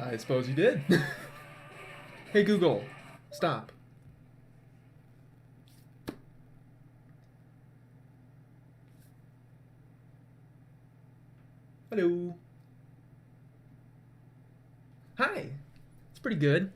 I suppose you did. Hey Google, stop. Hello. Hi. It's pretty good.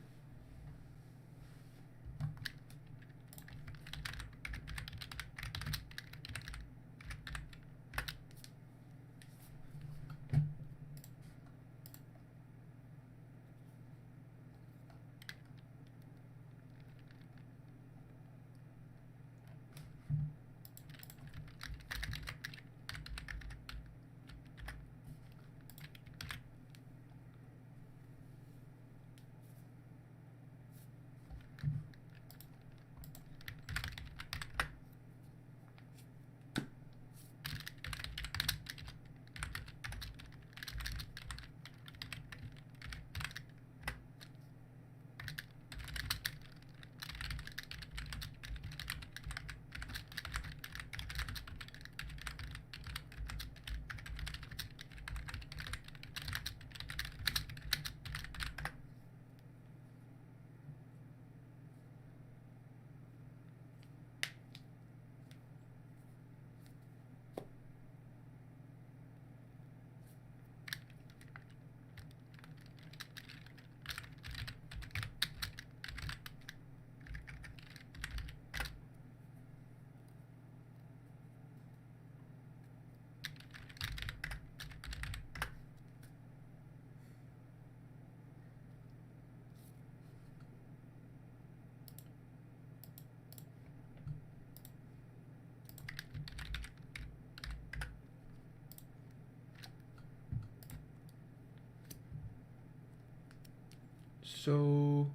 So,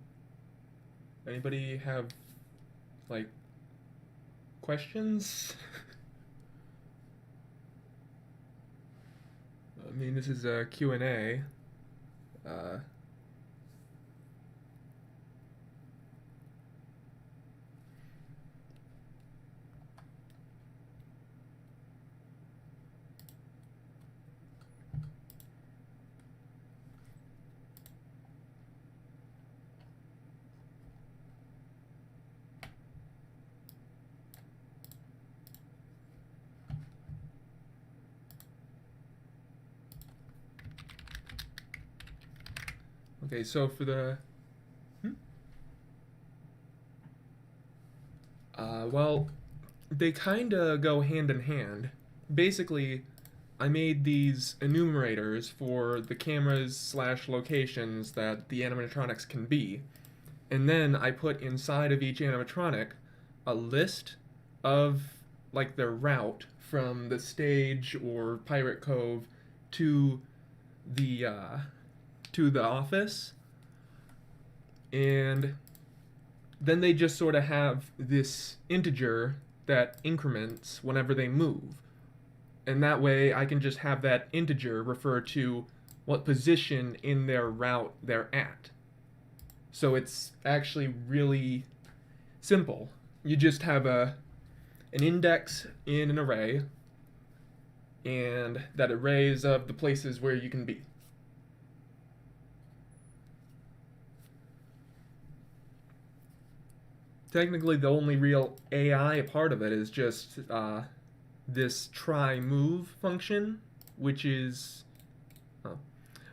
anybody have, like, questions? I mean, this is a Q&A. Okay, so for the... well, they kinda go hand in hand. Basically, I made these enumerators for the cameras slash locations that the animatronics can be. And then I put inside of each animatronic a list of, like, their route from the stage or Pirate Cove to the office. And then they just sort of have this integer that increments whenever they move. And that way I can just have that integer refer to what position in their route they're at. So it's actually really simple. You just have an index in an array, and that array is of the places where you can be. Technically, the only real AI part of it is just this try move function, which is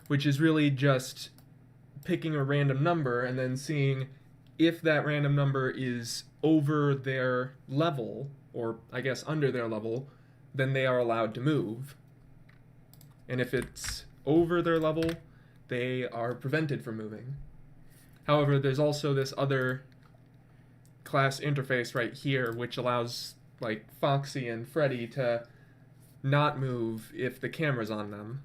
really just picking a random number and then seeing if that random number is over their level, or I guess under their level, then they are allowed to move. And if it's over their level, they are prevented from moving. However, there's also this other class interface right here, which allows, like, Foxy and Freddy to not move if the camera's on them.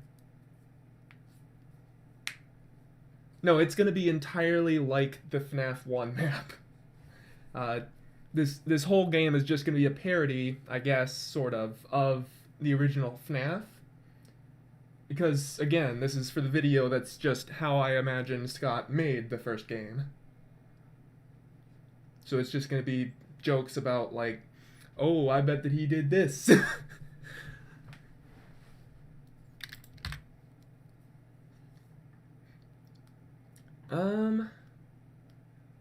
No, it's going to be entirely like the FNAF 1 map. This whole game is just going to be a parody, I guess, sort of the original FNAF. Because, again, this is for the video, that's just how I imagine Scott made the first game. So it's just going to be jokes about, like, oh, I bet that he did this. Um,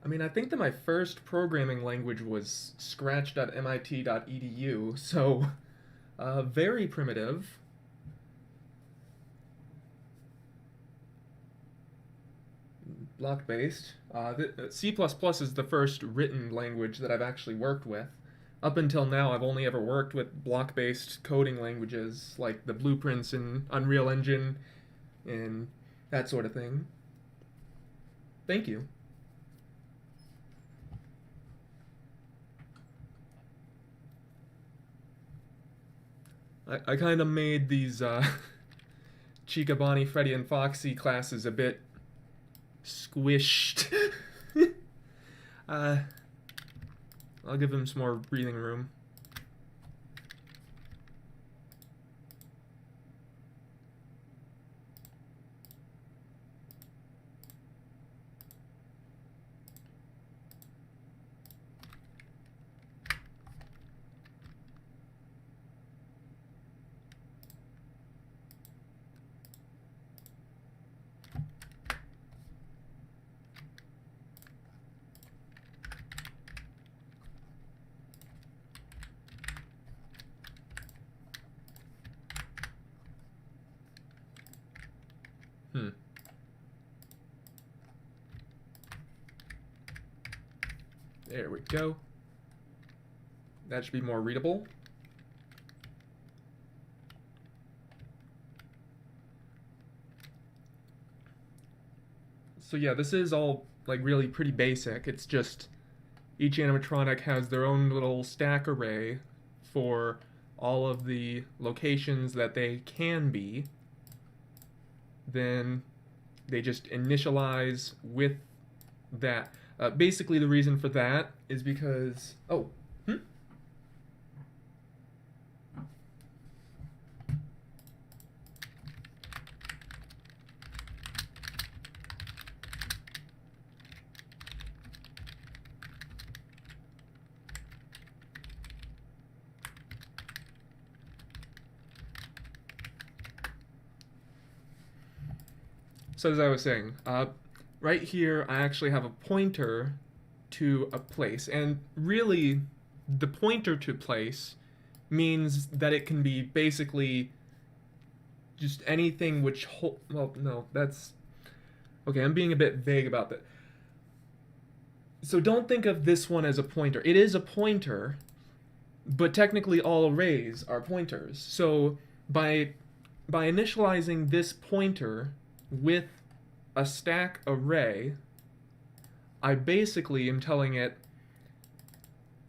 I mean, I think that my first programming language was scratch.mit.edu, so very primitive. Block-based. C++ is the first written language that I've actually worked with. Up until now, I've only ever worked with block-based coding languages like the blueprints in Unreal Engine and that sort of thing. Thank you. I kind of made these Chica, Bonnie, Freddy, and Foxy classes a bit squished. uh, I'll give them some more breathing room. There we go. That should be more readable. So yeah, this is all like really pretty basic. It's just each animatronic has their own little stack array for all of the locations that they can be. Then they just initialize with that. Basically, the reason for that is because... Oh, So as I was saying, right here I actually have a pointer to a place, and really the pointer to place means that it can be basically just anything which well, no, that's okay, I'm being a bit vague about that. So don't think of this one as a pointer. It is a pointer, but technically all arrays are pointers. So by initializing this pointer with a stack array, I basically am telling it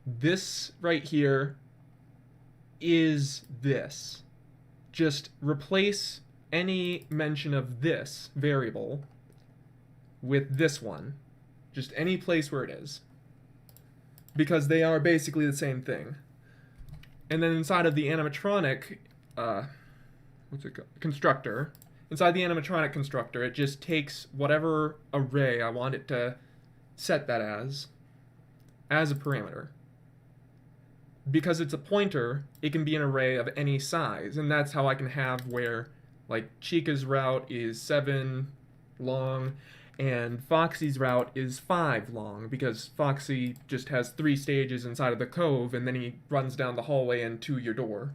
this right here is this. Just replace any mention of this variable with this one. Just any place where it is. Because they are basically the same thing. And then inside of the animatronic constructor, inside the animatronic constructor, it just takes whatever array I want it to set that as a parameter. Because it's a pointer, it can be an array of any size, and that's how I can have where, like, Chica's route is 7 long, and Foxy's route is 5 long, because Foxy just has 3 stages inside of the cove, and then he runs down the hallway and to your door.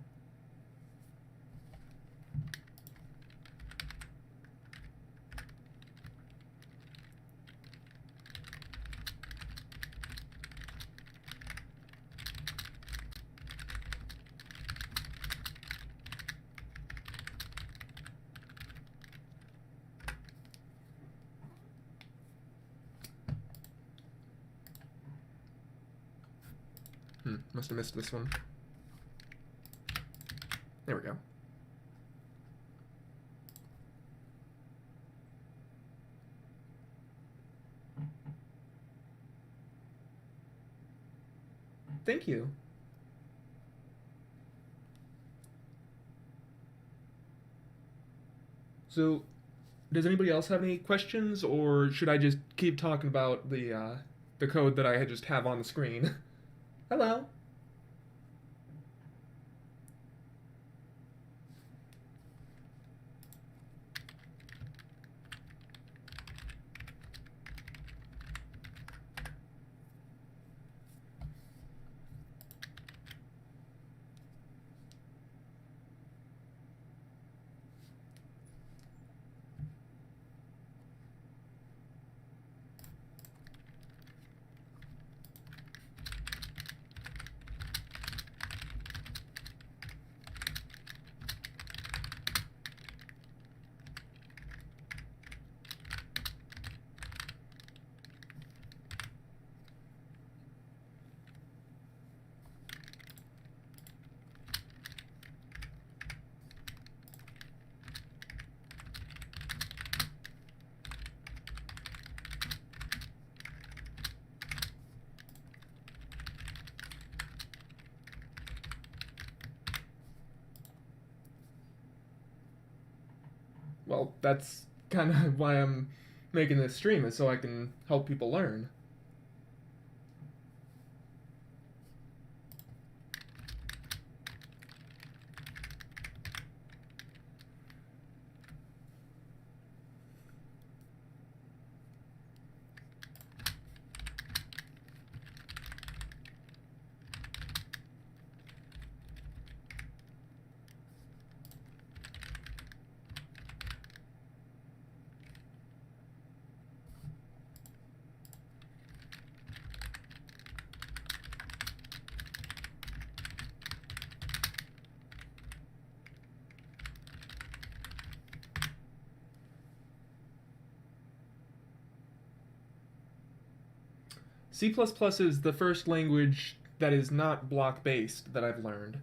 Must have missed this one. There we go. Thank you. So, does anybody else have any questions, or should I just keep talking about the code that I just have on the screen? Hello. Well, that's kind of why I'm making this stream, is so I can help people learn. C++ is the first language that is not block-based that I've learned.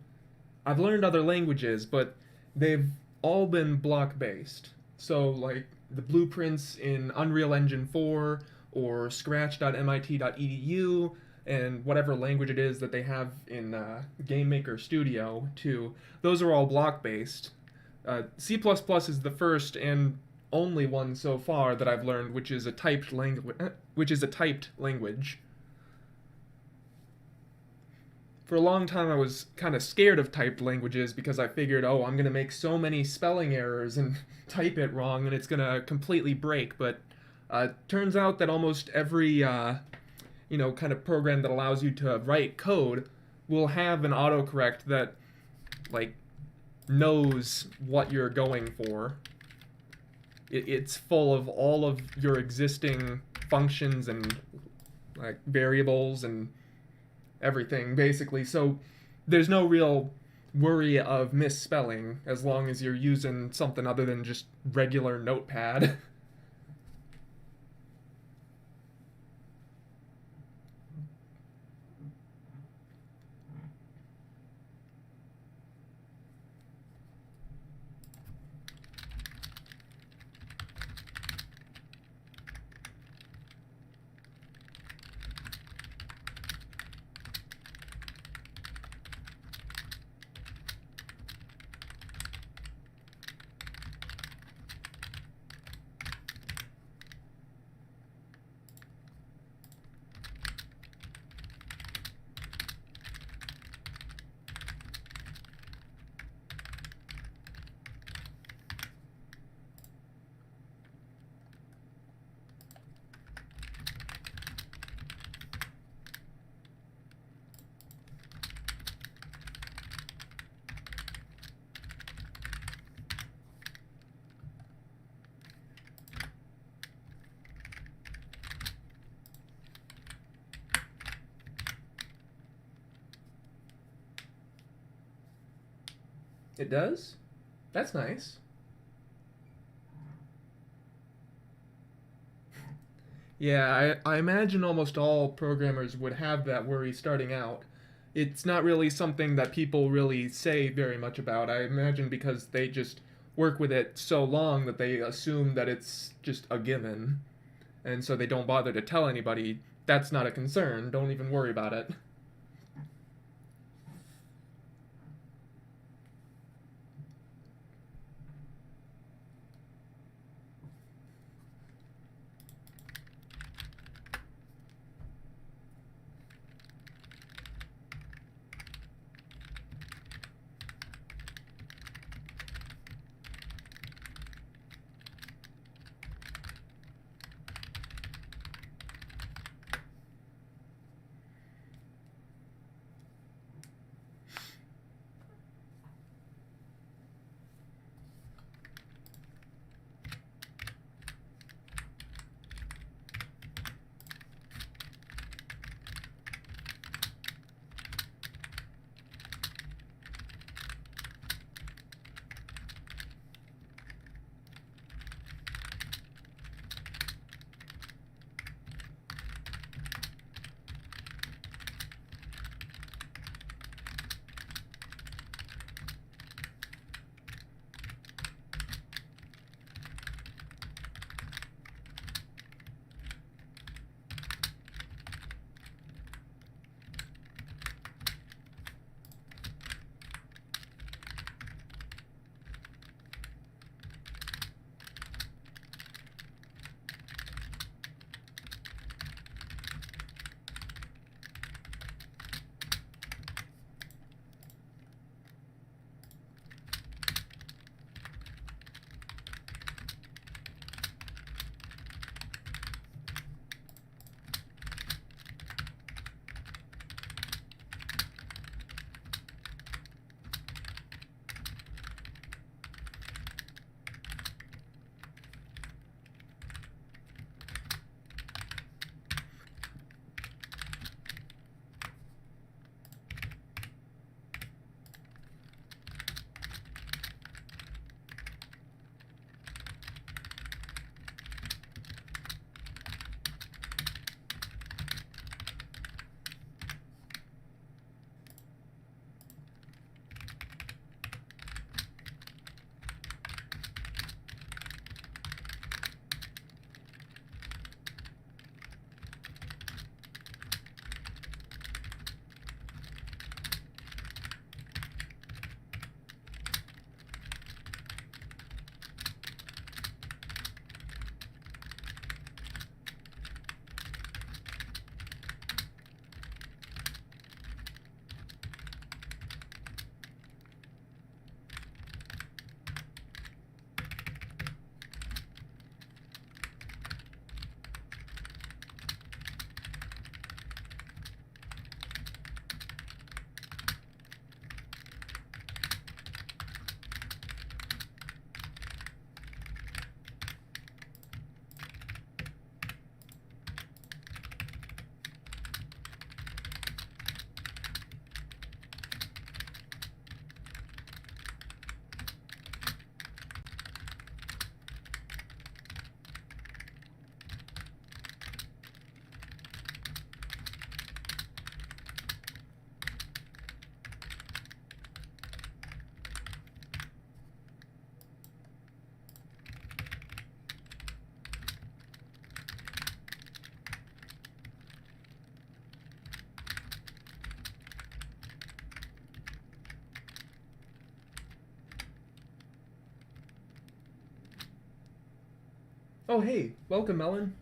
I've learned other languages, but they've all been block-based. So, like, the blueprints in Unreal Engine 4, or scratch.mit.edu, and whatever language it is that they have in GameMaker Studio, too, those are all block-based. C++ is the first and only one so far that I've learned which is a typed language. For a long time I was kind of scared of typed languages because I figured, oh, I'm going to make so many spelling errors and type it wrong and it's going to completely break. But turns out that almost every kind of program that allows you to write code will have an autocorrect that like knows what you're going for. It's full of all of your existing functions and like variables and everything, basically. So there's no real worry of misspelling as long as you're using something other than just regular Notepad. It does? That's nice. Yeah, I imagine almost all programmers would have that worry starting out. It's not really something that people really say very much about. I imagine because they just work with it so long that they assume that it's just a given. And so they don't bother to tell anybody, that's not a concern, don't even worry about it. Oh, hey, welcome, Melon.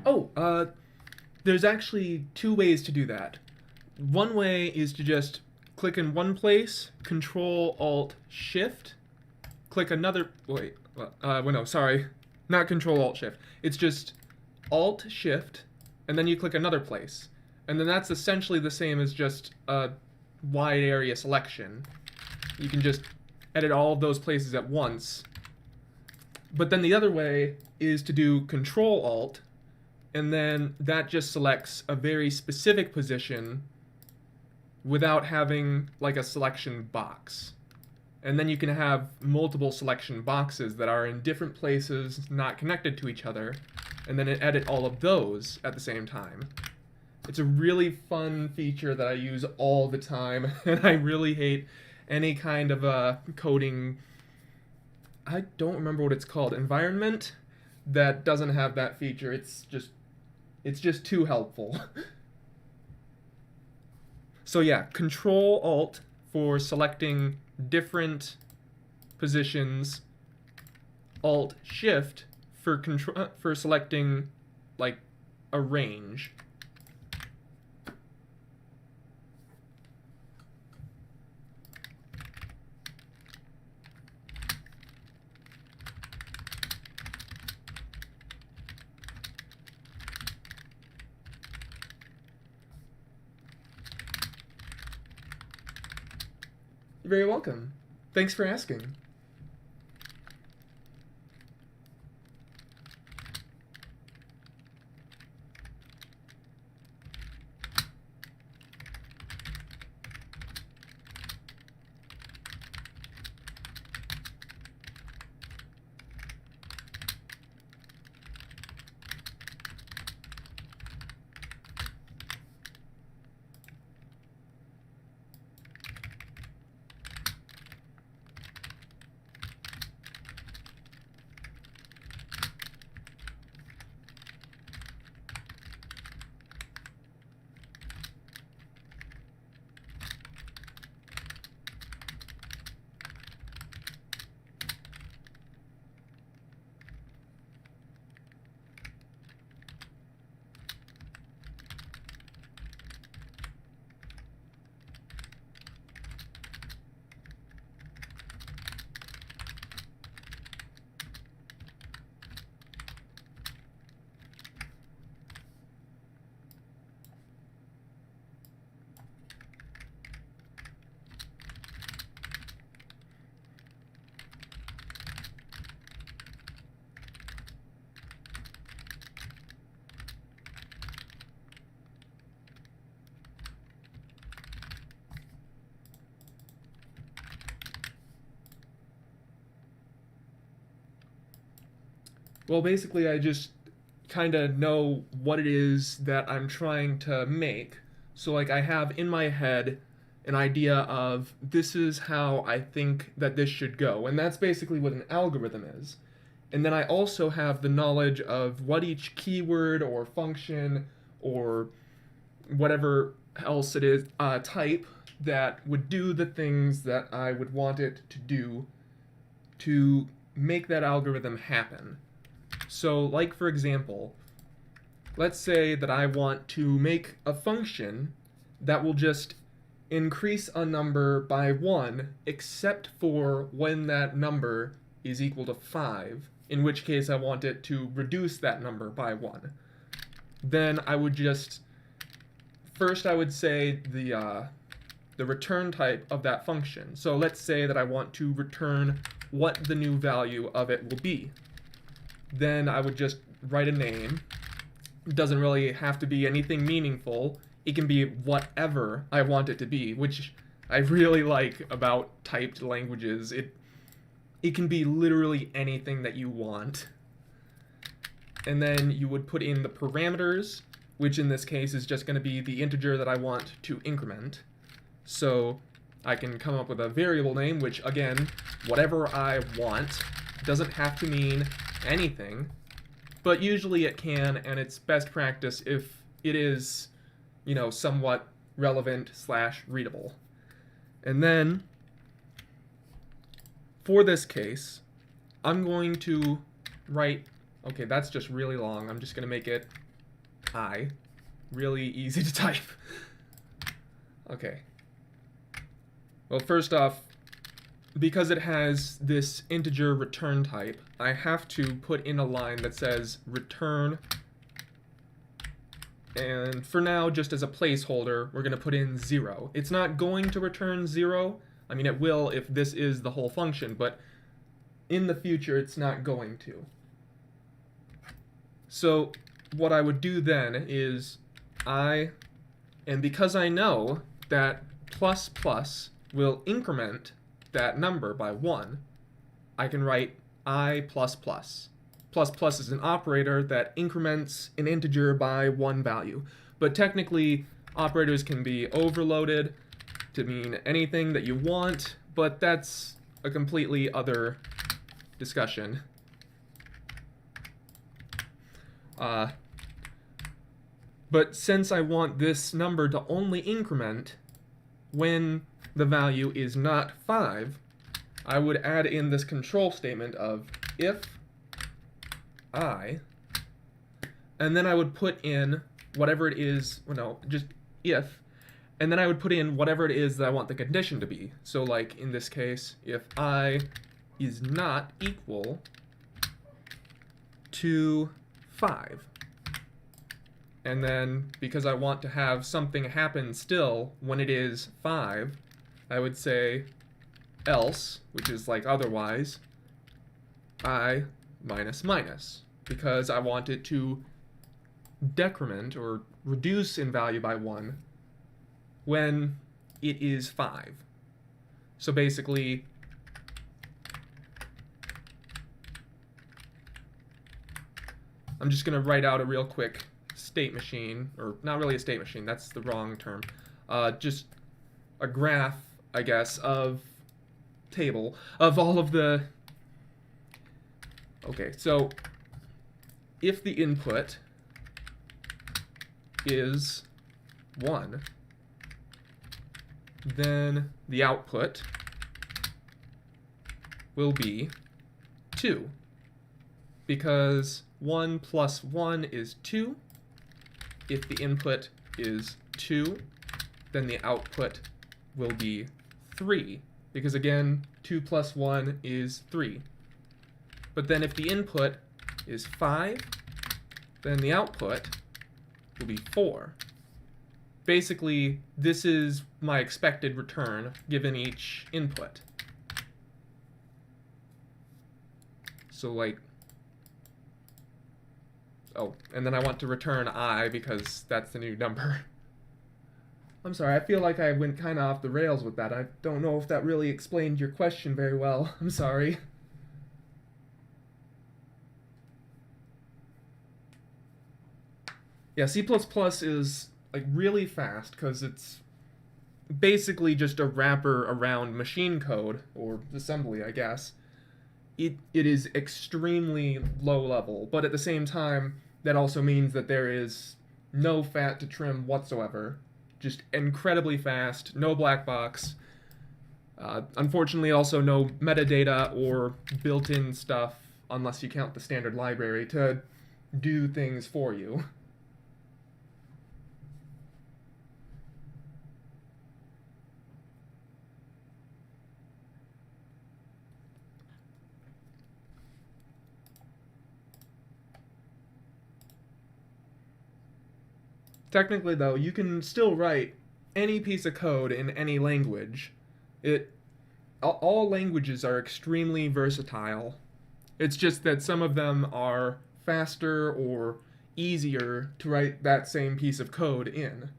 Oh, there's actually two ways to do that. One way is to just click in one place, Control Alt Shift, click another. Wait, well, no, sorry, not Control Alt Shift. It's just Alt Shift, and then you click another place, and then that's essentially the same as just a wide area selection. You can just edit all of those places at once. But then the other way is to do Control Alt, and then that just selects a very specific position without having like a selection box. And then you can have multiple selection boxes that are in different places, not connected to each other, and then edit all of those at the same time. It's a really fun feature that I use all the time, and I really hate any kind of coding, I don't remember what it's called, environment that doesn't have that feature. It's just too helpful. So yeah, Control Alt for selecting different positions, Alt Shift for selecting like a range. You're very welcome. Thanks for asking. Well, basically, I just kind of know what it is that I'm trying to make. So, like, I have in my head an idea of this is how I think that this should go. And that's basically what an algorithm is. And then I also have the knowledge of what each keyword or function or whatever else it is, type that would do the things that I would want it to do to make that algorithm happen. So, like for example, let's say that I want to make a function that will just increase a number by 1 except for when that number is equal to 5, in which case I want it to reduce that number by 1. Then I would just, first I would say the return type of that function. So let's say that I want to return what the new value of it will be. Then I would just write a name. It doesn't really have to be anything meaningful. It can be whatever I want it to be, which I really like about typed languages. It can be literally anything that you want. and then you would put in the parameters, which in this case is just going to be the integer that I want to increment. So I can come up with a variable name, which again, whatever I want, doesn't have to mean anything, but usually it can, and it's best practice if it is, you know, somewhat relevant / readable. And then for this case, I'm going to write, okay, that's just really long. I'm just going to make it I. Really easy to type. Okay. Well, first off, because it has this integer return type, I have to put in a line that says return, and for now, just as a placeholder, we're going to put in 0. It's not going to return 0. I mean, it will if this is the whole function, but in the future, it's not going to. So what I would do then is and because I know that plus plus will increment that number by 1, I can write I plus plus. Plus plus is an operator that increments an integer by 1 value. But technically, operators can be overloaded to mean anything that you want, but that's a completely other discussion. But since I want this number to only increment when the value is not 5, I would add in this control statement of if I, and then I would put in whatever it is, well, no, just if, and then I would put in whatever it is that I want the condition to be. So like in this case, if I is not equal to 5. And then, because I want to have something happen still when it is 5, I would say else, which is like otherwise, I minus minus, because I want it to decrement or reduce in value by 1 when it is 5. So basically, I'm just going to write out a real quick state machine, or not really a state machine, that's the wrong term, just a graph, I guess, of table of all of the, okay, so if the input is 1, then the output will be 2, because 1 plus 1 is 2. If the input is 2, then the output will be 3, because again, 2 plus 1 is 3. But then if the input is 5, then the output will be 4. Basically, this is my expected return given each input. So like, oh, and then I want to return I because that's the new number. I'm sorry, I feel like I went kind of off the rails with that. I don't know if that really explained your question very well. I'm sorry. Yeah, C++ is like really fast because it's basically just a wrapper around machine code, or assembly, I guess. It is extremely low level, but at the same time, that also means that there is no fat to trim whatsoever. Just incredibly fast, no black box. Unfortunately, also no metadata or built-in stuff, unless you count the standard library, to do things for you. Technically, though, you can still write any piece of code in any language. All languages are extremely versatile. It's just that some of them are faster or easier to write that same piece of code in.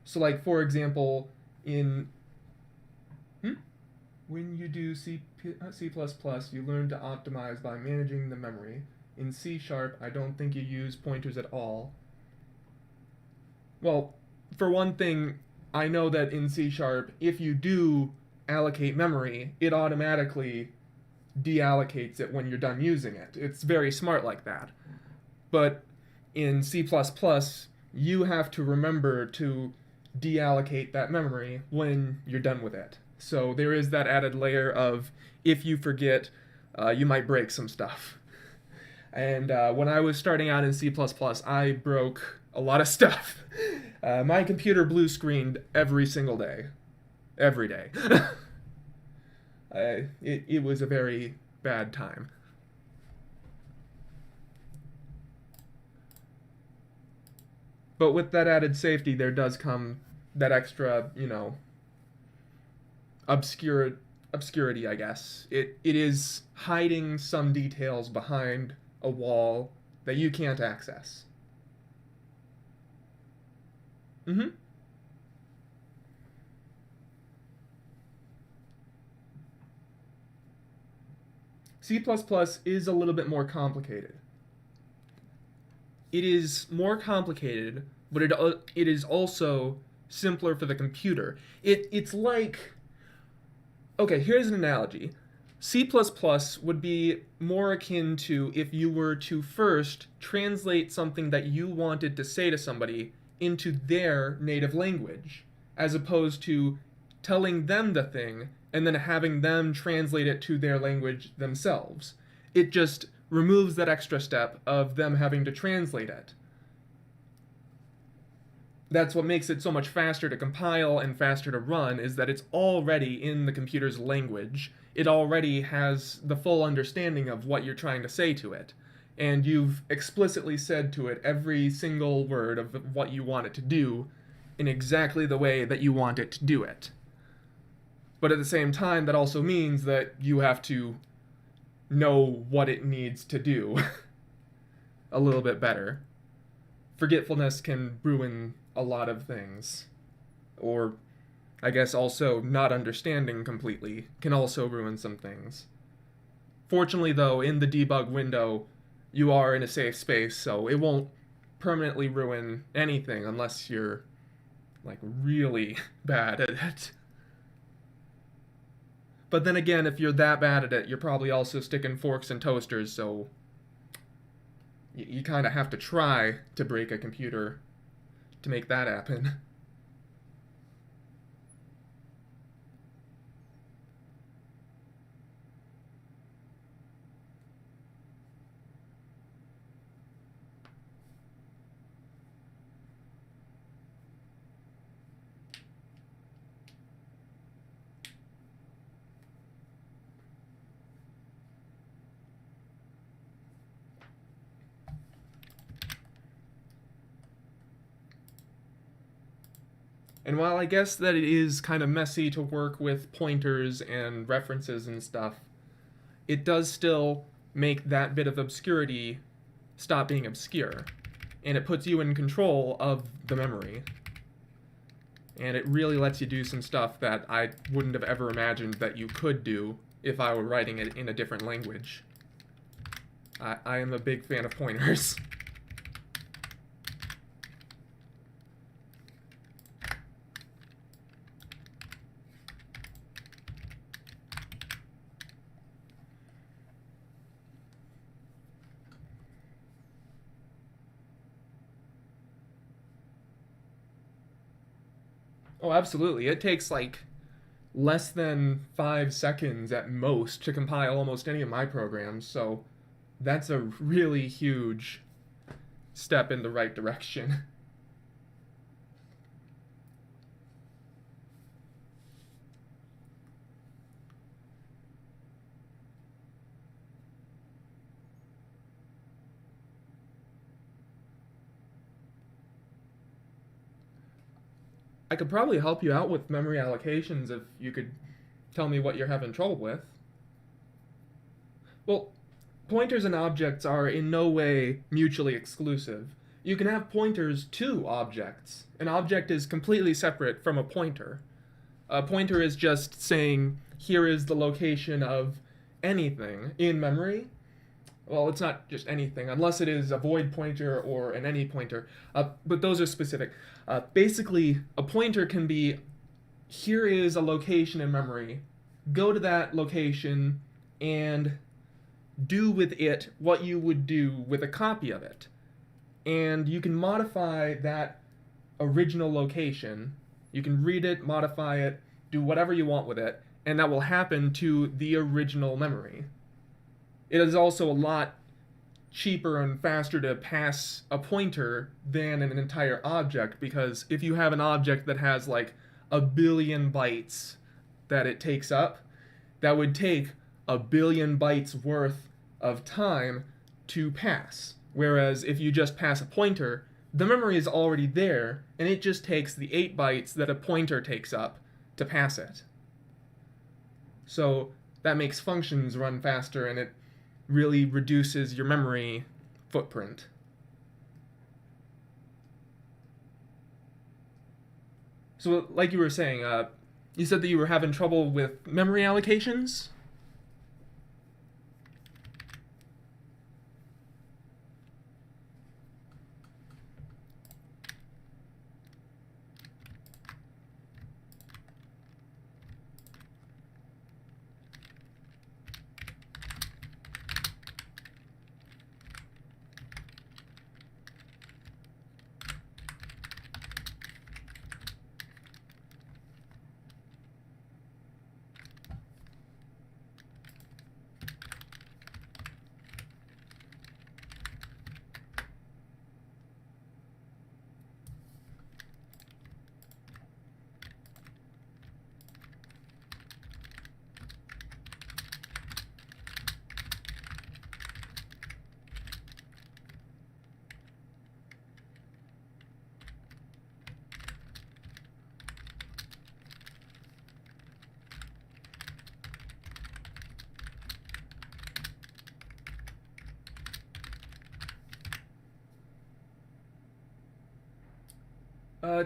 So like, for example, when you do C++, you learn to optimize by managing the memory. In C#, I don't think you use pointers at all. Well, for one thing, I know that in C#, if you do allocate memory, it automatically deallocates it when you're done using it. It's very smart like that. But in C++, you have to remember to deallocate that memory when you're done with it. So there is that added layer of, if you forget, you might break some stuff. And when I was starting out in C++, I broke a lot of stuff. My computer blue screened every single day. Every day. It was a very bad time. But with that added safety, there does come that extra, obscurity, I guess. It is hiding some details behind a wall that you can't access. Mm-hmm. C++ is a little bit more complicated. It is more complicated, but it is also simpler for the computer. It's like, okay, here's an analogy. C++ would be more akin to if you were to first translate something that you wanted to say to somebody into their native language, as opposed to telling them the thing and then having them translate it to their language themselves. It just removes that extra step of them having to translate it. That's what makes it so much faster to compile and faster to run, is that it's already in the computer's language. It already has the full understanding of what you're trying to say to it. And you've explicitly said to it every single word of what you want it to do in exactly the way that you want it to do it. But at the same time, that also means that you have to know what it needs to do a little bit better. Forgetfulness can ruin a lot of things. Or, I guess also not understanding completely can also ruin some things. Fortunately though, in the debug window, you are in a safe space, so it won't permanently ruin anything unless you're, like, really bad at it. But then again, if you're that bad at it, you're probably also sticking forks in toasters, so you kind of have to try to break a computer to make that happen. And while I guess that it is kind of messy to work with pointers and references and stuff, it does still make that bit of obscurity stop being obscure. And it puts you in control of the memory. And it really lets you do some stuff that I wouldn't have ever imagined that you could do if I were writing it in a different language. I am a big fan of pointers. Oh, absolutely. It takes like less than 5 seconds at most to compile almost any of my programs, so that's a really huge step in the right direction. I could probably help you out with memory allocations if you could tell me what you're having trouble with. Well, pointers and objects are in no way mutually exclusive. You can have pointers to objects. An object is completely separate from a pointer. A pointer is just saying, here is the location of anything in memory, well, it's not just anything, unless it is a void pointer or an any pointer, but those are specific. Basically, a pointer can be, here is a location in memory, go to that location and do with it what you would do with a copy of it. And you can modify that original location. You can read it, modify it, do whatever you want with it, and that will happen to the original memory. It is also a lot cheaper and faster to pass a pointer than an entire object, because if you have an object that has like a billion bytes that it takes up, that would take a billion bytes worth of time to pass. Whereas if you just pass a pointer, the memory is already there, and it just takes the 8 bytes that a pointer takes up to pass it. So that makes functions run faster, and it really reduces your memory footprint. So like you were saying, you said that you were having trouble with memory allocations?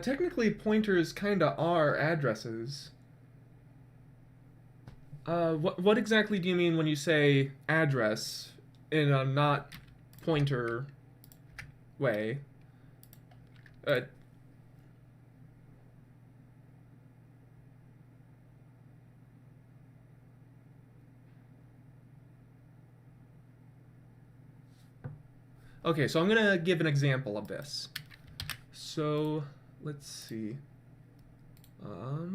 Technically, pointers kinda are addresses. What exactly do you mean when you say address in a not pointer way? Uh, okay, so I'm gonna give an example of this. So let's see. All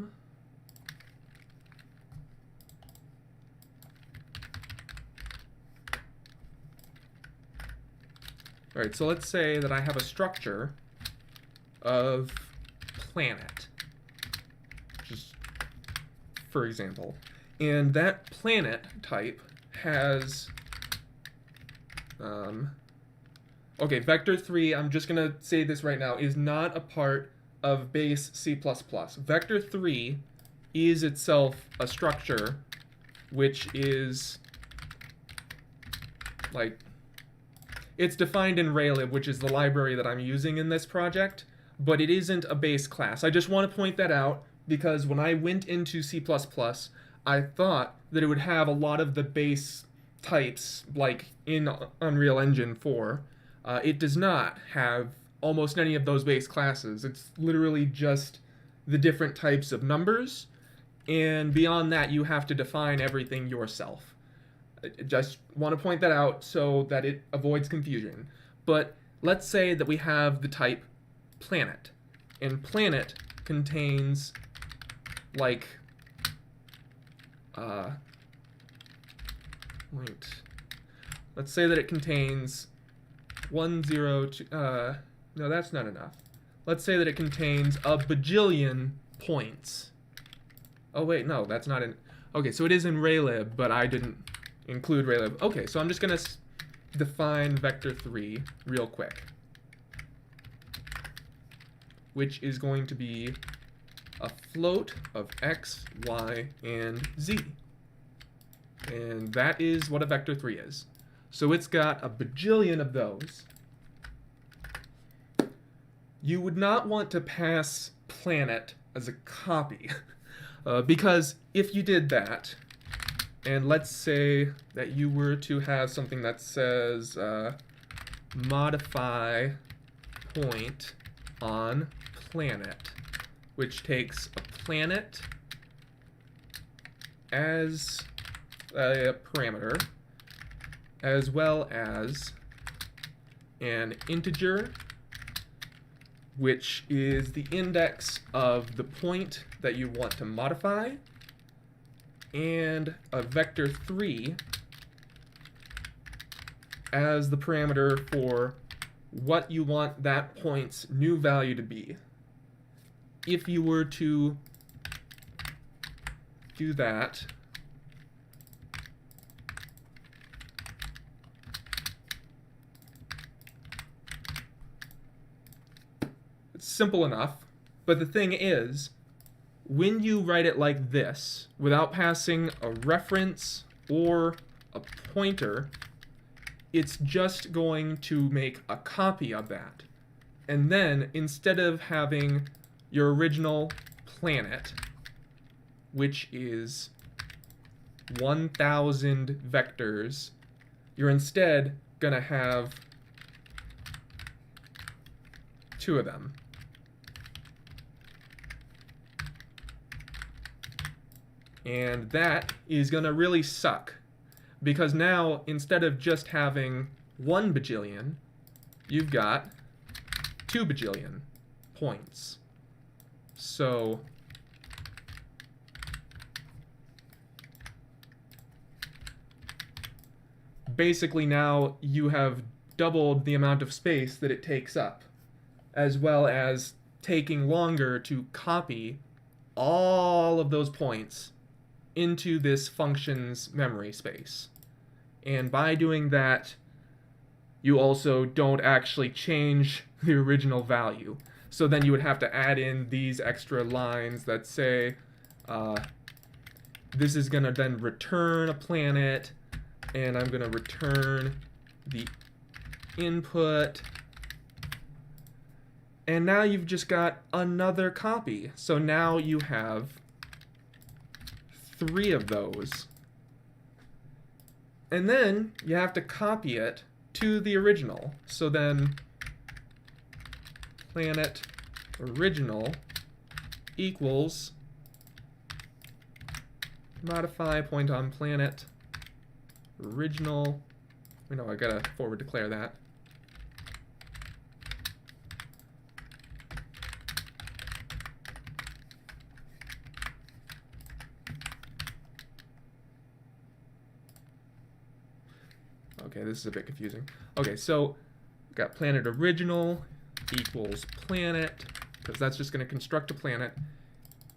right, so let's say that I have a structure of planet, just for example, and that planet type has okay, vector3, I'm just gonna say this right now, is not a part of base C++. Vector3 is itself a structure which is like, it's defined in Raylib, which is the library that I'm using in this project, but it isn't a base class. I just want to point that out because when I went into C++, I thought that it would have a lot of the base types, like in Unreal Engine 4. It does not have almost any of those base classes. It's literally just the different types of numbers, and beyond that you have to define everything yourself. I just want to point that out so that it avoids confusion. But let's say that we have the type planet, and planet contains like let's say that it contains 1, 0, 2, no, that's not enough. Let's say that it contains a bajillion points. Oh wait, no, that's not in, okay, so it is in Raylib, but I didn't include Raylib. Okay, so I'm just gonna define vector3 real quick, which is going to be a float of x, y, and z. And that is what a vector3 is. So it's got a bajillion of those. You would not want to pass planet as a copy, because if you did that, And let's say that you were to have something that says modify point on planet, which takes a planet as a parameter, as well as an integer, which is the index of the point that you want to modify, and a vector 3 as the parameter for what you want that point's new value to be. If you were to do that, it's simple enough, but the thing is, when you write it like this, without passing a reference or a pointer, it's just going to make a copy of that. And then, instead of having your original planet, which is 1,000 vectors, you're instead going to have 2 of them. And that is going to really suck, because now, instead of just having 1 bajillion, you've got 2 bajillion points. So basically now you have doubled the amount of space that it takes up, as well as taking longer to copy all of those points into this function's memory space. And by doing that, you also don't actually change the original value. So then you would have to add in these extra lines that say, this is going to then return a planet, and I'm going to return the input. And now you've just got another copy. So now you have 3 of those. And then you have to copy it to the original. So then planet original equals modify point on planet original. No, I gotta forward declare that. Okay, this is a bit confusing. Okay, so we've got planet original equals planet, because that's just going to construct a planet.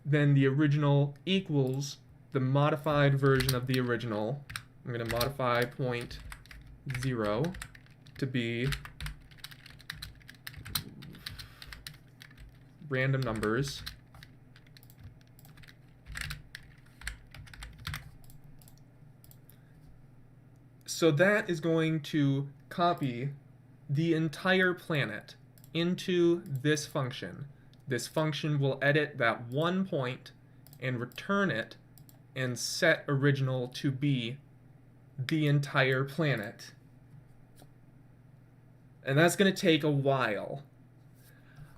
Then the original equals the modified version of the original. I'm going to modify point 0 to be random numbers. So that is going to copy the entire planet into this function. This function will edit that 1 point and return it and set original to be the entire planet. And that's going to take a while.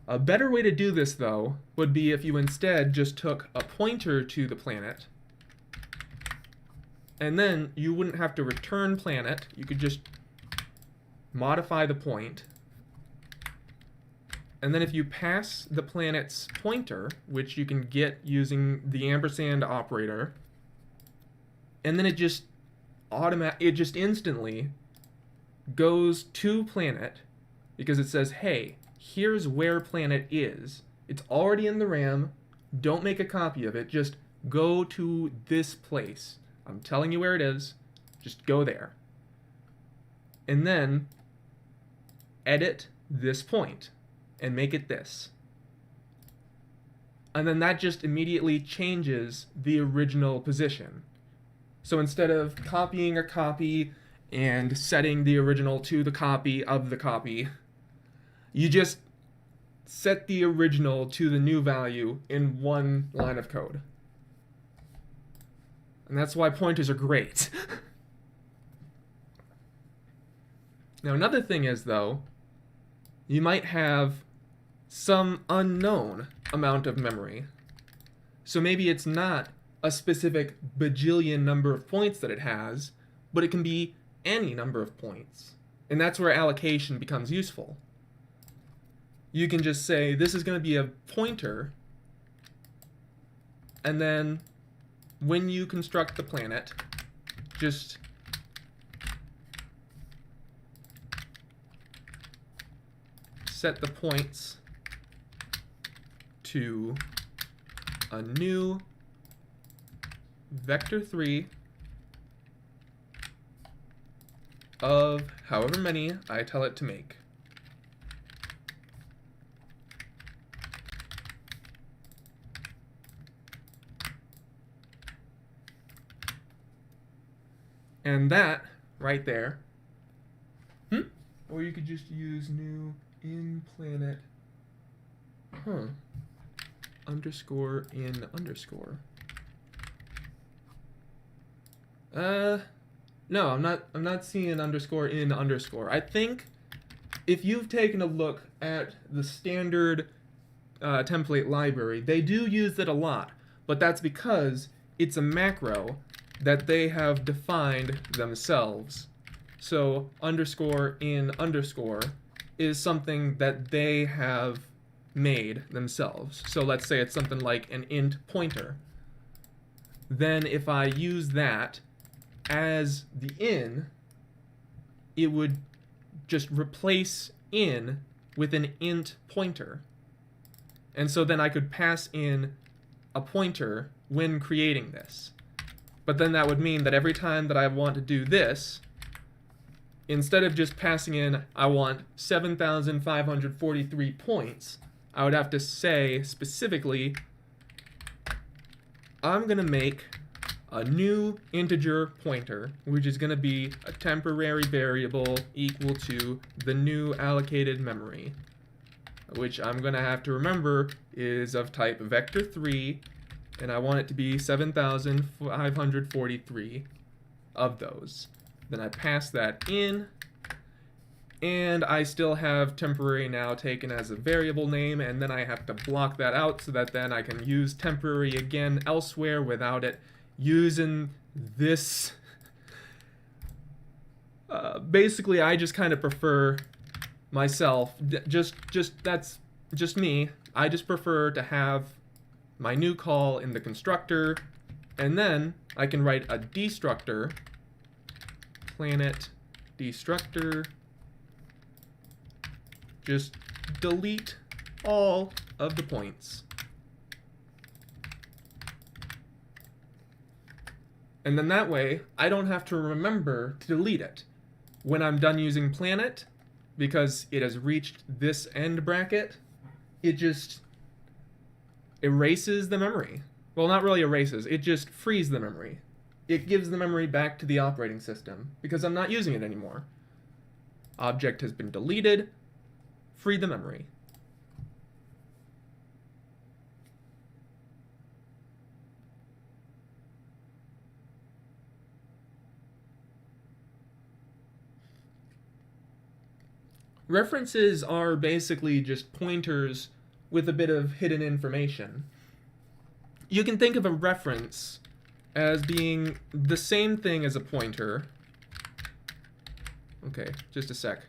A better way to do this, though, would be if you instead just took a pointer to the planet, and then you wouldn't have to return planet. You could just modify the point. And then if you pass the planet's pointer, which you can get using the ampersand operator, and then it just instantly goes to planet, because it says, hey, here's where planet is. It's already in the RAM. Don't make a copy of it. Just go to this place. I'm telling you where it is. Just go there. And then edit this point and make it this. And then that just immediately changes the original position. So instead of copying a copy and setting the original to the copy of the copy, you just set the original to the new value in one line of code. And that's why pointers are great. Now another thing is, though, you might have some unknown amount of memory. So maybe it's not a specific bajillion number of points that it has, but it can be any number of points. And that's where allocation becomes useful. You can just say, this is going to be a pointer, and then when you construct the planet, just set the points to a new vector 3 of however many I tell it to make. And that right there, or you could just use new in planet, underscore in underscore. No, I'm not seeing underscore in underscore. I think if you've taken a look at the standard template library, they do use it a lot, but that's because it's a macro that they have defined themselves. So underscore in underscore is something that they have made themselves. So let's say it's something like an int pointer. Then if I use that as the in, it would just replace in with an int pointer. And so then I could pass in a pointer when creating this. But then that would mean that every time that I want to do this, instead of just passing in, I want 7,543 points, I would have to say specifically, I'm going to make a new integer pointer, which is going to be a temporary variable equal to the new allocated memory, which I'm going to have to remember is of type vector 3, and I want it to be 7,543 of those. Then I pass that in, and I still have temporary now taken as a variable name, and then I have to block that out so that then I can use temporary again elsewhere without it using this. Basically, I just kind of prefer myself, that's just me, I just prefer to have my new call in the constructor, and then I can write a destructor, planet destructor, just delete all of the points. And then that way, I don't have to remember to delete it when I'm done using planet, because it has reached this end bracket. It just erases the memory. Well, not really erases, it just frees the memory. It gives the memory back to the operating system because I'm not using it anymore. Object has been deleted, free the memory. References are basically just pointers with a bit of hidden information. You can think of a reference as being the same thing as a pointer. Okay, just a sec.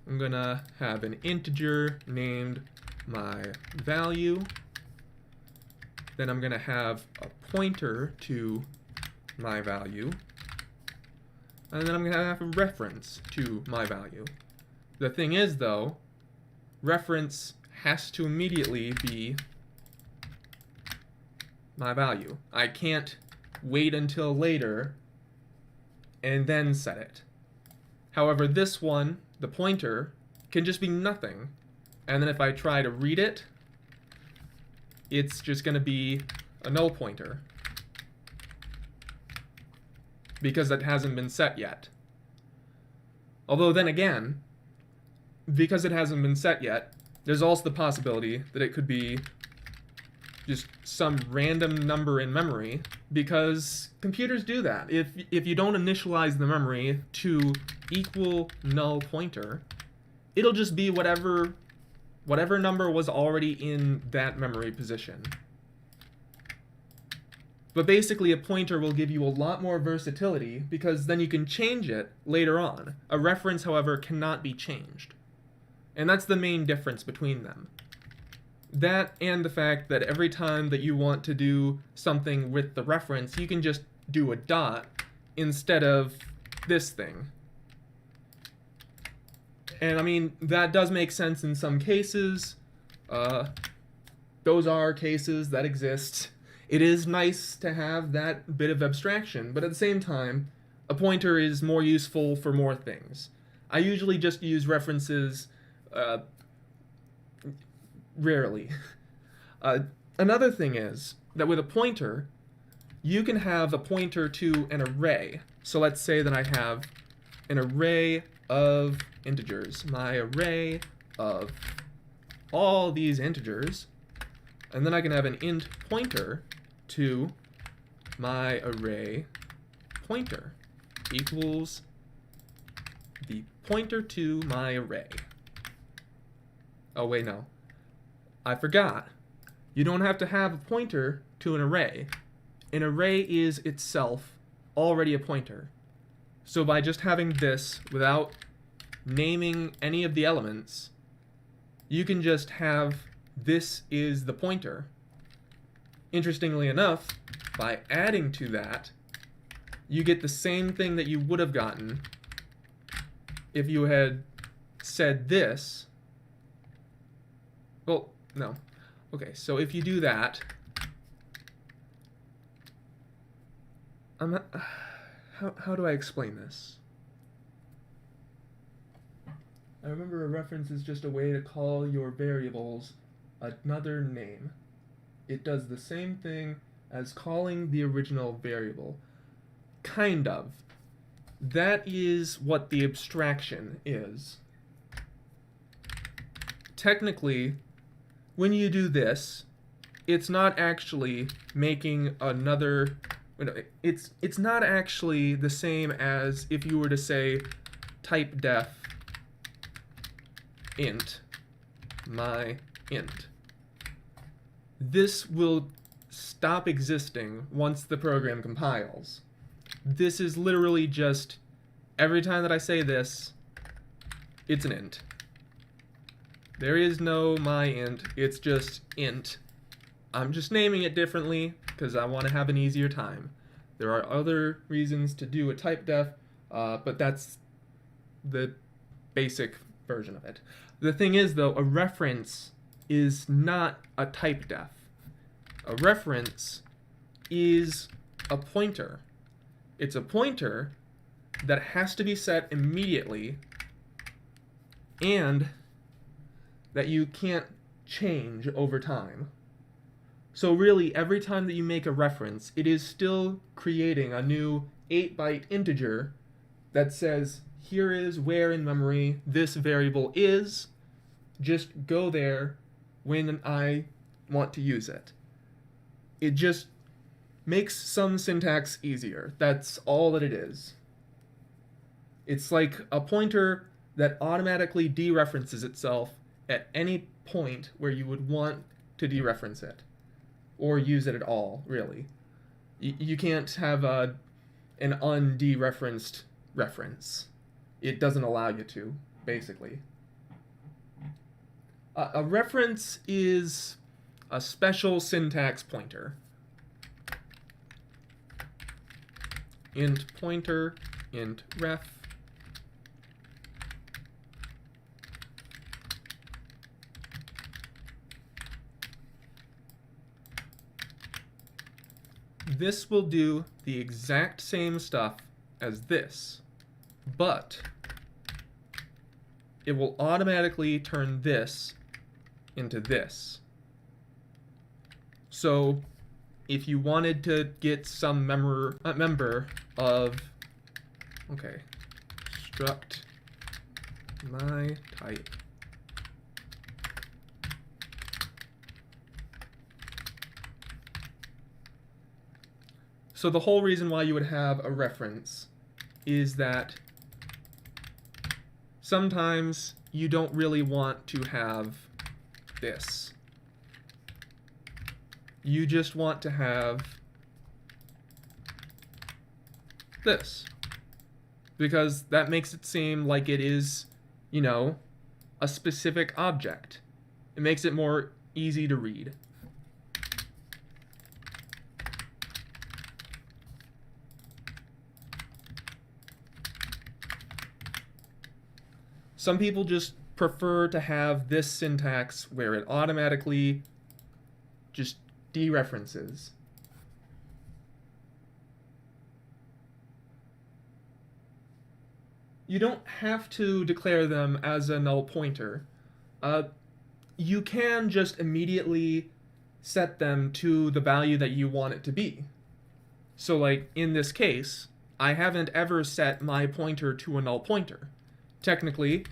I'm gonna have an integer named my value. Then I'm gonna have a pointer to my value. And then I'm gonna have a reference to my value. The thing is, though, reference has to immediately be my value. I can't wait until later and then set it. However, this one, the pointer, can just be nothing. And then if I try to read it, it's just going to be a null pointer, because it hasn't been set yet. Although then again, because it hasn't been set yet, there's also the possibility that it could be just some random number in memory, because computers do that. If you don't initialize the memory to equal null pointer, it'll just be whatever number was already in that memory position. But basically, a pointer will give you a lot more versatility, because then you can change it later on. A reference, however, cannot be changed. And that's the main difference between them. That and the fact that every time that you want to do something with the reference, you can just do a dot instead of this thing. And I mean, that does make sense in some cases. Those are cases that exist. It is nice to have that bit of abstraction, but at the same time, a pointer is more useful for more things. I usually just use references rarely. Another thing is that with a pointer, you can have a pointer to an array. So let's say that I have an array of integers, my array of all these integers, and then I can have an int pointer to my array pointer equals the pointer to my array. Oh wait, no. I forgot. You don't have to have a pointer to an array. An array is itself already a pointer. So by just having this without naming any of the elements, you can just have this is the pointer. Interestingly enough, by adding to that, you get the same thing that you would have gotten if you had said this. Well, no. Okay, so if you do that, how do I explain this? I remember a reference is just a way to call your variables another name. It does the same thing as calling the original variable. Kind of. That is what the abstraction is. Technically, when you do this, it's not actually making another... It's not actually the same as if you were to say type def int my int. This will stop existing once the program compiles. This is literally just, every time that I say this, it's an int. There is no my int, it's just int. I'm just naming it differently because I want to have an easier time. There are other reasons to do a type def, but that's the basic version of it. The thing is, though, a reference is not a type def. A reference is a pointer. It's a pointer that has to be set immediately and that you can't change over time. So really, every time that you make a reference, it is still creating a new 8-byte integer that says, here is where in memory this variable is, just go there when I want to use it. It just makes some syntax easier. That's all that it is. It's like a pointer that automatically dereferences itself at any point where you would want to dereference it, or use it at all, really. You can't have an undereferenced reference. It doesn't allow you to, basically. A reference is a special syntax pointer. Int pointer, int ref. This will do the exact same stuff as this, but it will automatically turn this into this. So if you wanted to get some member of, okay, struct my type, So the whole reason why you would have a reference is that sometimes you don't really want to have this. You just want to have this, because that makes it seem like it is, you know, a specific object. It makes it more easy to read. Some people just prefer to have this syntax where it automatically just dereferences. You don't have to declare them as a null pointer. You can just immediately set them to the value that you want it to be. So like in this case, I haven't ever set my pointer to a null pointer. Technically,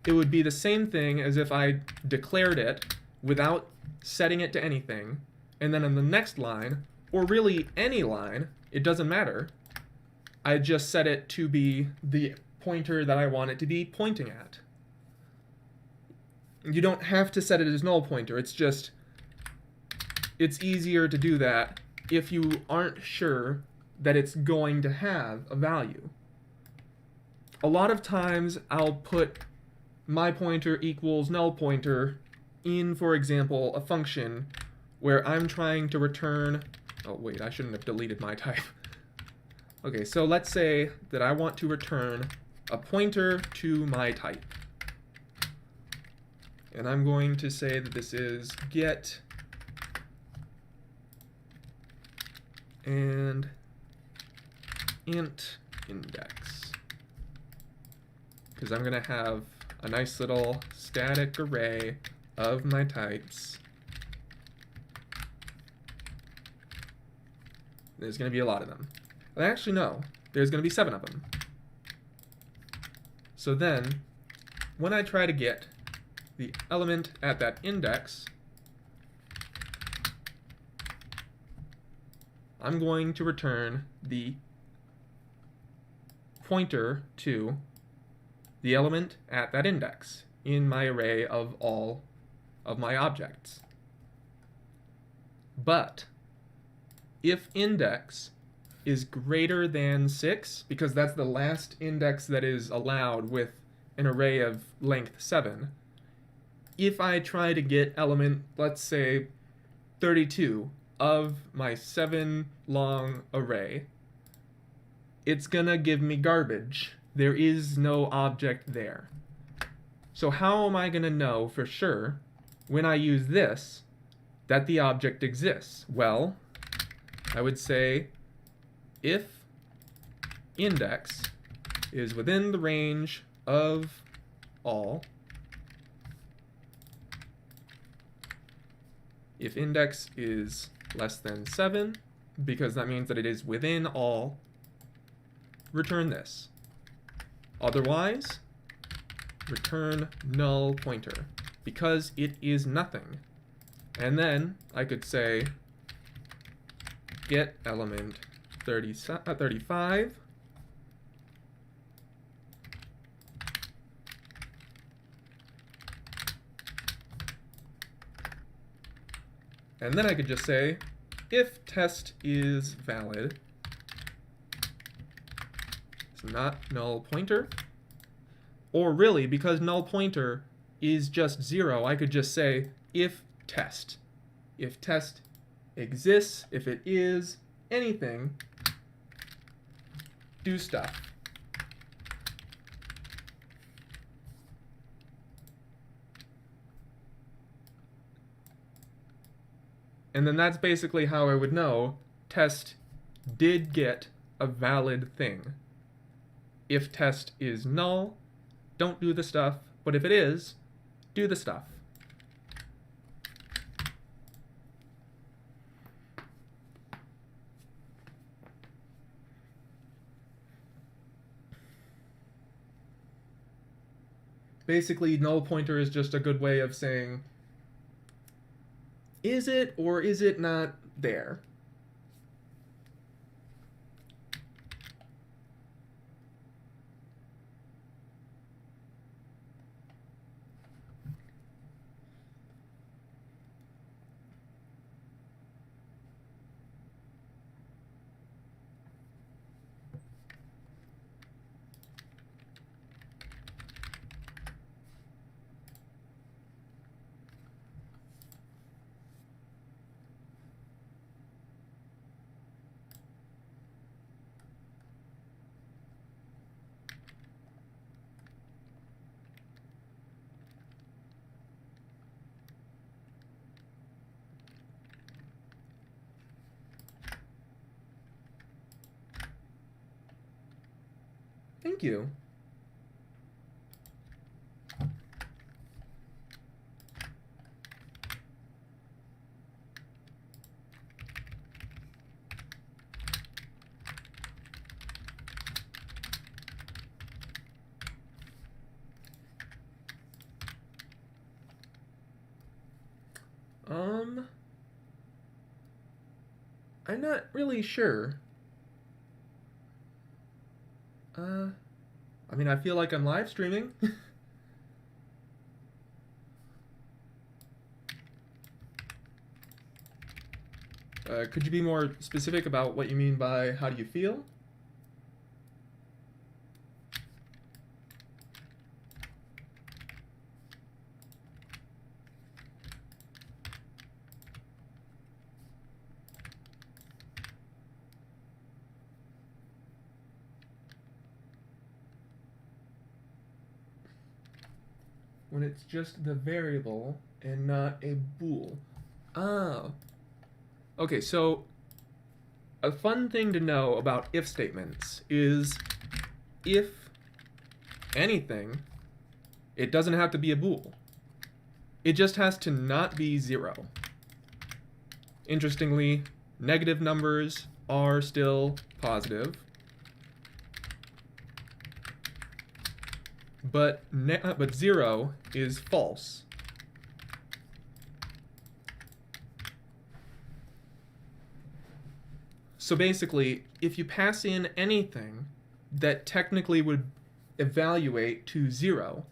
it would be the same thing as if I declared it without setting it to anything, and then in the next line, or really any line, it doesn't matter, I just set it to be the pointer that I want it to be pointing at. You don't have to set it as null pointer, it's easier to do that if you aren't sure that it's going to have a value. A lot of times I'll put my pointer equals null pointer in, for example, a function where I'm trying to return, oh wait, I shouldn't have deleted my type. Okay, so let's say that I want to return a pointer to my type. And I'm going to say that this is get and int index, because I'm going to have a nice little static array of my types. There's going to be a lot of them. Actually, no, there's going to be 7 of them. So then, when I try to get the element at that index, I'm going to return the pointer to the element at that index in my array of all of my objects. But if index is greater than 6, because that's the last index that is allowed with an array of length 7, if I try to get element, let's say 32, of my 7 long array, it's gonna give me garbage. There is no object there. So how am I gonna know for sure when I use this that the object exists? Well, I would say if index is within the range of all, if index is less than 7, because that means that it is within all, return this. Otherwise, return null pointer, because it is nothing. And then I could say get element 35, and then I could just say if test is valid, it's not null pointer, or really, because null pointer is just 0, I could just say if test. If test exists, if it is anything, do stuff. And then that's basically how I would know test did get a valid thing. If test is null, don't do the stuff, but if it is, do the stuff. Basically, null pointer is just a good way of saying, is it or is it not there? Thank you. I'm not really sure. I mean, I feel like I'm live streaming. Could you be more specific about what you mean by how do you feel? When it's just the variable and not a bool. Ah. Okay, so a fun thing to know about if statements is if anything, it doesn't have to be a bool. It just has to not be 0. Interestingly, negative numbers are still positive, but 0 is false. So basically, if you pass in anything that technically would evaluate to 0,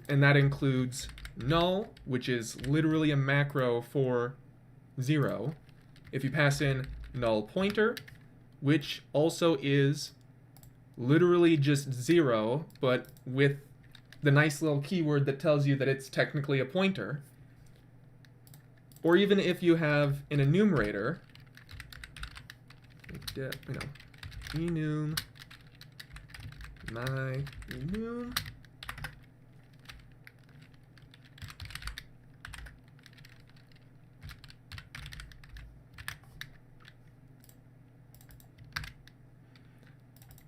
and that includes null, which is literally a macro for 0. If you pass in null pointer, which also is literally just 0, but with the nice little keyword that tells you that it's technically a pointer, or even if you have an enumerator, enum, my enum,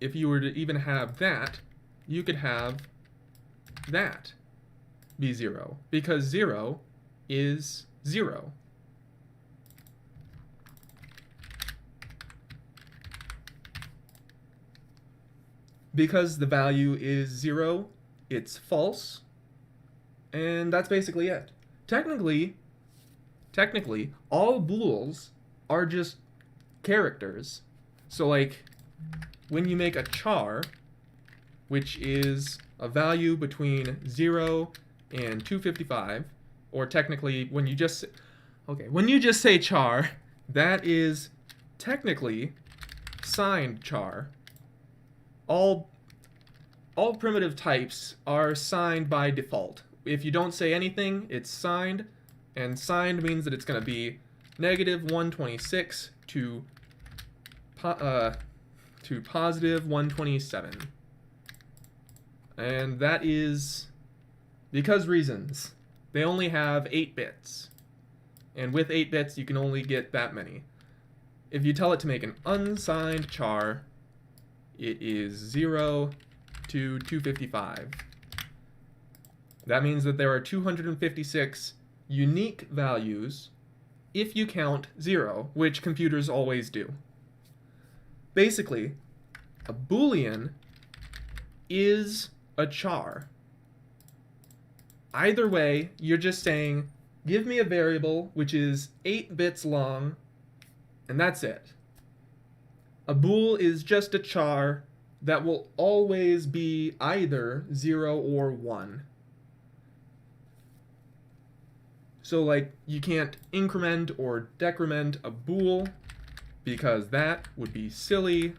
if you were to even have that, you could have that be 0, because 0 is 0. Because the value is 0, it's false, and that's basically it. Technically, all bools are just characters. So like, when you make a char, which is a value between 0 and 255, or technically when you just say char, that is technically signed char. All primitive types are signed by default. If you don't say anything, it's signed, and signed means that it's going to be -126 to positive 127. And that is because reasons. They only have 8 bits. And with 8 bits, you can only get that many. If you tell it to make an unsigned char, it is 0 to 255. That means that there are 256 unique values if you count 0, which computers always do. Basically, a boolean is a char. Either way, you're just saying, give me a variable which is 8 bits long, and that's it. A bool is just a char that will always be either 0 or 1. So like, you can't increment or decrement a bool because that would be silly.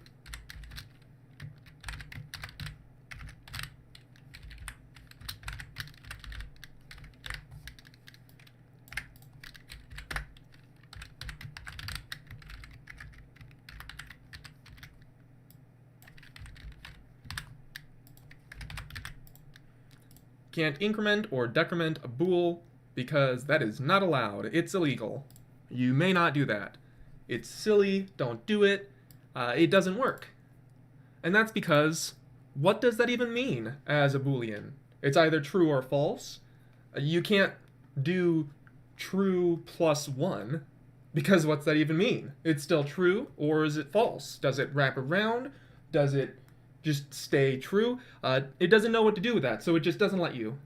Can't increment or decrement a bool because that is not allowed. It's illegal. You may not do that. It's silly. Don't do it. It doesn't work. And that's because what does that even mean as a boolean? It's either true or false. You can't do true plus 1, because what's that even mean? It's still true, or is it false? Does it wrap around? Does it just stay true? It doesn't know what to do with that, so it just doesn't let you.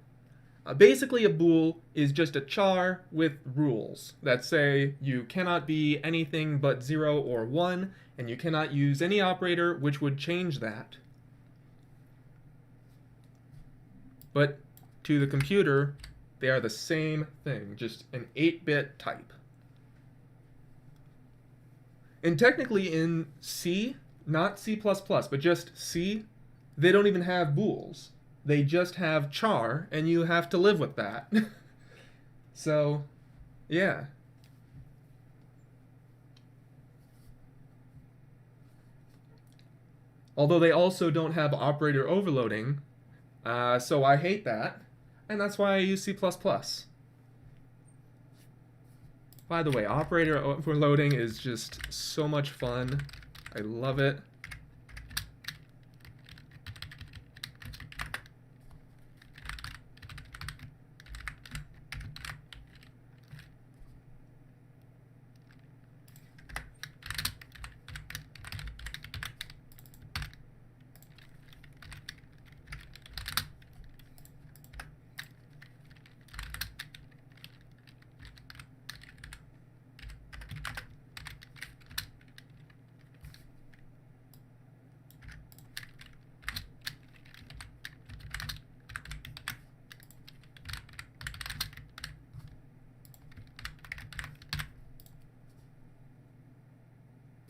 Basically, a bool is just a char with rules that say you cannot be anything but 0 or 1, and you cannot use any operator which would change that. But to the computer, they are the same thing, just an 8-bit type. And technically in C, not C++, but just C, they don't even have bools. They just have char, and you have to live with that. So, yeah. Although they also don't have operator overloading, so I hate that, and that's why I use C++. By the way, operator overloading is just so much fun. I love it.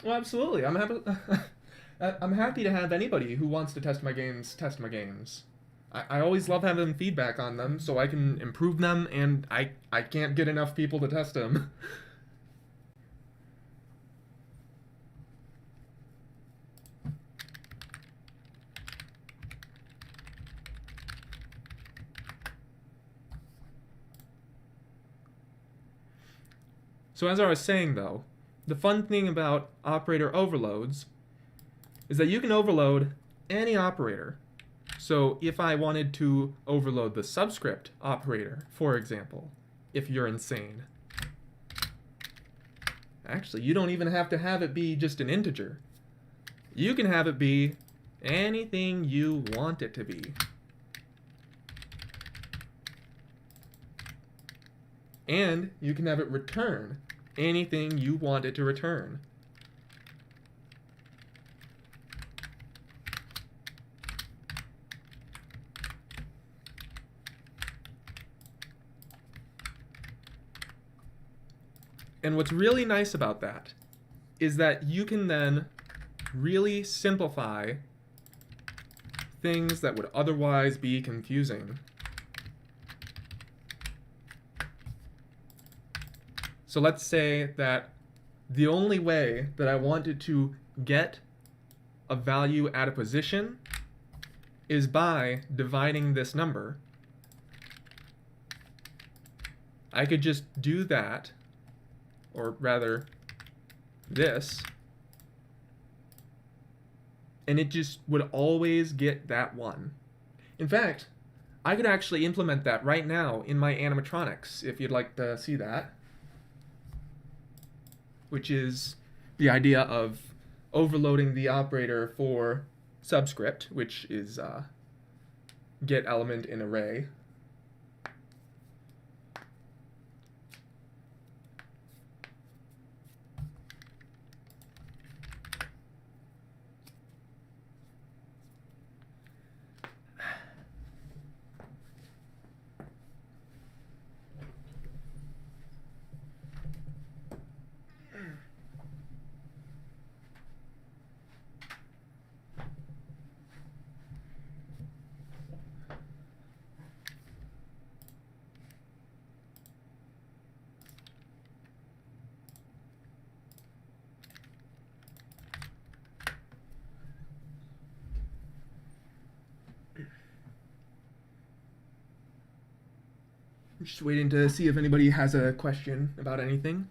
Well, absolutely. I'm happy. I'm happy to have anybody who wants to test my games test my games. I always love having feedback on them, so I can improve them, and I can't get enough people to test them. So as I was saying, though, the fun thing about operator overloads is that you can overload any operator. So if I wanted to overload the subscript operator, for example, if you're insane. Actually, you don't even have to have it be just an integer. You can have it be anything you want it to be. And you can have it return anything you want it to return. And what's really nice about that is that you can then really simplify things that would otherwise be confusing. So let's say that the only way that I wanted to get a value at a position is by dividing this number. I could just do that, or rather this, and it just would always get that one. In fact, I could actually implement that right now in my animatronics, if you'd like to see that, which is the idea of overloading the operator for subscript, which is get element in array. Just waiting to see if anybody has a question about anything.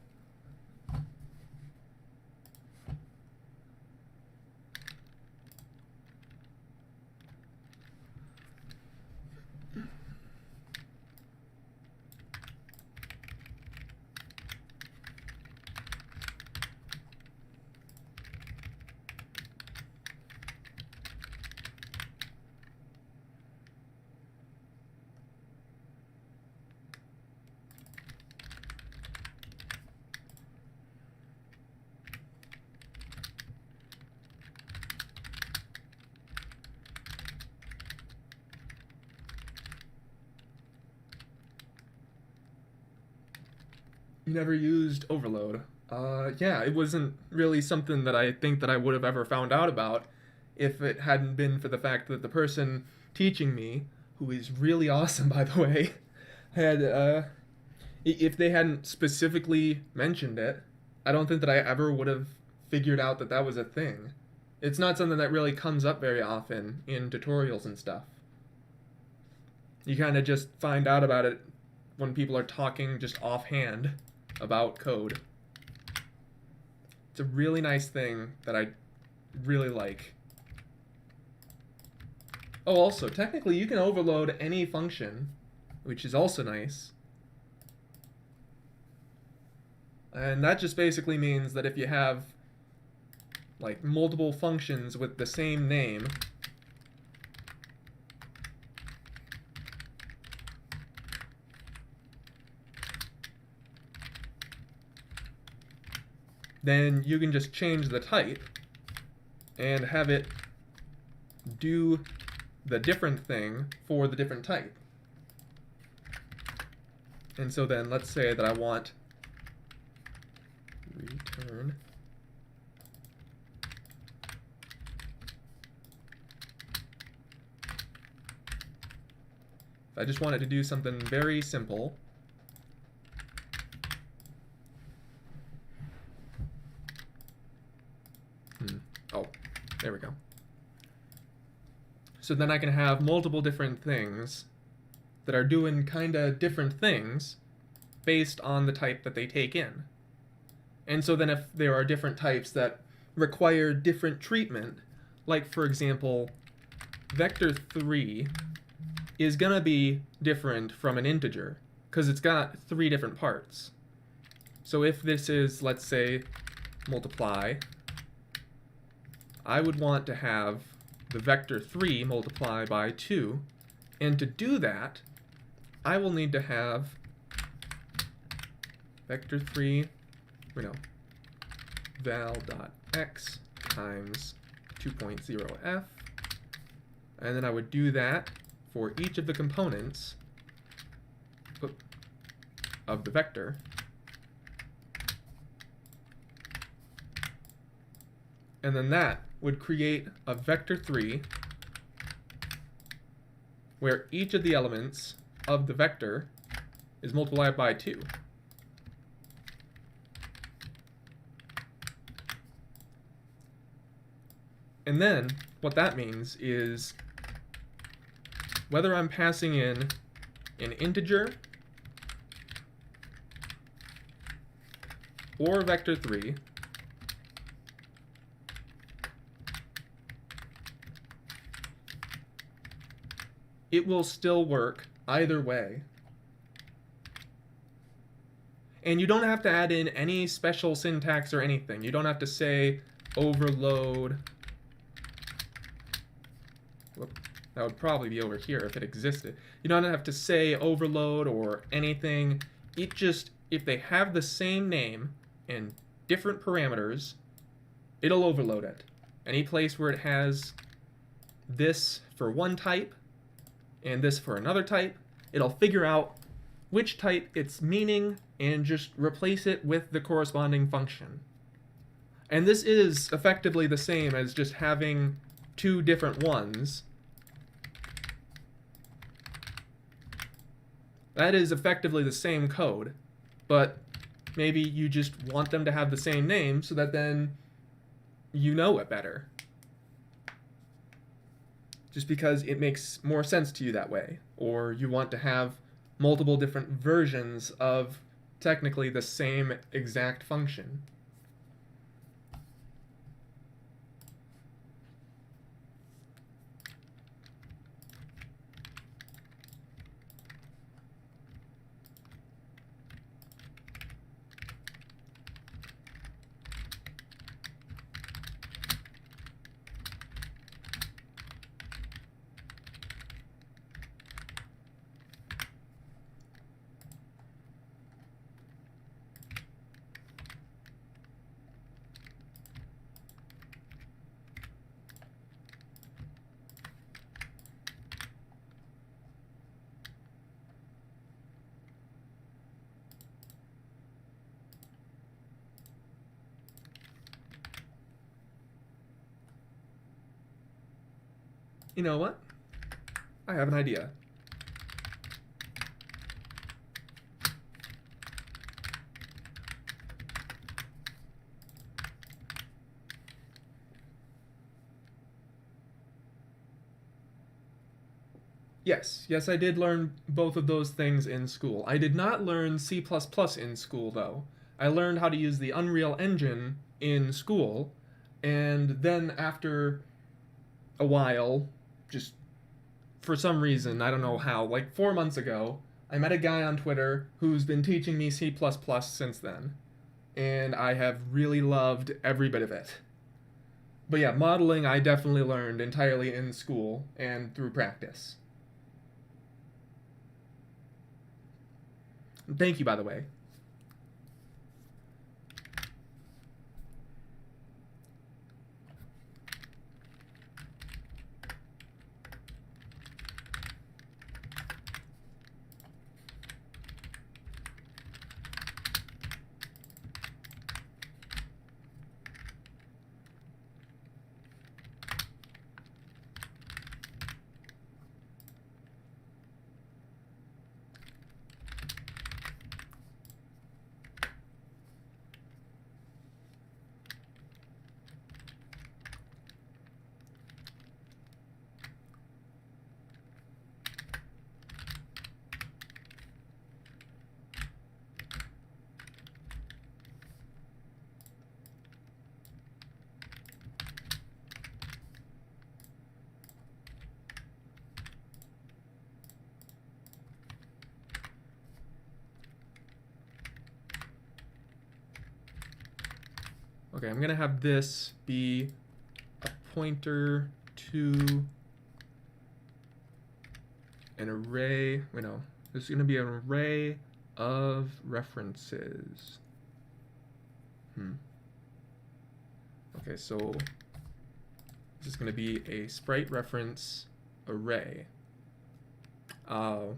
You never used overload. Yeah, it wasn't really something that I think that I would have ever found out about if it hadn't been for the fact that the person teaching me, who is really awesome by the way, had if they hadn't specifically mentioned it, I don't think that I ever would have figured out that that was a thing. It's not something that really comes up very often in tutorials and stuff. You kind of just find out about it when people are talking just offhand about code. It's a really nice thing that I really like. Oh, also, technically you can overload any function, which is also nice. And that just basically means that if you have like multiple functions with the same name, then you can just change the type and have it do the different thing for the different type. And so then let's say that I want return if I just wanted to do something very simple, oh, there we go. So then I can have multiple different things that are doing kind of different things based on the type that they take in. And so then if there are different types that require different treatment, like for example, vector 3 is going to be different from an integer because it's got 3 different parts. So if this is, let's say, multiply, I would want to have the vector 3 multiply by 2, and to do that, I will need to have vector 3, val.x times 2.0f, and then I would do that for each of the components of the vector. And then that would create a vector 3 where each of the elements of the vector is multiplied by 2. And then what that means is whether I'm passing in an integer or vector 3, it will still work either way. And you don't have to add in any special syntax or anything. You don't have to say overload. Whoop, that would probably be over here if it existed. You don't have to say overload or anything. It just, if they have the same name and different parameters, it'll overload it. Any place where it has this for one type and this for another type, it'll figure out which type it's meaning and just replace it with the corresponding function. And this is effectively the same as just having 2 different ones. That is effectively the same code, but maybe you just want them to have the same name so that then you know it better. Just because it makes more sense to you that way, or you want to have multiple different versions of technically the same exact function. You know what? I have an idea. Yes, I did learn both of those things in school. I did not learn C++ in school, though. I learned how to use the Unreal Engine in school, and then after a while, just for some reason, I don't know how, like 4 months ago, I met a guy on Twitter who's been teaching me C++ since then, and I have really loved every bit of it. But yeah, modeling I definitely learned entirely in school and through practice. Thank you, by the way. Okay, I'm gonna have this be a pointer to an array. Wait, no. This is gonna be an array of references. Okay, so this is gonna be a sprite reference array. Oh,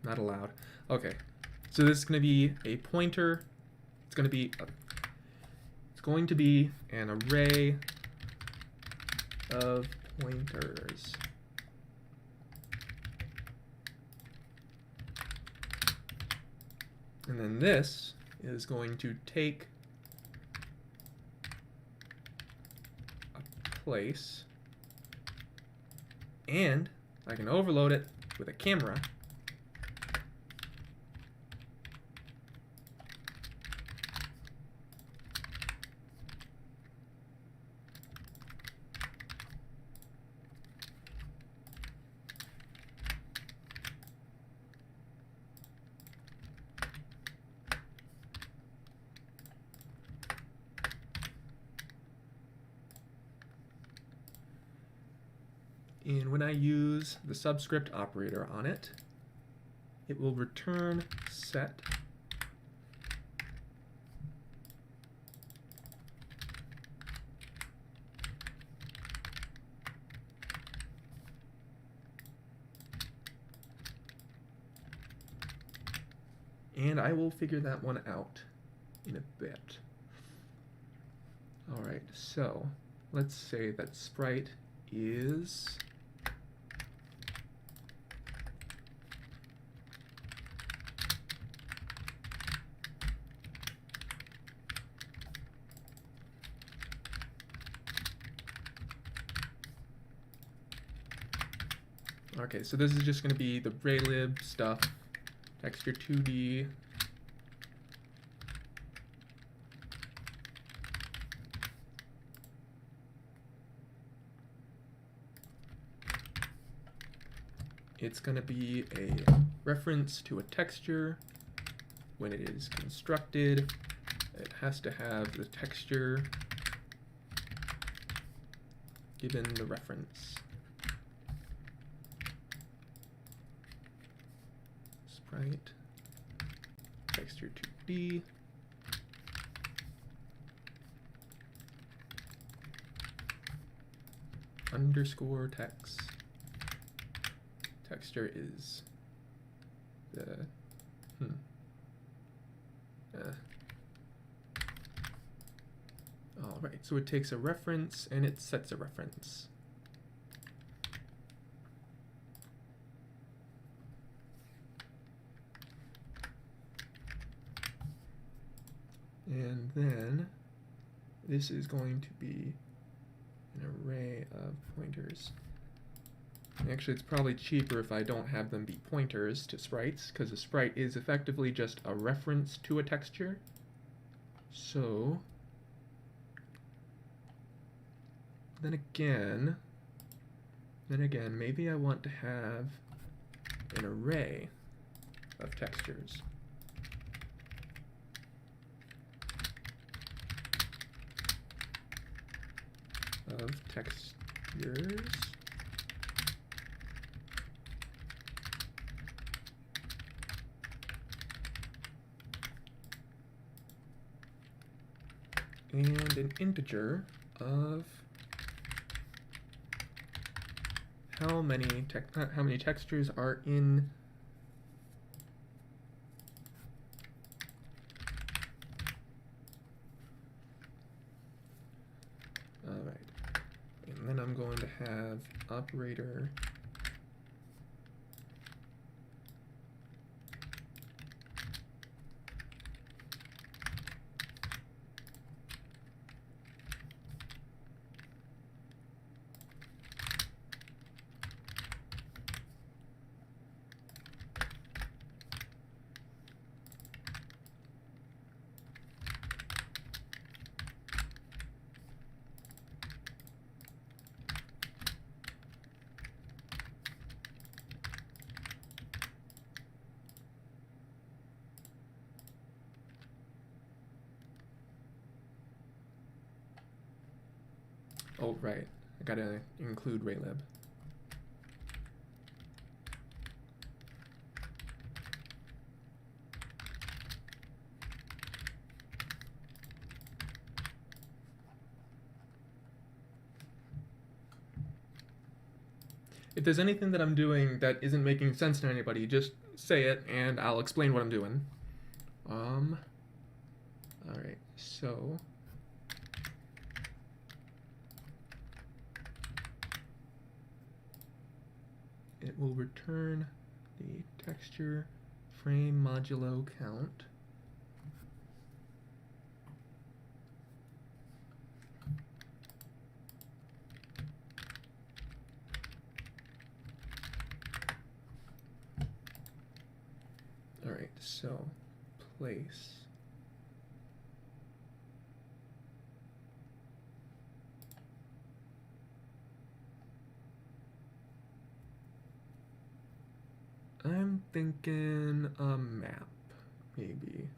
not allowed. Okay, so this is gonna be a pointer. It's going to be an array of pointers. And then this is going to take a place, and I can overload it with a camera. And when I use the subscript operator on it, it will return set and I will figure that one out in a bit. Alright, so let's say that sprite is okay, so this is just going to be the raylib stuff, texture 2D, it's going to be a reference to a texture. When it is constructed, it has to have the texture given the reference. Sprite, texture 2D, underscore text. Texture is the all right, so it takes a reference and it sets a reference. And then this is going to be an array of pointers. Actually, it's probably cheaper if I don't have them be pointers to sprites, because a sprite is effectively just a reference to a texture. So, then again, maybe I want to have an array of textures. And an integer of how many textures are in alright. And then I'm going to have operator oh, right. I gotta include raylib. If there's anything that I'm doing that isn't making sense to anybody, just say it and I'll explain what I'm doing. Alright, so it will return the texture frame modulo count. Alright, so place. I'm thinking a map, maybe.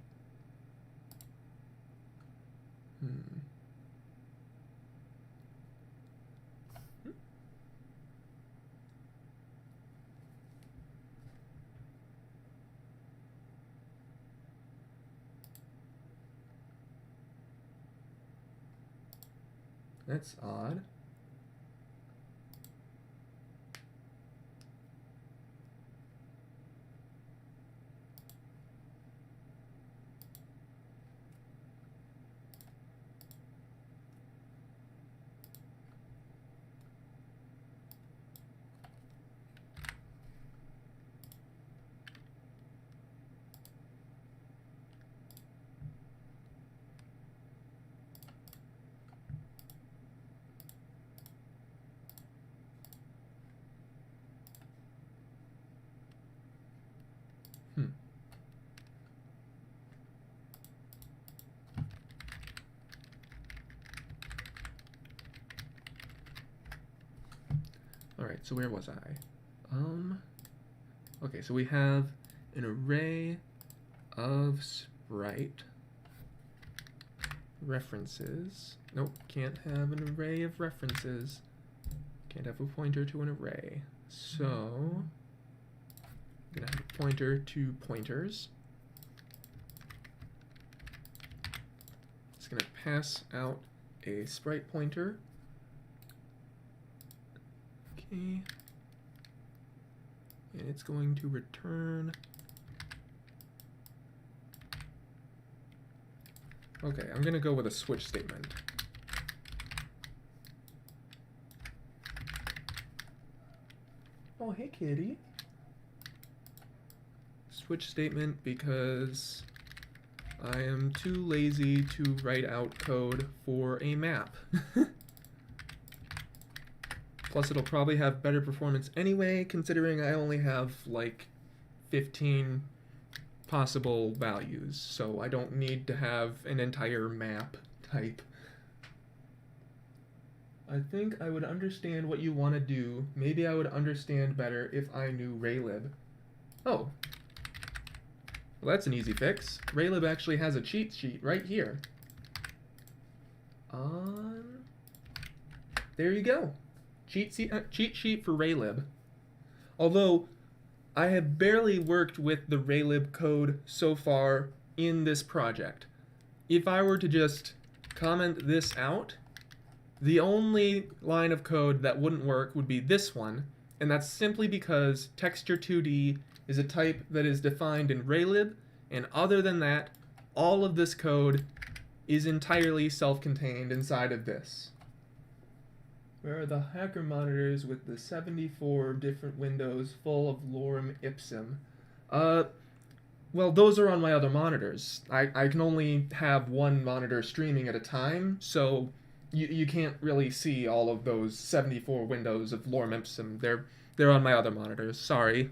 That's odd. Alright, so where was I? Okay, so we have an array of sprite references. Nope, can't have an array of references. Can't have a pointer to an array. So, I'm gonna have a pointer to pointers. It's gonna pass out a sprite pointer. Okay. And it's going to return. Okay, I'm gonna go with a switch statement. Oh, hey, kitty. Switch statement because I am too lazy to write out code for a map. Plus it'll probably have better performance anyway, considering I only have like 15 possible values, so I don't need to have an entire map type. I think I would understand what you want to do. Maybe I would understand better if I knew raylib. Oh. Well, that's an easy fix. Raylib actually has a cheat sheet right here. There you go. Cheat sheet for raylib. Although, I have barely worked with the raylib code so far in this project. If I were to just comment this out, the only line of code that wouldn't work would be this one, and that's simply because texture2D is a type that is defined in raylib, and other than that, all of this code is entirely self-contained inside of this. Where are the hacker monitors with the 74 different windows full of lorem ipsum? Well, those are on my other monitors. I can only have one monitor streaming at a time, so you can't really see all of those 74 windows of lorem ipsum. They're on my other monitors. Sorry.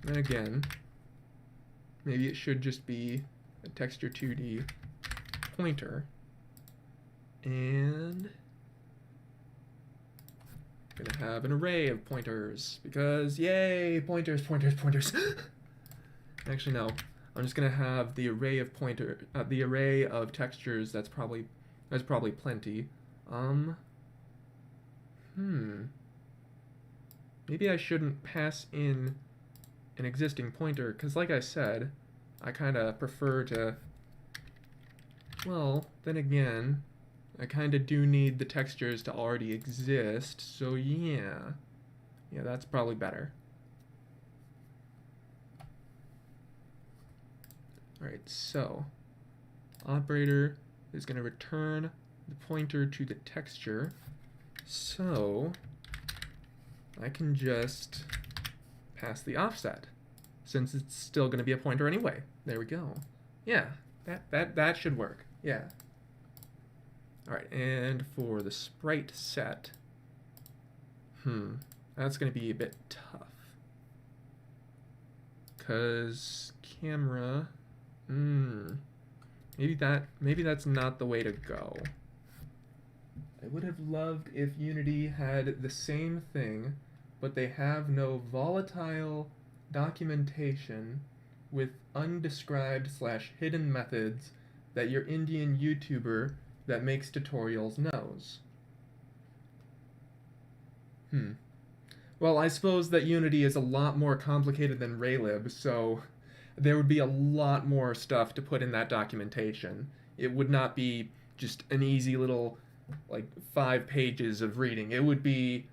And again, maybe it should just be a texture2D pointer. And I'm gonna have an array of pointers because yay, pointers, pointers, pointers. Actually, no. I'm just gonna have the array of the array of textures. That's probably plenty. Maybe I shouldn't pass in an existing pointer, because like I said, I kind of prefer to, well, then again, I kind of do need the textures to already exist, so yeah. Yeah, that's probably better. Alright, so, operator is going to return the pointer to the texture, so I can just pass the offset, since it's still going to be a pointer anyway. There we go. Yeah, that should work. Yeah. Alright, and for the sprite set, that's going to be a bit tough. Because camera, maybe that's not the way to go. I would have loved if Unity had the same thing, but they have no volatile documentation with undescribed/hidden methods that your Indian YouTuber that makes tutorials knows. Well, I suppose that Unity is a lot more complicated than raylib, so there would be a lot more stuff to put in that documentation. It would not be just an easy little, like, 5 pages of reading. It would be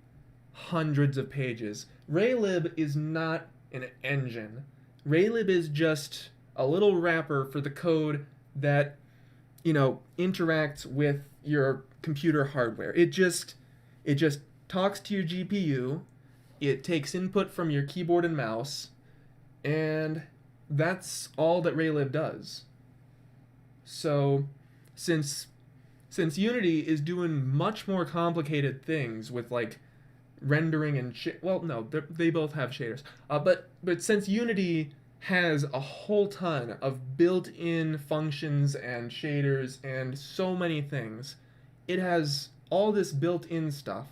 hundreds of pages. Raylib is not an engine. Raylib is just a little wrapper for the code that, interacts with your computer hardware. It just talks to your GPU, it takes input from your keyboard and mouse, and that's all that raylib does. So, since Unity is doing much more complicated things with, like, rendering and well, no, they both have shaders. But since Unity has a whole ton of built-in functions and shaders and so many things, it has all this built-in stuff.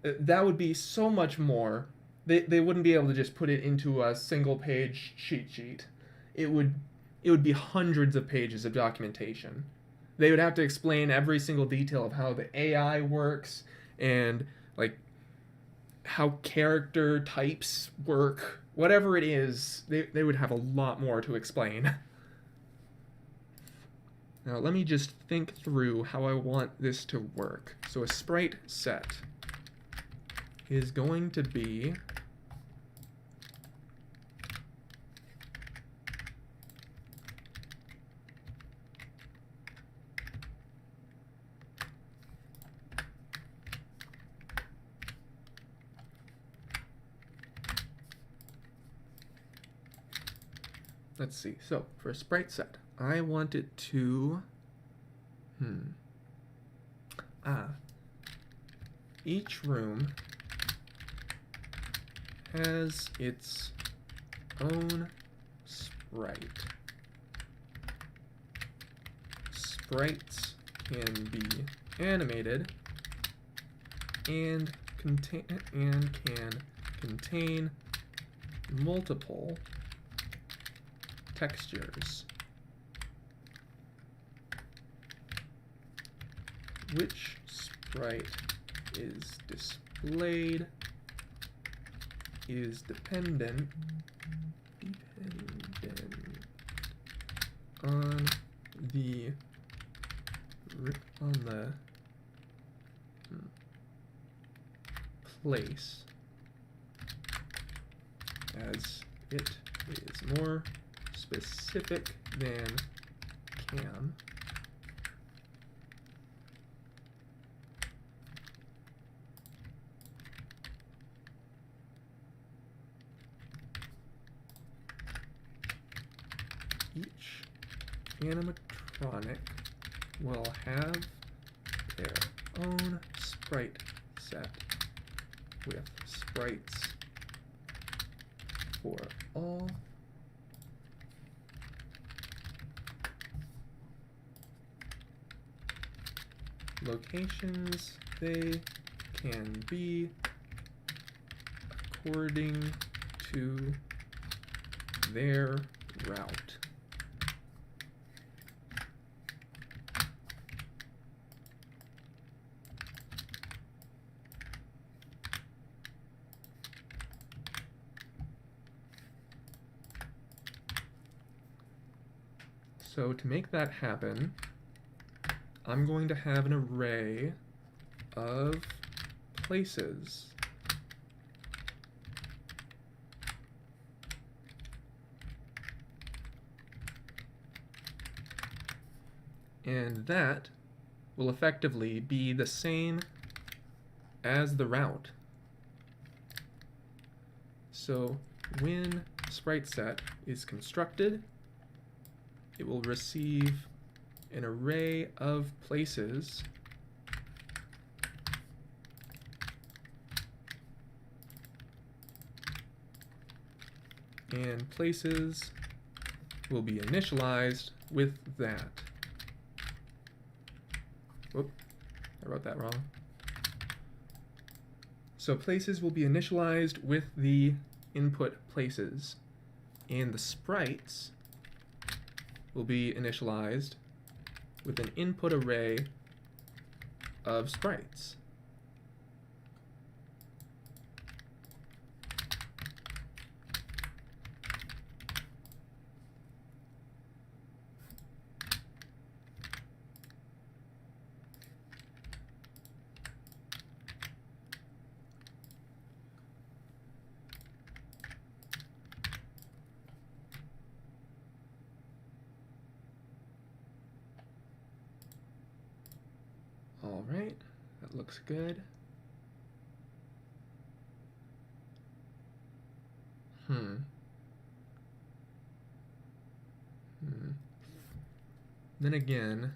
That would be so much more. They wouldn't be able to just put it into a single-page cheat sheet. It would be hundreds of pages of documentation. They would have to explain every single detail of how the AI works and, like, how character types work. Whatever it is, they would have a lot more to explain. Now, let me just think through how I want this to work. So a sprite set is going to be let's see. So for a sprite set, I want it to, each room has its own sprite. Sprites can be animated and can contain multiple textures. Which sprite is displayed is dependent on the place, as it is more specific than can. Each animatronic will have their own sprite set with sprites for all locations. They can be according to their route. So to make that happen, I'm going to have an array of places. And that will effectively be the same as the route. So when sprite set is constructed, it will receive an array of places and places will be initialized with that. Whoop, I wrote that wrong. So places will be initialized with the input places, and the sprites will be initialized with an input array of sprites. All right, that looks good. Then again,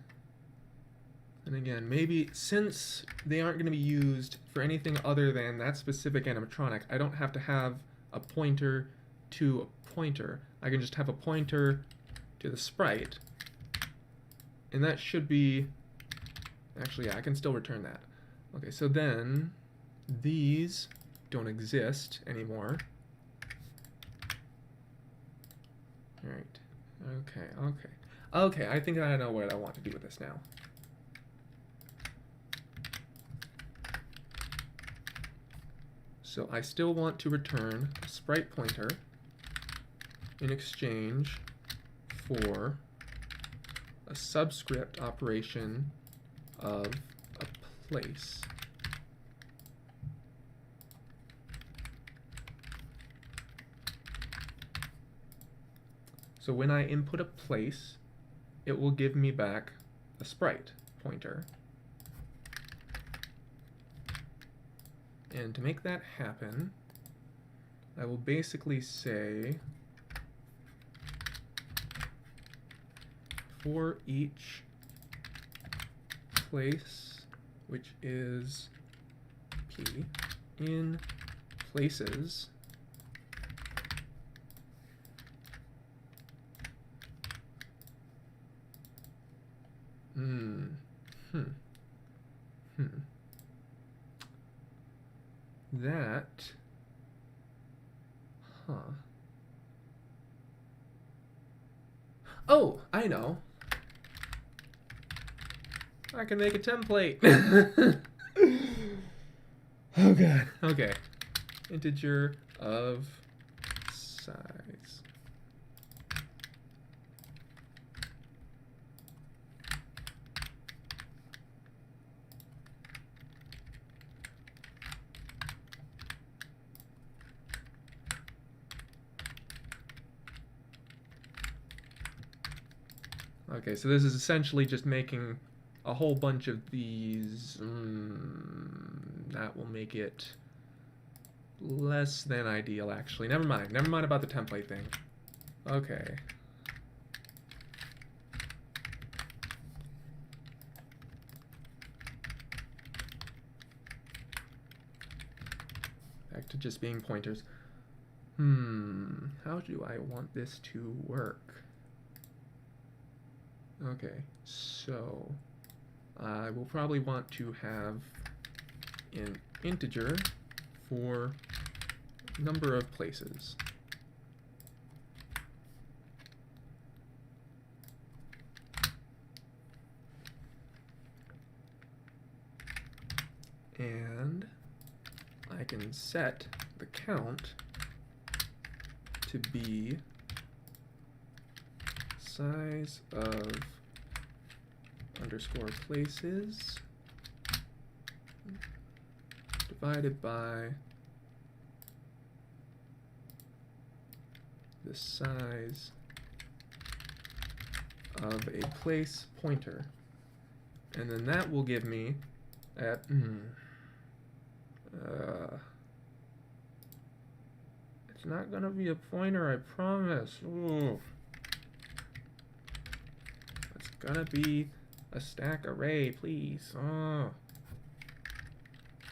maybe since they aren't going to be used for anything other than that specific animatronic, I don't have to have a pointer to a pointer. I can just have a pointer to the sprite, and that should be, actually, yeah, I can still return that. Okay, so then these don't exist anymore. All right, okay, I think I know what I want to do with this now. So I still want to return a sprite pointer in exchange for a subscript operation of a place. So when I input a place, it will give me back a sprite pointer. And to make that happen, I will basically say for each place, which is P, in places that, oh, I know. I can make a template. Oh god. Okay. Integer of size. Okay, so this is essentially just making a whole bunch of these. That will make it less than ideal, actually. Never mind. Never mind about the template thing. Okay. Back to just being pointers. How do I want this to work? Okay, so I will probably want to have an integer for number of places. And I can set the count to be size of underscore places divided by the size of a place pointer. And then that will give me at it's not gonna be a pointer, I promise. Ooh. It's gonna be a stack array, please. Oh.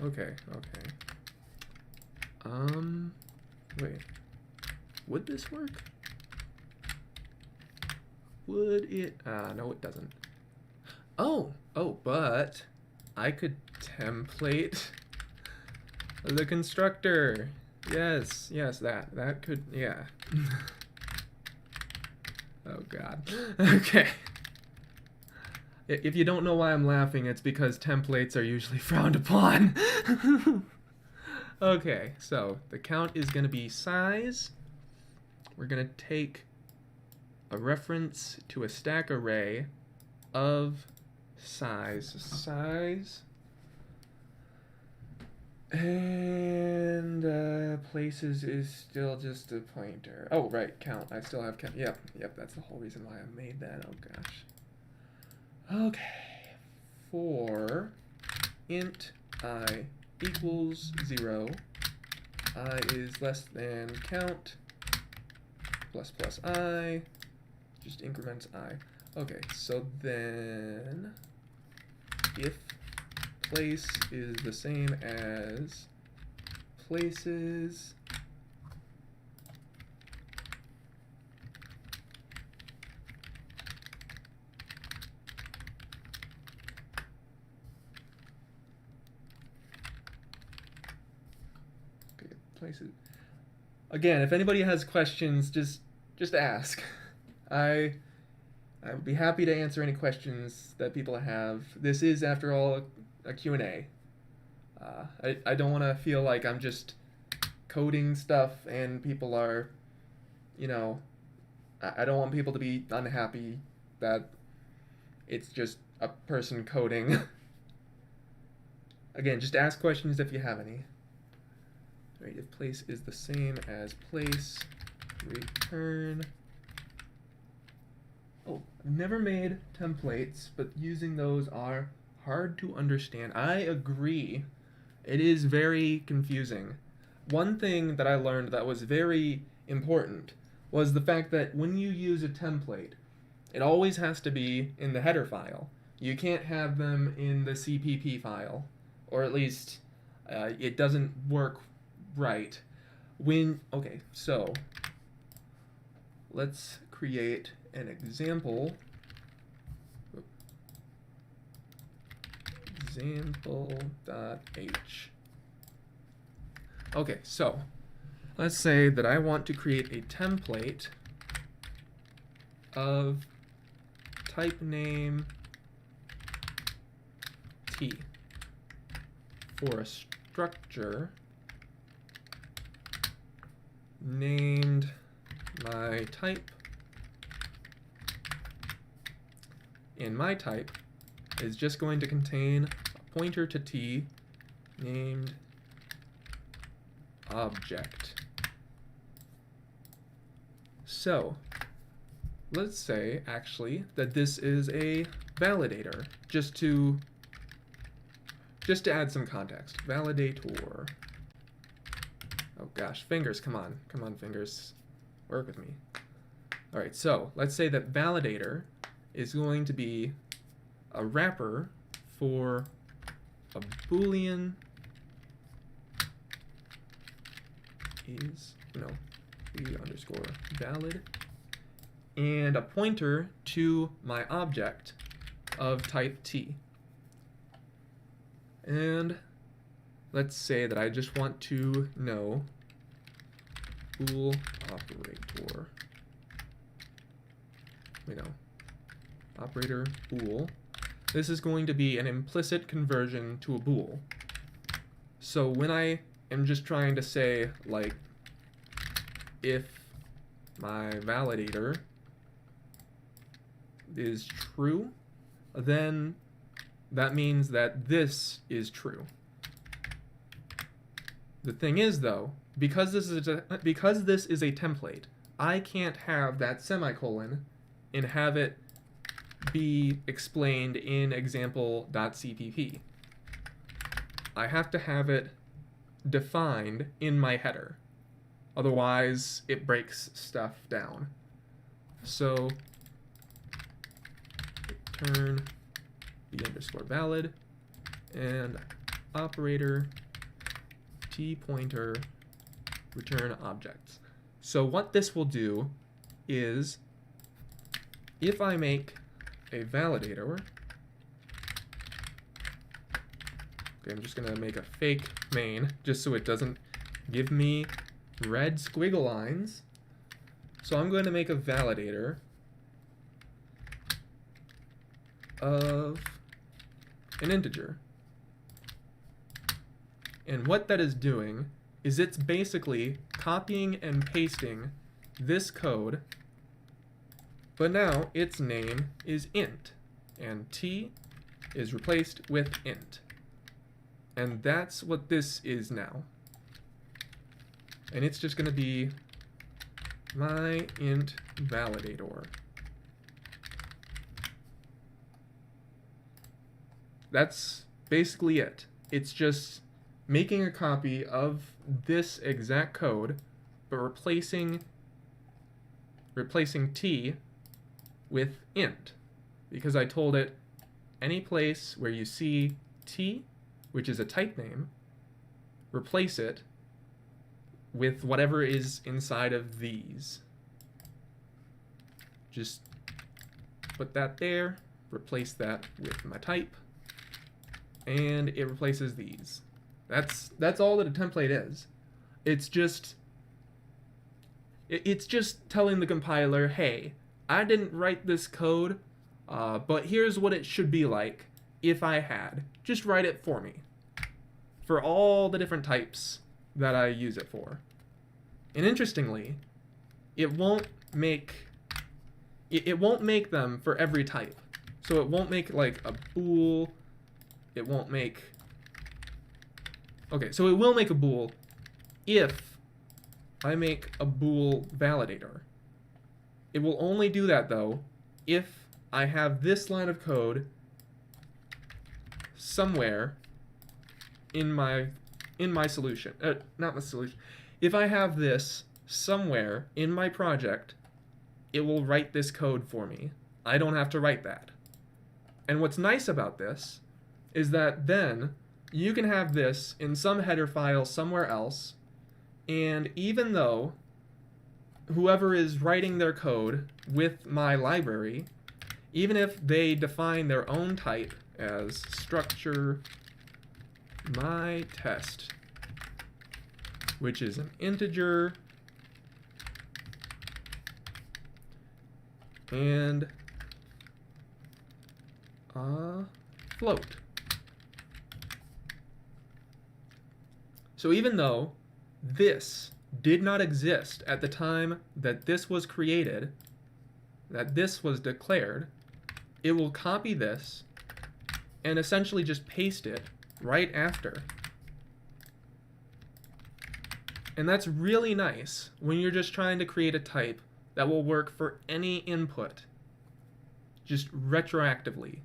Okay, okay. Wait. Would this work? Would it? No, it doesn't. Oh, but I could template the constructor. Yes, that could, yeah. Oh god. Okay. If you don't know why I'm laughing, it's because templates are usually frowned upon. Okay, so the count is going to be size. We're going to take a reference to a stack array of size, and places is still just a pointer. Oh, right, count. I still have count. Yep, that's the whole reason why I made that. Oh, gosh. Okay, for int I equals 0, I is less than count plus I, just increments I. Okay, so then if place is the same as places places. Again, if anybody has questions, just ask. I would be happy to answer any questions that people have. This is, after all, a Q&A. I don't want to feel like I'm just coding stuff and people are, you know, I don't want people to be unhappy that it's just a person coding. Again, just ask questions if you have any. Right, if place is the same as place, return. Oh, I've never made templates, but using those are hard to understand. I agree. It is very confusing. One thing that I learned that was very important was the fact that when you use a template, It always has to be in the header file. You can't have them in the CPP file, or at least it doesn't work right. Okay, so let's create an example. Example.h. Okay, so let's say that I want to create a template of type name t for a structure named my type, and my type is just going to contain a pointer to t named object. So let's say actually that this is a validator, just to add some context. Validator. Oh gosh, fingers, come on fingers, work with me. All right, so let's say that validator is going to be a wrapper for a boolean underscore valid, and a pointer to my object of type t. And let's say that I just want to know bool operator. Operator bool. This is going to be an implicit conversion to a bool. So when I am just trying to say, like, if my validator is true, then that means that this is true. The thing is, though, because this is a template, I can't have that semicolon and have it be explained in example.cpp. I have to have it defined in my header. Otherwise, it breaks stuff down. So return the underscore valid and operator t pointer return objects. So what this will do is, if I make a validator, okay, I'm just gonna make a fake main just so it doesn't give me red squiggle lines. So I'm going to make a validator of an integer. And what that is doing is it's basically copying and pasting this code, but now its name is int, and t is replaced with int. And that's what this is now. And it's just going to be my int validator. That's basically it. It's just making a copy of this exact code, but replacing t with int, because I told it any place where you see t, which is a type name, replace it with whatever is inside of these. Just put that there, replace that with my type, and it replaces these. That's all that a template is. It's just telling the compiler, hey, I didn't write this code, but here's what it should be like if I had. Just write it for me, for all the different types that I use it for. And interestingly, it won't make them for every type. So it won't make like a bool. It won't make. Okay, so it will make a bool if I make a bool validator. It will only do that though if I have this line of code somewhere in my solution. Not my solution. If I have this somewhere in my project, it will write this code for me. I don't have to write that. And what's nice about this is that then you can have this in some header file somewhere else, and even though whoever is writing their code with my library, even if they define their own type as structure my test, which is an integer and a float. So even though this did not exist at the time that this was created, that this was declared, it will copy this and essentially just paste it right after. And that's really nice when you're just trying to create a type that will work for any input, just retroactively.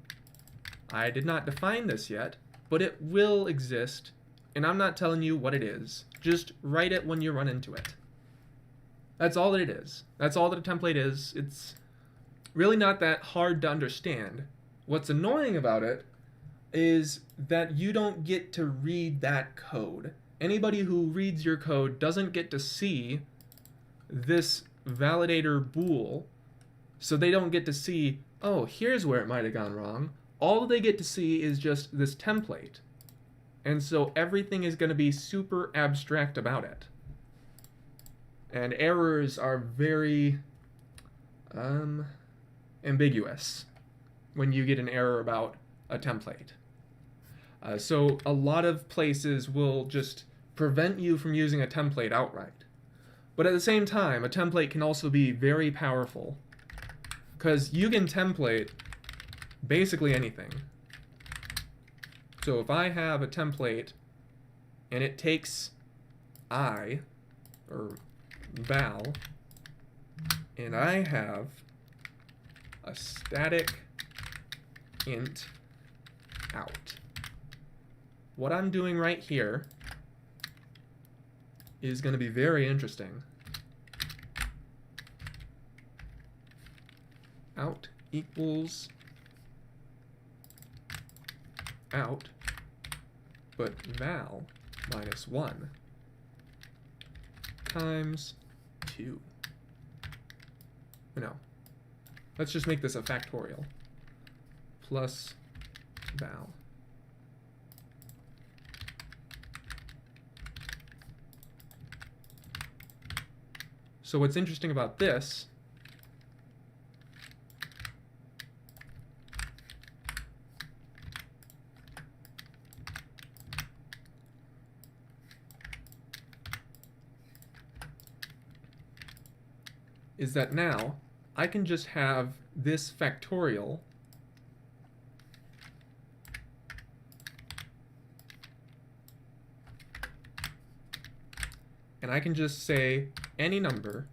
I did not define this yet, but it will exist, and I'm not telling you what it is. Just write it when you run into it. That's all that it is. That's all that a template is. It's really not that hard to understand. What's annoying about it is that you don't get to read that code. Anybody who reads your code doesn't get to see this validator bool, so they don't get to see, oh, here's where it might have gone wrong. All they get to see is just this template. And so everything is going to be super abstract about it. And errors are very ambiguous when you get an error about a template. So a lot of places will just prevent you from using a template outright. But at the same time, a template can also be very powerful, because you can template basically anything. So if I have a template and it takes I, or val, and I have a static int out, what I'm doing right here is going to be very interesting. Out equals out, but val minus 1 times 2. No, let's just make this a factorial. Plus val. So what's interesting about this is that now I can just have this factorial and I can just say any number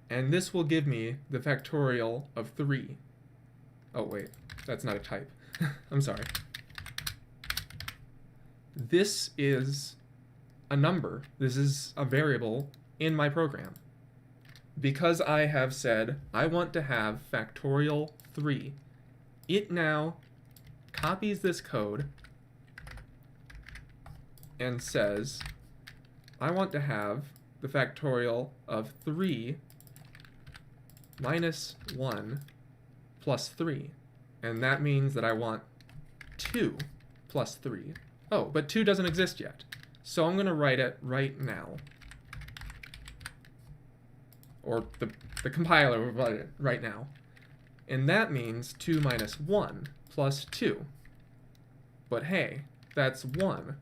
and this will give me the factorial of 3. Oh wait, that's not a type. I'm sorry. This is a number. This is a variable in my program. Because I have said I want to have factorial 3, it now copies this code and says I want to have the factorial of 3 minus 1 plus 3. And that means that I want 2 plus 3. Oh, but 2 doesn't exist yet. So I'm going to write it right now. Or the compiler will write it right now. And that means 2 minus 1 plus 2. But hey, that's 1.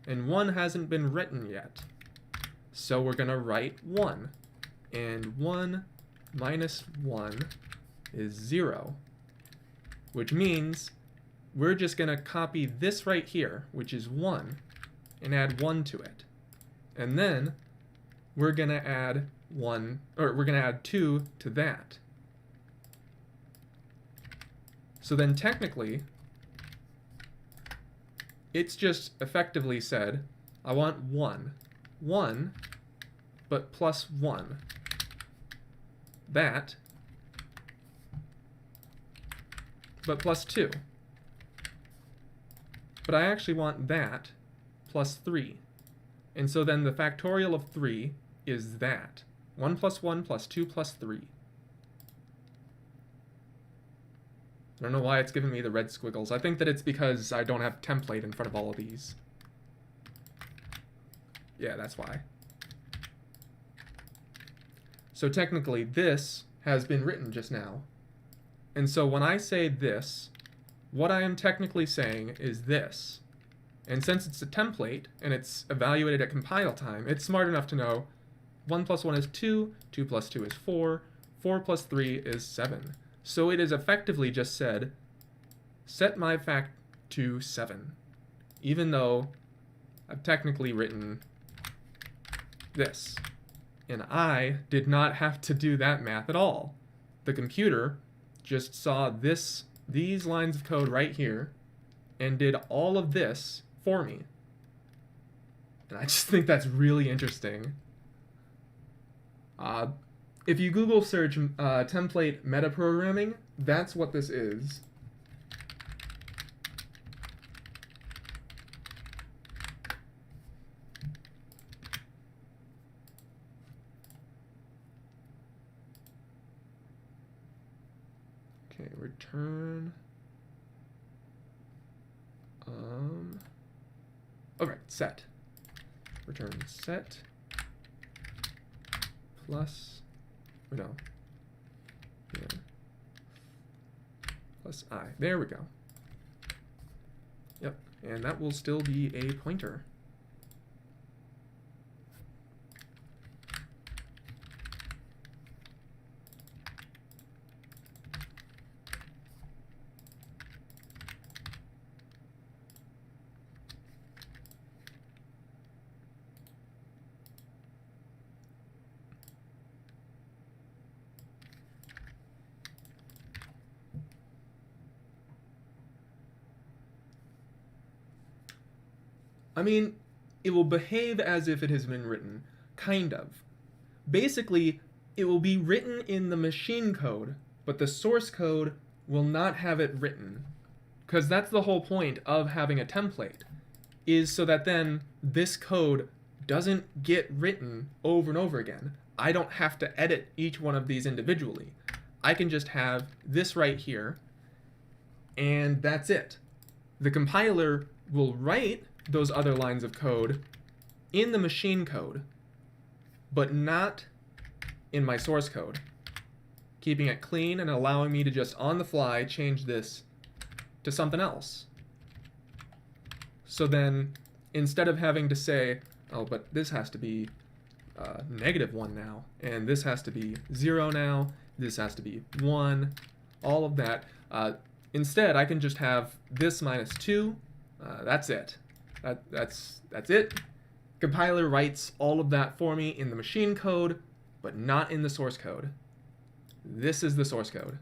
And 1 hasn't been written yet. So we're going to write 1. And 1 minus 1 is 0. Which means we're just going to copy this right here, which is 1, and add 1 to it. And then we're going to add 1, or we're going to add 2 to that. So then technically, it's just effectively said, I want 1. 1 but plus 1. That, but plus 2. But I actually want that plus 3. And so then the factorial of 3 is that. 1 plus 1 plus 2 plus 3. I don't know why it's giving me the red squiggles. I think that it's because I don't have template in front of all of these. Yeah, that's why. So technically this has been written just now. And so when I say this, what I am technically saying is this. And since it's a template and it's evaluated at compile time, it's smart enough to know 1 plus 1 is 2, 2 plus 2 is 4, 4 plus 3 is 7. So it is effectively just said, set my fact to 7, even though I've technically written this. And I did not have to do that math at all. The computer just saw these lines of code right here and did all of this for me. And I just think that's really interesting. If you Google search template metaprogramming, that's what this is. Okay, return. Okay, set. Return set plus, no, yeah, plus I. There we go. Yep, and that will still be a pointer. I mean, it will behave as if it has been written, kind of. Basically, it will be written in the machine code, but the source code will not have it written. Because that's the whole point of having a template, is so that then this code doesn't get written over and over again. I don't have to edit each one of these individually. I can just have this right here, and that's it. The compiler will write those other lines of code in the machine code, but not in my source code, keeping it clean and allowing me to just on the fly change this to something else. So then instead of having to say, oh, but this has to be -1 now, and this has to be 0 now, this has to be 1, all of that. Instead, I can just have this -2. That's it. That's it. Compiler writes all of that for me in the machine code, but not in the source code. This is the source code.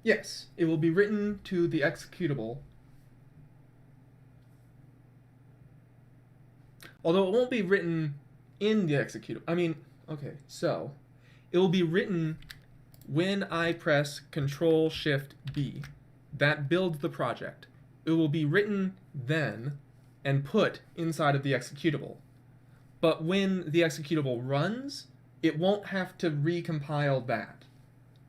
Yes, it will be written to the executable. Although it won't be written in the executable. I mean, okay, so it will be written when I press Control-Shift-B. That builds the project. It will be written then and put inside of the executable. But when the executable runs, it won't have to recompile that.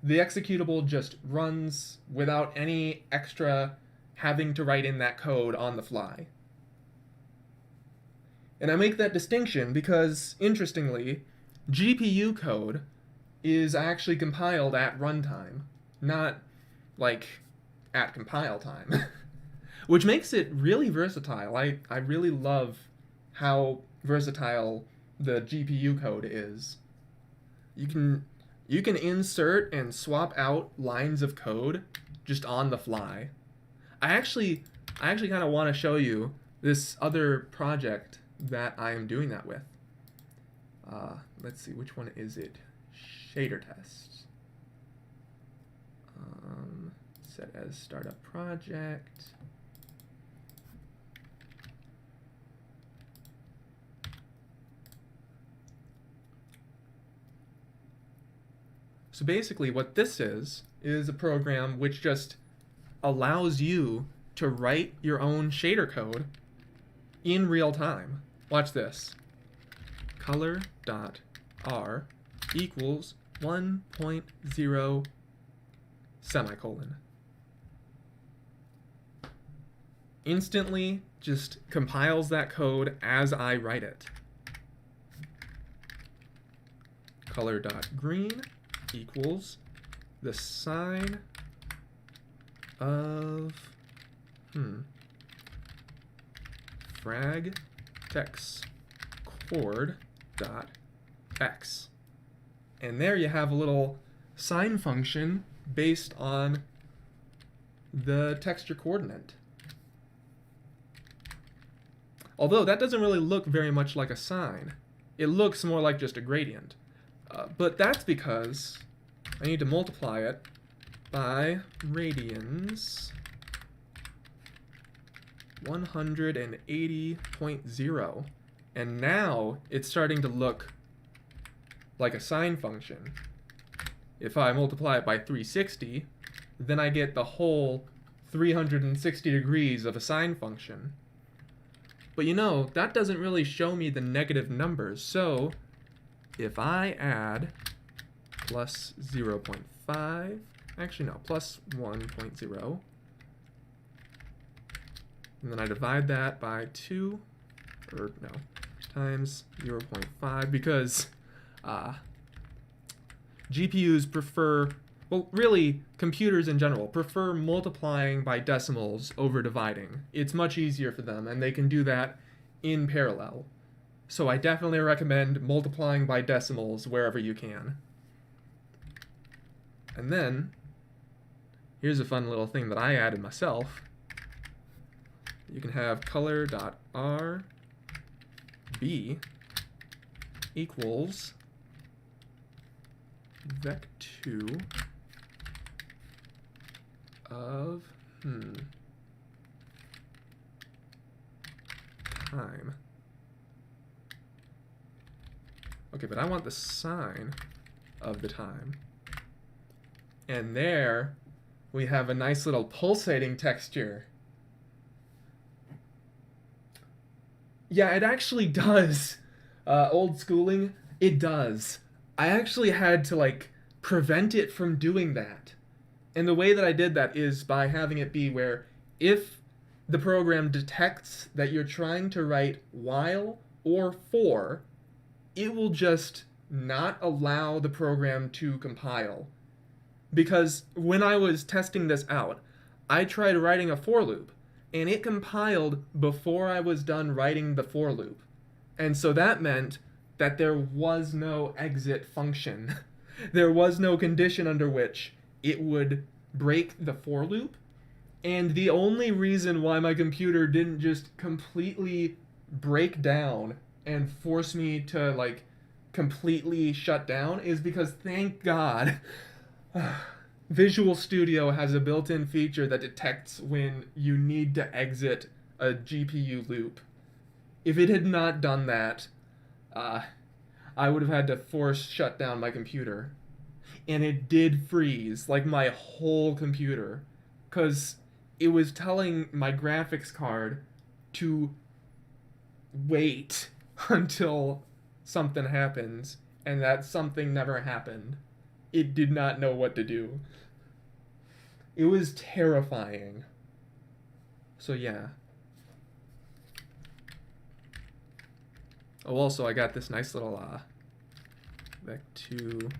The executable just runs without any extra having to write in that code on the fly. And I make that distinction because, interestingly, GPU code is actually compiled at runtime, not like at compile time, which makes it really versatile. I really love how versatile the GPU code is. You can insert and swap out lines of code just on the fly. I actually kind of want to show you this other project that I am doing that with. Let's see, which one is it? Shader tests. Set as startup project. So basically what this is a program which just allows you to write your own shader code in real time. Watch this. Color.r equals 1.0 semicolon. Instantly just compiles that code as I write it. Color.green equals the sign of frag text chord dot x. And there you have a little sign function based on the texture coordinate. Although that doesn't really look very much like a sign. It looks more like just a gradient. But that's because I need to multiply it by radians 180.0. And now it's starting to look like a sine function. If I multiply it by 360, then I get the whole 360 degrees of a sine function. But you know, that doesn't really show me the negative numbers. So if I add plus 0.5, actually no, plus 1.0, and then I divide that by 2, or no, times 0.5, because GPUs prefer, well, really, computers in general prefer multiplying by decimals over dividing. It's much easier for them, and they can do that in parallel. So I definitely recommend multiplying by decimals wherever you can. And then, here's a fun little thing that I added myself. You can have color.rb equals vec2 of time. Okay, but I want the sine of the time. And there we have a nice little pulsating texture. Yeah, it actually does. Old schooling, it does. I actually had to like prevent it from doing that. And the way that I did that is by having it be where if the program detects that you're trying to write while or for, it will just not allow the program to compile. Because when I was testing this out, I tried writing a for loop, and it compiled before I was done writing the for loop. And so that meant that there was no exit function. There was no condition under which it would break the for loop. And the only reason why my computer didn't just completely break down and force me to like completely shut down is because, thank God, Visual Studio has a built-in feature that detects when you need to exit a GPU loop. If it had not done that, I would have had to force shut down my computer. And it did freeze, like my whole computer, because it was telling my graphics card to wait until something happens, and that something never happened. It did not know what to do. It was terrifying. So yeah. Oh, also I got this nice little vec2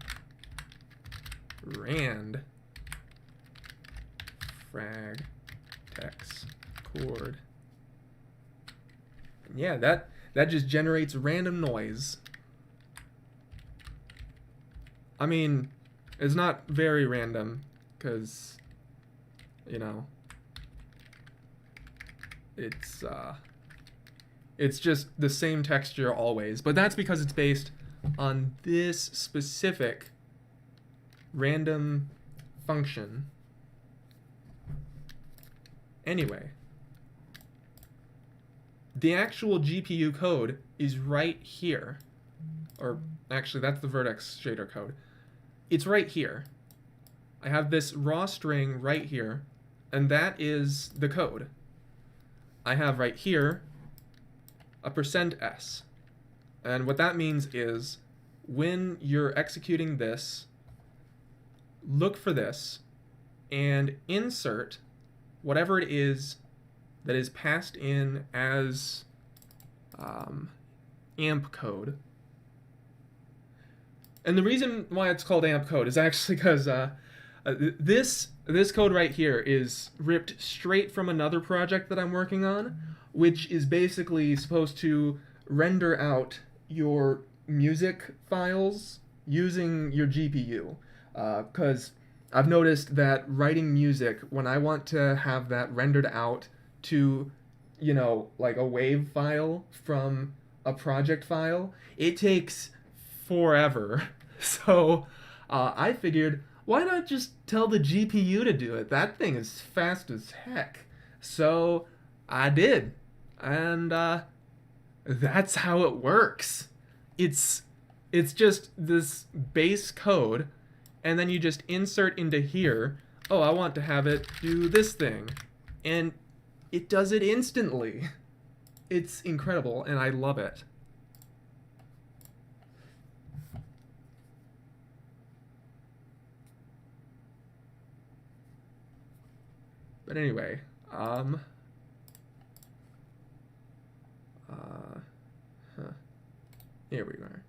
rand frag text chord. And yeah, that just generates random noise. I mean, it's not very random, because, you know, it's just the same texture always, but that's because it's based on this specific random function. Anyway, the actual GPU code is right here. Or actually, that's the vertex shader code. It's right here. I have this raw string right here, and that is the code. I have right here a %s. And what that means is when you're executing this, look for this and insert whatever it is that is passed in as AMP code. And the reason why it's called AMP code is actually because this code right here is ripped straight from another project that I'm working on, which is basically supposed to render out your music files using your GPU. Because I've noticed that writing music, when I want to have that rendered out to, you know, like a WAV file from a project file, it takes forever. So I figured, why not just tell the GPU to do it? That thing is fast as heck. So I did. And that's how it works. It's just this base code, and then you just insert into here, oh, I want to have it do this thing. And it does it instantly. It's incredible, and I love it. But anyway, here we are.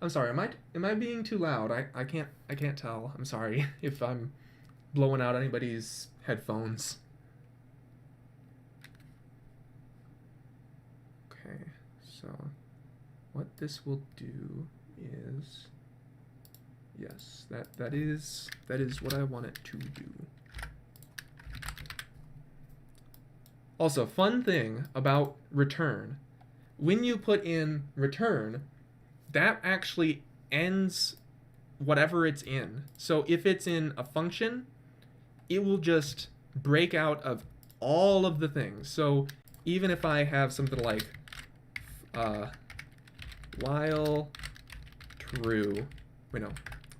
I'm sorry, am I being too loud? I can't tell. I'm sorry if I'm blowing out anybody's headphones. Okay, so what this will do is, yes, that is what I want it to do. Also, fun thing about return, when you put in return, that actually ends whatever it's in. So if it's in a function, it will just break out of all of the things. So even if I have something like while true, wait, no,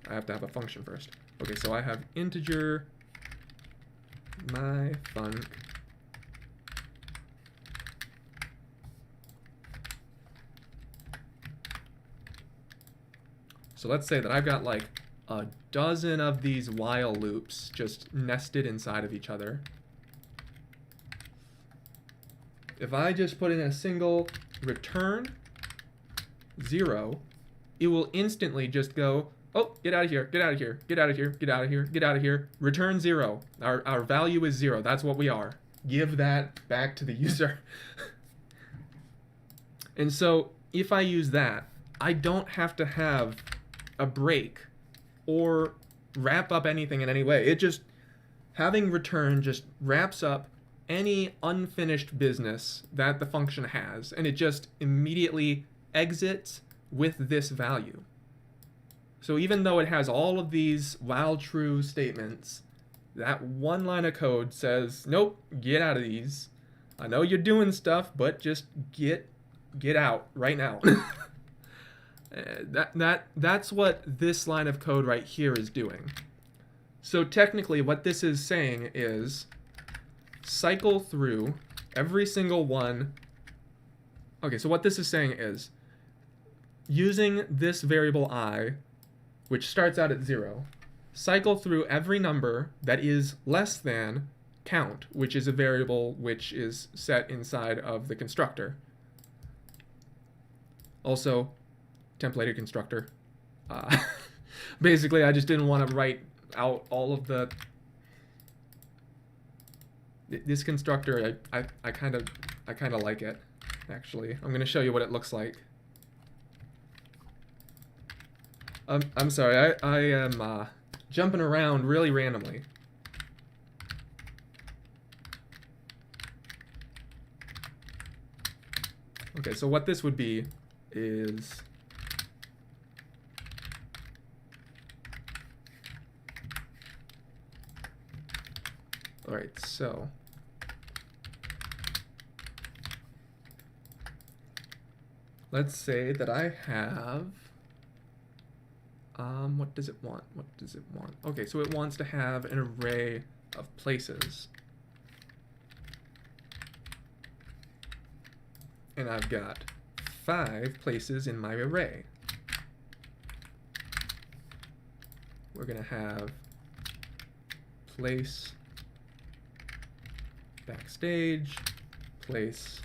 I have to have a function first. Okay, so I have integer my func So let's say that I've got like a dozen of these while loops just nested inside of each other. If I just put in a single return 0, it will instantly just go, oh, get out of here, get out of here, get out of here, get out of here, get out of here, return 0. Our value is 0. That's what we are. Give that back to the user. And so if I use that, I don't have to have a break or wrap up anything in any way. It just, having return just wraps up any unfinished business that the function has, and it just immediately exits with this value. So even though it has all of these while true statements, that one line of code says, nope, get out of these. I know you're doing stuff, but just get out right now. That's what this line of code right here is doing. So technically what this is saying is cycle through every single one. Okay, so what this is saying is using this variable I, which starts out at 0, cycle through every number that is less than count, which is a variable which is set inside of the constructor. Also, templated constructor. Basically, I just didn't want to write out all of the... This constructor, I kind of like it, actually. I'm going to show you what it looks like. I'm sorry, I am jumping around really randomly. Okay, so what this would be is... Alright, so... Let's say that I have... what does it want? What does it want? Okay, so it wants to have an array of places. And I've got 5 places in my array. We're going to have place backstage, place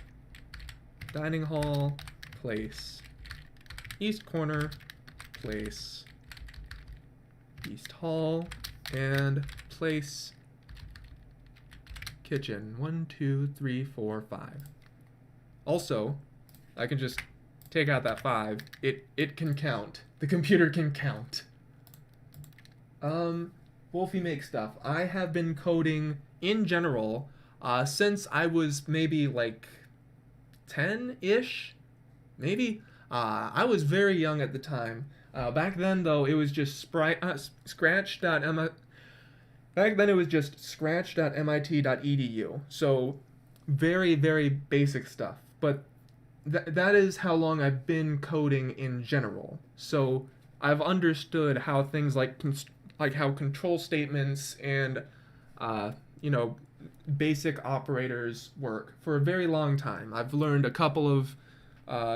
dining hall, place east corner, place east hall, and place kitchen. 1, 2, 3, 4, 5. Also, I can just take out that 5. It can count. The computer can count. Wolfie makes stuff. I have been coding in general since I was maybe like 10-ish, maybe. I was very young at the time. Back then, though, it was just scratch.mit. Back then, it was just scratch.mit.edu. So, very, very basic stuff. But that is how long I've been coding in general. So, I've understood how things like how control statements and you know, basic operators work for a very long time. I've learned a couple of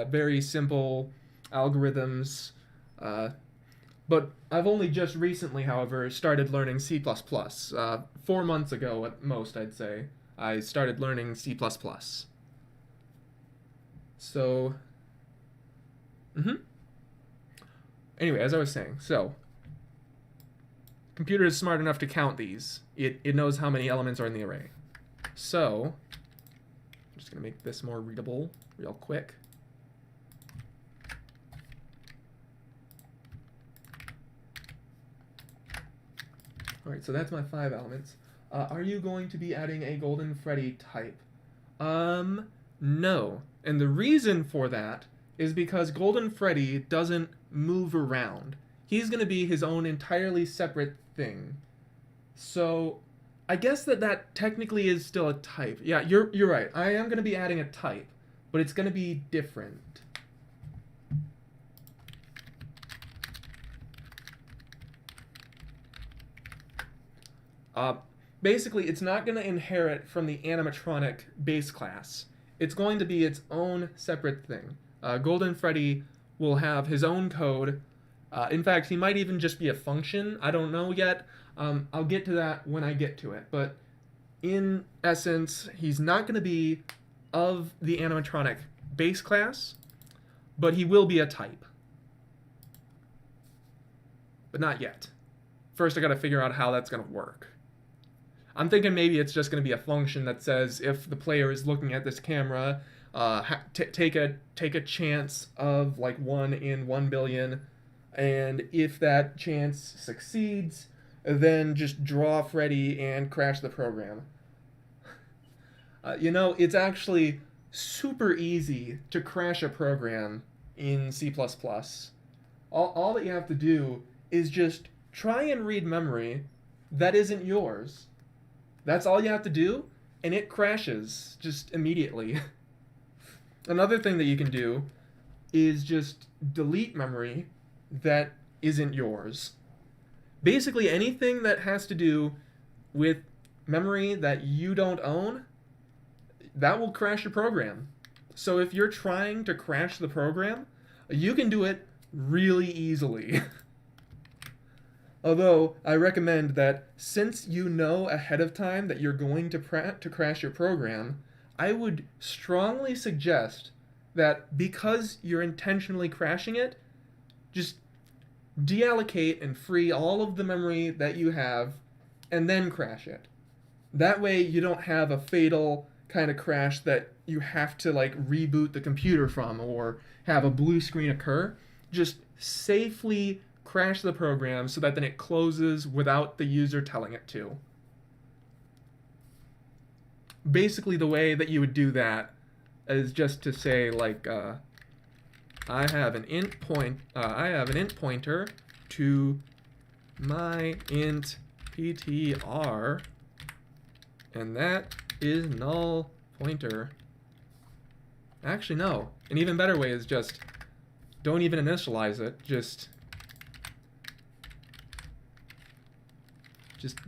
very simple algorithms, but I've only just recently, however, started learning C++. 4 months ago at most, I'd say, I started learning C++. So, anyway, as I was saying, so, computer is smart enough to count these. It knows how many elements are in the array. So, I'm just going to make this more readable real quick. Alright, so that's my 5 elements. Are you going to be adding a Golden Freddy type? No. And the reason for that is because Golden Freddy doesn't move around. He's going to be his own entirely separate thing. So, I guess that technically is still a type. Yeah, you're right. I am going to be adding a type, but it's going to be different. Basically, it's not going to inherit from the animatronic base class. It's going to be its own separate thing. Golden Freddy will have his own code. In fact, he might even just be a function. I don't know yet. I'll get to that when I get to it. But in essence, he's not going to be of the animatronic base class, but he will be a type. But not yet. First, I got to figure out how that's going to work. I'm thinking maybe it's just going to be a function that says if the player is looking at this camera, take a chance of like 1 in 1 billion, and if that chance succeeds, then just draw Freddy and crash the program. You know, it's actually super easy to crash a program in C++. All that you have to do is just try and read memory that isn't yours. That's all you have to do, and it crashes just immediately. Another thing that you can do is just delete memory that isn't yours. Basically, anything that has to do with memory that you don't own, that will crash your program. So if you're trying to crash the program, you can do it really easily. Although, I recommend that since you know ahead of time that you're going to crash your program, I would strongly suggest that because you're intentionally crashing it, just deallocate and free all of the memory that you have and then crash it. That way you don't have a fatal kind of crash that you have to like reboot the computer from or have a blue screen occur. Just safely crash the program so that then it closes without the user telling it to. Basically the way that you would do that is just to say like I have an int pointer to my int ptr, and that is null pointer. Actually, no. An even better way is just don't even initialize it. Just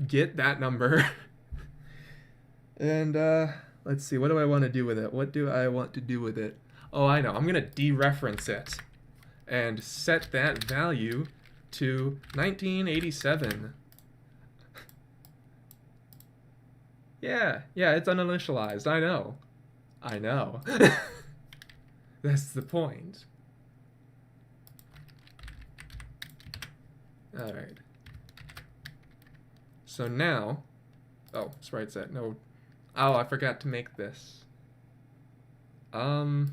get that number. And let's see. What do I want to do with it? What do I want to do with it? Oh, I know. I'm going to dereference it and set that value to 1987. Yeah, it's uninitialized. I know. That's the point. All right. So now, oh, sprite set. No. Oh, I forgot to make this. I'll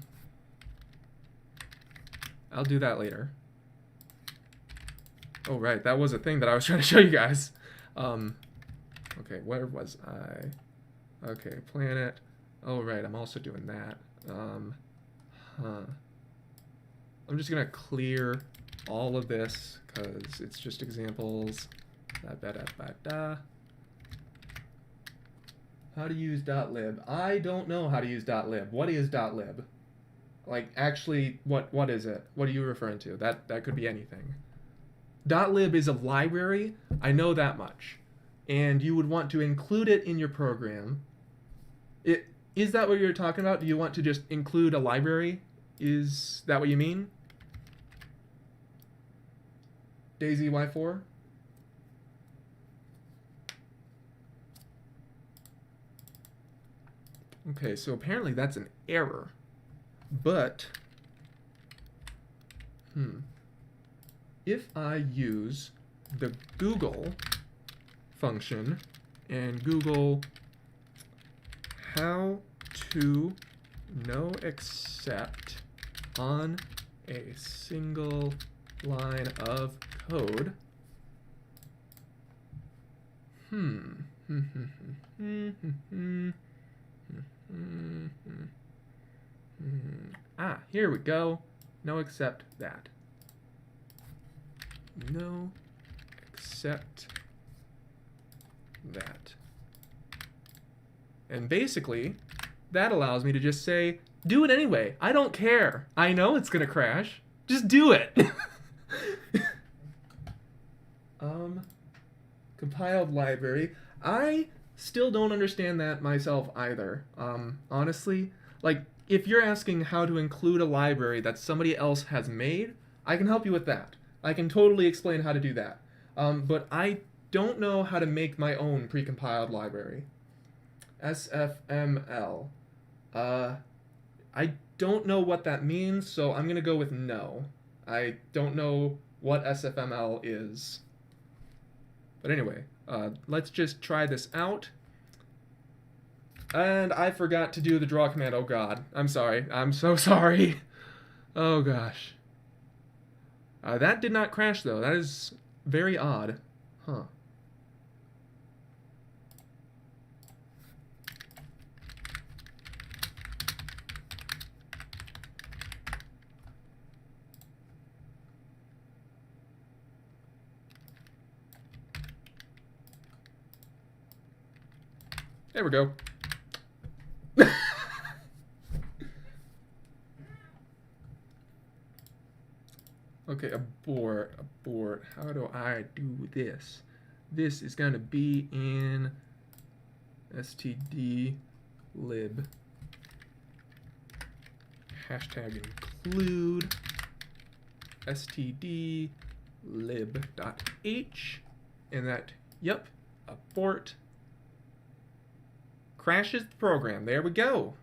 do that later. Oh, right. That was a thing that I was trying to show you guys. Okay, where was I? Okay, planet. Oh, right. I'm also doing that. I'm just going to clear all of this because it's just examples. How to use .lib. I don't know how to use .lib. What is .lib? Like, actually, what is it? What are you referring to? That could be anything. .lib is a library. I know that much. And you would want to include it in your program. Is that what you're talking about? Do you want to just include a library? Is that what you mean? Daisy Y4? Okay, so apparently that's an error. But, if I use the Google function and Google how to no except on a single line of code, here we go. No except that. No except that. And basically, that allows me to just say, do it anyway. I don't care. I know it's gonna crash. Just do it. Compiled library. I still don't understand that myself either. Honestly, like, if you're asking how to include a library that somebody else has made, I can help you with that. I can totally explain how to do that. But I don't know how to make my own precompiled library. SFML. I don't know what that means, so I'm gonna go with no. I don't know what SFML is. But anyway, let's just try this out. And I forgot to do the draw command. Oh god, I'm sorry. I'm so sorry. Oh gosh. That did not crash though. That is very odd. Huh. There we go. Okay, abort. How do I do this? This is going to be in std lib hashtag include std lib.h, and that, yep, abort crashes the program. There we go.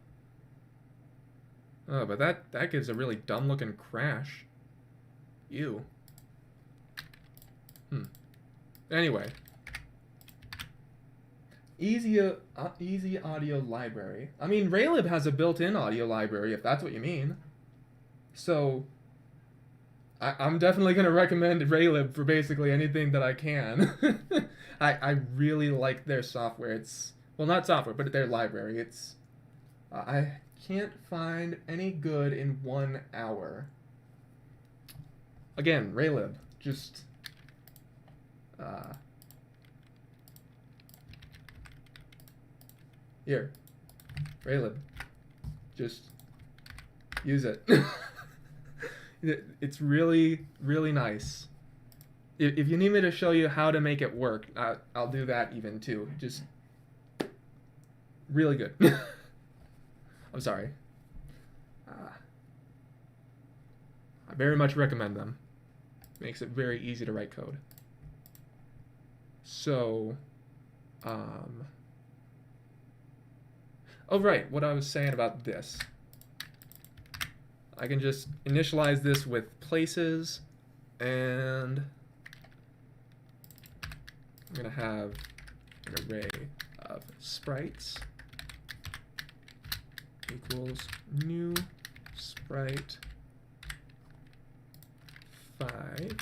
Oh, but that gives a really dumb looking crash. Ew. Anyway. Easy audio library. I mean, Raylib has a built-in audio library, if that's what you mean. So, I'm definitely going to recommend Raylib for basically anything that I can. I really like their software. It's, well, not software, but their library. It's, I can't find any good in 1 hour. Again, Raylib, just, here, Raylib, just use it. It's really, really nice. If you need me to show you how to make it work, I'll do that even too. Just really good. I'm sorry. I very much recommend them. Makes it very easy to write code. So, oh right, what I was saying about this. I can just initialize this with places, and I'm going to have an array of sprites equals new sprite 5.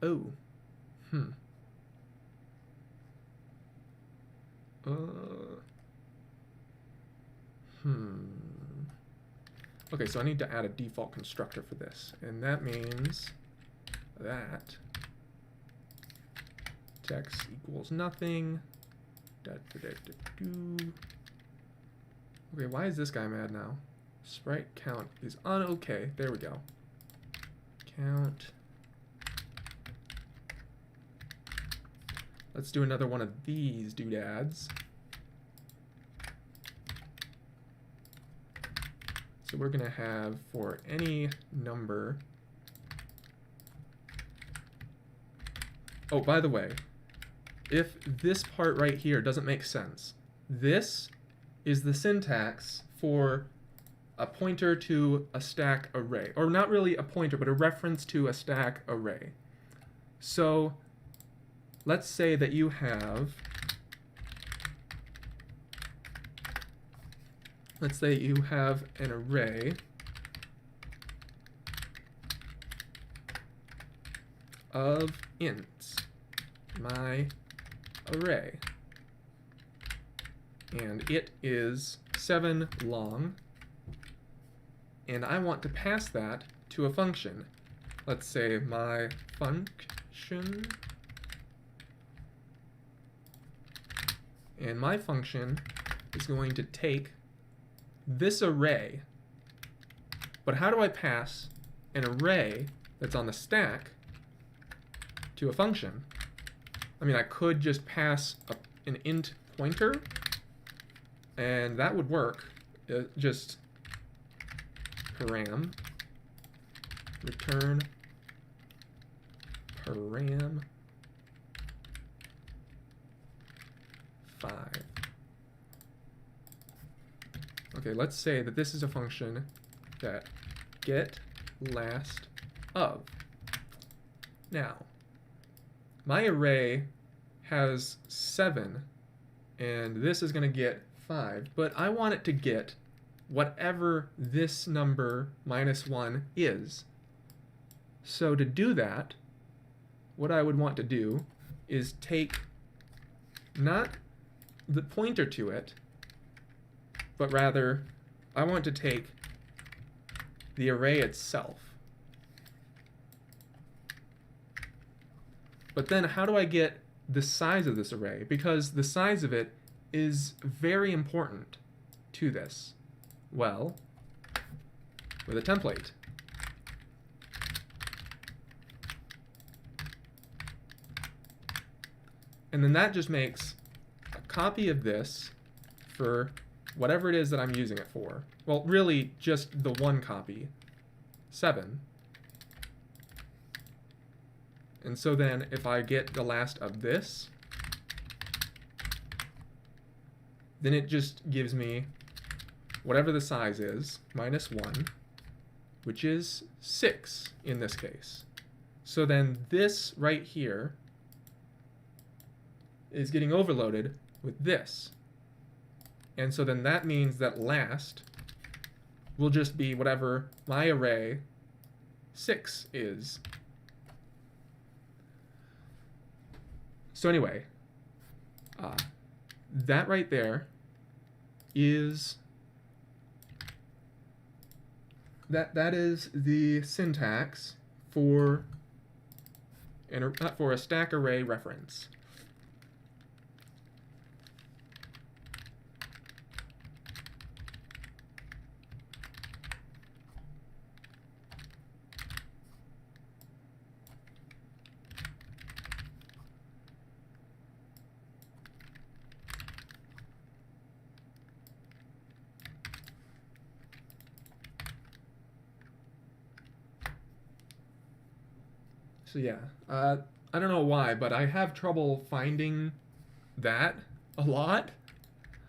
Oh. Okay, so I need to add a default constructor for this, and that means that text equals nothing. Okay, why is this guy mad now? Sprite count is on. Okay, there we go. Count. Let's do another one of these doodads. So we're going to have for any number. Oh, by the way, if this part right here doesn't make sense, this is the syntax for a pointer to a stack array. Or not really a pointer, but a reference to a stack array. So let's say that you have, an array of ints, my array, and it is 7 long, and I want to pass that to a function. Let's say my function, and my function is going to take this array, but how do I pass an array that's on the stack to a function? I mean, I could just pass an int pointer, and that would work. Just param, return param 5. Okay, let's say that this is a function that get last of. Now, my array has 7, and this is going to get 5, but I want it to get whatever this number -1 is. So to do that, what I would want to do is take not the pointer to it, but rather I want to take the array itself. But then how do I get the size of this array? Because the size of it is very important to this. Well, with a template. And then that just makes a copy of this for whatever it is that I'm using it for. Well, really just the one copy, 7. And so then if I get the last of this, then it just gives me whatever the size is, minus 1, which is 6 in this case. So then this right here is getting overloaded with this. And so then that means that last will just be whatever my array 6 is. So anyway, that right there is that is the syntax for a stack array reference. So yeah, I don't know why, but I have trouble finding that a lot.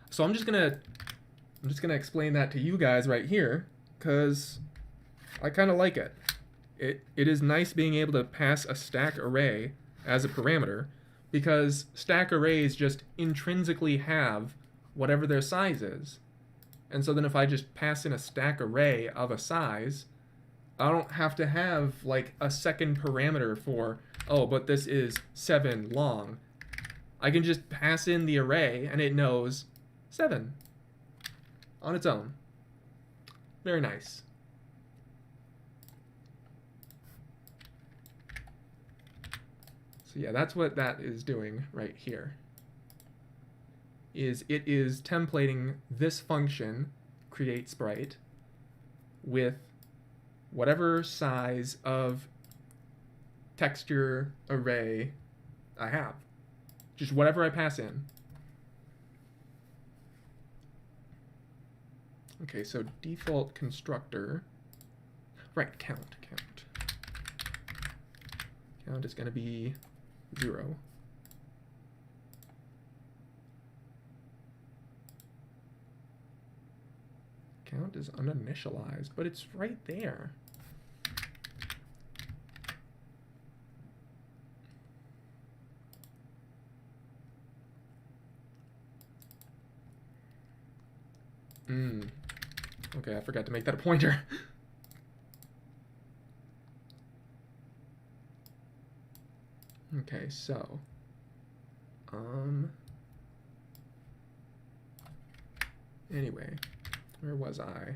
So I'm just gonna explain that to you guys right here, because I kind of like it. It is nice being able to pass a stack array as a parameter, because stack arrays just intrinsically have whatever their size is. And so then if I just pass in a stack array of a size, I don't have to have like a second parameter for, oh, but this is 7 long. I can just pass in the array and it knows 7 on its own. Very nice. So yeah, that's what that is doing right here. It is templating this function, create sprite, with whatever size of texture array I have. Just whatever I pass in. Okay, so default constructor, right, count. Count is going to be 0. Count is uninitialized, but it's right there. Okay, I forgot to make that a pointer. Okay, so anyway, where was I?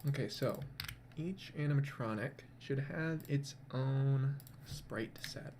Okay, so each animatronic should have its own sprite set.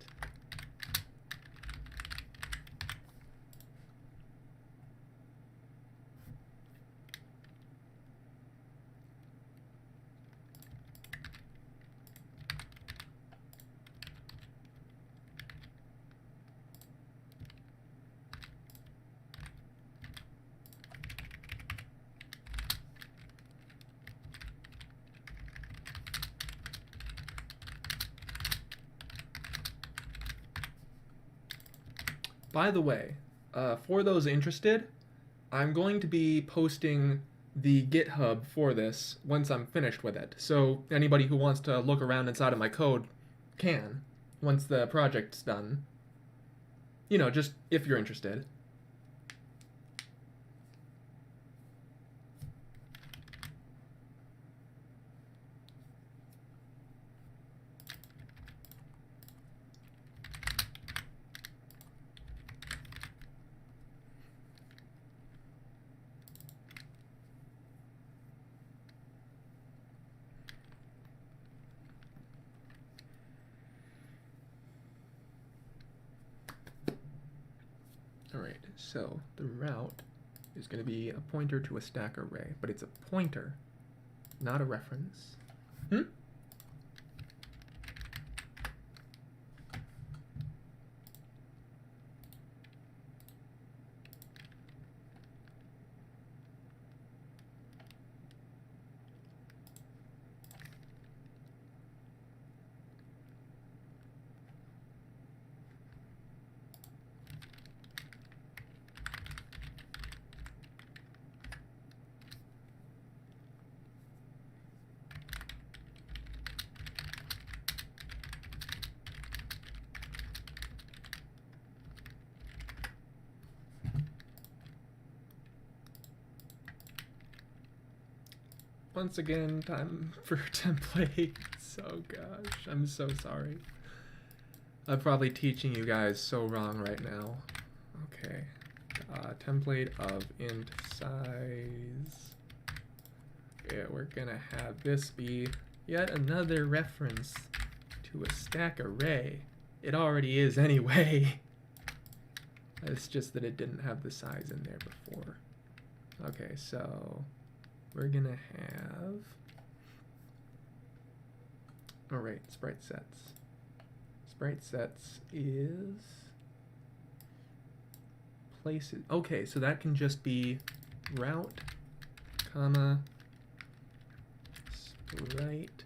By the way, for those interested, I'm going to be posting the GitHub for this once I'm finished with it. So anybody who wants to look around inside of my code can once the project's done. You know, just if you're interested. Alright, so the route is going to be a pointer to a stack array, but it's a pointer, not a reference. Once again, time for templates. Oh gosh, I'm so sorry. I'm probably teaching you guys so wrong right now. Okay, template of int size. Yeah, we're gonna have this be yet another reference to a stack array. It already is anyway. It's just that it didn't have the size in there before. Okay, so we're gonna have, all right, sprite sets. Sprite sets is places. Okay, so that can just be route, comma, sprite.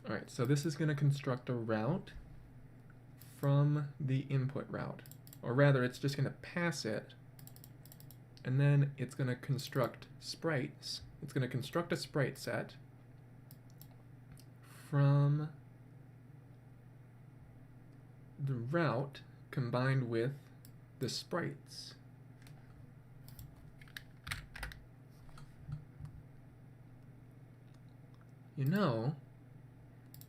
All right, so this is going to construct a route from the input route, or rather it's just going to pass it, and then it's going to construct sprites. It's going to construct a sprite set from the route combined with the sprites. You know,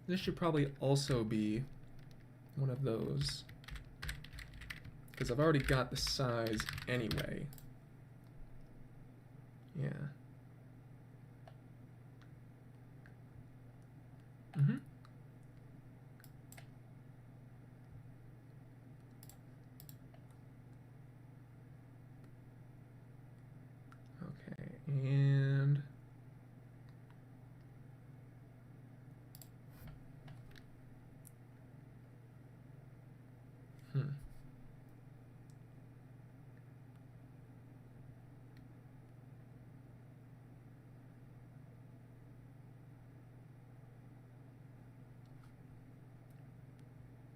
this should probably also be one of those, because I've already got the size anyway. Yeah. Okay, and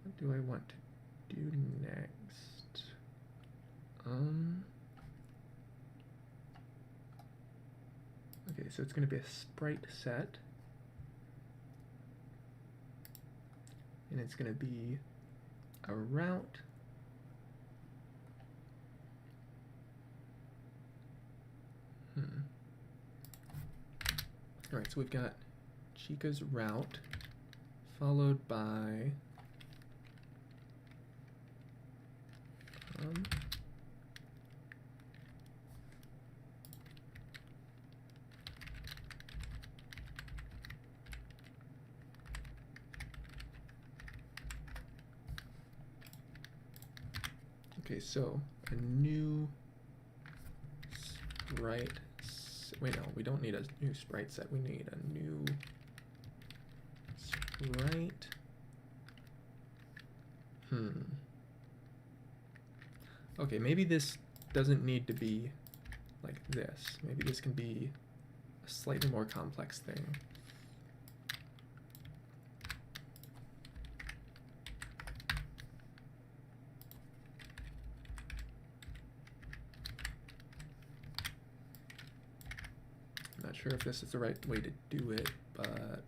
what do I want to do next? Okay, so it's going to be a sprite set. and it's going to be a route. All right, so we've got Chica's route followed by okay, so a new sprite. Wait, no, we don't need a new sprite set. We need a new sprite. Okay, maybe this doesn't need to be like this. Maybe this can be a slightly more complex thing. I'm not sure if this is the right way to do it, but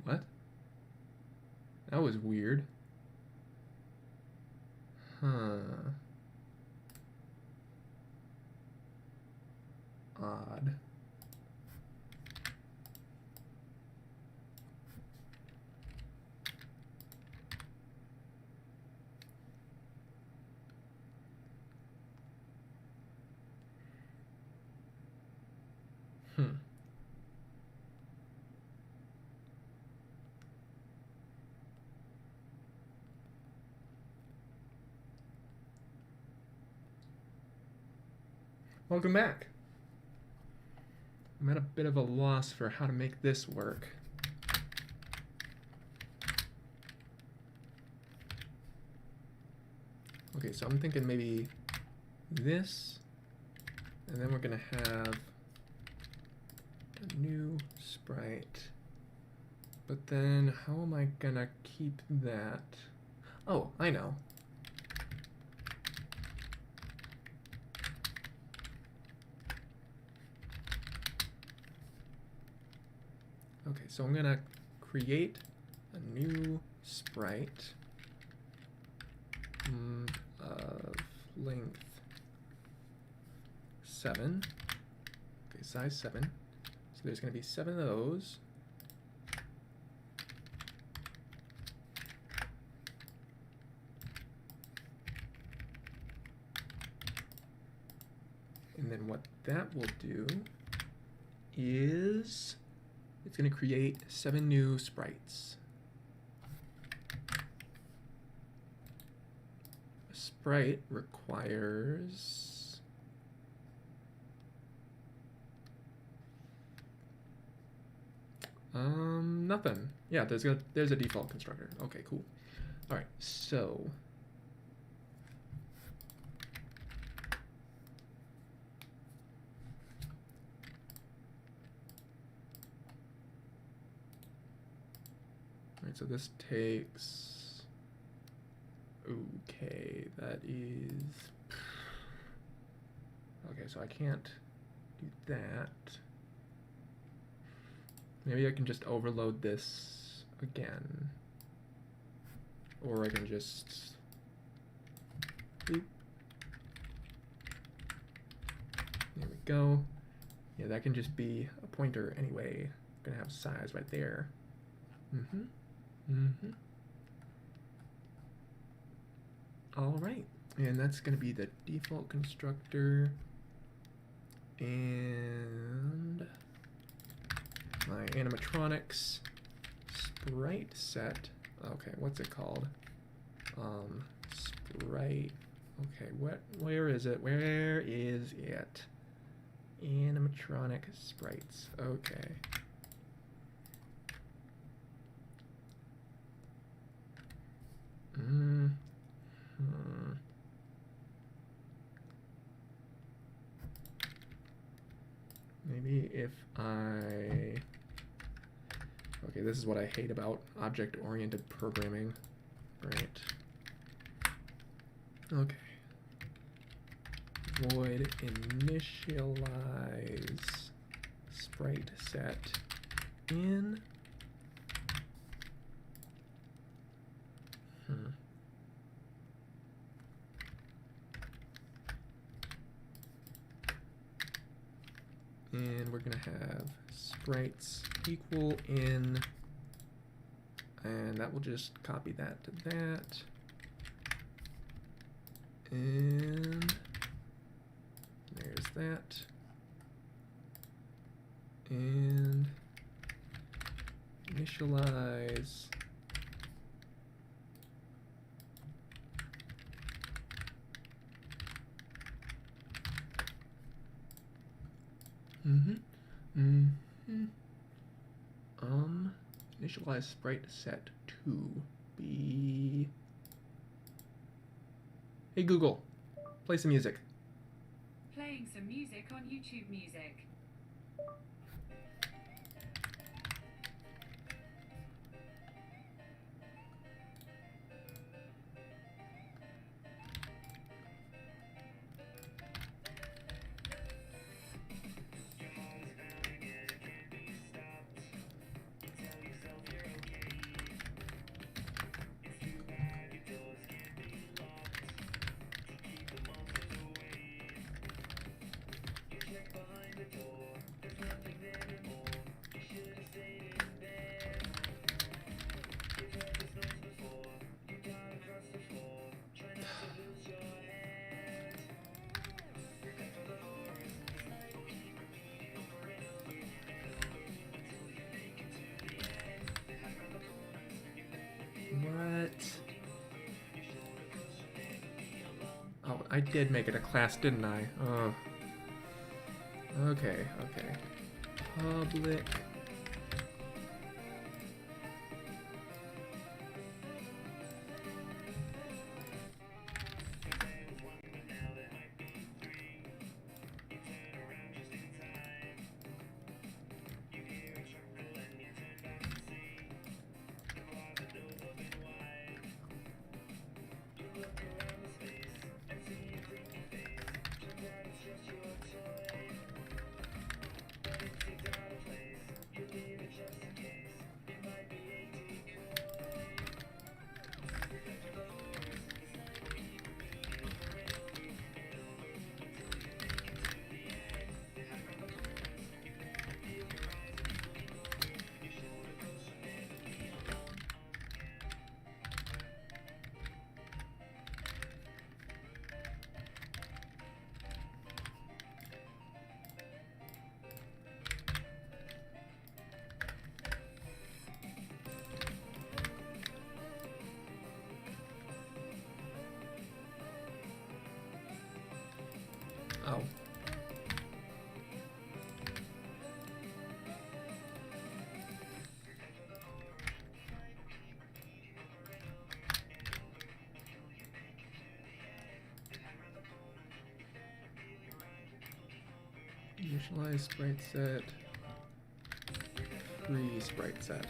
what? That was weird. Odd. Welcome back. I'm at a bit of a loss for how to make this work. Okay, so I'm thinking maybe this, and then we're gonna have a new sprite. But then how am I gonna keep that? Oh, I know. Okay, so I'm gonna create a new sprite of length 7. Okay, size 7. So there's gonna be 7 of those. And then what that will do is it's going to create 7 new sprites. A sprite requires nothing. Yeah, there's a default constructor. Okay, cool. All right, so so this takes, okay, that is Okay, so I can't do that. Maybe I can just overload this again. Or I can just... Boop. There we go. Yeah, that can just be a pointer anyway. Gonna have size right there. All right, and that's gonna be the default constructor. And my animatronics sprite set. Okay, what's it called? Sprite. Okay, where is it? Where is it? Animatronic sprites. Okay. Maybe if I... Okay, this is what I hate about object-oriented programming. Right. Okay. Void initialize sprite set in. And we're gonna have sprites equal in, and that will just copy that to that. And there's that. And initialize initialize sprite set to be... Hey Google, play some music. Playing some music on YouTube Music. Oh, I did make it a class, didn't I? Oh. Okay, okay. Public. Oh. Initialize sprite set. Free sprite set.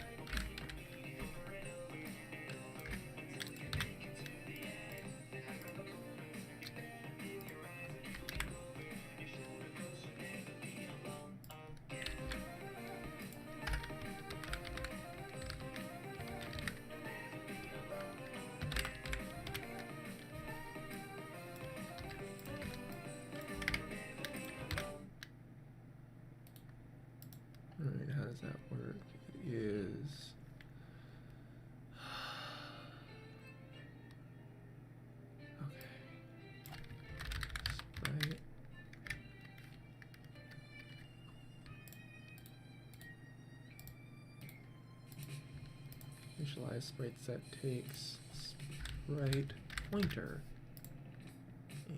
Alright, how does that work? It is sprite. Initialize sprite set takes sprite pointer in.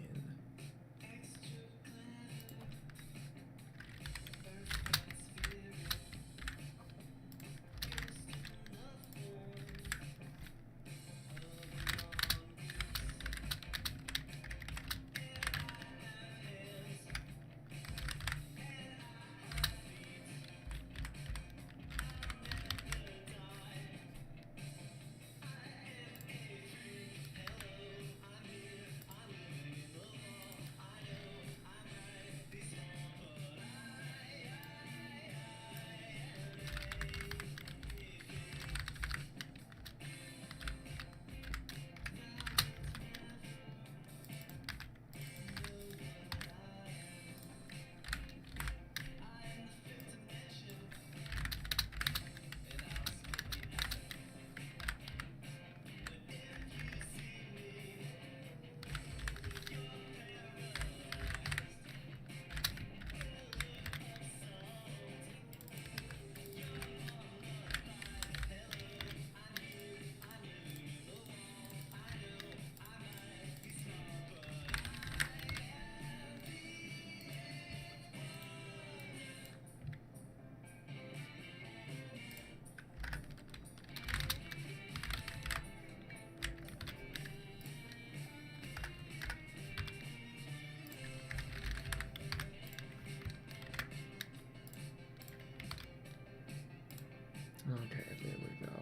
Okay, there we go.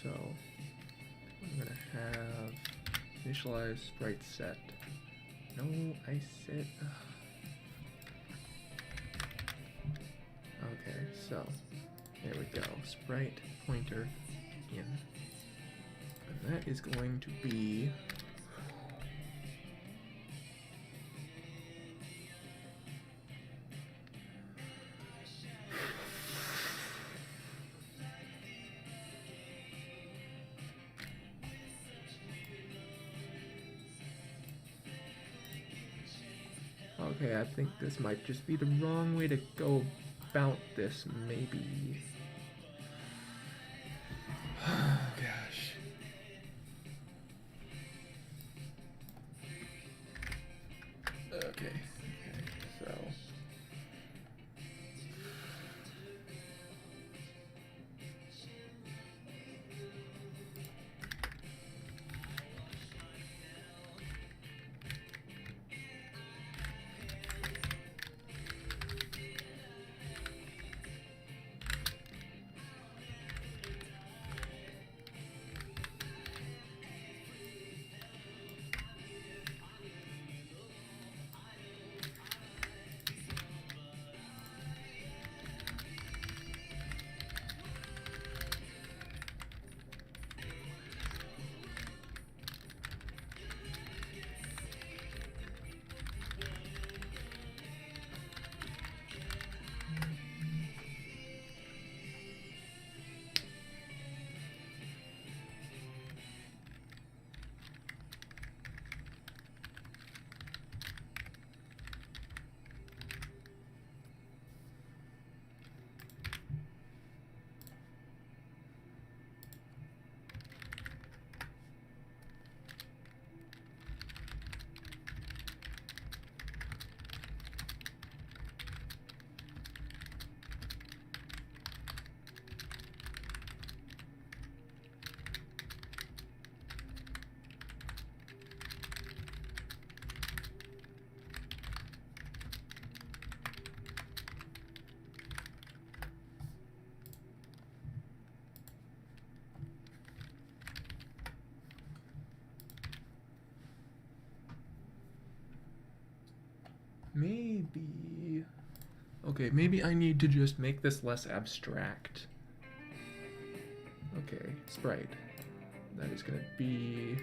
So I'm gonna have initialize sprite set. No, I said. Okay, so there we go. Sprite pointer in. And that is going to be okay, I think this might just be the wrong way to go about this, maybe. Oh, gosh. Okay, so. Maybe. Okay, maybe I need to just make this less abstract. Okay, sprite. That is going to be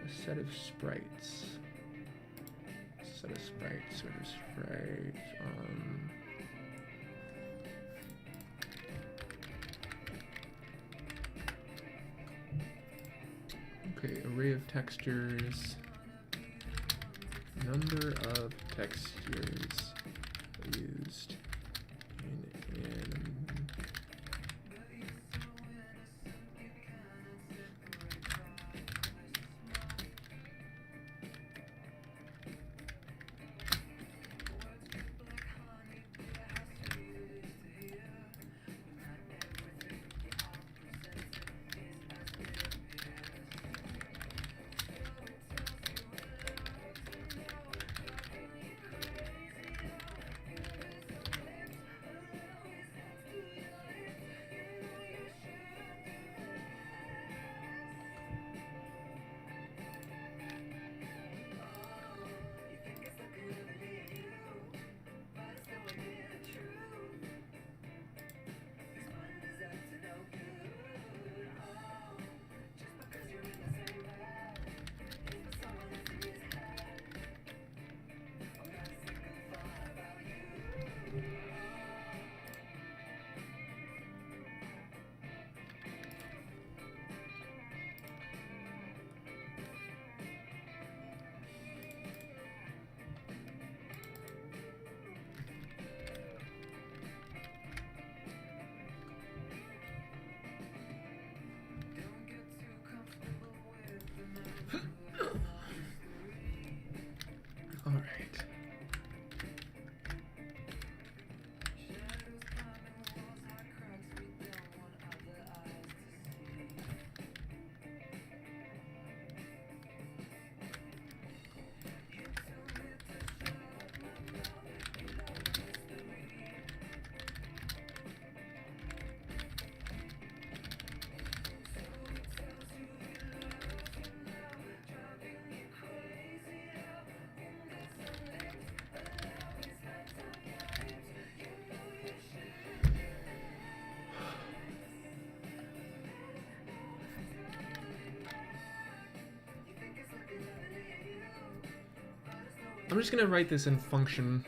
a set of sprites. Set of sprites. Okay, array of textures. Number of textures used in anim. All right. I'm just gonna write this in function,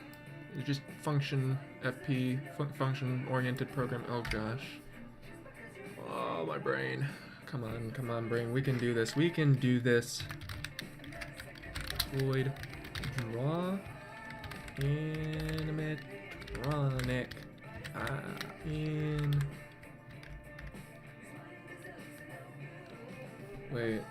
just function FP, function oriented program. Oh gosh. Oh, my brain. Come on, brain. We can do this. We can do this. Void draw animatronic in. Wait.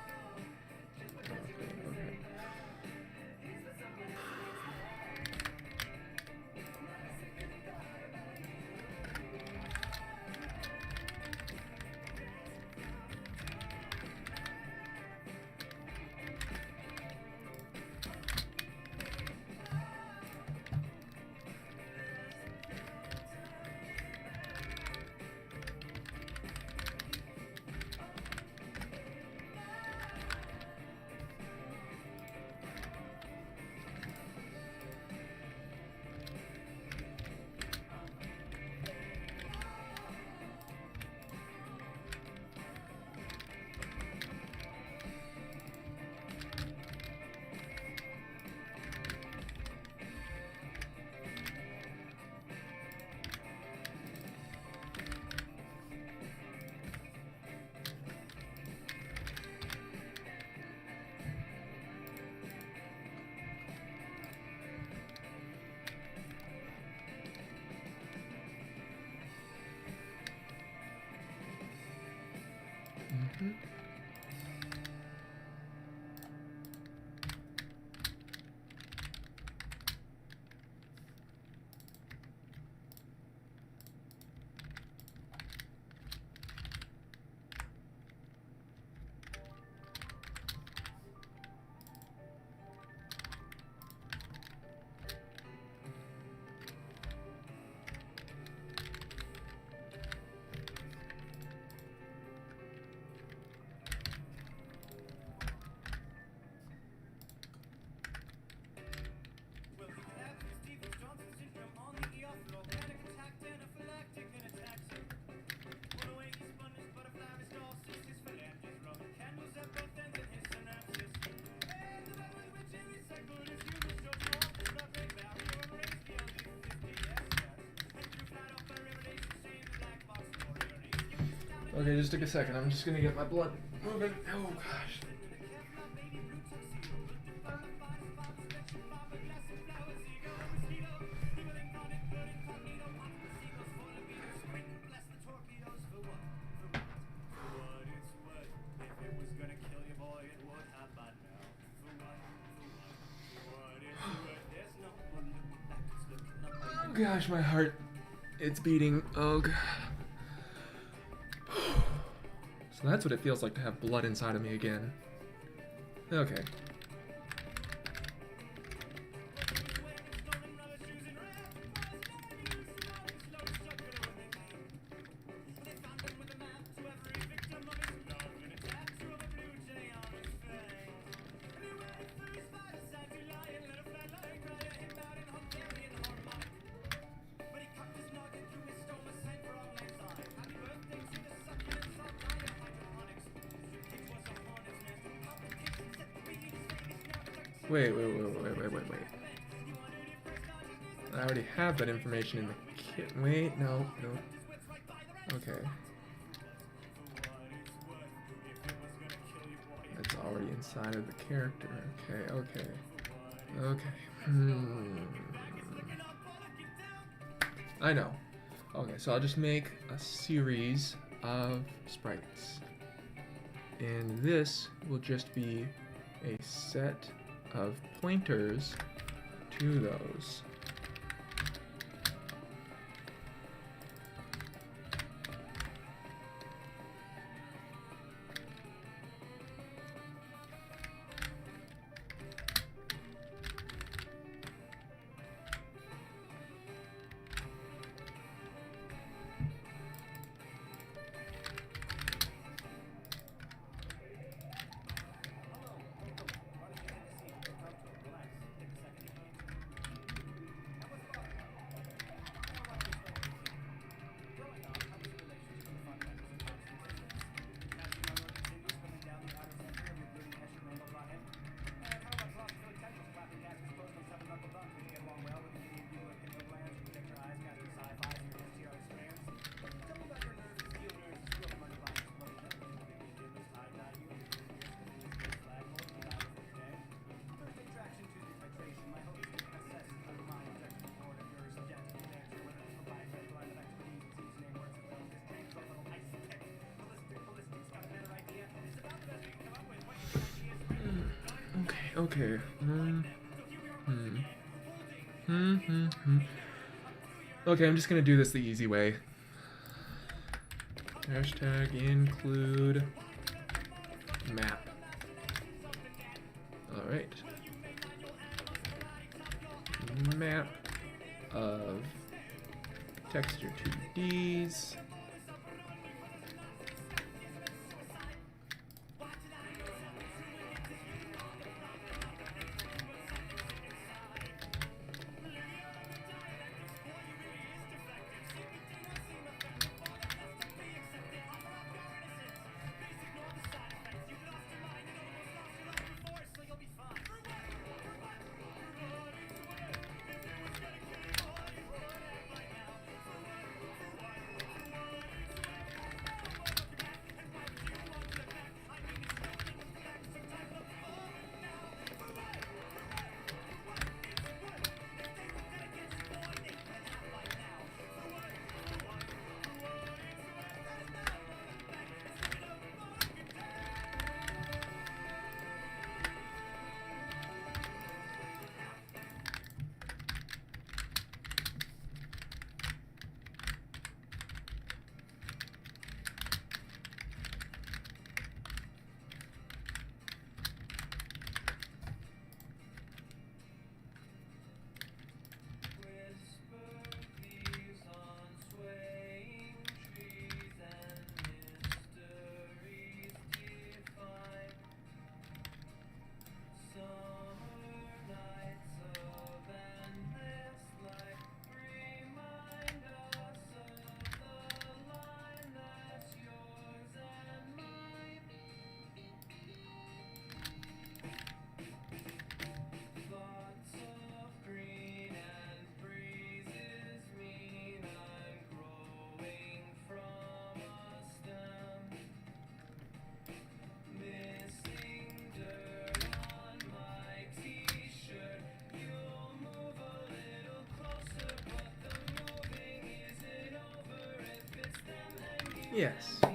Okay. Mm-hmm. Okay, just take a second. I'm just gonna get my blood moving. Oh gosh. gosh, my heart, it's beating. Oh god. So that's what it feels like to have blood inside of me again. Okay. Wait. I already have that information in the kit. Wait, no. Okay. That's already inside of the character. Okay. I know. Okay, so I'll just make a series of sprites. And this will just be a set of pointers to those. Okay. Okay, I'm just gonna do this the easy way. Hashtag include map. Alright. Map of texture 2Ds.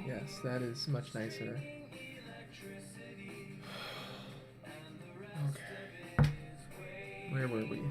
Yes, that is much nicer. Okay. Where were we?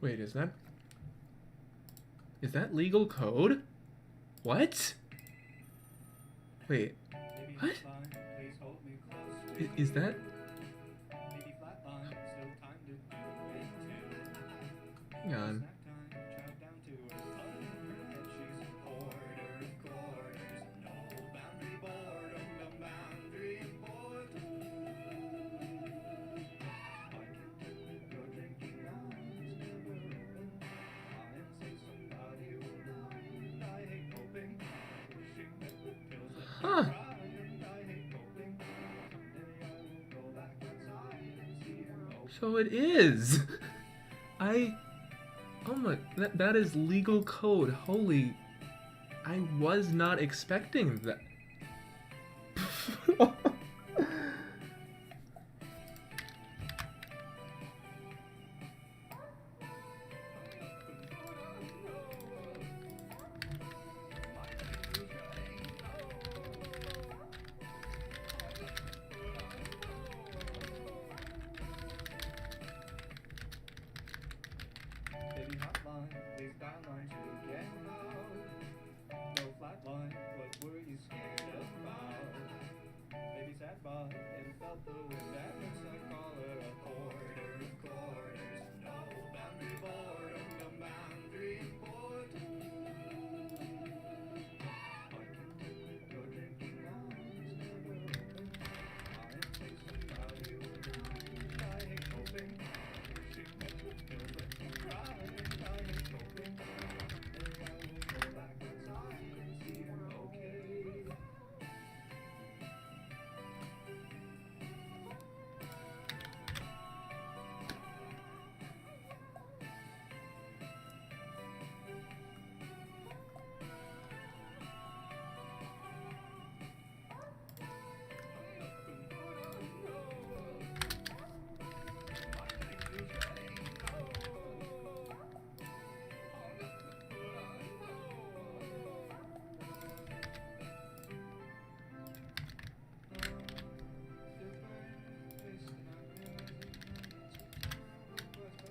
Wait, is that legal code? What? Wait, what? Is that? Hang on. Huh. So it is. Oh my, that is legal code. Holy, I was not expecting that.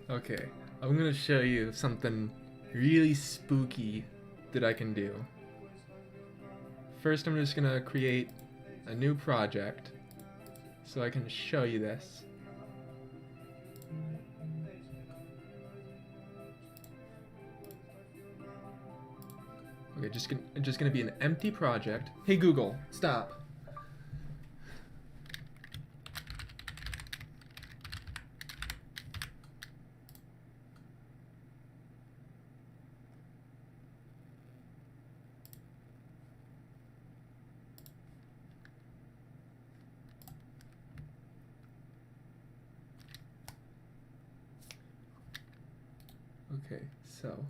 Okay, I'm gonna show you something really spooky that I can do. First, I'm just gonna create a new project so I can show you this. Okay, just gonna be an empty project. Hey Google, stop. Okay, so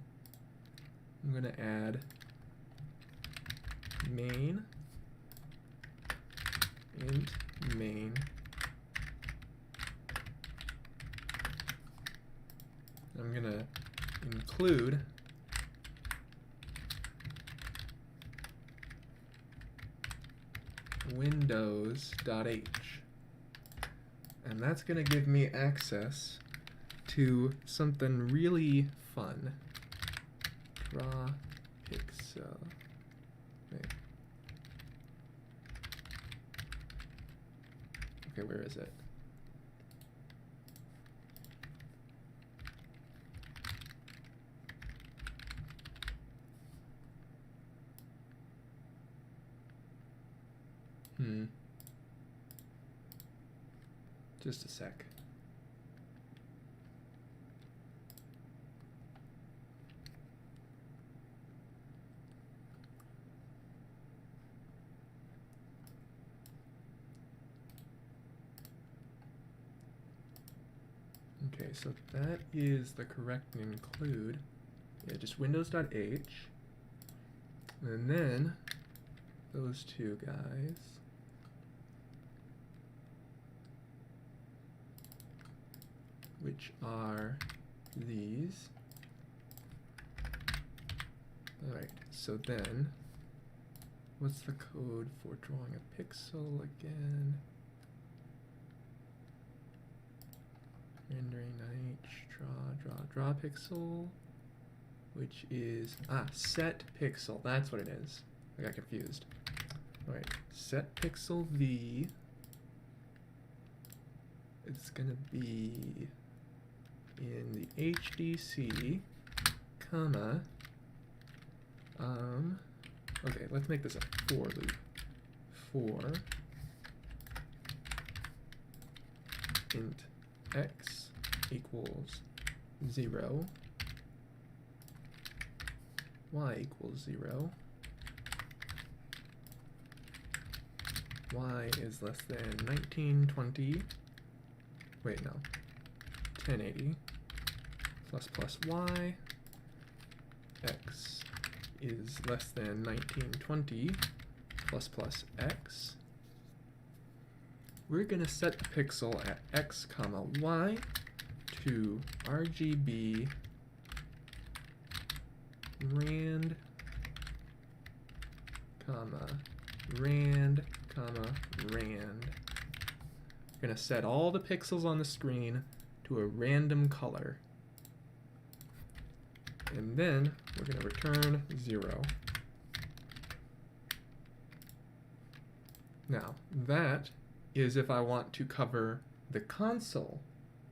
I'm gonna add main int main I'm gonna include windows.h, and that's gonna give me access to something really fun. Draw pixel. Wait. Okay, where is it? Just a sec. Okay, so that is the correct include. Yeah, just windows.h. And then those two guys. Which are these. Alright, so then, what's the code for drawing a pixel again? Rendering h, draw draw pixel, which is, set pixel. That's what it is. I got confused. All right, set pixel V. It's gonna be in the HDC, comma, okay, let's make this a for loop. For int x equals 0, y equals 0, y is less than 1920, wait, no, 1080, plus plus y, x is less than 1920, plus plus x. We're gonna set the pixel at x comma y to RGB rand comma rand comma rand. We're gonna set all the pixels on the screen to a random color. And then we're gonna return 0. Now, that is if I want to cover the console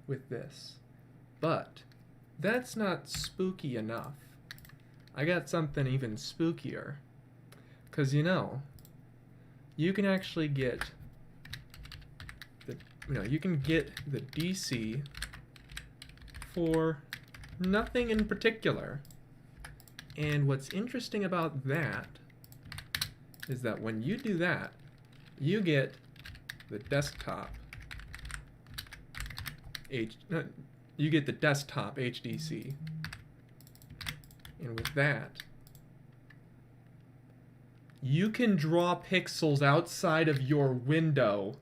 with this. But that's not spooky enough. I got something even spookier. 'Cause you can actually get you can get the DC for nothing in particular. And what's interesting about that is that when you do that, you get the desktop HDC. And with that, you can draw pixels outside of your window.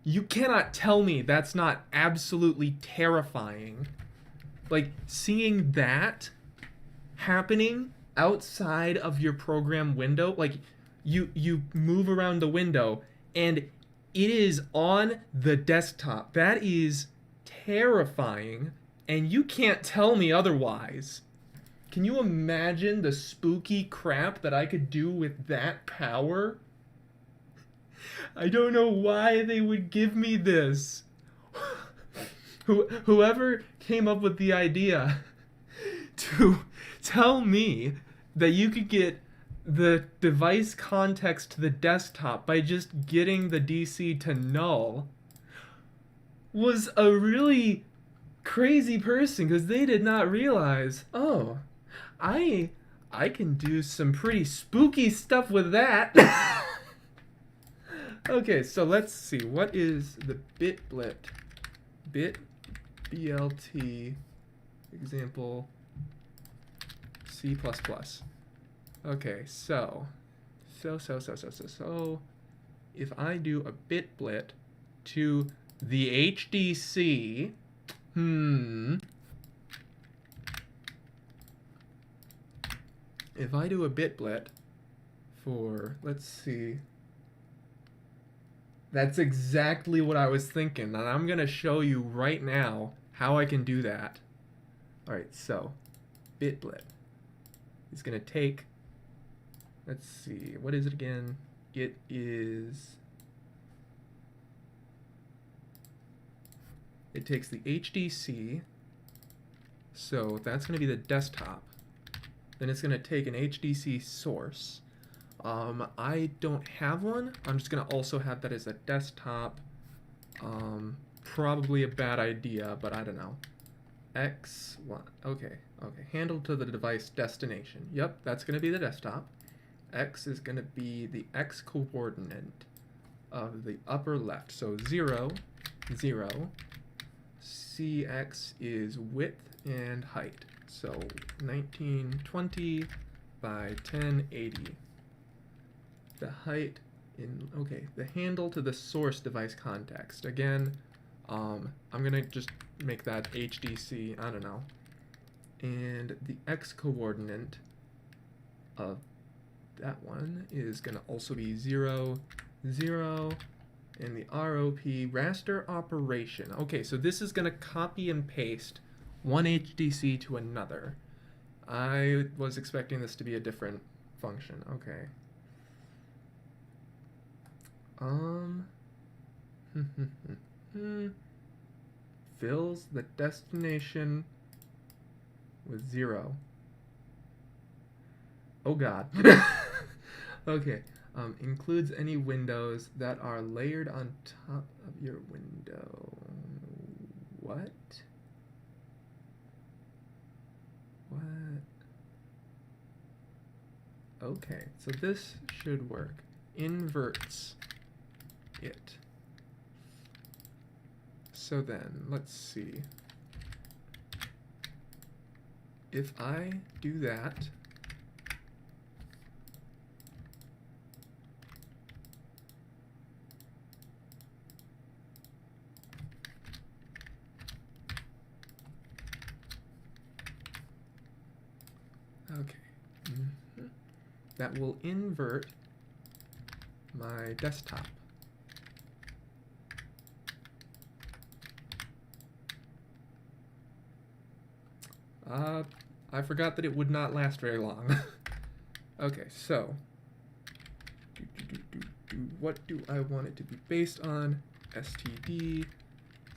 You cannot tell me that's not absolutely terrifying. Like, seeing that happening outside of your program window, like, you move around the window and it is on the desktop. That is terrifying, and you can't tell me otherwise. Can you imagine the spooky crap that I could do with that power? I don't know why they would give me this. Whoever came up with the idea to tell me that you could get the device context to the desktop by just getting the DC to null was a really crazy person, because they did not realize, oh, I can do some pretty spooky stuff with that. Okay, so let's see. What is the bitblit? BLT example C++. Okay, so if I do a bitblit to the HDC, if I do a bitblit for, let's see, that's exactly what I was thinking, and I'm gonna show you right now how I can do that. Alright, so bitblit is gonna take, let's see, what is it again? It takes the HDC, so that's gonna be the desktop. Then it's gonna take an HDC source. I don't have one. I'm just gonna also have that as a desktop. Probably a bad idea, but I don't know. Okay, handle to the device destination. Yep, that's gonna be the desktop. X is gonna be the X coordinate of the upper left. So 0, 0. CX is width and height. So 1920 by 1080. The height in, okay, the handle to the source device context. Again, I'm gonna just make that HDC, I don't know. And the X coordinate of that one is gonna also be 0, 0, in the ROP raster operation. Okay, so this is going to copy and paste one HDC to another. I was expecting this to be a different function. Okay. Fills the destination with 0. Oh god. Okay. Includes any windows that are layered on top of your window. What? What? Okay, so this should work. Inverts it. So then, let's see. If I do that, okay, that will invert my desktop. I forgot that it would not last very long. Okay, so what do I want it to be based on? std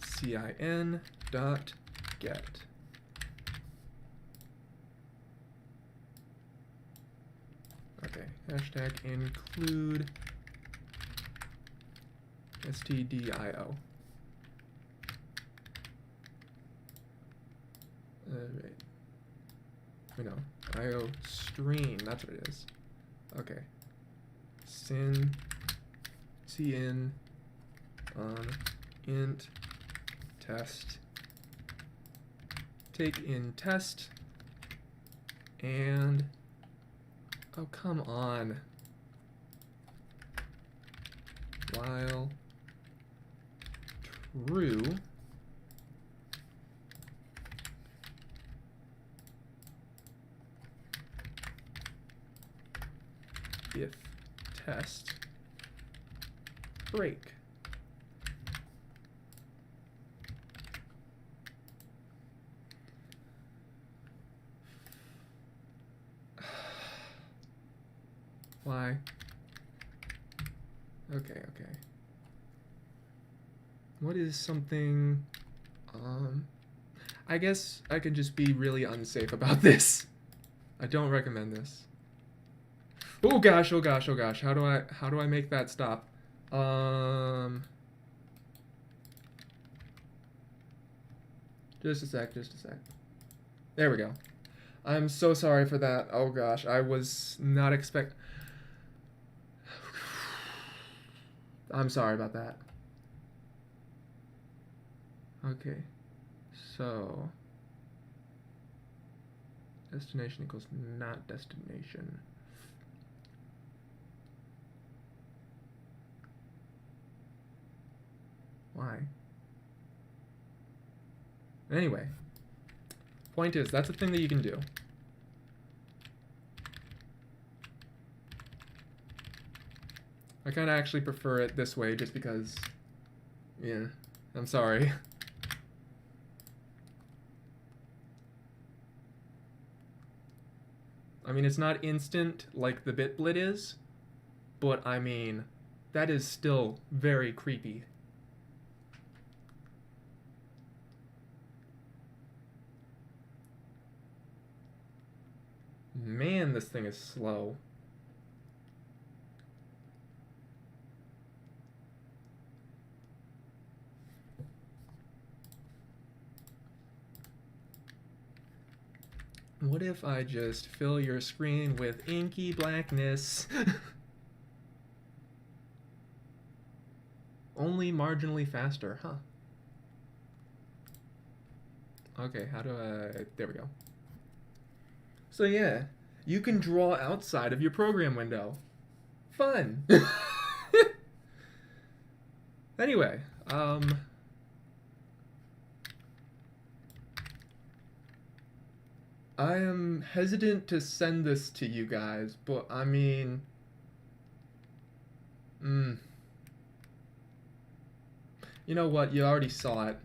cin dot get. Okay, hashtag include stdio. Right. No, IO stream, that's what it is. Okay. Cin on int test. Take in test and oh, come on. While true, if test break. Why? Okay, okay. What is something, I guess I could just be really unsafe about this. I don't recommend this. Oh gosh, oh gosh, oh gosh. How do I make that stop? Just a sec, just a sec. There we go. I'm so sorry for that. Oh gosh, I was not expect. I'm sorry about that. Okay, so destination equals not destination. Why? Anyway, point is, that's a thing that you can do. I kind of actually prefer it this way just because, yeah, I'm sorry. I mean, it's not instant like the BitBlit is, but I mean, that is still very creepy. Man, this thing is slow. What if I just fill your screen with inky blackness? Only marginally faster, huh? Okay, how do I... There we go. So yeah, you can draw outside of your program window. Fun! Anyway, I am hesitant to send this to you guys, but I mean... You know what? You already saw it.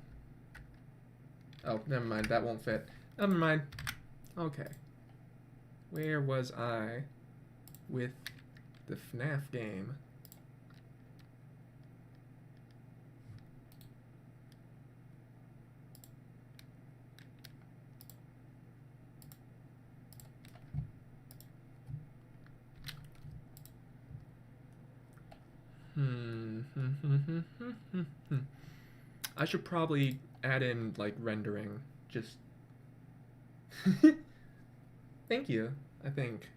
Oh, never mind. That won't fit. Never mind. Okay. Where was I with the FNAF game? I should probably add in like rendering. Just thank you. I think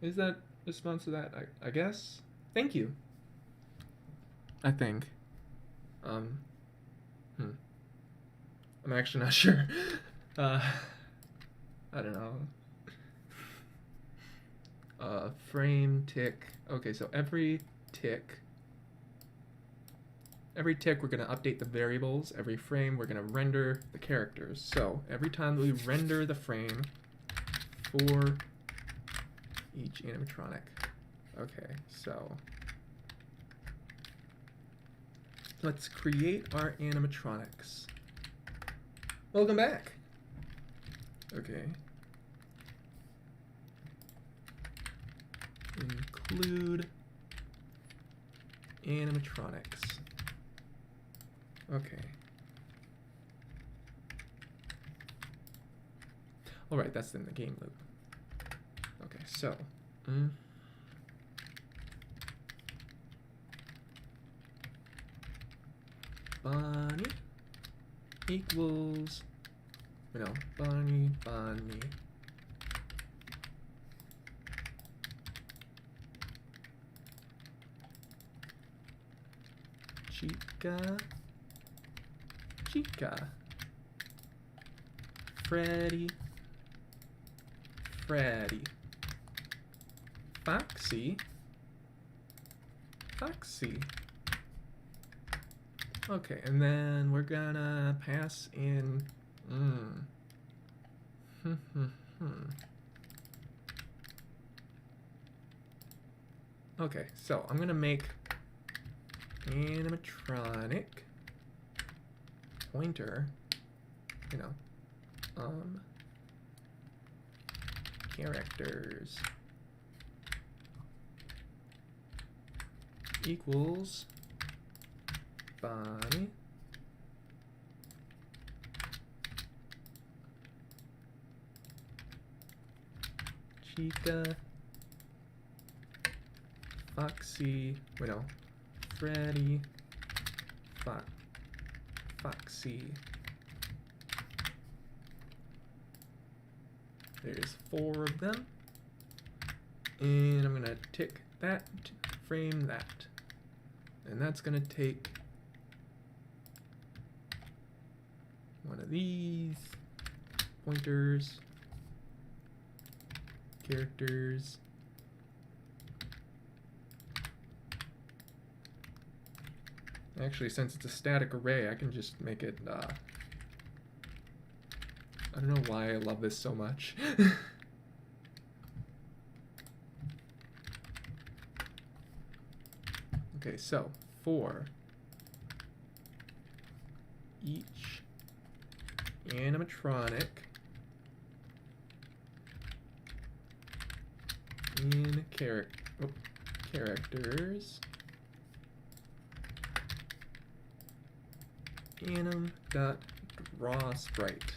is that response to that? I guess. Thank you. I think. Um. I'm actually not sure. I don't know. Frame tick. Okay, so every tick we're going to update the variables. Every frame we're going to render the characters. So every time we render the frame for each animatronic. Okay, so let's create our animatronics. Welcome back. Okay. Include animatronics. Okay. Alright, that's in the game loop. Okay, so. Bonnie equals. No, Bonnie. Chica. Freddy. Foxy. Okay, and then we're gonna pass in. Okay, so I'm gonna make animatronic pointer, characters equals Bonnie Chica Foxy, Freddy Foxy. There's 4 of them. And I'm gonna tick that, frame that. And that's gonna take one of these pointers, characters. Actually, since it's a static array, I can just make it, I don't know why I love this so much. Okay, so for each animatronic in characters anim.drawSprite.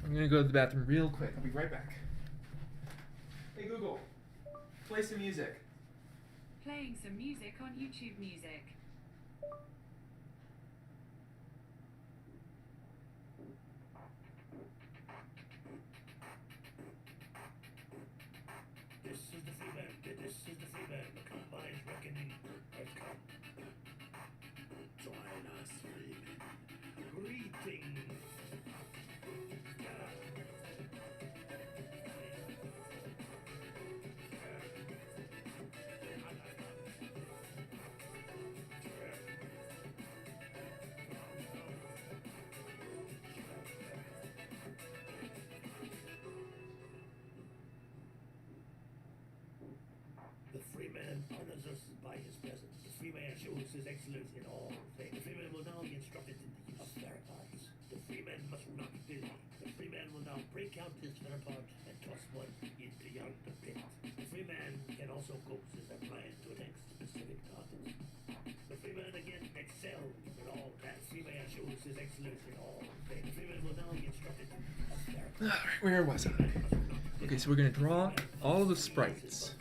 I'm gonna go to the bathroom real quick. I'll be right back. Hey Google, play some music. Playing some music on YouTube Music. This is the free man, this is the free man, the combine's reckoning has come. Join us, free men. Greetings. The free man honors us by his presence. The free man shows his excellence in all things. The free man will now be instructed in the use of theropods. The free man must not be busy. The free man will now break out his theropod and toss one in beyond the pit. The free man can also coax his appliance to attack specific targets. The free man again excels in all that. The free man shows his excellence in all things. The free man will now be instructed in the use of theropods. Alright, where was I? Okay, so we're gonna draw all of the sprites.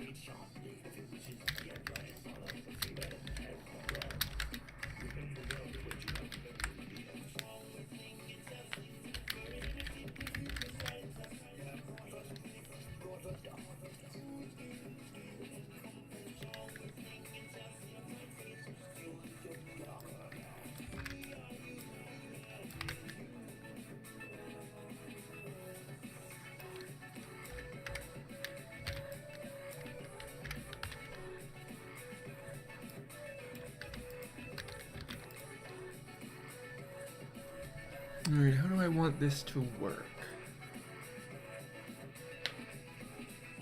Alright, how do I want this to work?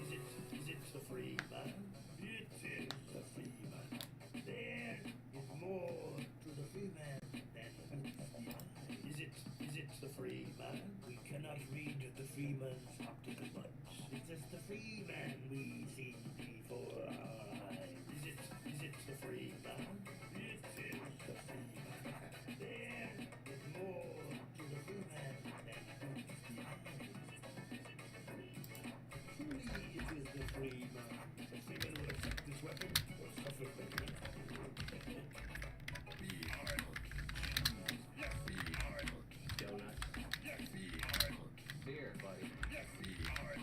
Is it the free man? It is the free man. There is more to the free man than is it the free man? We cannot read the free man's optical buds. It's just the free man we see before our eyes. Is it the free man? It is the free man. There is more to the free man than truly it is the free man. The free man will accept this weapon or suffer greatly. Be hard. Be hard. Donut. Be hard. Here, buddy. Be hard.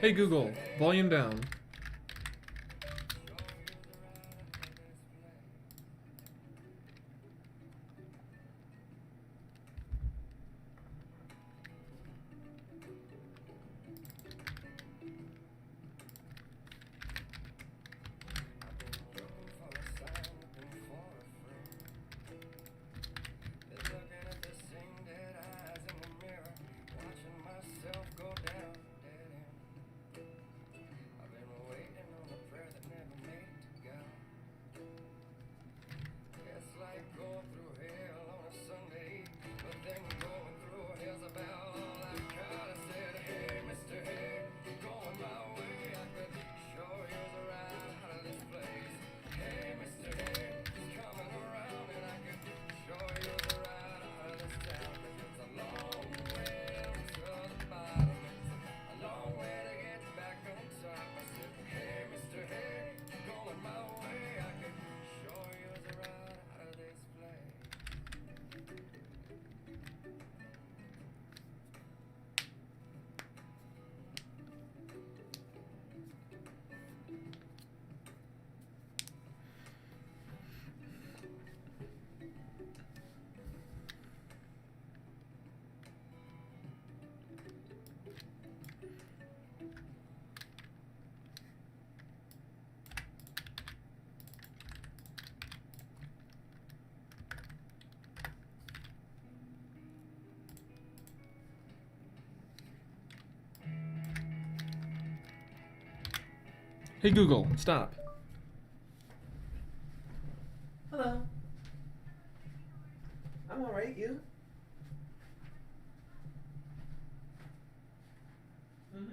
Hey Google, volume down. Hey Google, stop. Hello. I'm alright, you? Mm-hmm.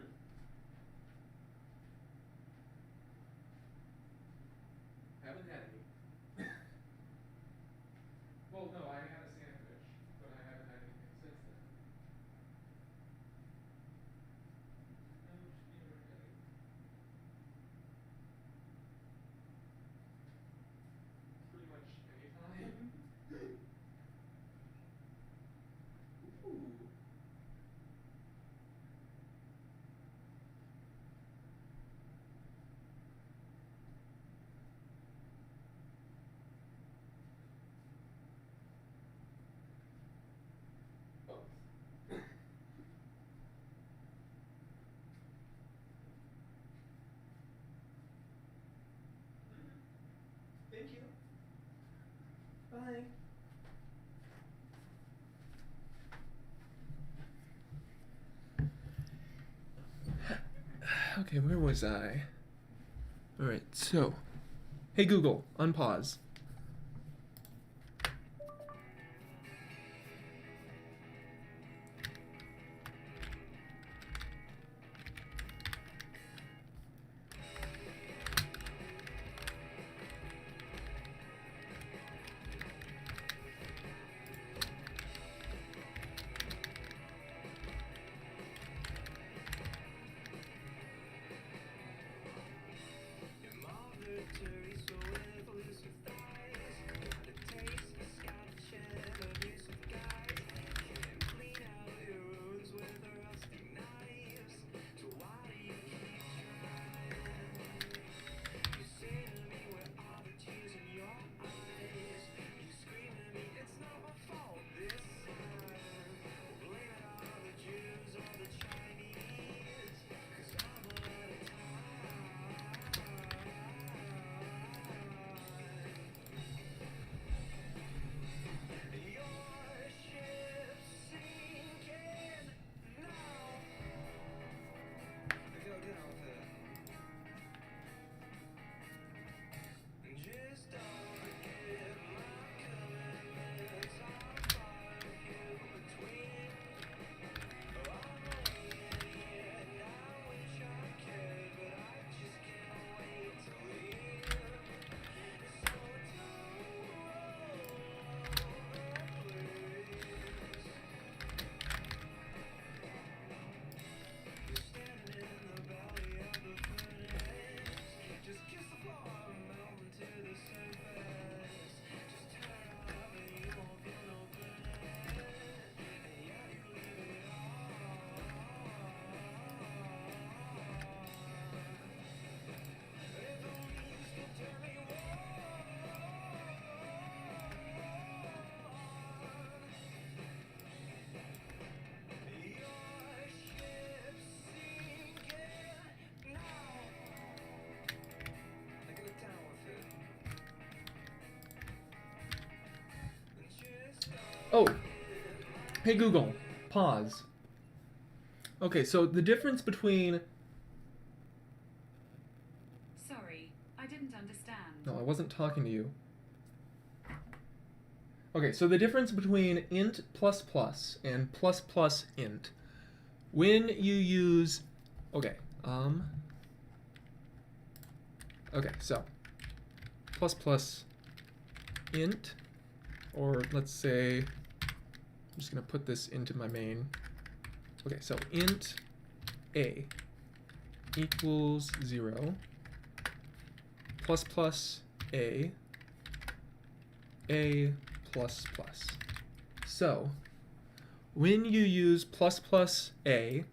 Haven't had any. Well, no, I had a sandwich, but I haven't had anything since then. Should be okay. Pretty much any time. Ooh. Both. Thank you. Bye. Okay, where was I? Alright, so. Hey Google, unpause. Oh, hey Google, pause. Okay, so the difference between... Sorry, I didn't understand. No, I wasn't talking to you. Okay, so the difference between int plus plus and plus plus int. When you use... Okay, okay, so plus plus int, or let's say, I'm just gonna put this into my main. Okay, so int a equals 0, plus plus a plus plus. So when you use plus plus a,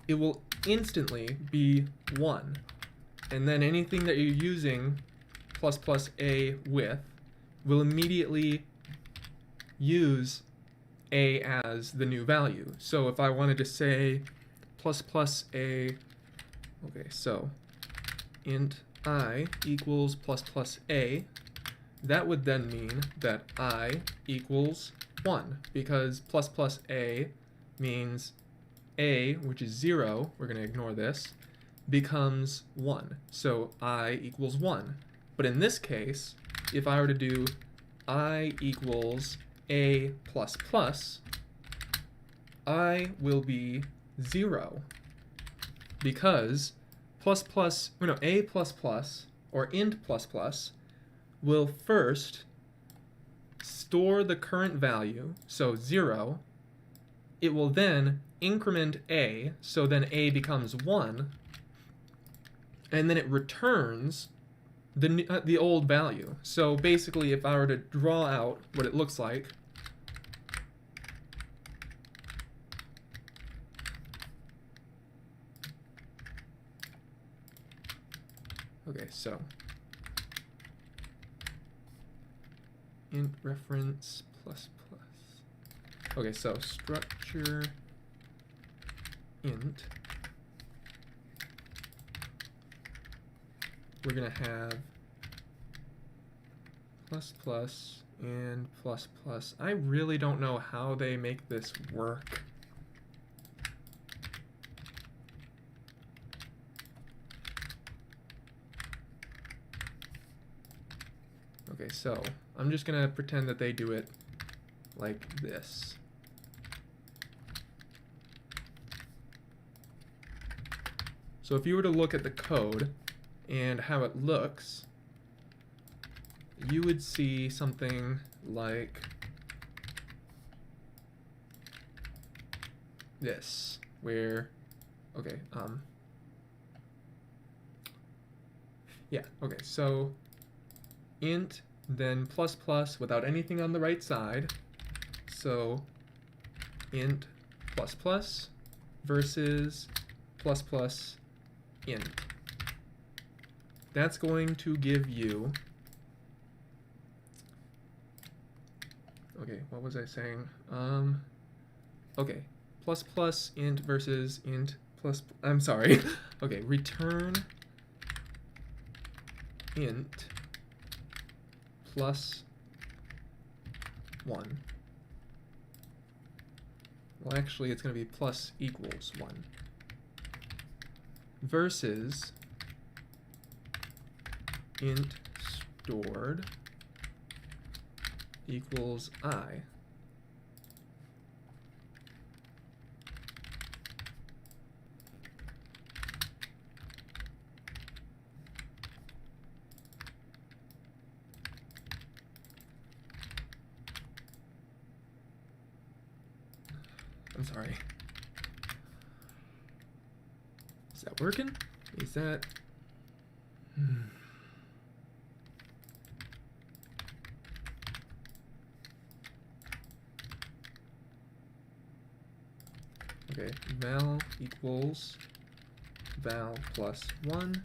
it will instantly be 1. And then anything that you're using plus plus a with will immediately use a as the new value. So if I wanted to say plus plus a, okay, so int I equals plus plus a, that would then mean that I equals 1, because plus plus a means a, which is 0, we're going to ignore this, becomes 1. So I equals 1. But in this case, if I were to do I equals a plus plus, I will be 0. Because a plus plus, or int plus plus, will first store the current value, so 0. It will then increment a, so then a becomes 1, and then it returns the old value. So basically, if I were to draw out what it looks like, okay, so int reference plus plus. Okay, so structure int. We're gonna have plus plus and plus plus. I really don't know how they make this work. Okay, so I'm just gonna pretend that they do it like this. So if you were to look at the code and how it looks, you would see something like this, where, okay, yeah, okay, so int, then plus plus without anything on the right side, so int plus plus versus plus plus int. That's going to give you, okay, what was I saying? Okay, plus plus int versus int plus, I'm sorry. Okay, return int plus 1. Well, actually, it's going to be plus equals 1. Versus int stored equals I. I'm sorry. Is that working? Is that... Okay, val equals val plus 1,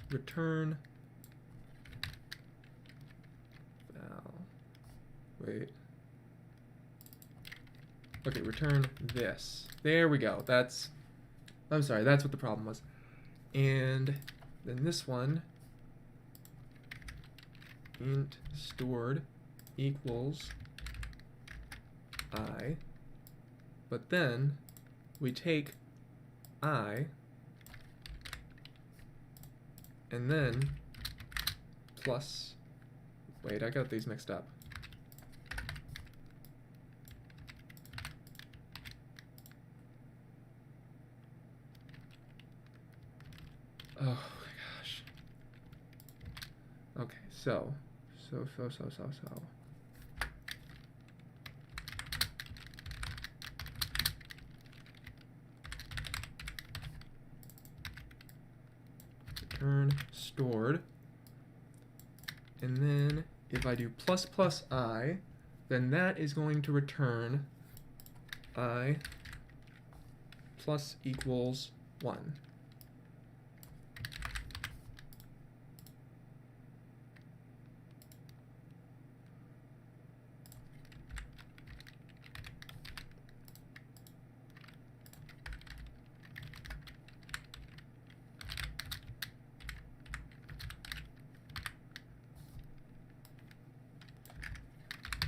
return val, wait, okay, return this. There we go. That's, I'm sorry, that's what the problem was. And then this one, int stored equals I, but then we take I and then plus, wait, I got these mixed up. Oh my gosh. Okay, so. Return stored. And then if I do plus plus I, then that is going to return I plus equals 1.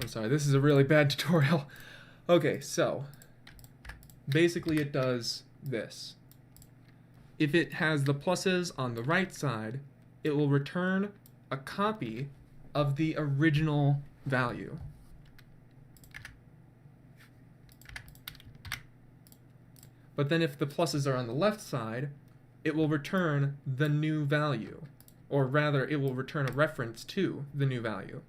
I'm sorry, this is a really bad tutorial. Okay, so basically it does this. If it has the pluses on the right side, it will return a copy of the original value. But then if the pluses are on the left side, it will return the new value. Or rather, it will return a reference to the new value.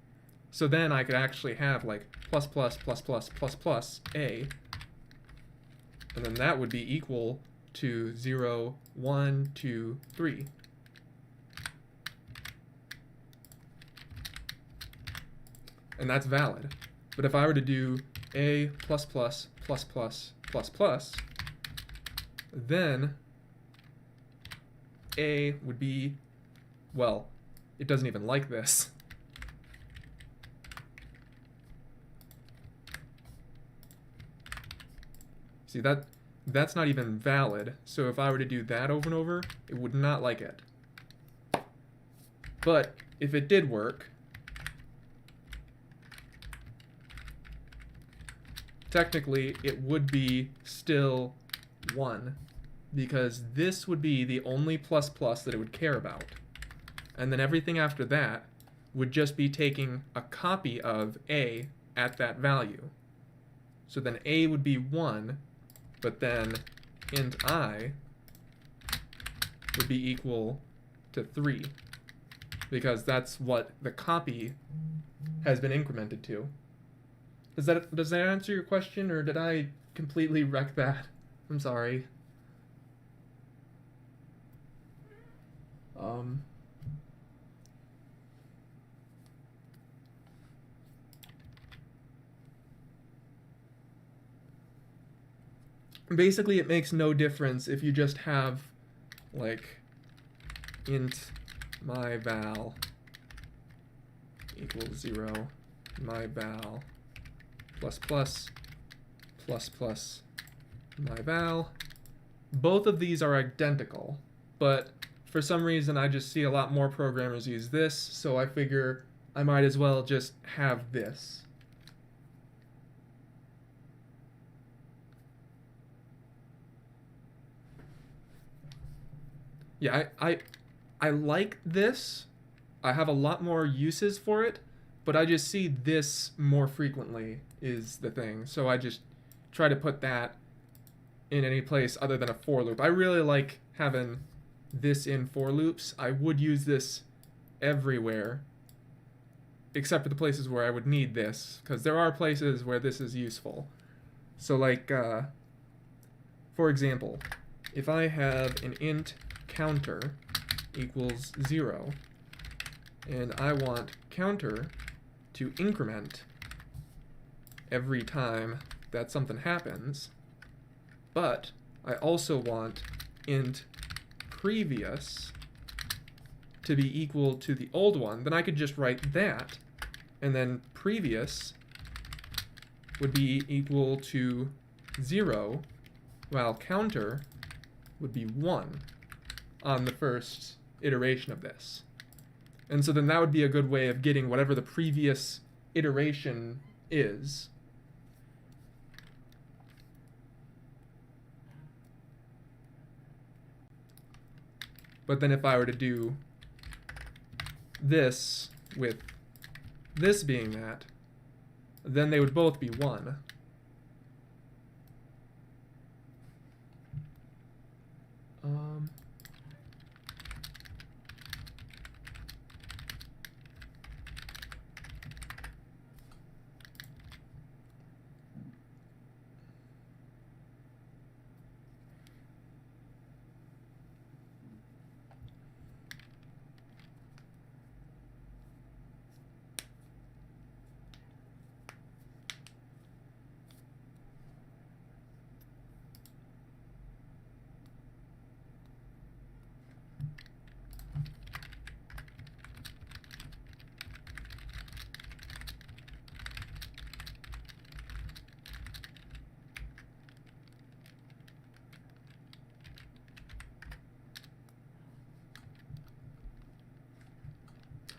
So then I could actually have like plus plus plus plus plus plus A, and then that would be equal to 0, 1, 2, 3. And that's valid. But if I were to do A plus plus plus plus plus plus, then A would be, well, it doesn't even like this. See, that's not even valid, so if I were to do that over and over, it would not like it. But if it did work, technically it would be still 1, because this would be the only plus plus that it would care about. And then everything after that would just be taking a copy of A at that value. So then A would be 1, but then int I would be equal to 3, because that's what the copy has been incremented to. Does that answer your question, or did I completely wreck that? I'm sorry. Basically, it makes no difference if you just have, like, int my val equals 0, my val plus plus plus plus my val. Both of these are identical, but for some reason I just see a lot more programmers use this, so I figure I might as well just have this. Yeah, I like this. I have a lot more uses for it, but I just see this more frequently is the thing. So I just try to put that in any place other than a for loop. I really like having this in for loops. I would use this everywhere, except for the places where I would need this, because there are places where this is useful. So like, for example, if I have an int counter equals 0, and I want counter to increment every time that something happens, but I also want int previous to be equal to the old one, then I could just write that, and then previous would be equal to 0, while counter would be 1 on the first iteration of this. And so then that would be a good way of getting whatever the previous iteration is. But then if I were to do this with this being that, then they would both be 1.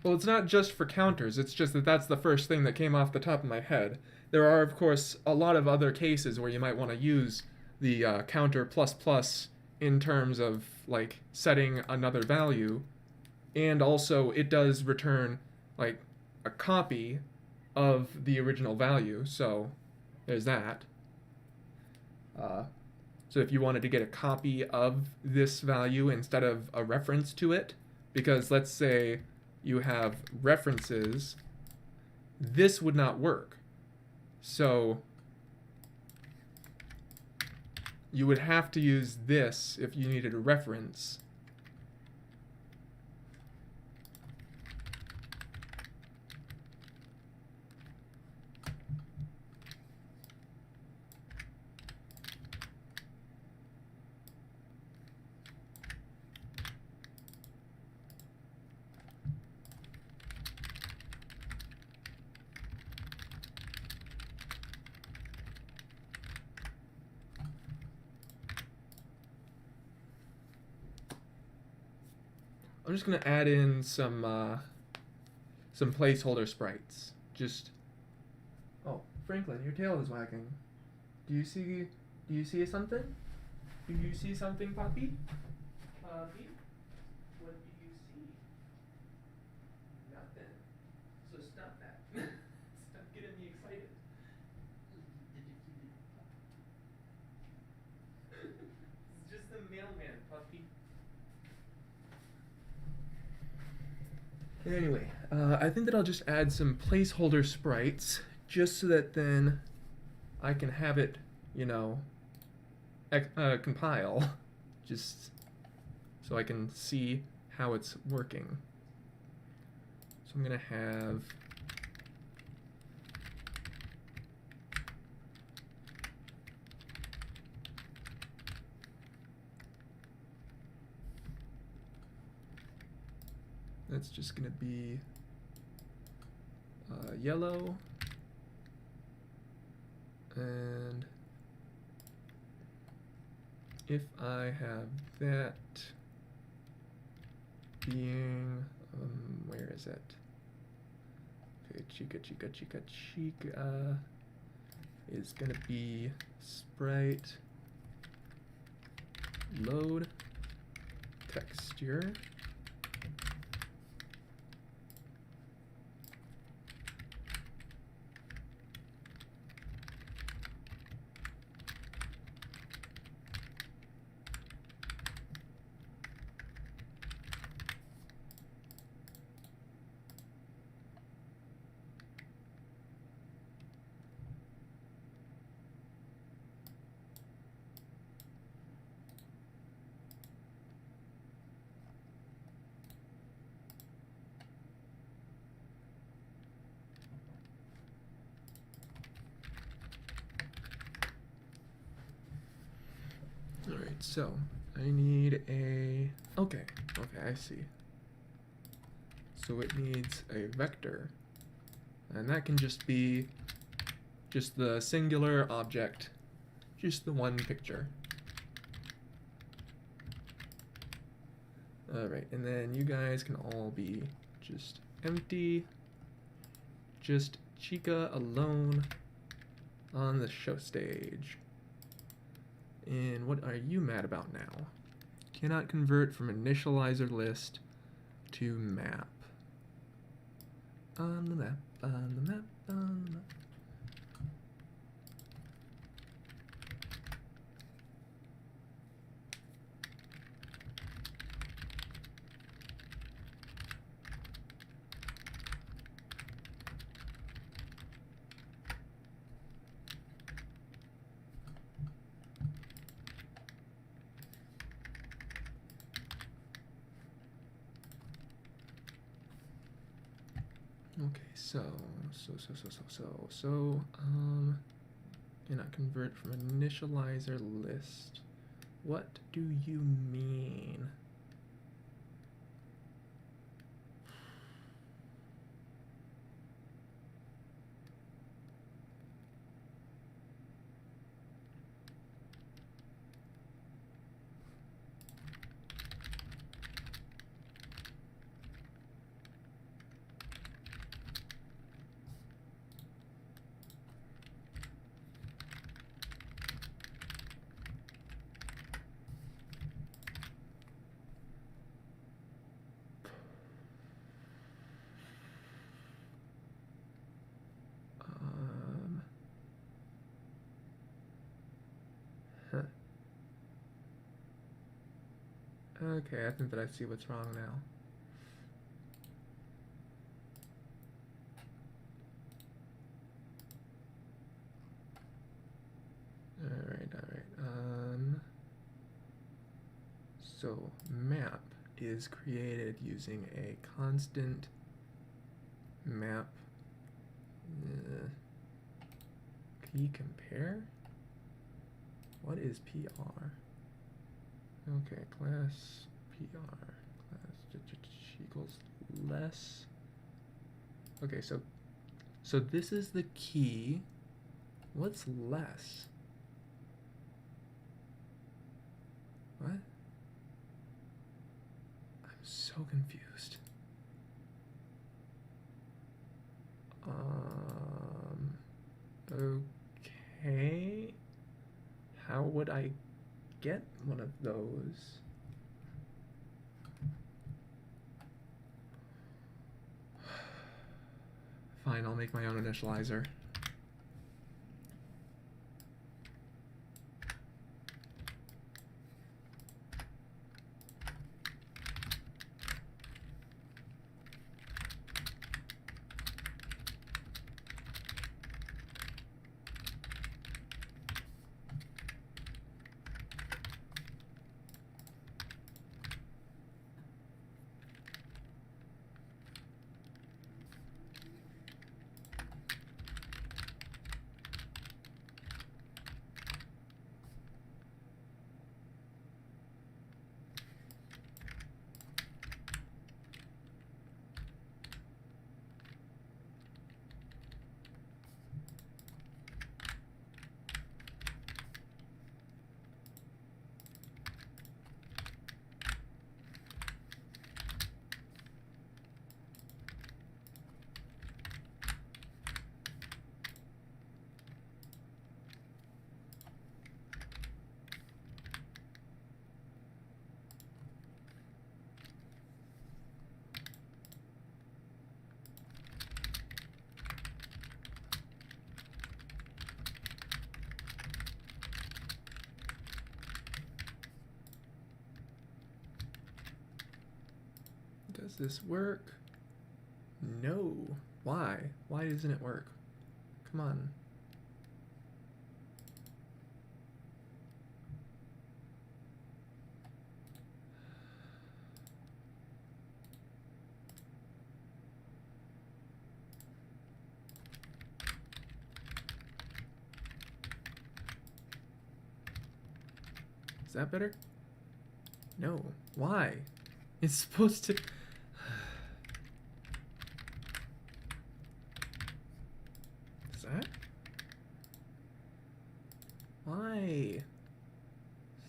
Well, it's not just for counters, it's just that that's the first thing that came off the top of my head. There are, of course, a lot of other cases where you might want to use the counter plus plus in terms of, like, setting another value. And also, it does return, like, a copy of the original value, so there's that. So if you wanted to get a copy of this value instead of a reference to it, because let's say you have references, this would not work. So you would have to use this if you needed a reference. I'm just gonna add in some placeholder sprites. Just, oh, Franklin, your tail is wagging. Do you see something? Do you see something, Poppy? Poppy? What do you see? Nothing. So stop that. Stop getting me excited. It's just the mailman, Puppy. Anyway, I think that I'll just add some placeholder sprites just so that then I can have it, you know, compile, just so I can see how it's working. So I'm gonna have that's just gonna be yellow, and if I have that being, where is it? Okay, chica is gonna be sprite load texture. Alright, so I need a, okay, I see. So it needs a vector, and that can just be just the singular object, just the one picture. Alright, and then you guys can all be just empty, just Chica alone on the show stage. And what are you mad about now? cannot convert from initializer list to map. On the map, on the map, on the map. Okay, cannot convert from initializer list. What do you mean? Okay, I think that I see what's wrong now. Alright. So map is created using a constant map key compare? What is PR? Okay, class PR, class equals less. Okay, so this is the key. What's less? What? I'm so confused. Okay. How would I get one of those? Fine, I'll make my own initializer. Does this work? No. Why? Why doesn't it work? Come on. Is that better? No. Why? It's supposed to... Is that? Why?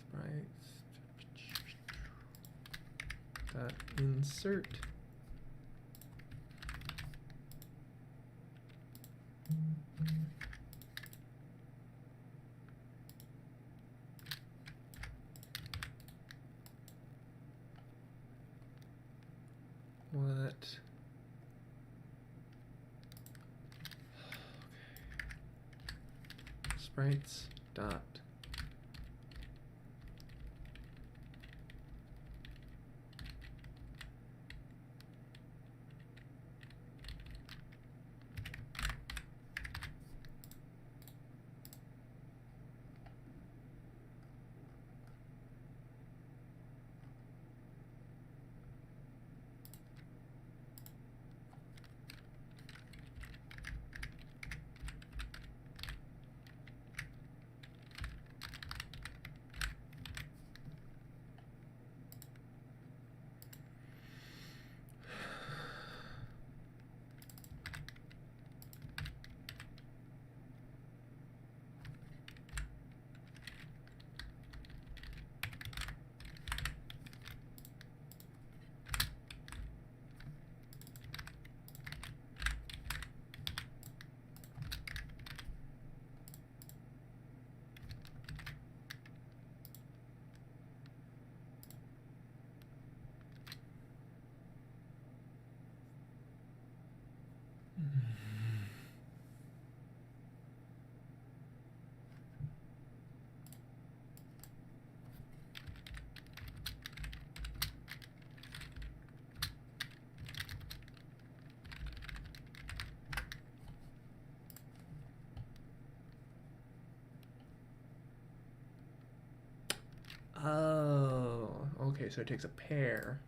Sprites. Dot insert. sprites dot Oh, okay, so it takes a pair.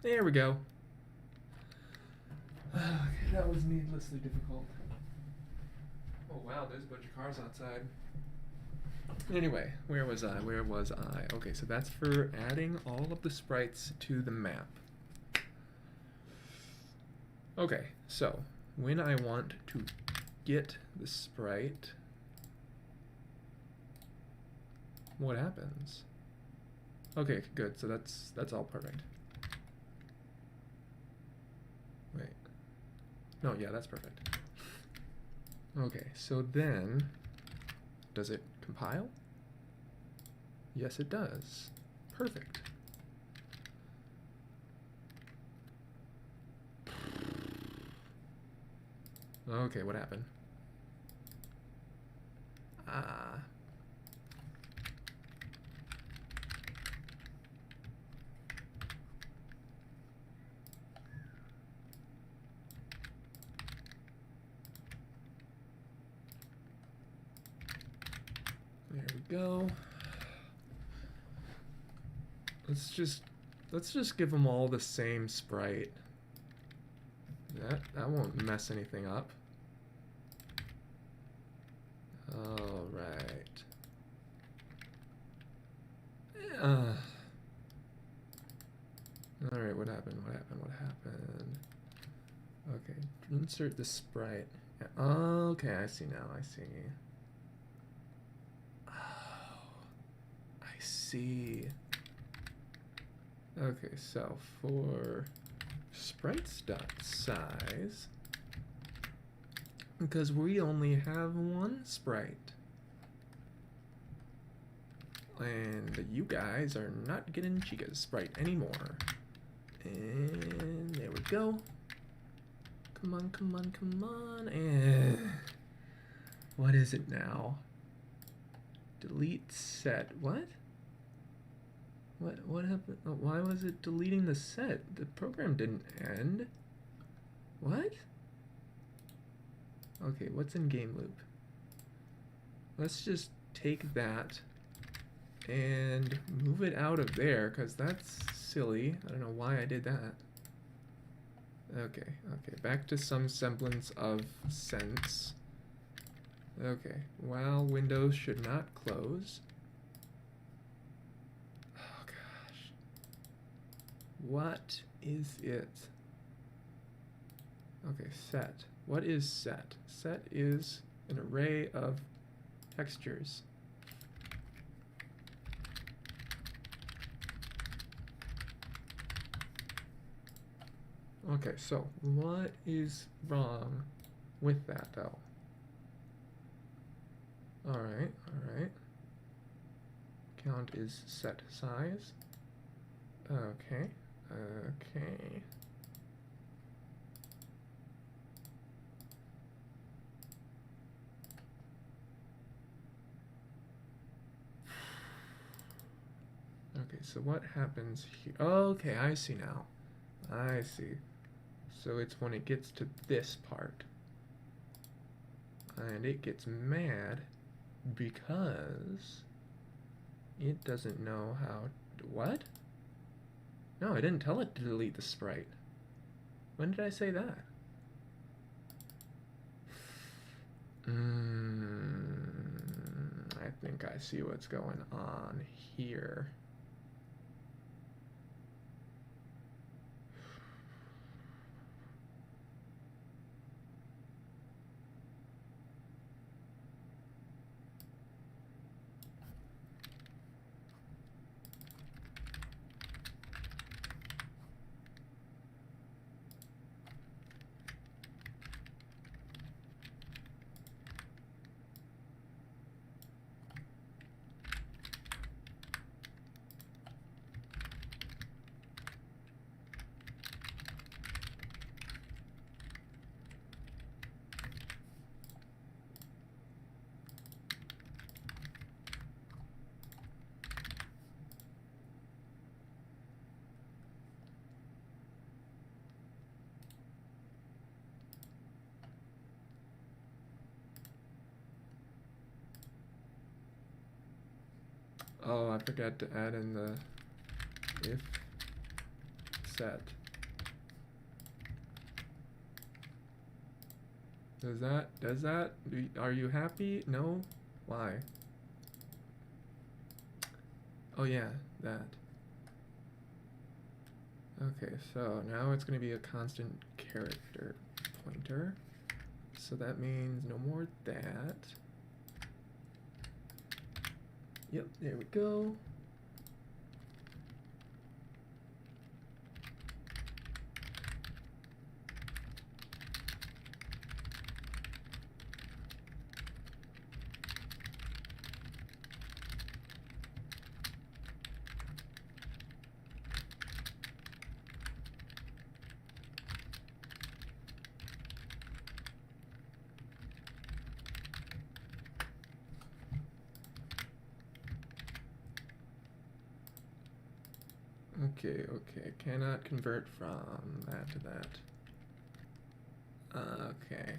There we go. Okay, that was needlessly difficult. Oh wow, there's a bunch of cars outside. Anyway, where was I? Where was I? Okay, so that's for adding all of the sprites to the map. Okay, so when I want to get the sprite, what happens? Okay, good. So that's all perfect. Wait. No, yeah, that's perfect. Okay, so then does it compile? Yes, it does. Perfect. Okay, what happened? Ah. There we go. Let's just give them all the same sprite. That won't mess anything up. All right. All right, what happened? What happened? What happened? Okay, insert the sprite. Okay, I see now. I see. Oh, I see. Okay, so for sprites.size, because we only have one sprite, and you guys are not getting Chica's sprite anymore. And there we go. Come on, come on, come on. And what is it now? Delete set. What? What happened? Oh, why was it deleting the set? The program didn't end. What? Okay, what's in game loop? Let's just take that and move it out of there, because that's silly. I don't know why I did that. Okay, back to some semblance of sense. Okay, while windows should not close. Oh gosh. What is it? Okay, set. What is set? Set is an array of textures. Okay, so what is wrong with that though? Alright, alright. Count is set size. Okay, okay. Okay, so what happens here? Okay, I see now. I see. So it's when it gets to this part. And it gets mad because it doesn't know how. What? No, I didn't tell it to delete the sprite. When did I say that? I think I see what's going on here. Oh, I forgot to add in the if set. Does that, are you happy? No? Why? Oh yeah, that. Okay, so now it's gonna be a constant character pointer. So that means no more that. Yep, there we go. Okay, okay, cannot convert from that to that. Okay.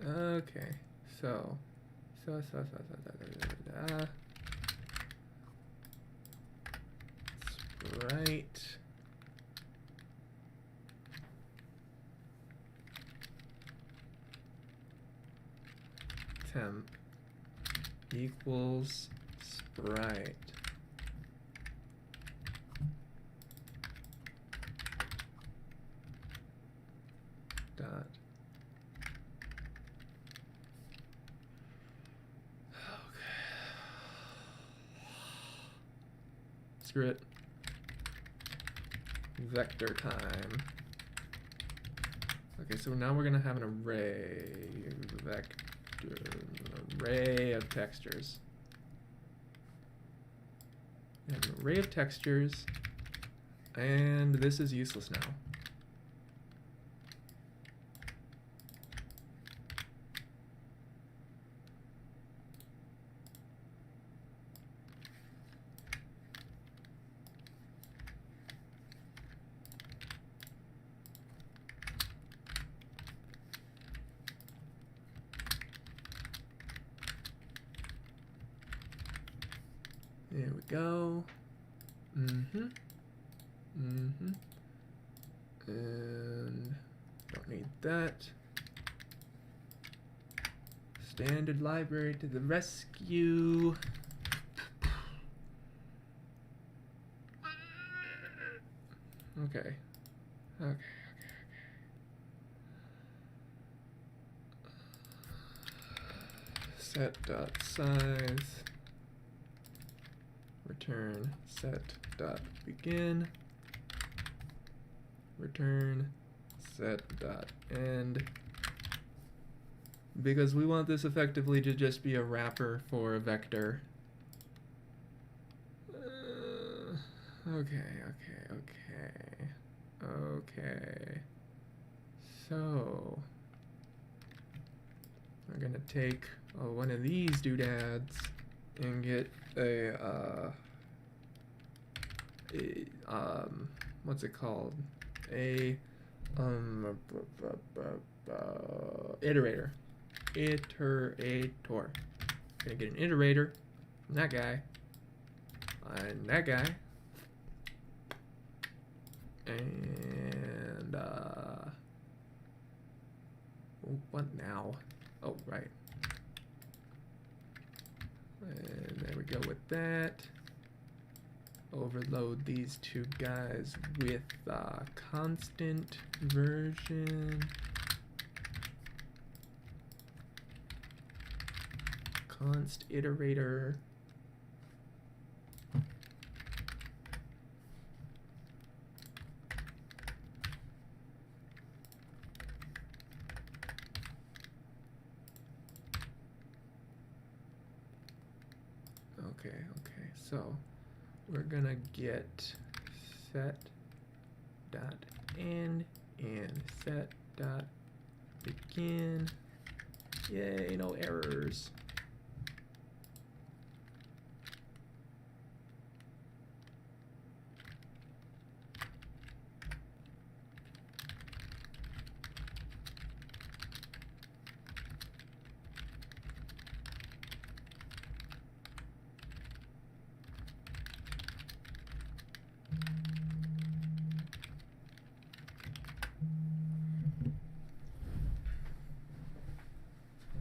Okay, so sprite temp equals sprite dot. Screw it. Vector time. Okay, so now we're gonna have an array array of textures. We have an array of textures, and this is useless now. There we go. And don't need that. Standard library to the rescue. Okay. Okay. Set dot size. Return set dot begin. Return set dot end, because we want this effectively to just be a wrapper for a vector. Okay. So we're gonna take one of these doodads and get what's it called? A iterator. Gonna get an iterator, and that guy, and that guy, and what now? Oh, right. And there we go with that. Overload these two guys with constant version. Const iterator. Okay, so we're gonna get set dot end and set dot begin. Yay, no errors.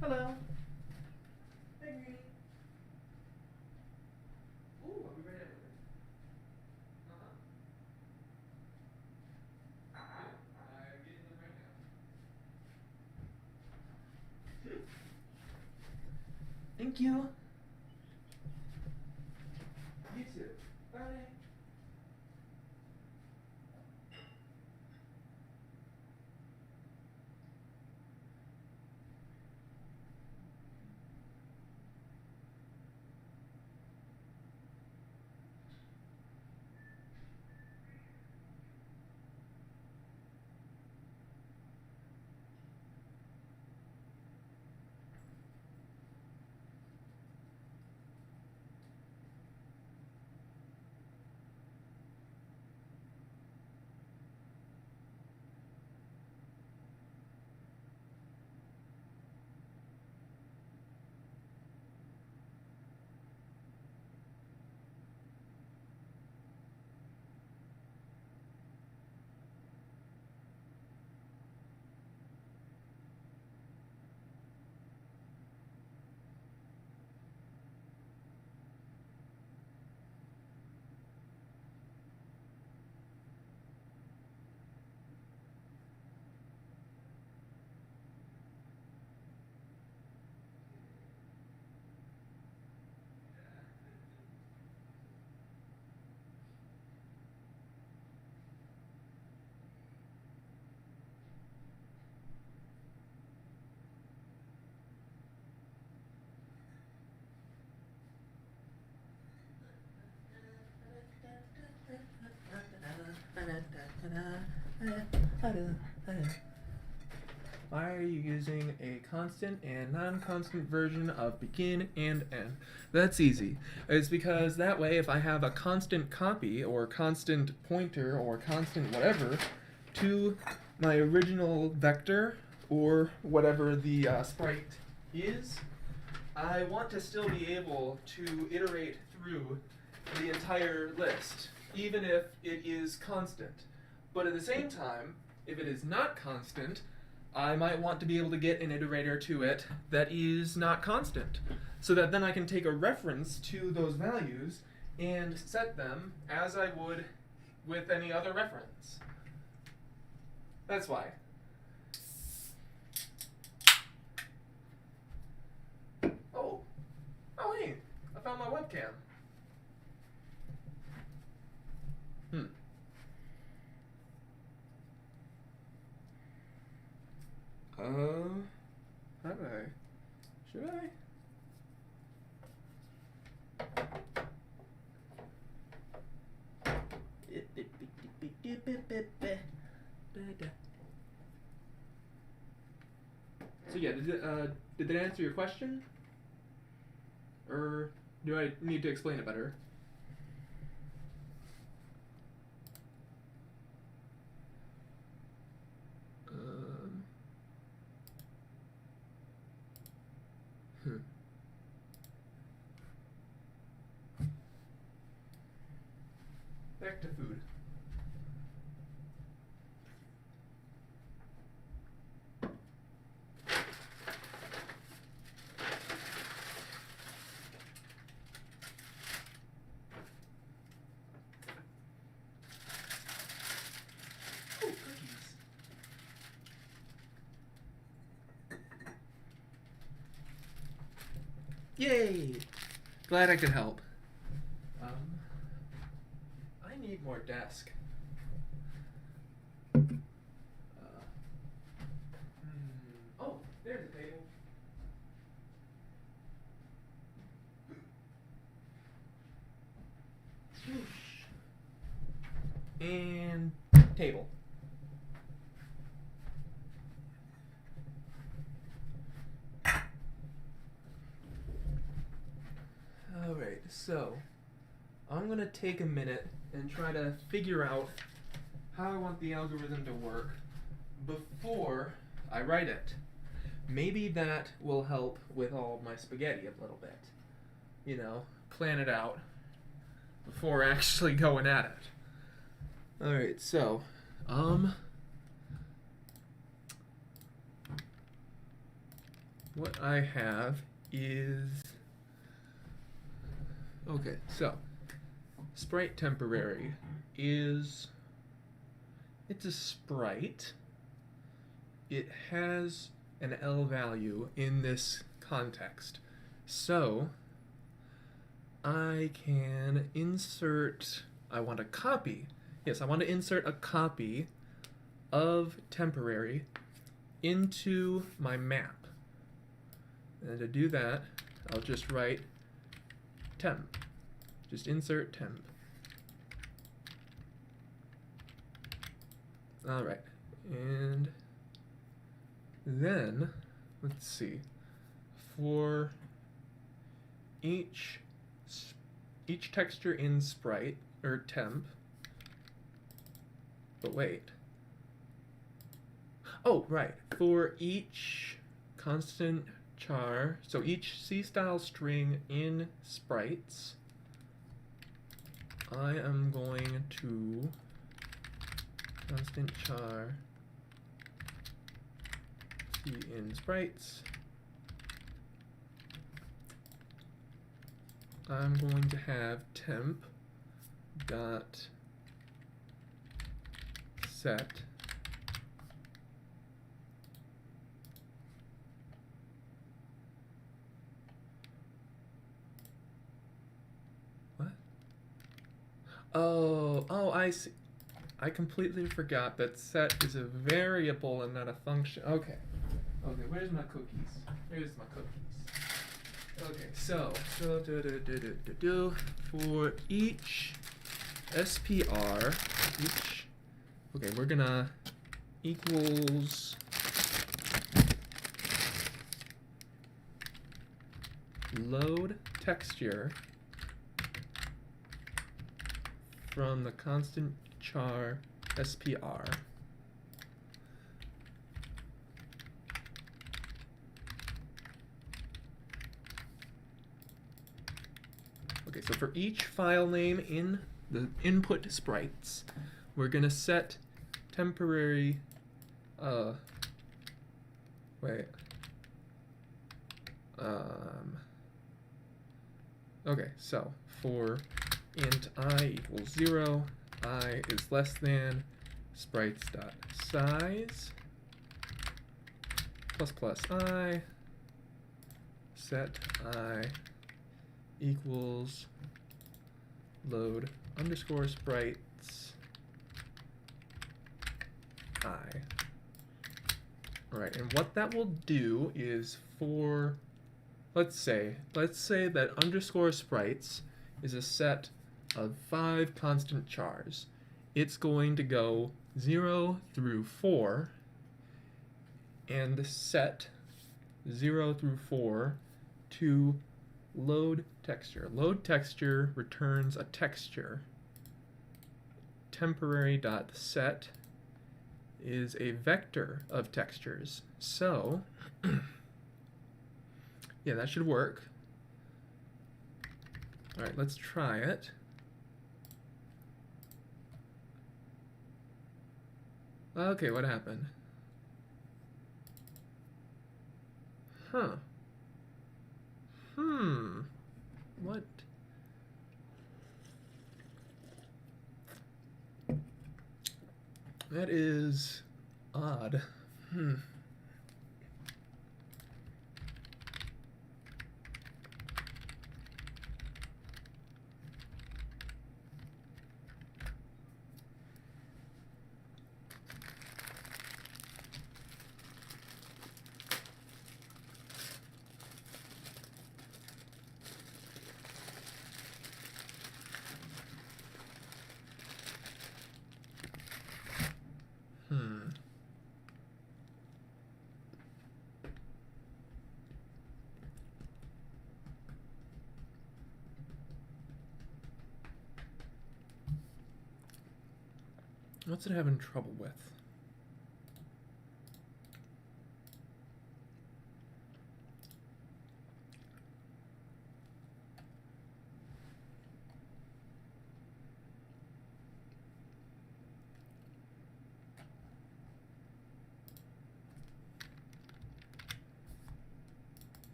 Hello. Hey, Greenie. Ooh, I'll be right over there. I'm getting them right now. Thank you. You too. Bye. Why are you using a constant and non-constant version of begin and end? That's easy. It's because that way if I have a constant copy or constant pointer or constant whatever to my original vector or whatever the sprite is, I want to still be able to iterate through the entire list, even if it is constant. But at the same time, if it is not constant, I might want to be able to get an iterator to it that is not constant, so that then I can take a reference to those values and set them as I would with any other reference. That's why. Oh hey, I found my webcam. How do I? Should I? So yeah, did that answer your question? Or do I need to explain it better? Hmm. Back to food. Oh, cookies. Yay! Glad I could help. I need more desk. Oh, there's a table. Swoosh. And table. Alright, so I'm gonna take a minute and try to figure out how I want the algorithm to work before I write it. Maybe that will help with all of my spaghetti a little bit. You know, plan it out before actually going at it. Alright, so, what I have is, okay, so, sprite temporary is, it's a sprite. It has an L value in this context. So, I can insert, I want a copy. Yes, I want to insert a copy of temporary into my map. And to do that, I'll just write temp. Just insert temp. Alright, and then, let's see, for each texture in sprite, or temp, but wait. Oh, right, for each constant char, so each C-style string in sprites, I am going to constant char C in sprites. I'm going to have temp dot set what? Oh, I see. I completely forgot that set is a variable and not a function. Okay. Okay, where's my cookies? Here's my cookies. Okay, so for each SPR, okay, we're gonna equals load texture from the constant char SPR. Okay, so for each file name in the input sprites, we're gonna set temporary, okay, so for int I equals 0, I is less than sprites dot size plus I set I equals load underscore sprites I. Alright, and what that will do is for, let's say that underscore sprites is a set of 5 constant chars. It's going to go 0 through 4 and set 0 through 4 to load texture. Load texture returns a texture. Temporary.set is a vector of textures. So, yeah, that should work. All right, let's try it. Okay, what happened? Huh. What? That is odd. What's it having trouble with?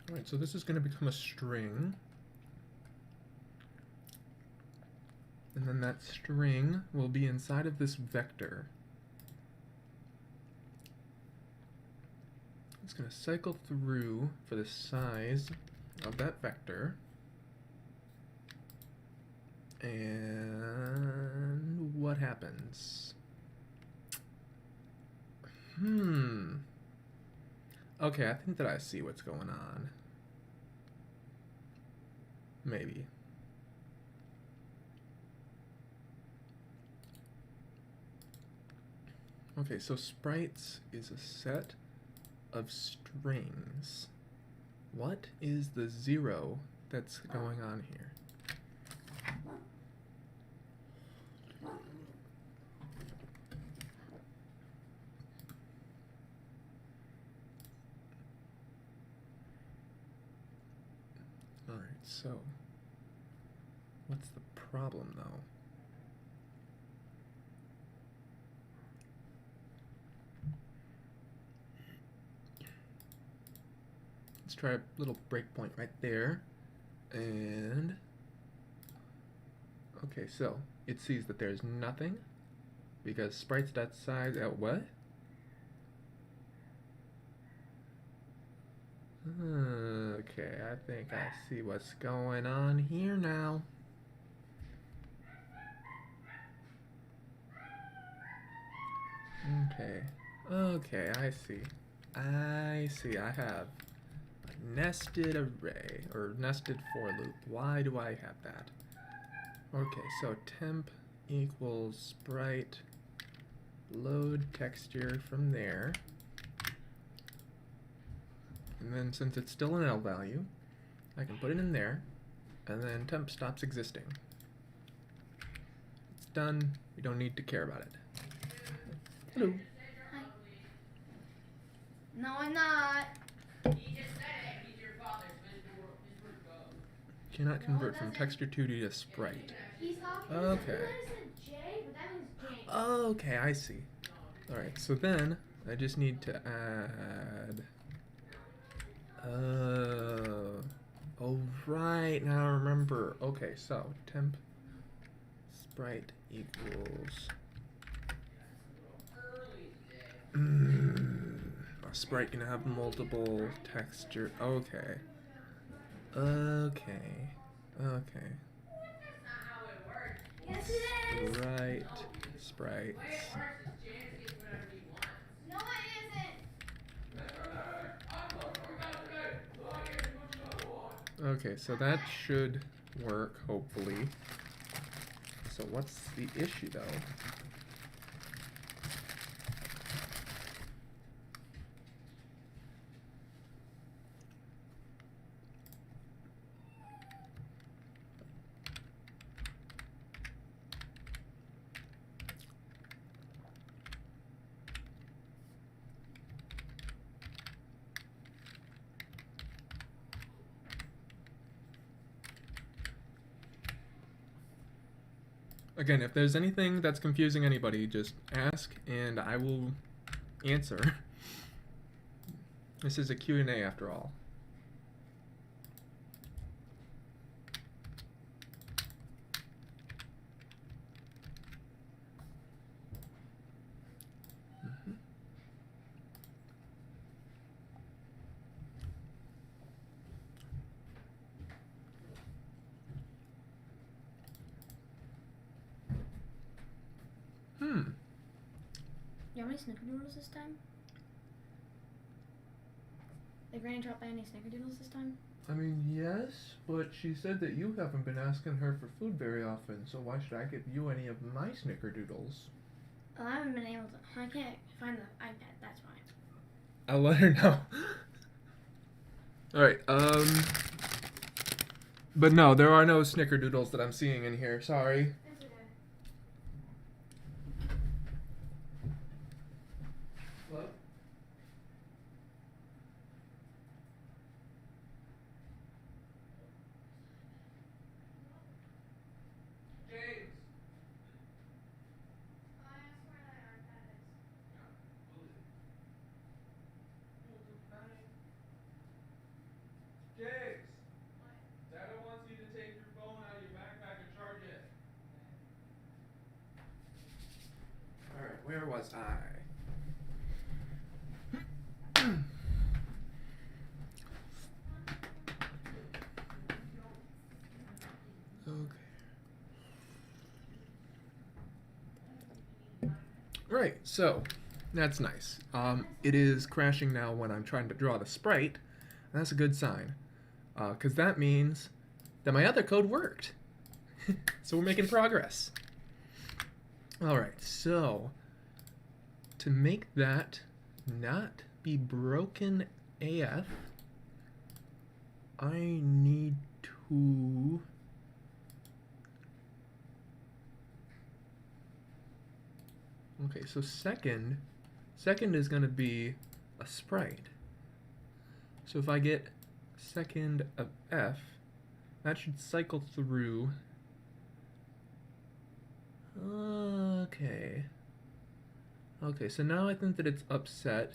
Alright, so this is going to become a string. And then that string will be inside of this vector. It's going to cycle through for the size of that vector. And what happens? Okay, I think that I see what's going on. Maybe. Okay, so sprites is a set of strings. What is the 0 that's going on here? Alright, so what's the problem though? Let's try a little breakpoint right there. And okay, so it sees that there's nothing because sprites.size at what? Okay, I think I see what's going on here now. Okay, I see. I have a nested array, or nested for loop. Why do I have that? Okay, so temp equals sprite load texture from there. And then since it's still an L value, I can put it in there, and then temp stops existing. It's done. We don't need to care about it. Hello. Hi. No, I'm not. He just said it. He's your father. Cannot convert from texture 2D to sprite. He's talking. Okay. J, but that means James. Okay, I see. Alright, so then I just need to add right, now remember. Okay, so temp sprite equals a sprite can have multiple texture. Okay. Okay. Okay. That's not how it works. Yes, it is. Right. The Sprites. way it works is James gets whatever he wants. No, it isn't. Okay, so that should work, hopefully. So what's the issue, though? Again, if there's anything that's confusing anybody, just ask and I will answer. This is a Q&A after all. You have any snickerdoodles this time? Did Granny drop by any snickerdoodles this time? I mean, yes, but she said that you haven't been asking her for food very often, so why should I give you any of my snickerdoodles? Oh, I haven't been able to. I can't find the iPad, that's why. I'll let her know. Alright, but no, there are no snickerdoodles that I'm seeing in here, sorry. That's okay. What? James! I asked where that iPad is. James! Dada wants you to take your phone out of your backpack and charge it. Alright, where was I? Okay. Right, so that's nice. It is crashing now when I'm trying to draw the sprite, and that's a good sign, because that means that my other code worked. So we're making progress. All right, so to make that not be broken AF, I need to okay, so second is going to be a sprite. So if I get second of F, that should cycle through. Okay. Okay, so now I think that it's upset.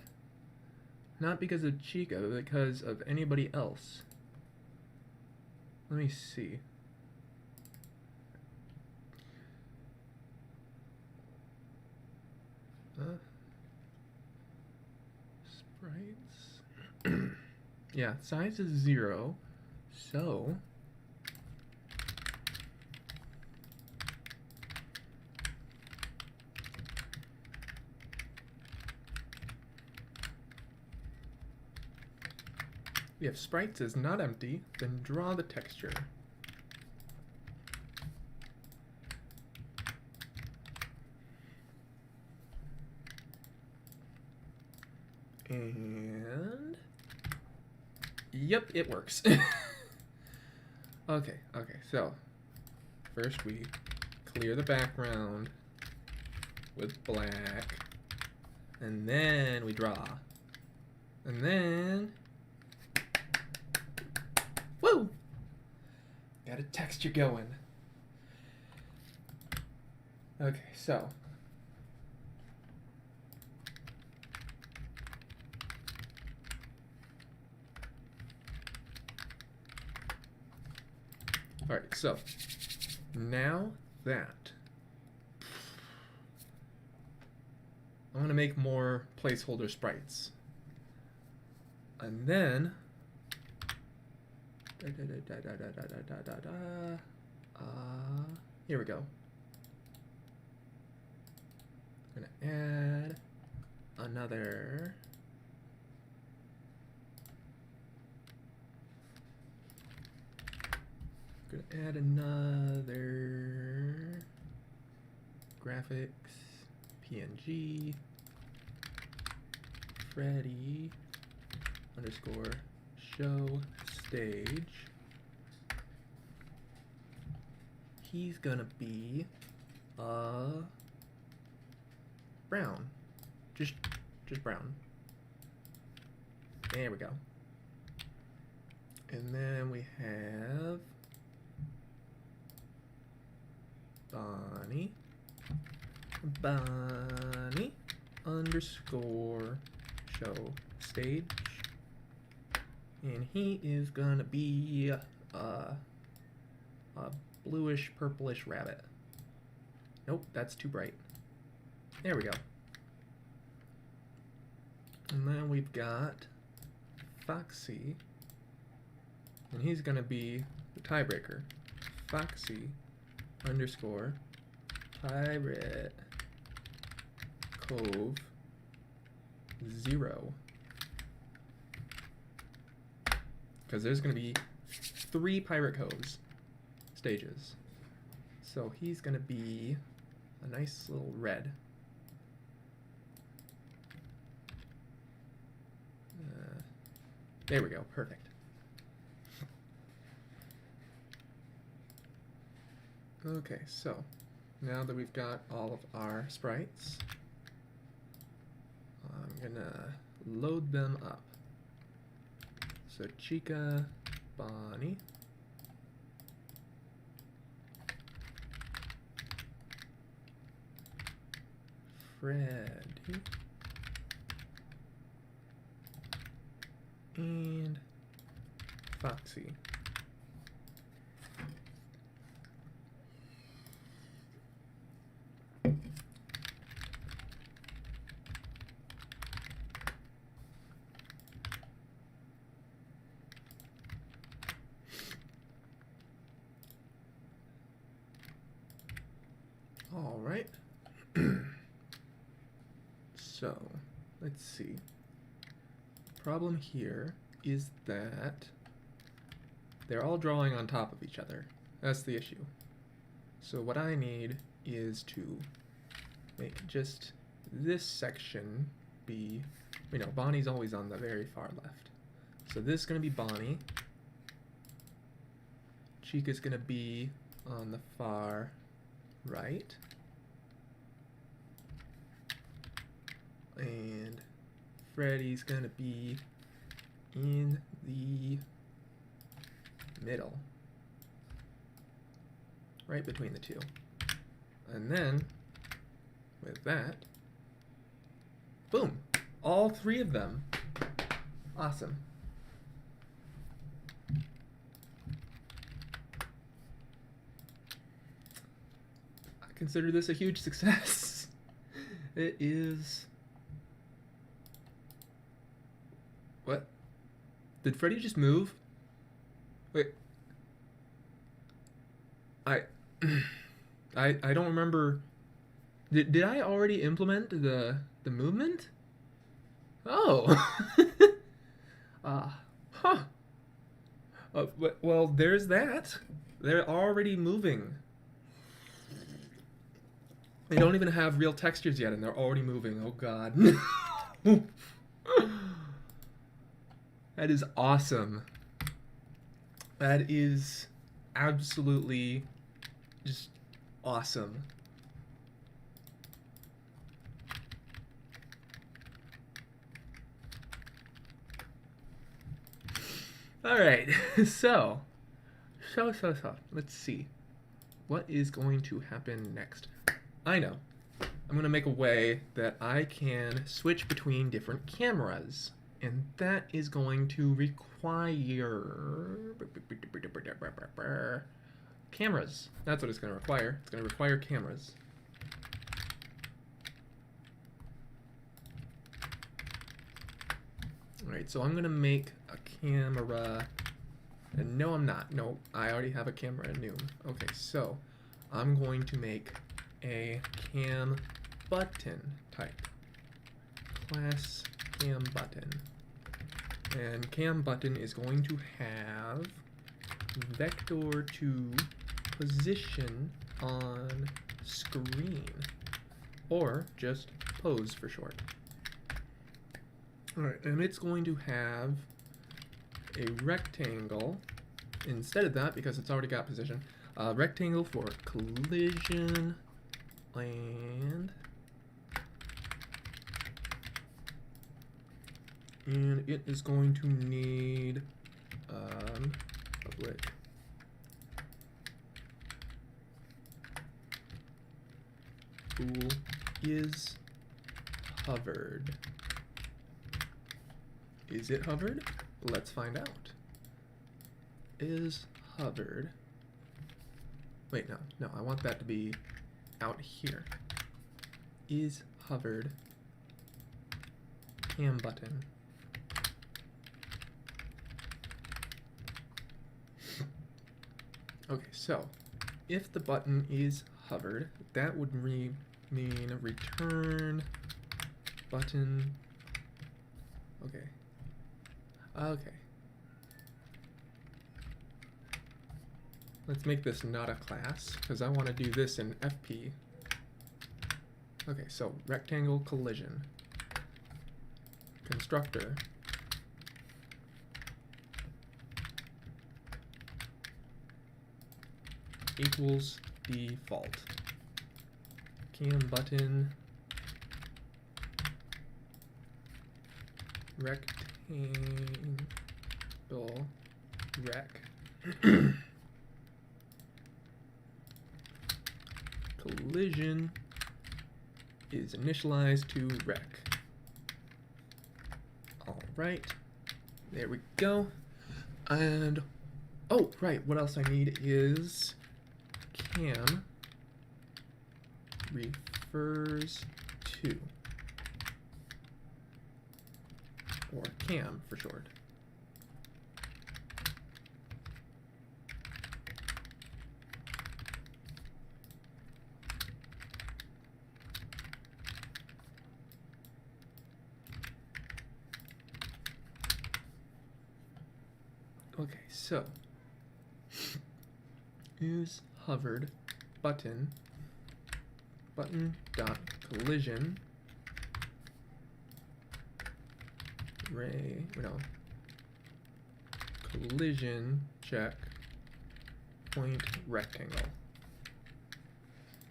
Not because of Chica, but because of anybody else. Let me see. Sprites. Yeah, size is 0, so if sprites is not empty, then draw the texture. And yep, it works. Okay, so first we clear the background with black, and then we draw, and then woo! Got a texture going. Okay, so Alright, so now that I'm going to make more placeholder sprites. And then here we go. I'm going to add another graphics PNG Freddy underscore show stage. He's gonna be brown, just brown. There we go. And then we have Bonnie underscore show stage, and he is gonna be a bluish purplish rabbit. Nope, that's too bright. There we go. And then we've got Foxy, and he's gonna be the tiebreaker. Foxy underscore pirate cove 0, because there's gonna be 3 pirate coves stages, so he's gonna be a nice little red. There we go, perfect. Okay, so now that we've got all of our sprites, I'm gonna load them up. So Chica, Bonnie, Freddy, and Foxy. All right. So, let's see. Problem here is that they're all drawing on top of each other. That's the issue. So what I need is to make just this section be, you know, Bonnie's always on the very far left. So this is going to be Bonnie. Chica's going to be on the far right. And Freddy's going to be in the middle, right between the two. And then, with that, boom, all 3 of them. Awesome. I consider this a huge success. It is... What? Did Freddy just move? Wait. I don't remember. Did I already implement the movement? Oh. Huh. Well, there's that. They're already moving. They don't even have real textures yet, and they're already moving. Oh God. That is awesome. That is absolutely just awesome. All right, so, let's see. What is going to happen next? I know. I'm going to make a way that I can switch between different cameras. And that is going to require cameras. That's what it's going to require. It's going to require cameras. Alright, so I'm going to make a camera. And no, I'm not. No, I already have a camera in Noom. Okay, so I'm going to make a cam button type. Class cam button. And cam button is going to have vector to position on screen, or just pose for short. Alright, and it's going to have a rectangle instead of that, because it's already got position. Rectangle for collision and it is going to need public bool is hovered. Is it hovered? Let's find out. Is hovered. Wait, no, I want that to be out here. Is hovered cam button. Okay, so if the button is hovered, that would mean return button. Okay. Okay. Let's make this not a class, because I want to do this in FP. Okay, so rectangle collision. Constructor. Equals default. Cam button. Rectangle rec. Collision is initialized to rec. Alright, there we go. And, oh, right, what else I need is cam refers to, or cam for short. Okay, so is hovered button dot collision collision check point rectangle.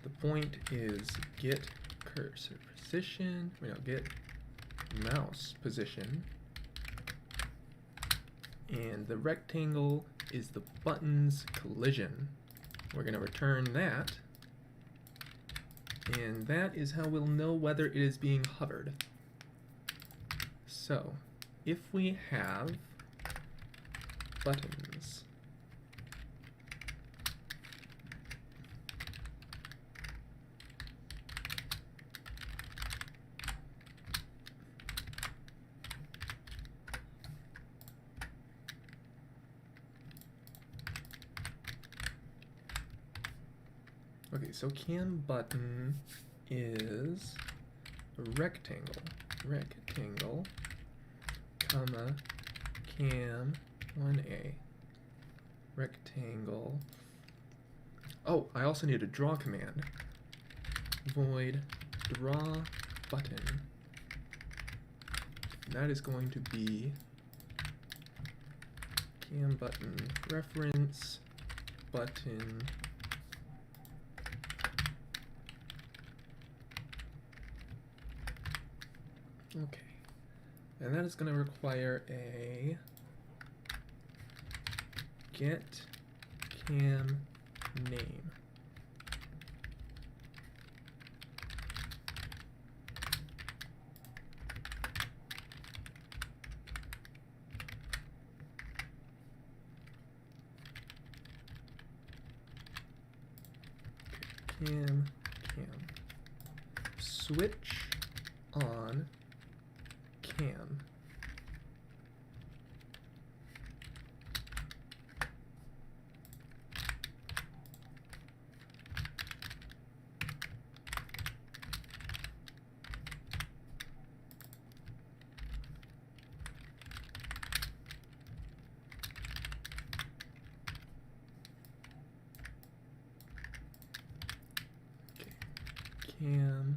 The point is get cursor position, get mouse position. And the rectangle is the button's collision. We're going to return that. And that is how we'll know whether it is being hovered. So, if we have buttons, okay, so cam button is a rectangle, comma, cam 1a, rectangle. Oh, I also need a draw command. Void draw button. And that is going to be cam button reference button okay, and that is going to require a get cam name. cam. Switch on cam. Cam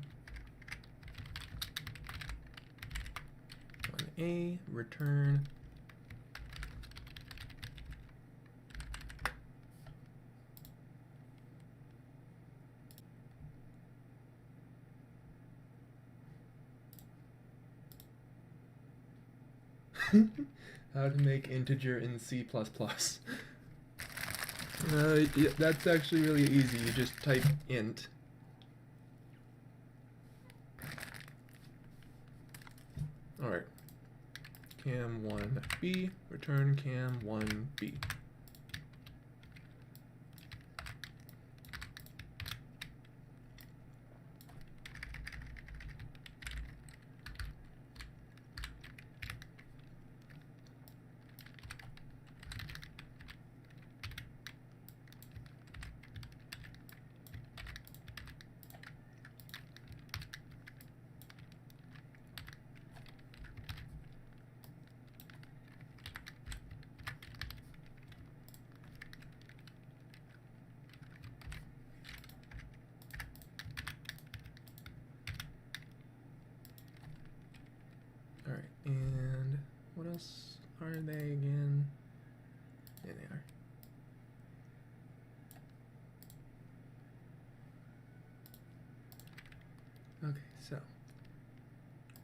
1A return how to make integer in C++. Yeah, that's actually really easy. You just type int. Alright. Cam1b, return cam1b. Alright, and what else are they again? There they are. Okay, so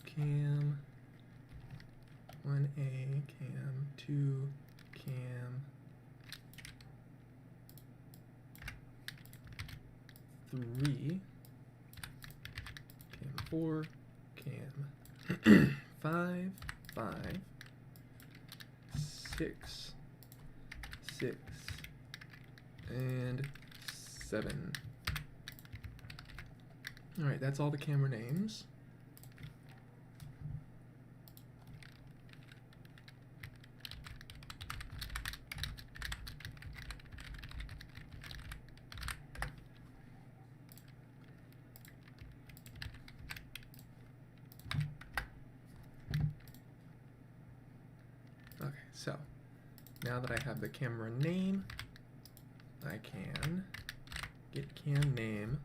cam 1A, cam 2, cam 3, cam 4, cam 5, 6, and 7. Alright, that's all the camera names. Okay, so now that I have the camera name, I can get cam name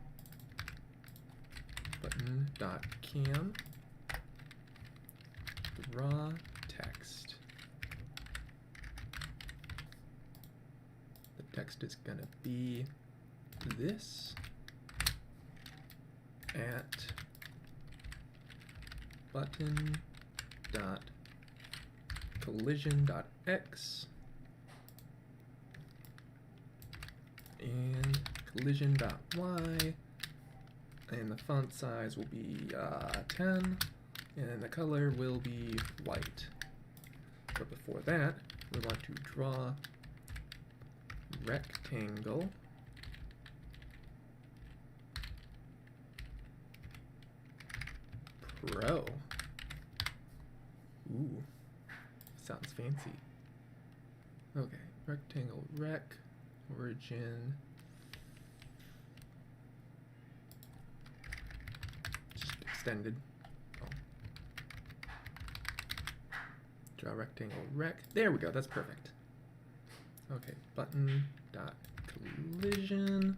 button dot cam raw text. The text is gonna be this at button dot collision dot x and collision dot y, and the font size will be 10, and the color will be white. But before that, we want to draw rectangle pro. Ooh, sounds fancy. Okay, rectangle rec origin. Just extended. Oh. Draw rectangle rec. There we go. That's perfect. Okay, button dot collision,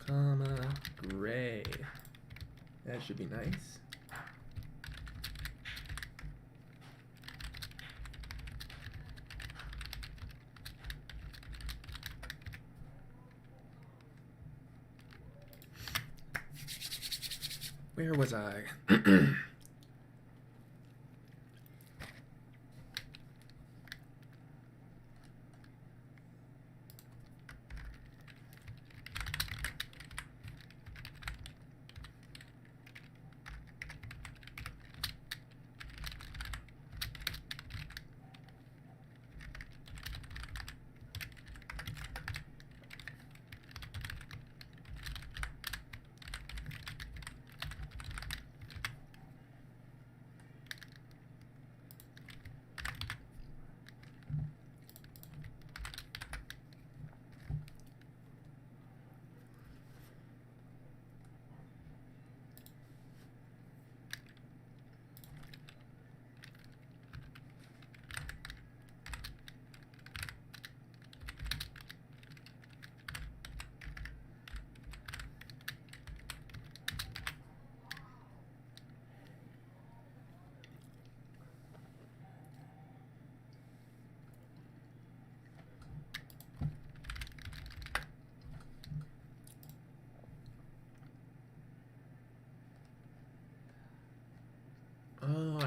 comma gray. That should be nice. Where was I?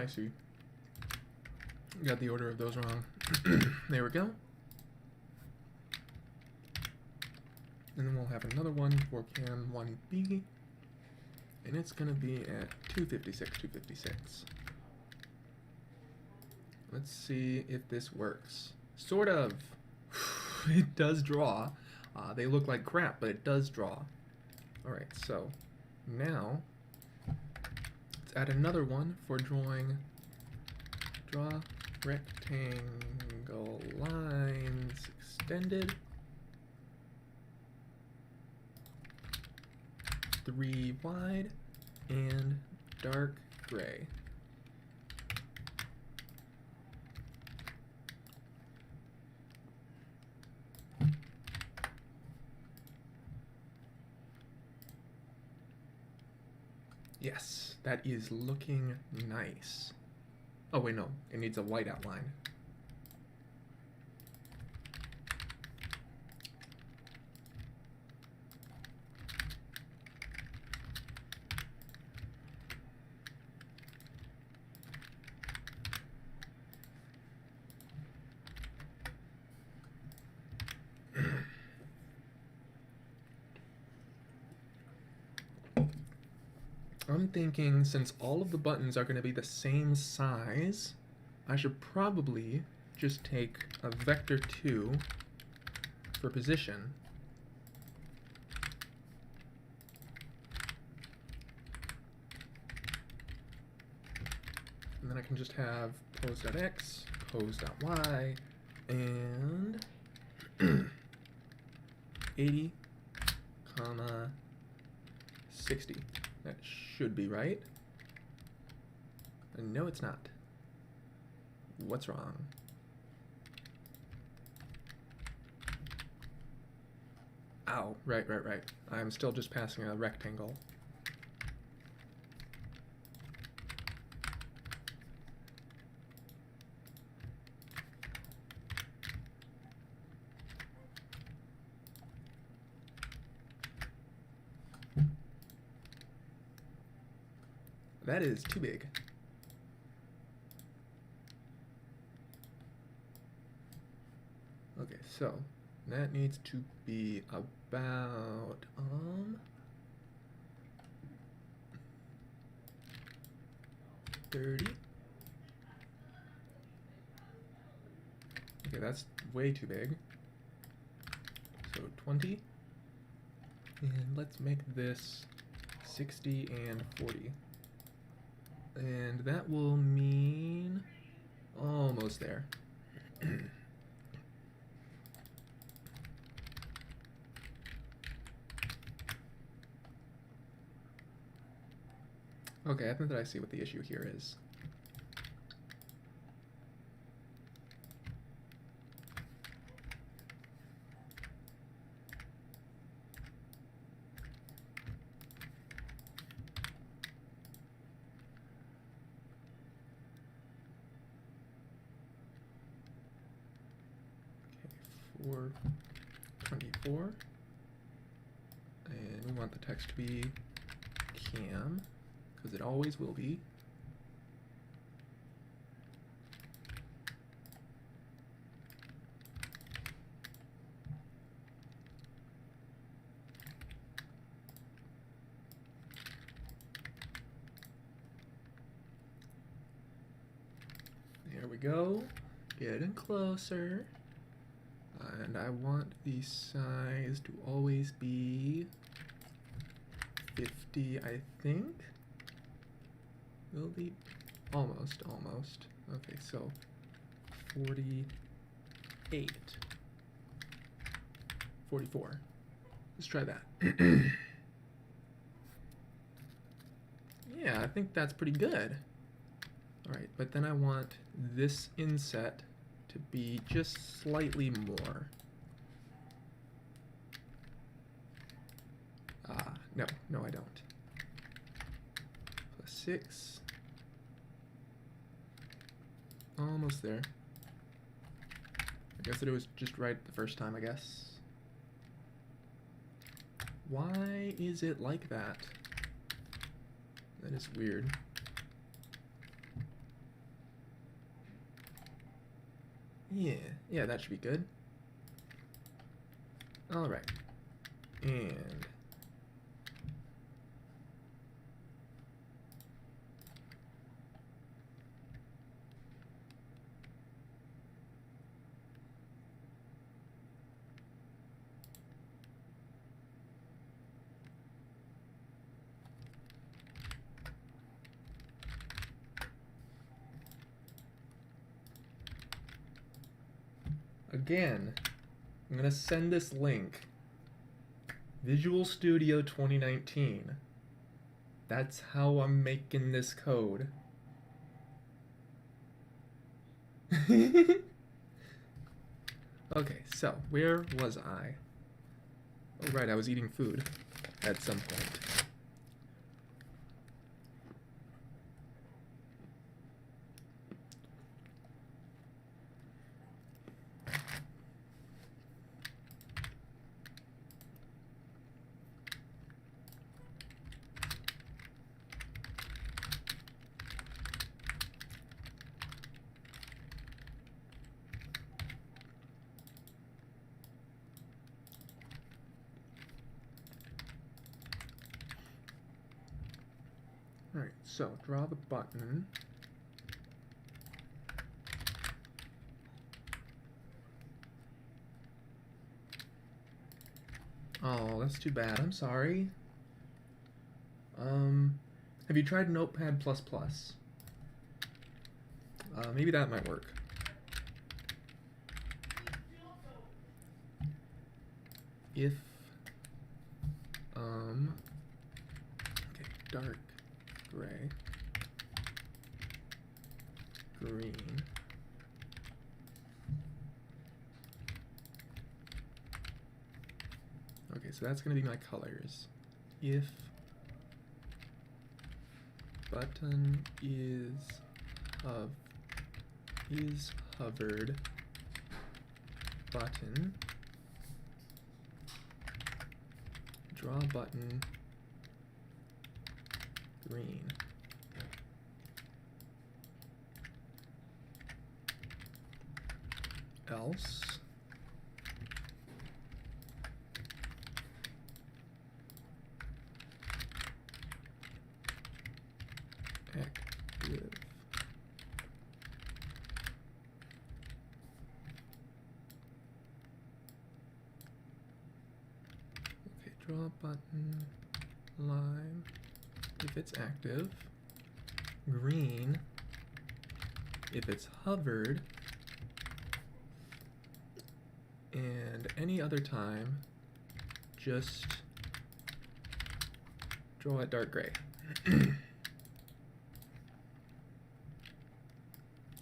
I see. Got the order of those wrong. There we go. And then we'll have another one for can 1B. And it's going to be at 256, 256. Let's see if this works. Sort of. It does draw. They look like crap, but it does draw. Alright, so now let's add another one for drawing. Draw rectangle lines extended. 3 wide and dark gray. Yes, that is looking nice. Oh wait, no, it needs a white outline. I'm thinking since all of the buttons are going to be the same size, I should probably just take a vector 2 for position. And then I can just have pose.x, pose.y, and 80, comma, 60. That should be right. No, it's not. What's wrong? Ow, right. I'm still just passing a rectangle. That is too big. Okay, so that needs to be about 30. Okay, that's way too big. So 20. And let's make this 60 and 40. And that will mean almost there. Okay, I think that I see what the issue here is. Okay, 424. And we want the text to be cam, because it always will be. There we go. Getting closer. And I want the size to always be 50, I think. Will be almost. Okay, so 48. 44. Let's try that. Yeah, I think that's pretty good. Alright, but then I want this inset to be just slightly more. No, I don't. Plus 6. Almost there. I guess that it was just right the first time, I guess. Why is it like that? That is weird. Yeah, that should be good. All right, and again, I'm gonna send this link. Visual Studio 2019. That's how I'm making this code. Okay, so where was I? Oh, right, I was eating food at some point. Alright, so draw the button. Oh, that's too bad. I'm sorry. Have you tried Notepad++? Maybe that might work. If, okay, dark gray, green, okay, so that's gonna be my colors. If button is hovered button, draw button green. Else active. Okay, draw button line if it's active, green if it's hovered, and any other time just draw it dark gray.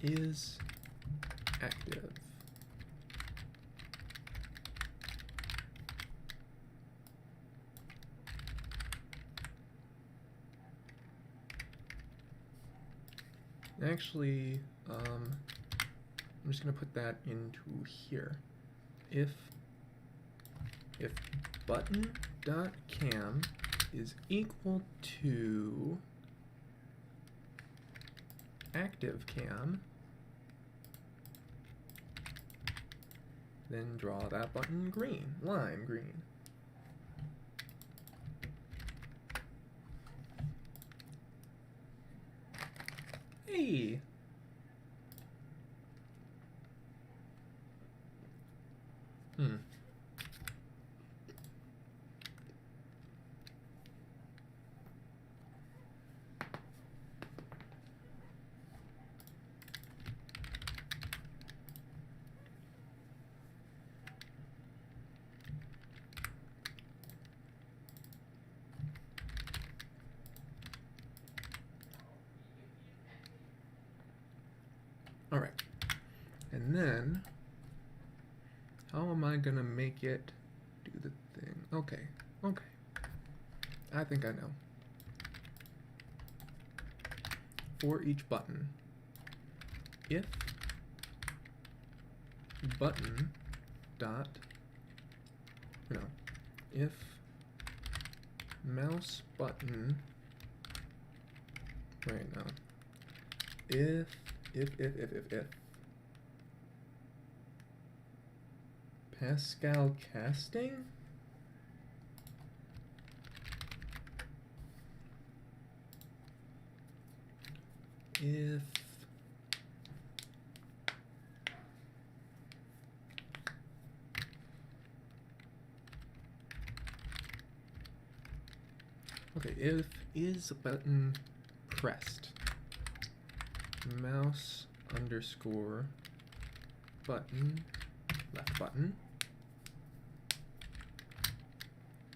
Is active. Actually, I'm just gonna put that into here. If button.cam is equal to active cam, then draw that button green, lime green. Hey! All right, and then how am I gonna make it do the thing? Okay, I think I know. For each button, if button dot, no, if mouse button, wait, no, if Pascal casting? If okay, if is button pressed, mouse underscore button, left button,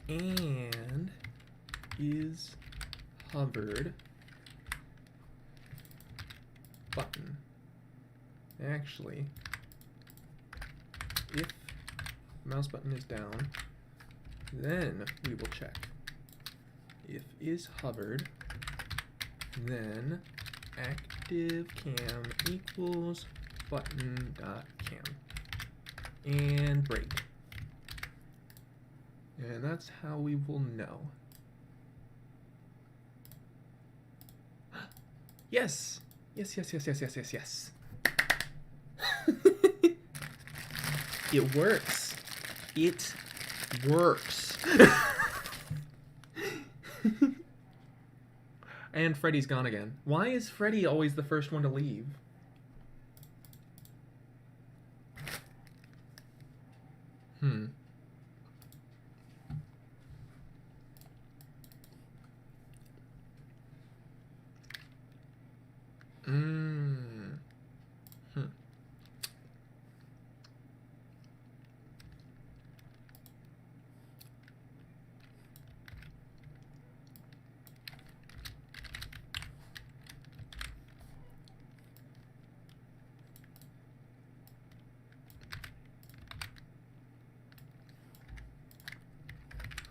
and is hovered button. Actually, if mouse button is down, then we will check. If is hovered, then active cam equals button dot cam and break. And that's how we will know. Yes! Yes, yes, yes, yes, yes, yes, yes. It works. It works. And Freddy's gone again. Why is Freddy always the first one to leave?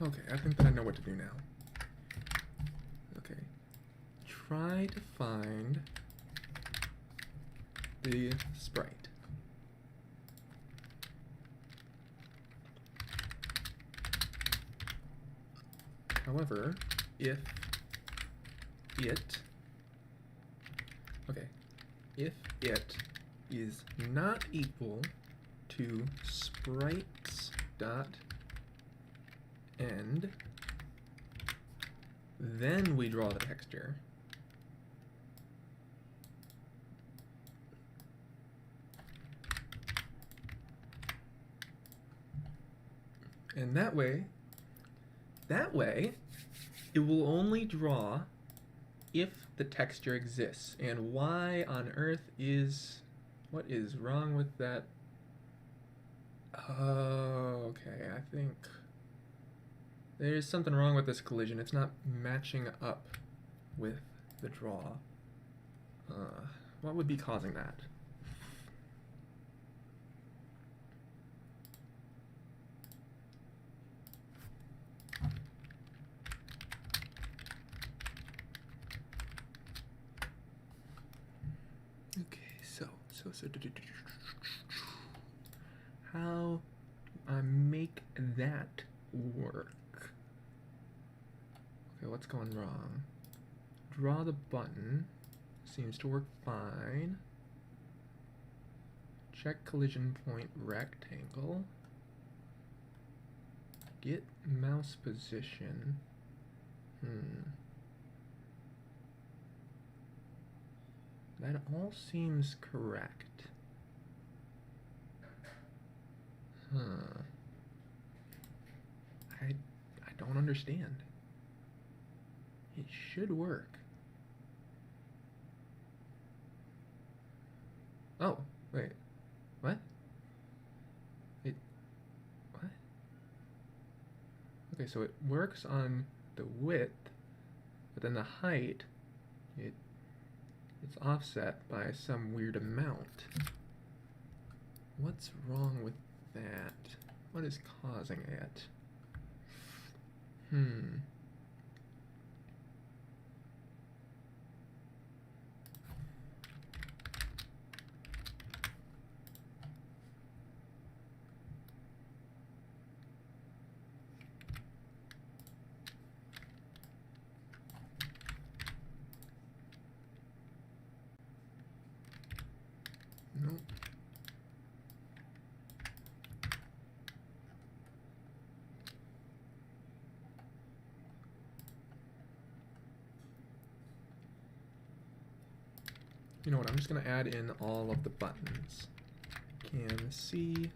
Okay, I think that I know what to do now. Okay. Try to find the sprite. However, if it is not equal to sprites dot end, then we draw the texture. And that way, it will only draw if the texture exists. And why on earth what is wrong with that? Oh, okay, I think there's something wrong with this collision. It's not matching up with the draw. What would be causing that? How do I make that work? Okay, what's going wrong? Draw the button. Seems to work fine. Check collision point rectangle. Get mouse position. That all seems correct. I don't understand. It should work. Oh, wait. What? What? Okay, so it works on the width, but then the height, it's offset by some weird amount. What's wrong with that? What is causing it? Nope. you know what, I'm just gonna add in all of the buttons. Cam C,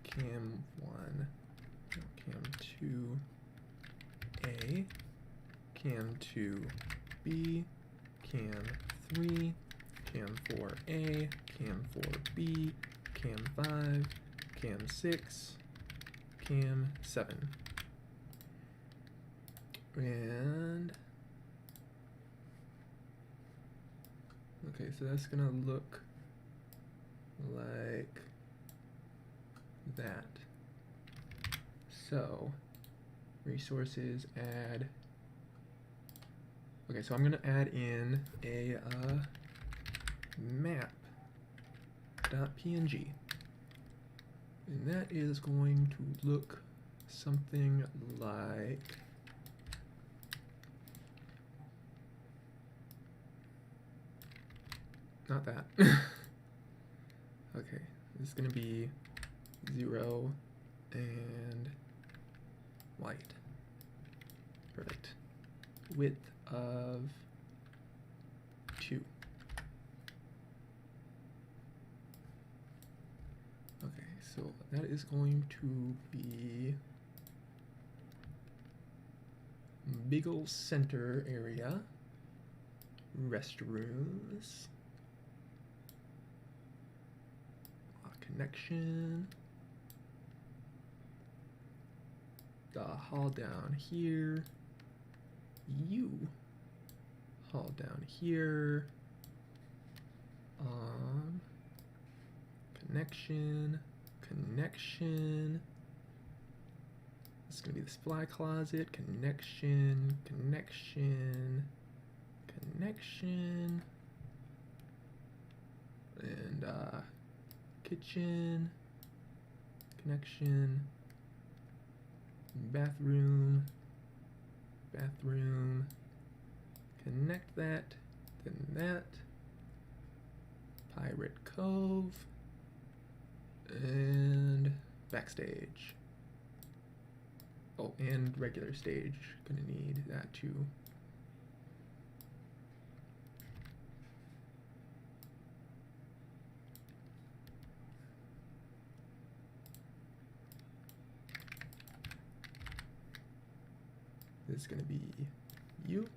cam 1, no, cam 2A, cam 2B, cam 3, cam 4A, cam 4B, cam 5, cam 6, cam 7. And okay, so that's gonna look like that. So resources, add. Okay, so I'm gonna add in a map.png, and that is going to look something like not that. Okay, this is gonna be 0 and white. Perfect. Width of 2. Okay, so that is going to be big ol' center area, restrooms, connection, the hall down here, you hall down here, connection, this is gonna be the supply closet, connection, and kitchen, connection, bathroom, connect that, then that, Pirate Cove, and backstage. Oh, and regular stage, gonna need that too. This is gonna be you.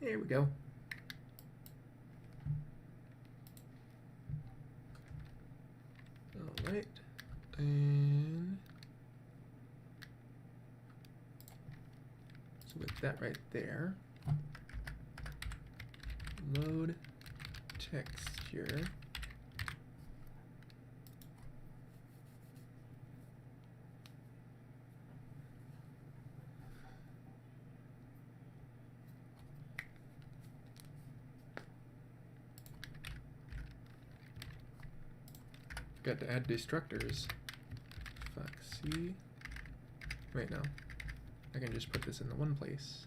There we go. All right, and so with that right there, load texture. Got to add destructors. Fuck, see? Wait, no. I can just put this in the one place.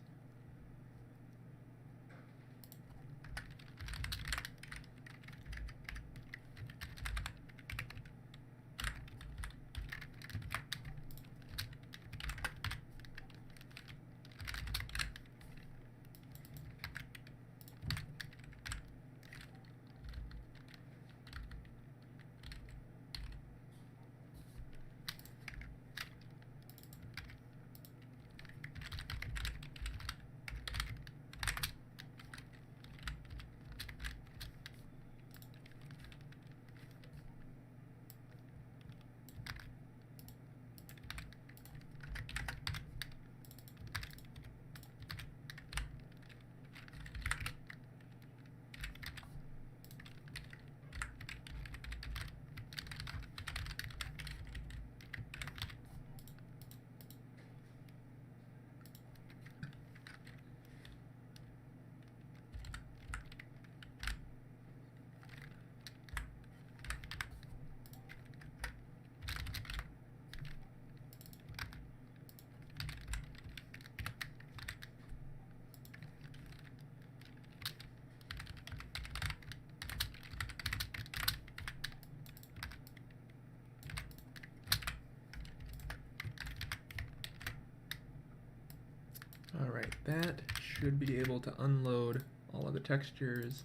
that should be able to unload all of the textures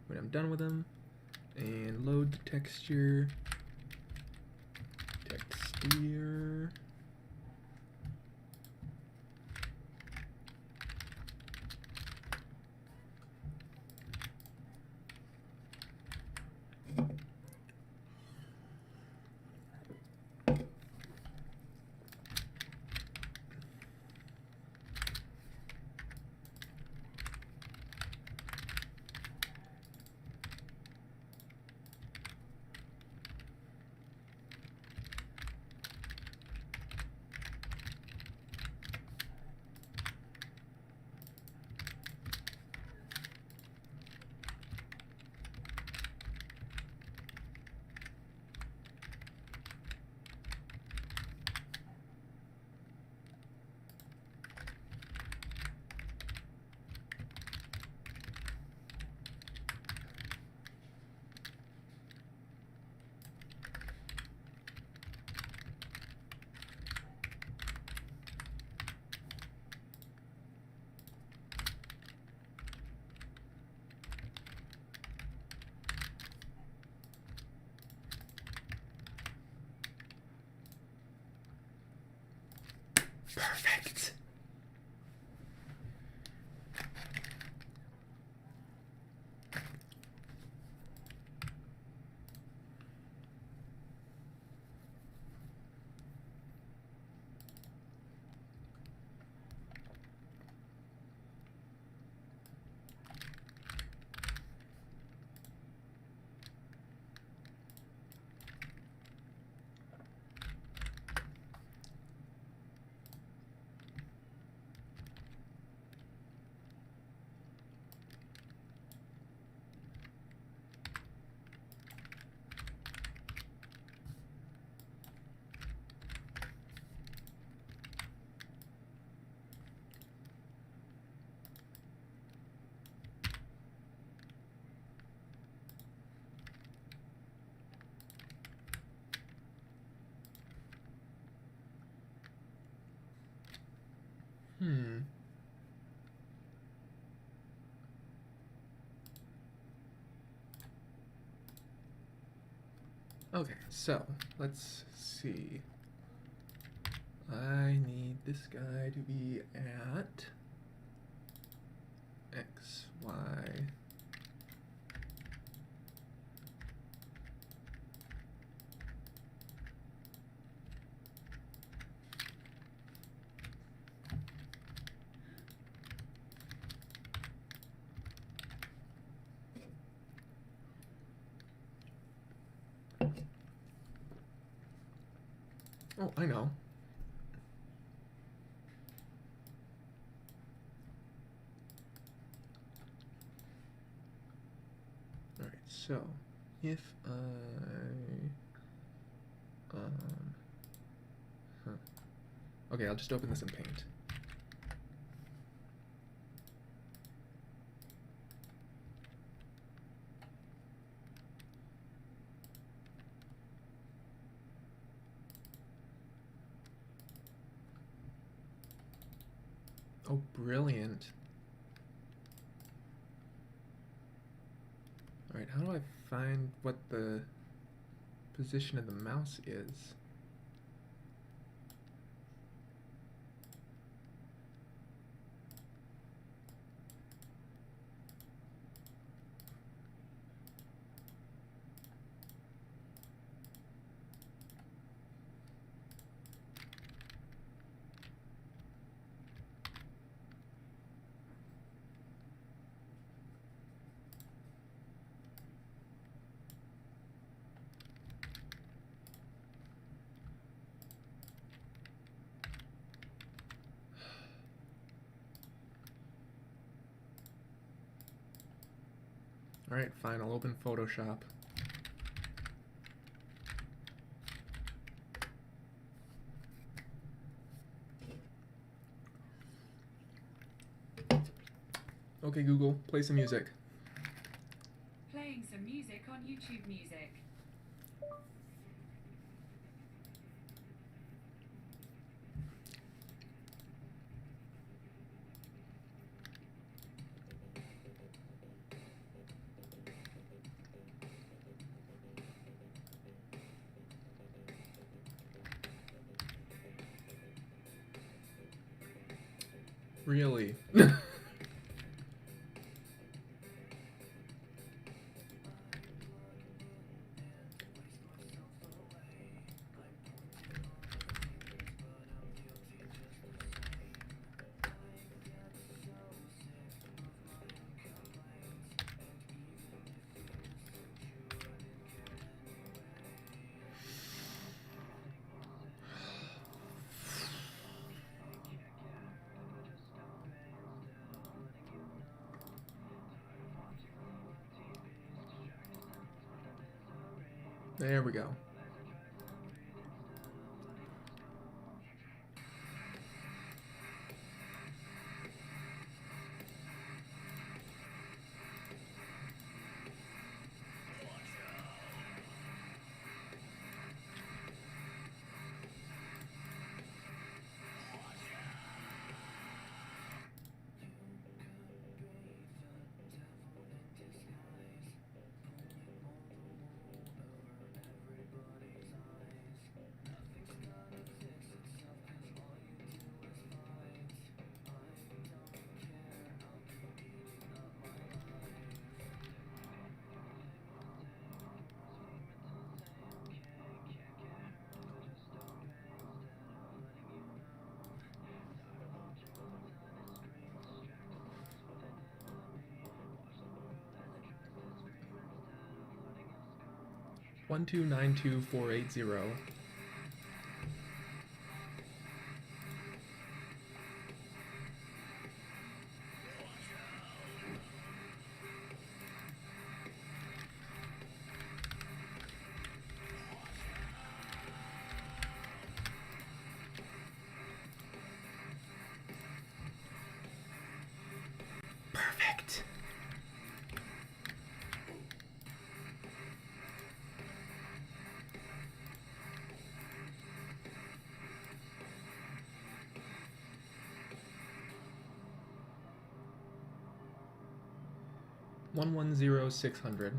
when I'm done with them. And load the texture. Texture. Perfect. Okay, so let's see. I need this guy to be at X, Y. Oh, I know. Alright, so if I okay, I'll just open this in Paint. Oh, brilliant. Alright, how do I find what the position of the mouse is? Alright, fine, I'll open Photoshop. Okay, Google, play some music. Playing some music on YouTube Music. Really? There we go. One two nine two 480. Perfect. One one zero 600.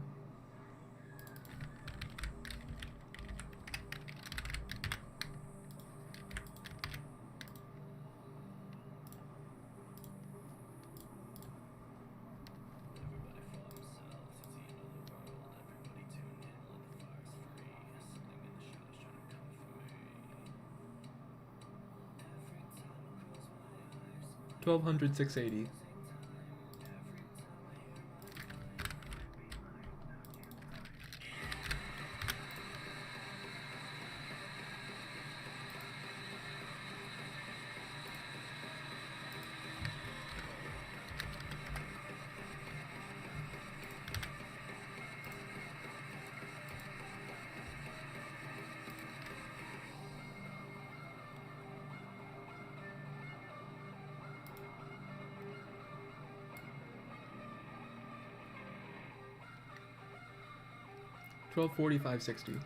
$1,200 680. $1,245.60.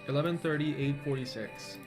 $1130 846.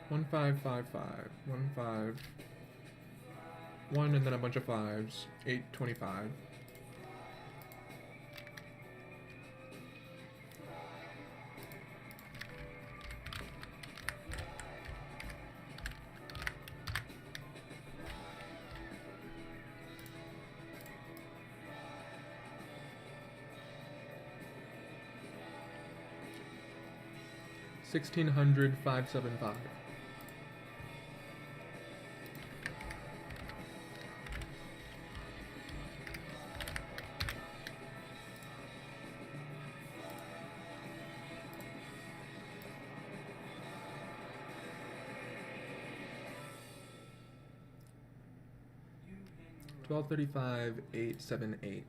1555. 1 5 1 and then a bunch of fives. 825. $1,600,575. $1235,878.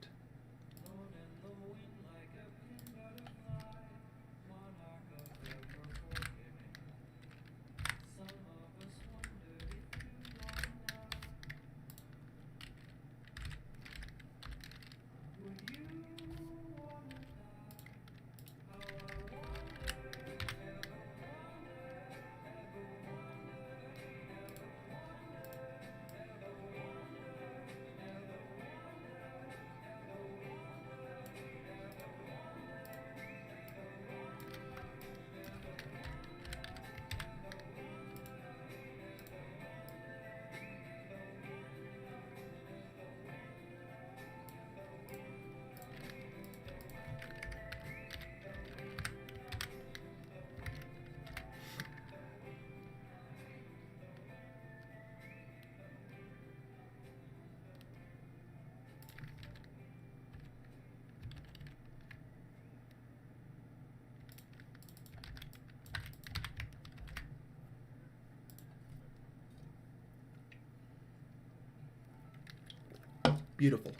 Beautiful.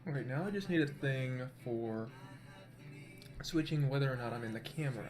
Okay, now I just need a thing for switching whether or not I'm in the camera.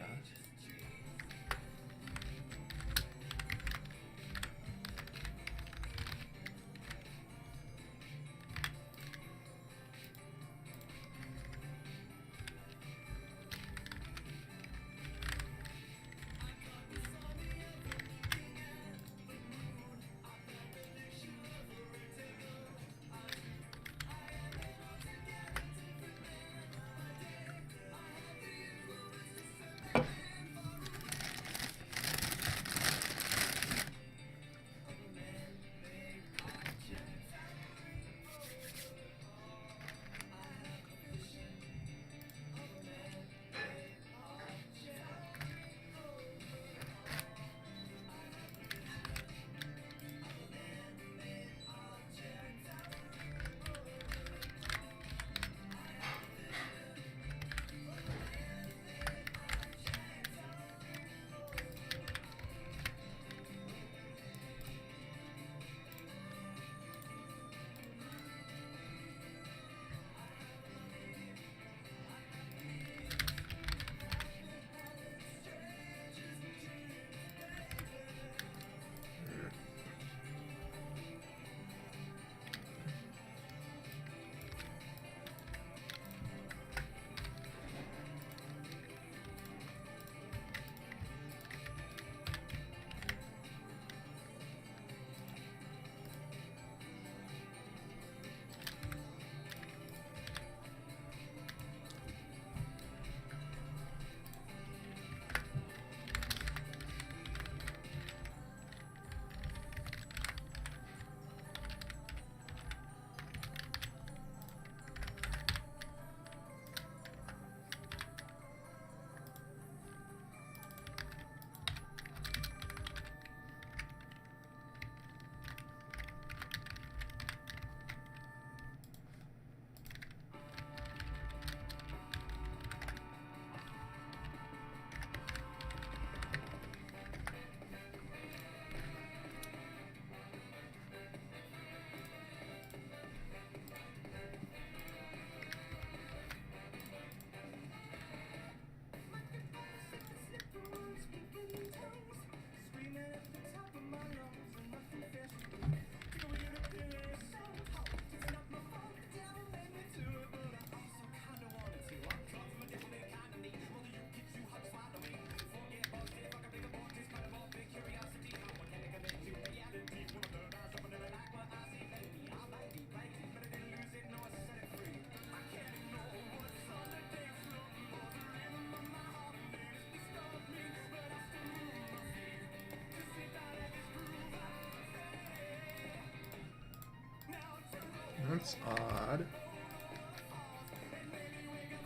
That's odd.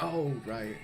Oh, right.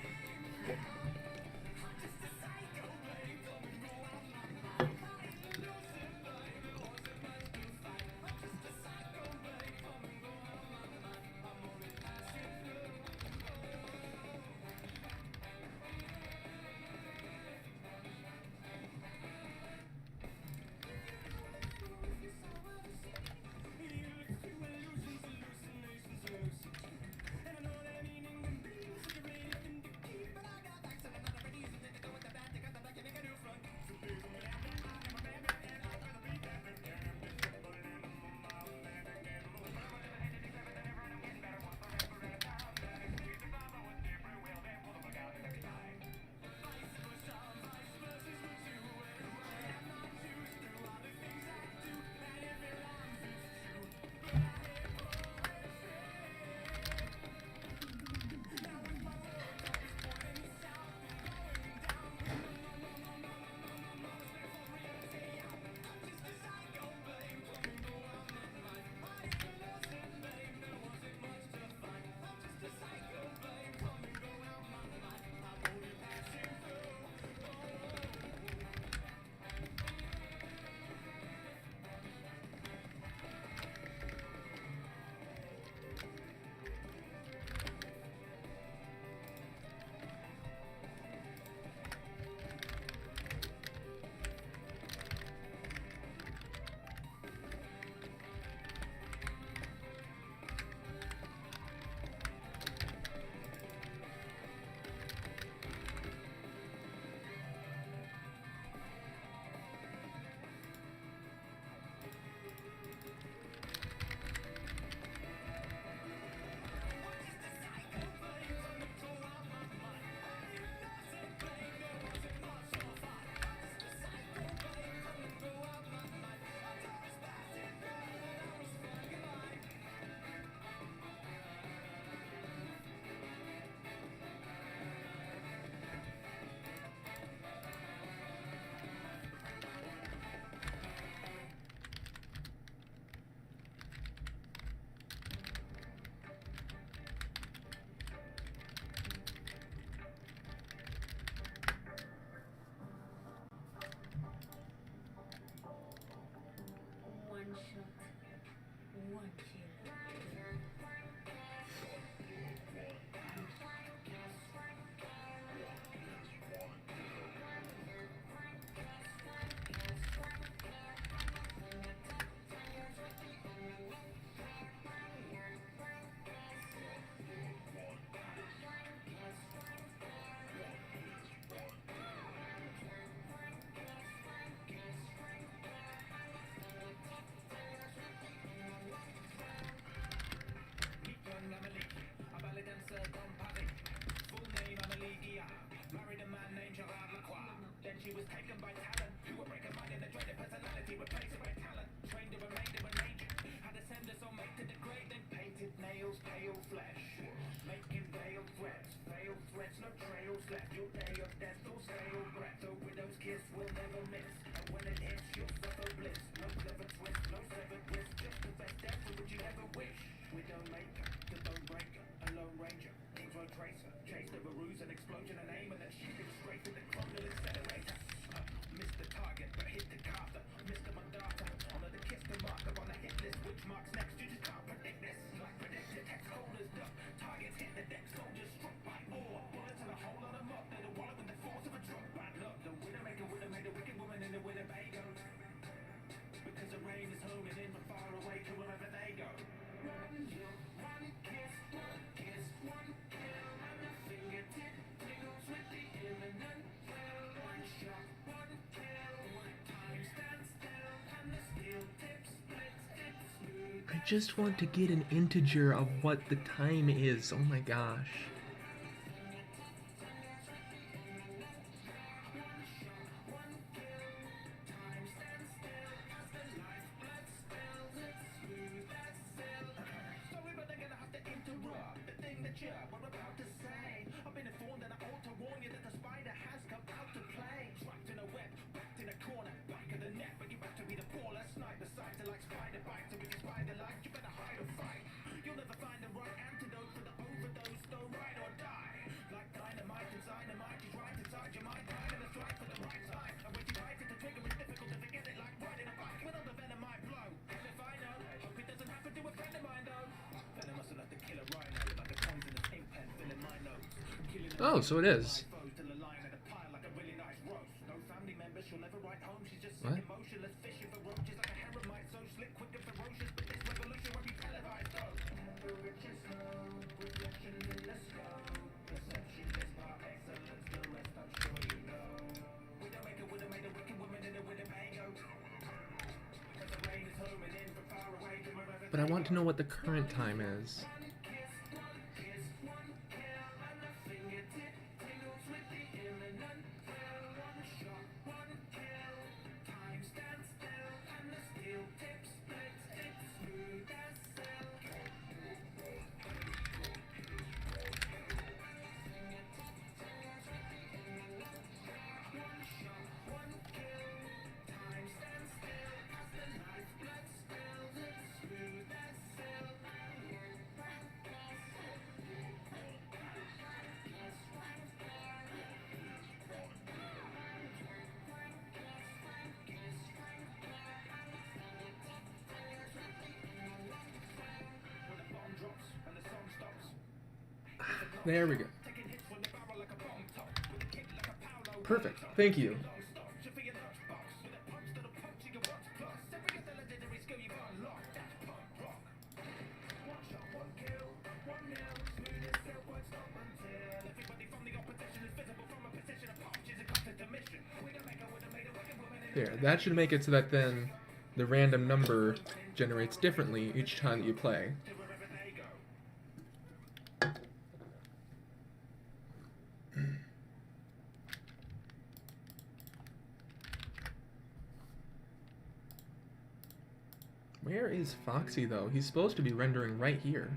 One shot, one kill. I just want to get an integer of what the time is. Oh my gosh. Oh, so it is. What? But I want to know what the current time is. There we go. Perfect. Thank you. There, that should make it so that then the random number generates differently each time that you play. Where is Foxy though? He's supposed to be rendering right here.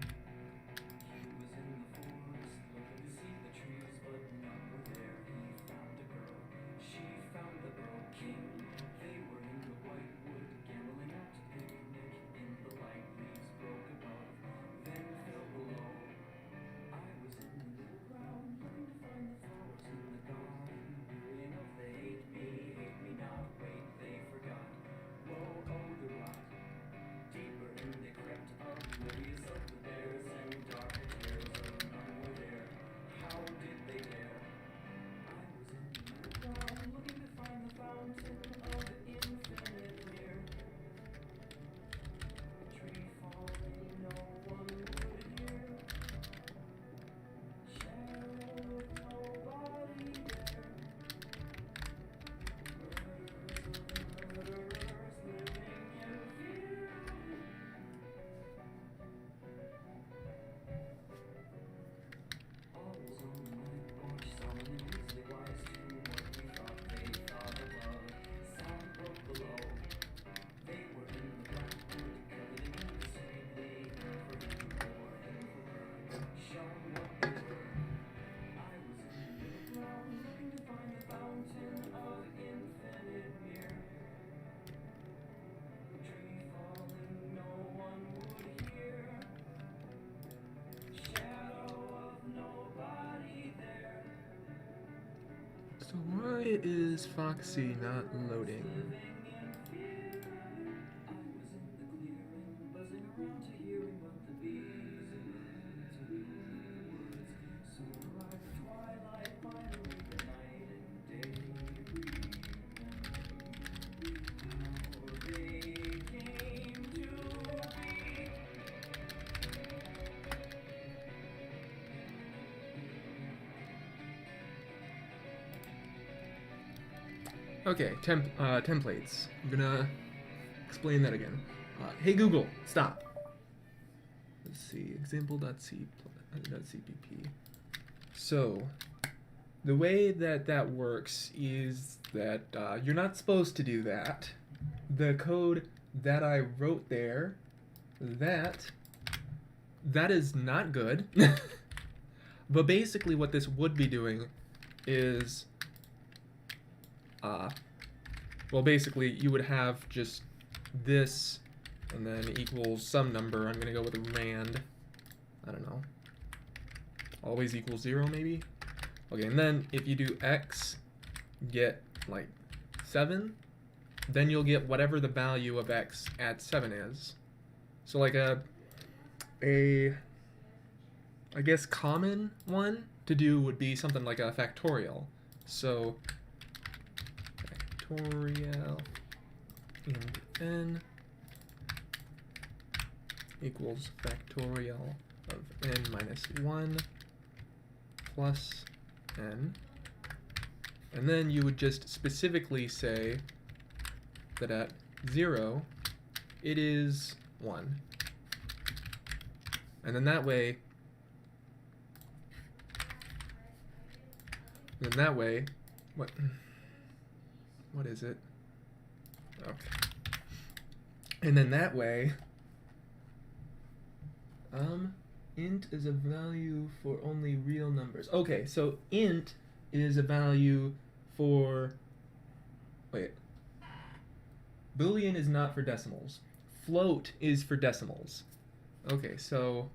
So why is Foxy not loading? Okay, templates. I'm gonna explain that again. Hey Google, stop. Let's see, example.cpp. So, the way that works is that you're not supposed to do that. The code that I wrote there, that is not good. But basically what this would be doing is well, basically you would have just this and then equals some number. I'm gonna go with a rand, I don't know, always equals 0 maybe. Okay, and then if you do x get like 7, then you'll get whatever the value of x at 7 is. So like a I guess common one to to do would be something like a factorial. So factorial int n equals factorial of n minus 1 plus n. And then you would just specifically say that at 0, it is 1. And then that way, what is it? Okay. And then that way, int is a value for only real numbers. Okay, so int is a value for, boolean is not for decimals. Float is for decimals. Okay, so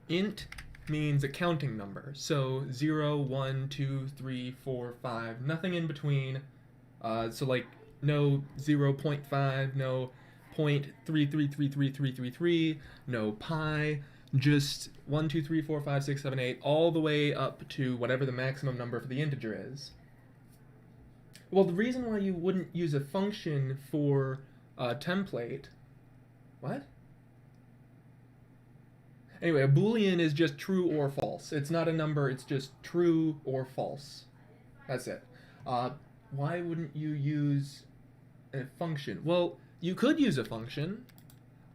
int means a counting number. So 0, 1, 2, 3, 4, 5, nothing in between. So like no 0.5, no 0.3333333, no pi, just 1, 2, 3, 4, 5, 6, 7, 8, all the way up to whatever the maximum number for the integer is. Well, the reason why you wouldn't use a function for a template... What? Anyway, a boolean is just true or false. It's not a number, it's just true or false. That's it. Why wouldn't you use a function? Well, you could use a function.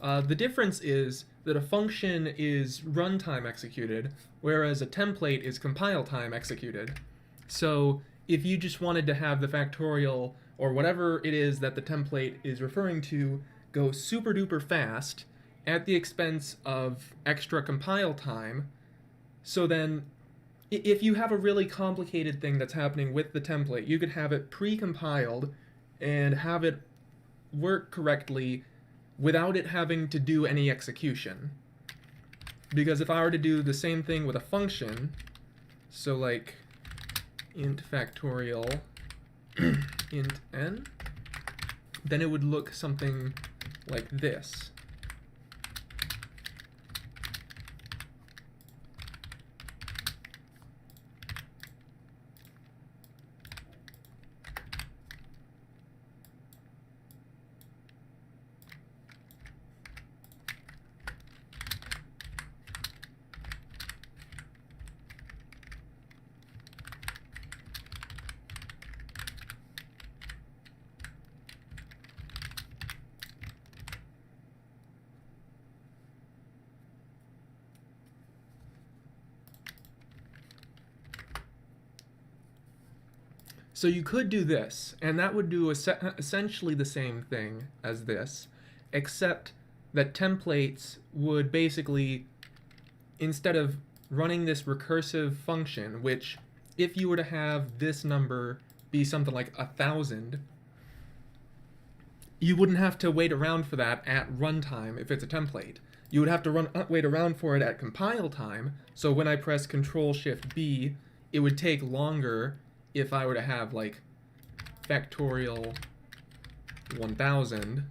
The difference is that a function is runtime executed, whereas a template is compile time executed. So if you just wanted to have the factorial, or whatever it is that the template is referring to, go super duper fast at the expense of extra compile time, so then if you have a really complicated thing that's happening with the template, you could have it pre-compiled and have it work correctly without it having to do any execution. Because if I were to do the same thing with a function, so like int factorial int n, then it would look something like this. So you could do this, and that would do essentially the same thing as this, except that templates would basically, instead of running this recursive function, which if you were to have this number be something like 1,000, you wouldn't have to wait around for that at runtime if it's a template. You would have to wait around for it at compile time, so when I press Control-Shift-B, it would take longer if I were to have like factorial 1000,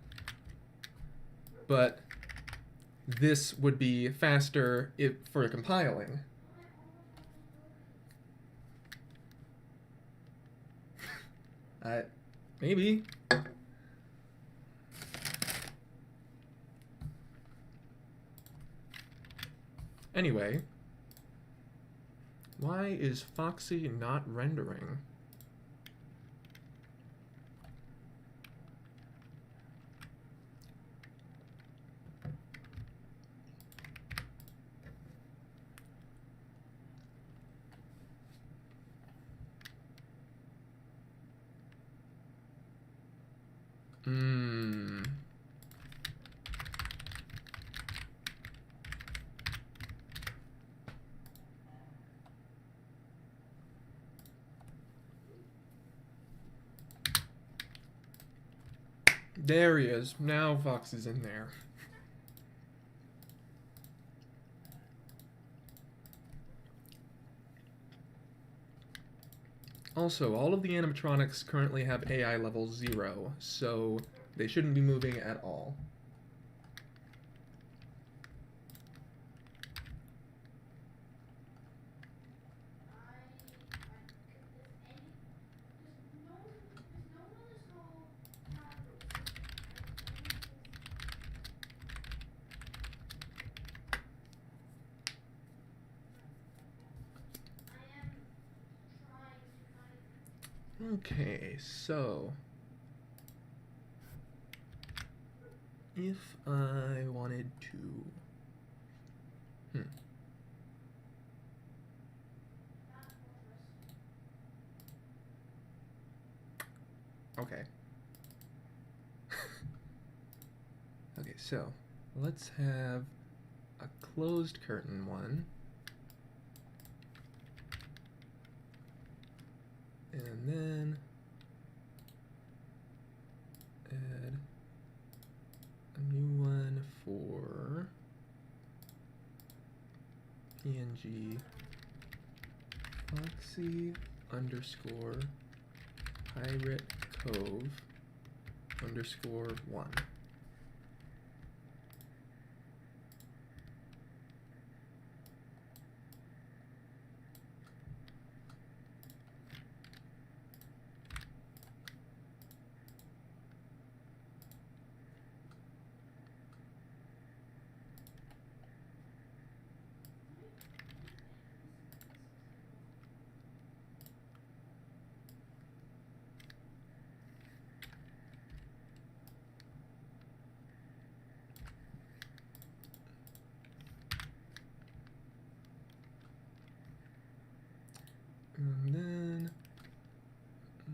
but this would be faster for compiling. Maybe. Anyway, why is Foxy not rendering? There he is. Now Fox is in there. Also, all of the animatronics currently have AI level 0, so they shouldn't be moving at all. Okay, so if I wanted to, okay. Okay, so let's have a closed curtain one. And then add a new one for PNG Foxy underscore Pirate Cove underscore 1. And then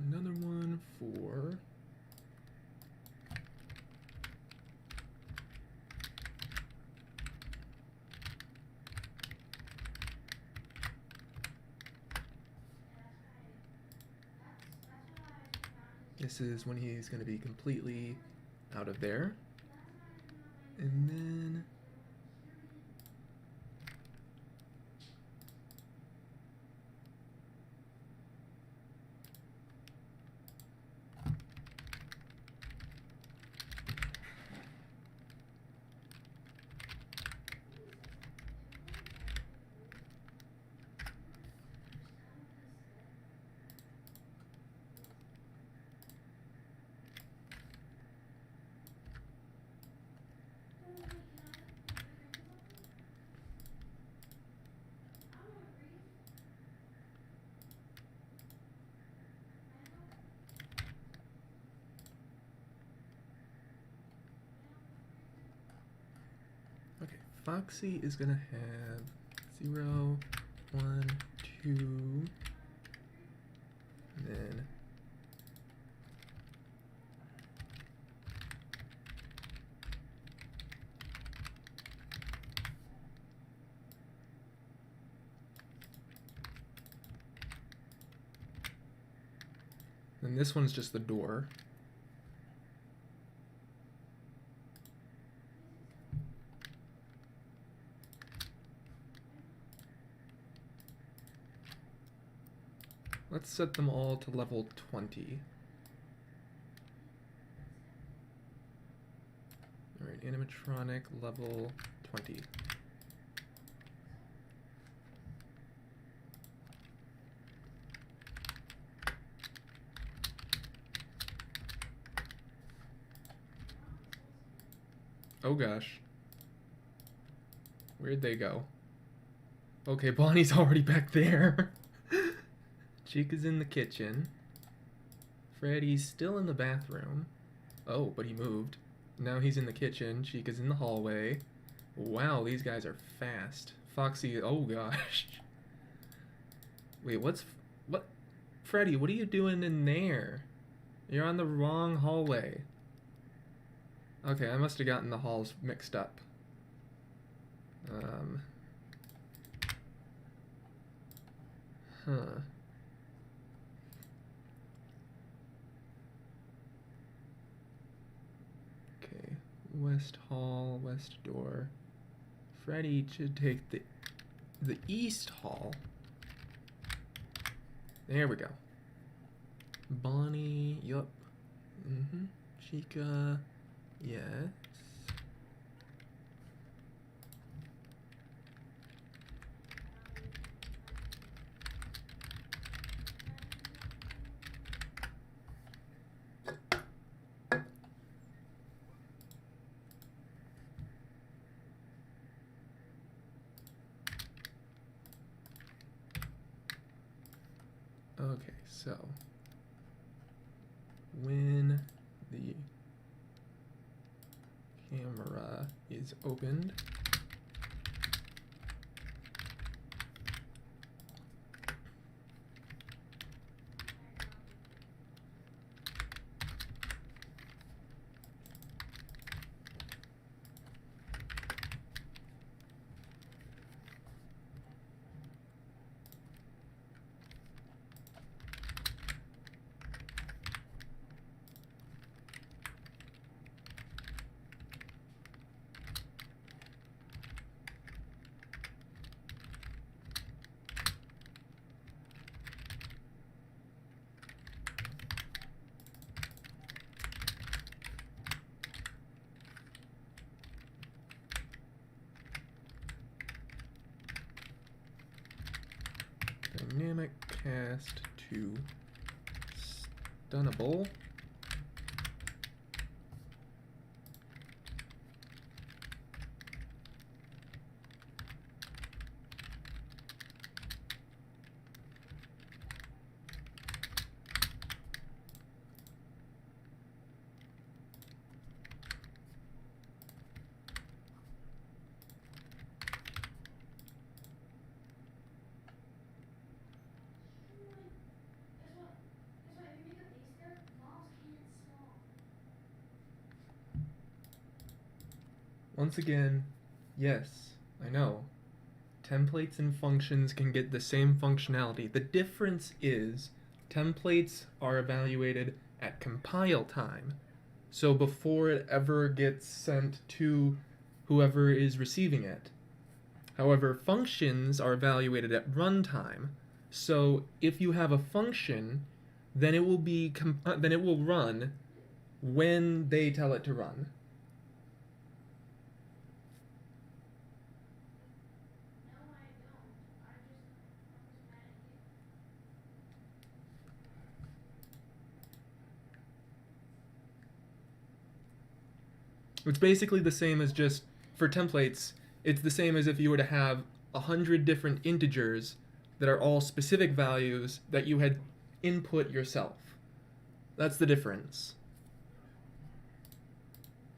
another one for this is when he's going to be completely out of there. And then okay, Foxy is gonna have 0, 1, 2, and then this one's just the door. Let's set them all to level 20. Alright, animatronic level 20. Oh gosh. Where'd they go? Okay, Bonnie's already back there. Chica's in the kitchen. Freddy's still in the bathroom. Oh, but he moved. Now he's in the kitchen. Chica's in the hallway. Wow, these guys are fast. Foxy, oh gosh. Wait, what? Freddy, what are you doing in there? You're on the wrong hallway. Okay, I must have gotten the halls mixed up. Huh. Okay, west hall, west door. Freddy should take the east hall. There we go. Bonnie, yup. Chica, yes. Okay, so when the camera is opened, dynamic cast to stunnable. Once again, yes, I know. Templates and functions can get the same functionality. The difference is templates are evaluated at compile time. So before it ever gets sent to whoever is receiving it. However, functions are evaluated at runtime. So if you have a function, then it will be then it will run when they tell it to run. It's basically the same as just, for templates, it's the same as if you were to have 100 different integers that are all specific values that you had input yourself. That's the difference.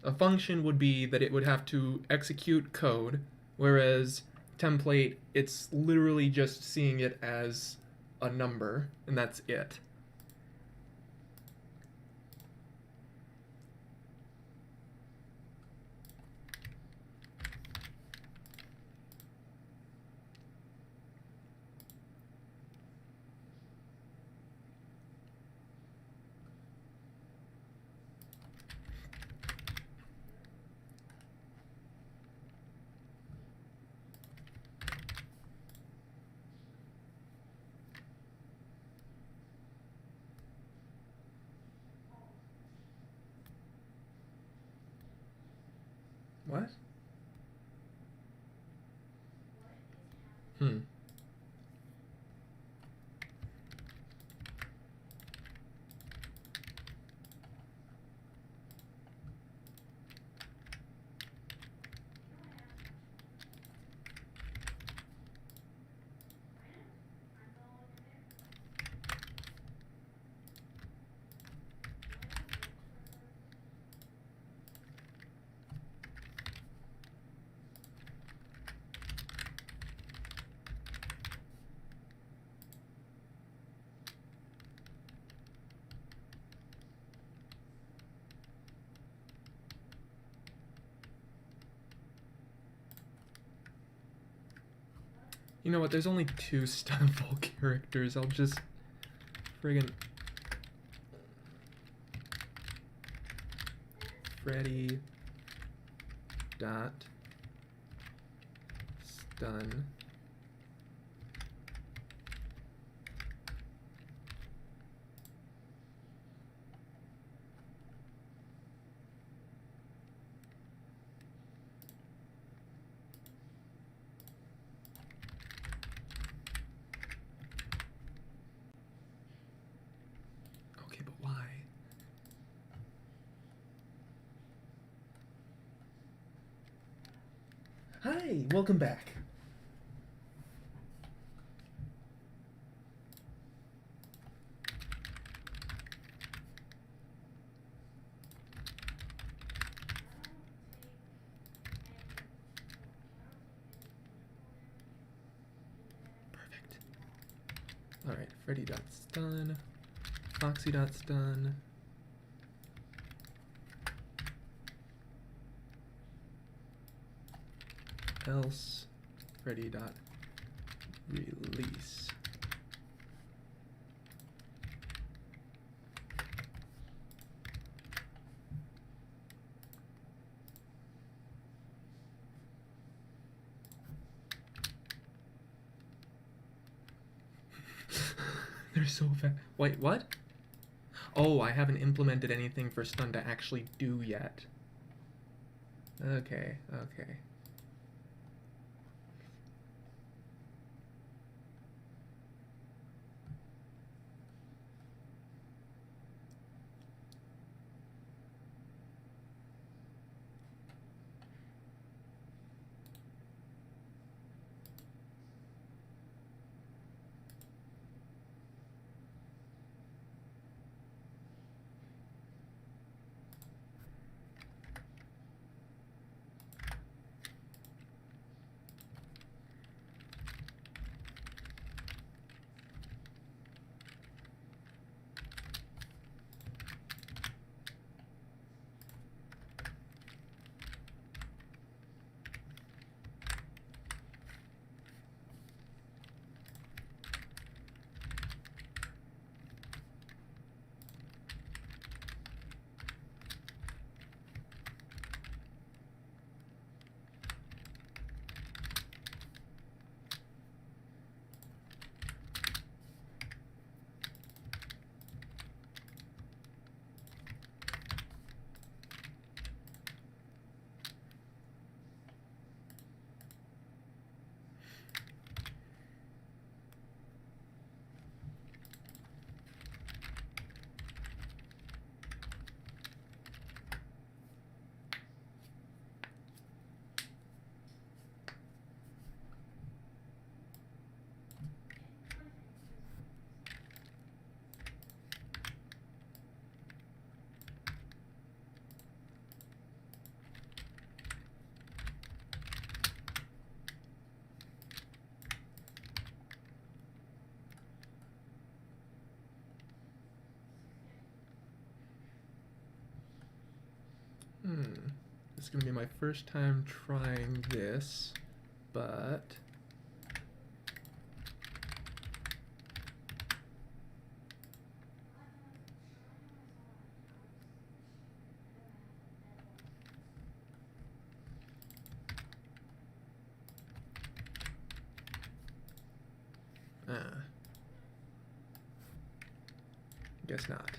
A function would be that it would have to execute code, whereas template, it's literally just seeing it as a number, and that's it. What? You know what, there's only 2 stunnable characters. I'll just friggin' Freddy dot stun okay, but why? Hi, welcome back. Alright, Freddy dot's done. Foxy dot's done. Else Freddy dot release. They're so fast. Wait, what? Oh, I haven't implemented anything for stun to actually do yet. Okay, okay. This is gonna be my first time trying this, but guess not.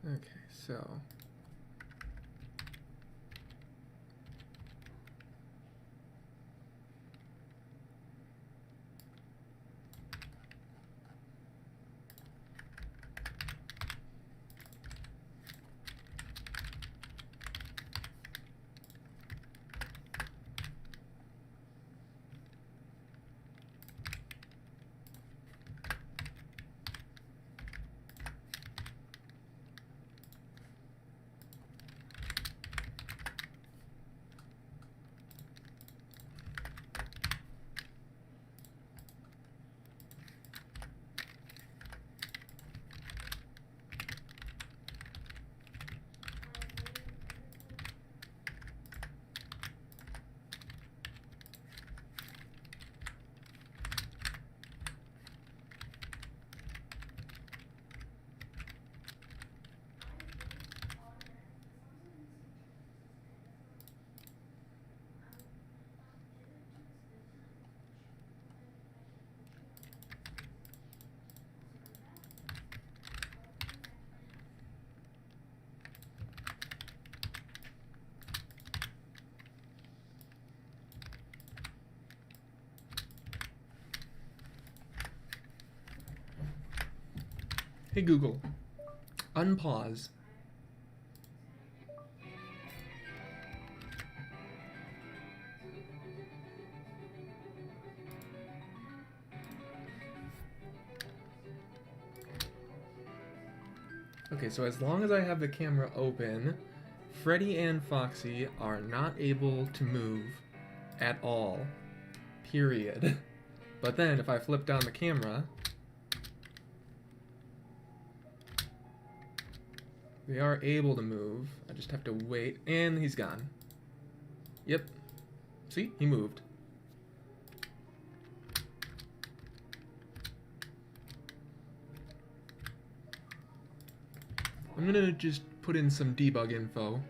Okay, so hey Google, unpause. Okay, so as long as I have the camera open, Freddy and Foxy are not able to move at all. Period. But then if I flip down the camera, They are able to move. I just have to wait. And he's gone. Yep. See? He moved. I'm gonna just put in some debug info.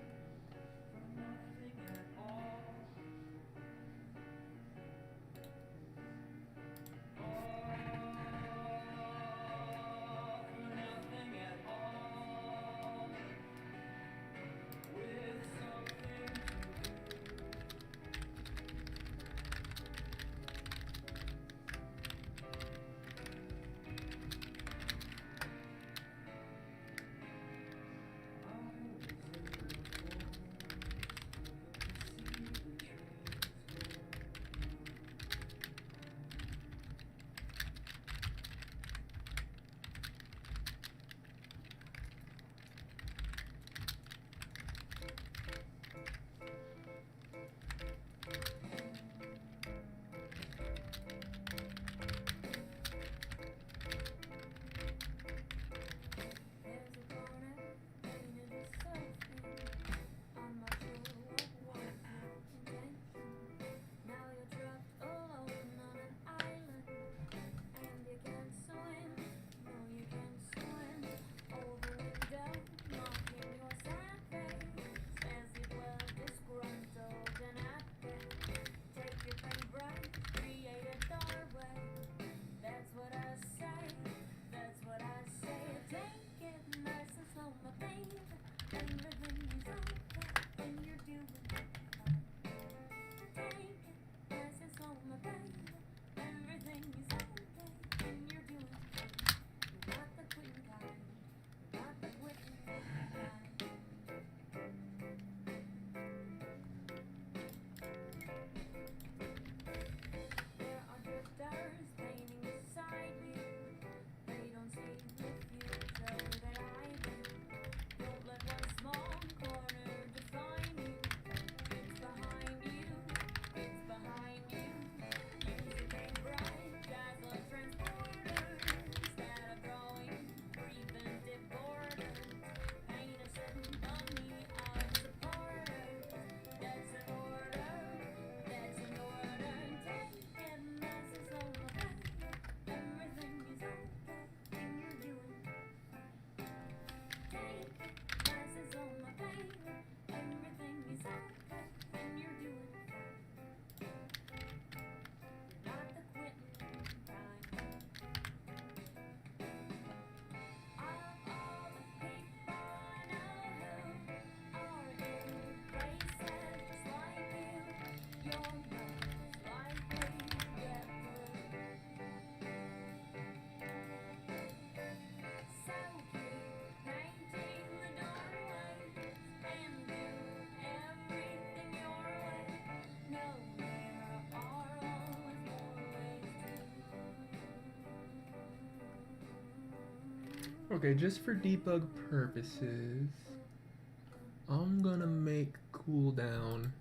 Okay, just for debug purposes, I'm gonna make cooldown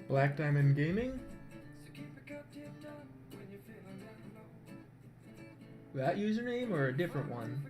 Black Diamond Gaming? That username or a different one?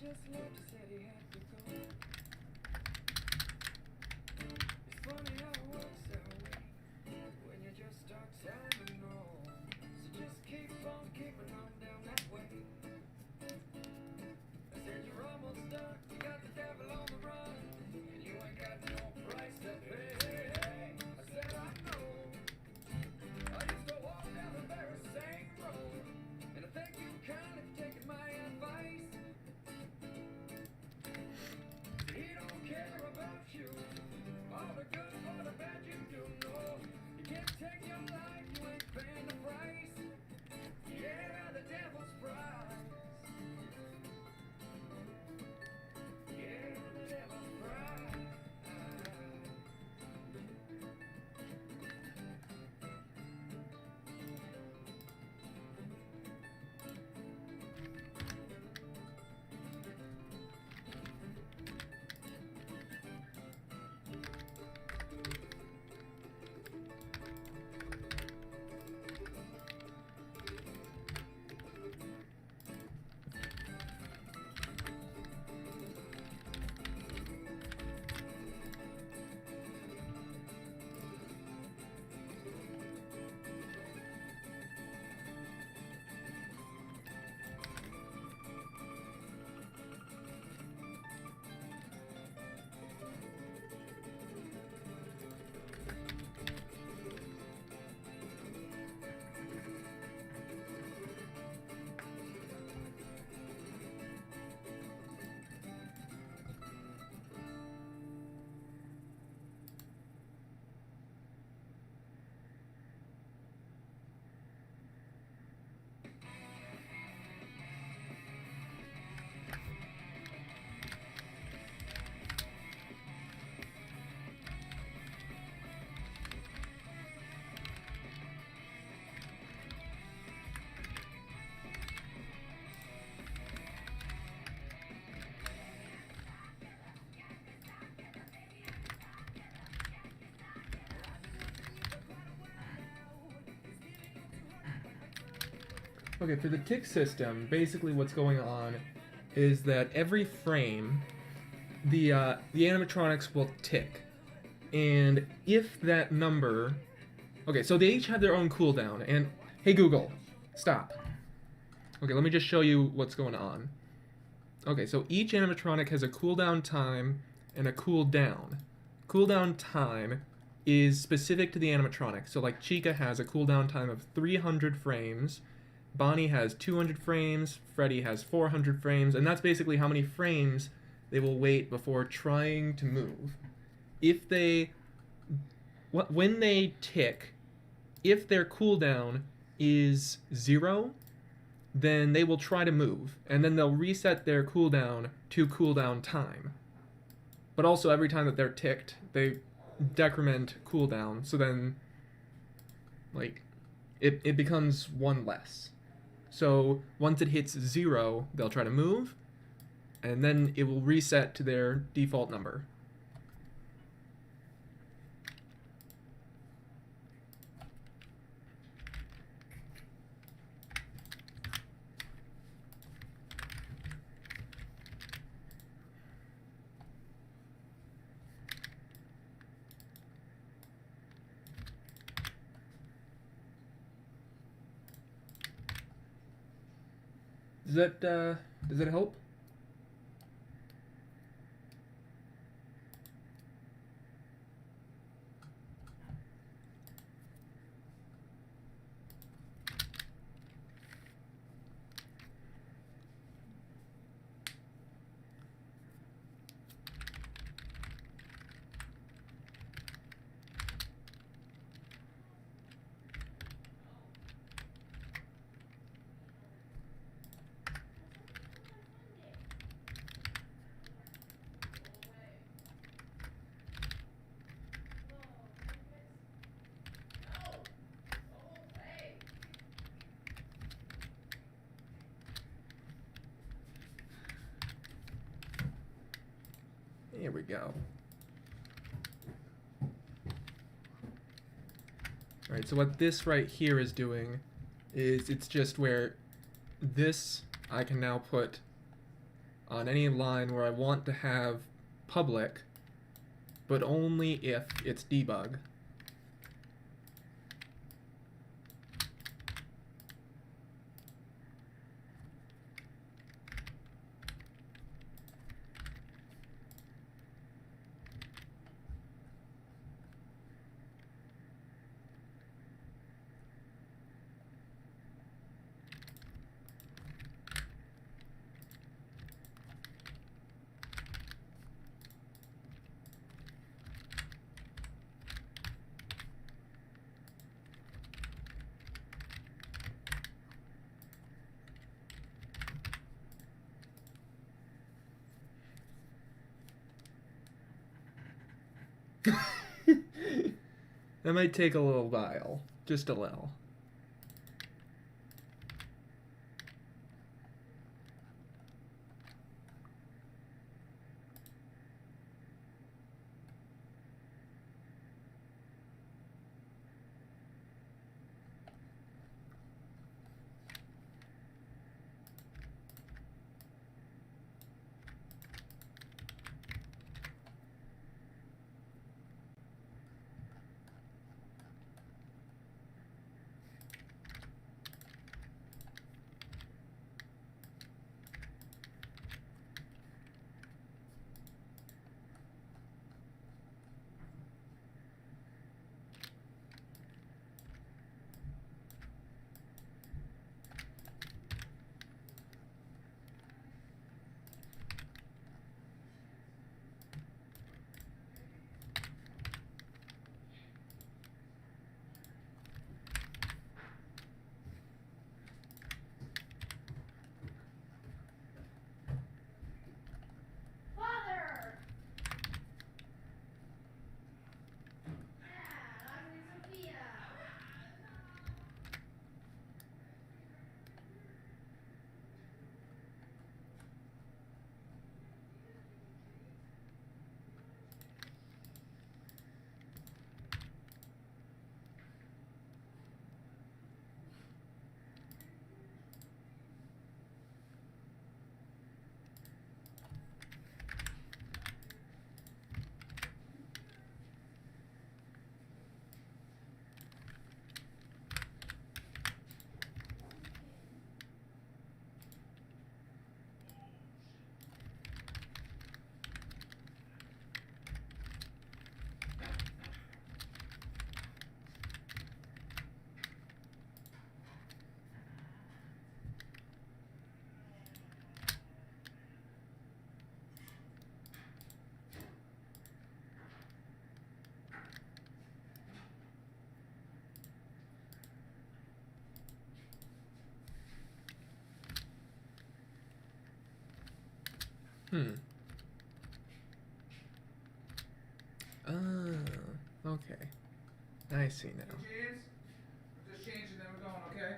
Just love to say he had to go. It's funny how it works that way when you just start sounding wrong. So just keep on keeping on down that way. I said you're almost done. You got the devil on the run, and you ain't got no price to pay. I said I know. I used to walk down the very same road, and I thank you kindly for taking my advice. He don't care about you, all the good or the bad you do know. You can't take your life, you ain't paying the price. Yeah, the devil's prize. Yeah, the devil's prize. Okay, for the tick system, basically what's going on is that every frame, the animatronics will tick. And if that number... Okay, so they each have their own cooldown. And, hey Google, stop. Okay, let me just show you what's going on. Okay, so each animatronic has a cooldown time and a cooldown. Cooldown time is specific to the animatronic. So like Chica has a cooldown time of 300 frames, Bonnie has 200 frames, Freddy has 400 frames, and that's basically how many frames they will wait before trying to move. If they when they tick, if their cooldown is 0, then they will try to move, and then they'll reset their cooldown to cooldown time. But also every time that they're ticked, they decrement cooldown, so then like it becomes 1 less. So once it hits 0, they'll try to move, and then it will reset to their default number. Does that help? Here we go. Alright, so what this right here is doing is it's just where this I can now put on any line where I want to have public, but only if it's debug. That might take a little while, just a little. Oh, okay. I see now. James, we're just changing, then we're going, okay?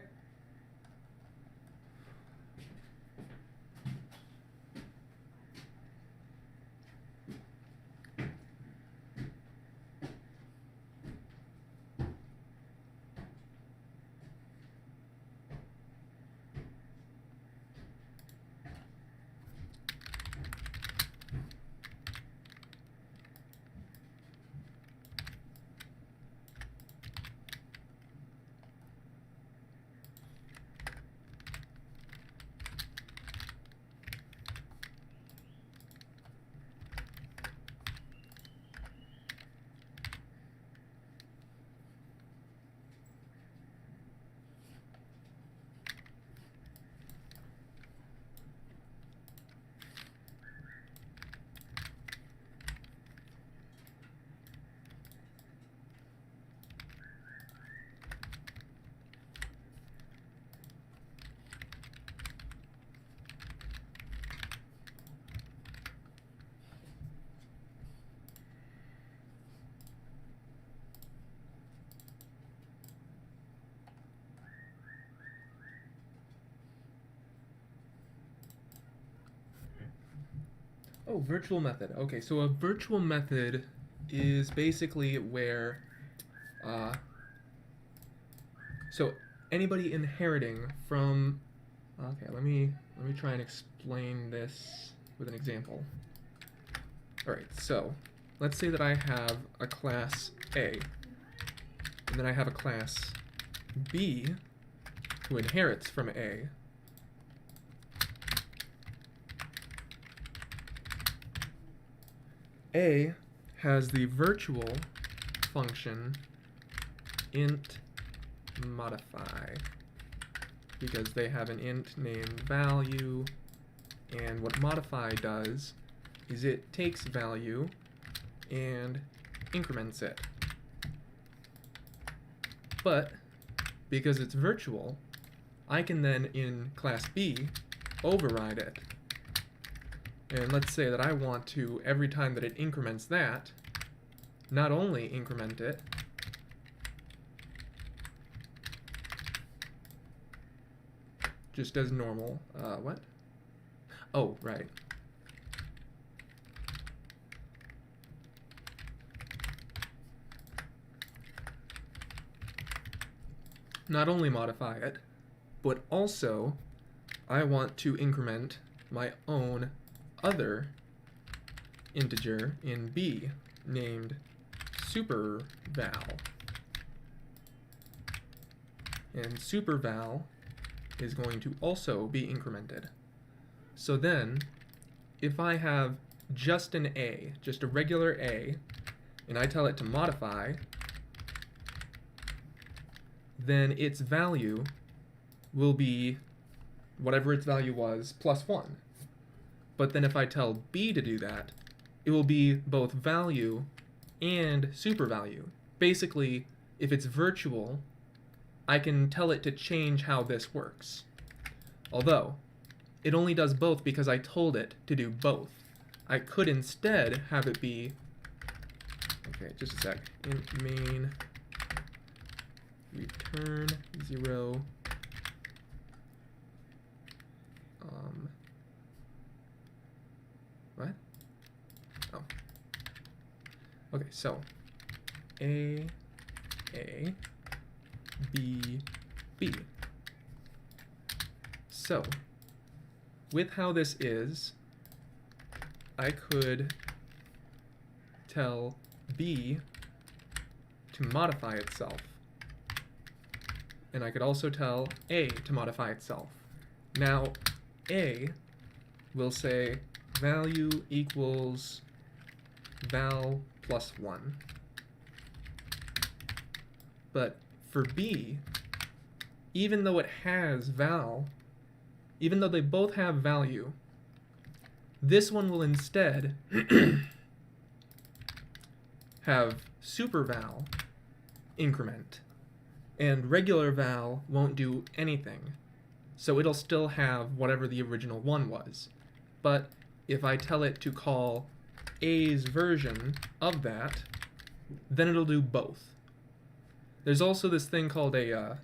Oh, virtual method. Okay, so a virtual method is basically where, so anybody inheriting from, okay, let me try and explain this with an example. All right, so let's say that I have a class A, and then I have a class B who inherits from A. A has the virtual function int modify because they have an int named value, and what modify does is it takes value and increments it. But because it's virtual, I can then in class B override it. And let's say that I want to, every time that it increments that, not only increment it, just as normal, what? Oh, right. Not only modify it, but also I want to increment my own other integer in B named superval. And superval is going to also be incremented. So then, if I have just an A, just a regular A, and I tell it to modify, then its value will be whatever its value was plus 1. But then if I tell B to do that, it will be both value and super value. Basically, if it's virtual, I can tell it to change how this works. Although, it only does both because I told it to do both. I could instead have it be, okay, just a sec, int main return 0 what? Oh. Okay, so A, B, B. So, with how this is, I could tell B to modify itself. And I could also tell A to modify itself. Now, A will say value equals val plus 1. But for B, even though it has val, even though they both have value, this one will instead have super val increment, and regular val won't do anything. So it'll still have whatever the original one was. But if I tell it to call A's version of that, then it'll do both. There's also this thing called a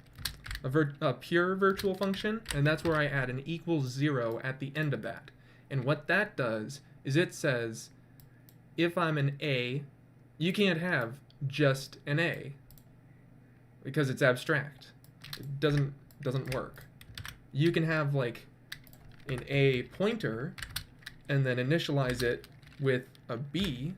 pure virtual function, and that's where I add an equals 0 at the end of that. And what that does is it says, if I'm an A, you can't have just an A, because it's abstract. It doesn't work. You can have like an A pointer and then initialize it with a B,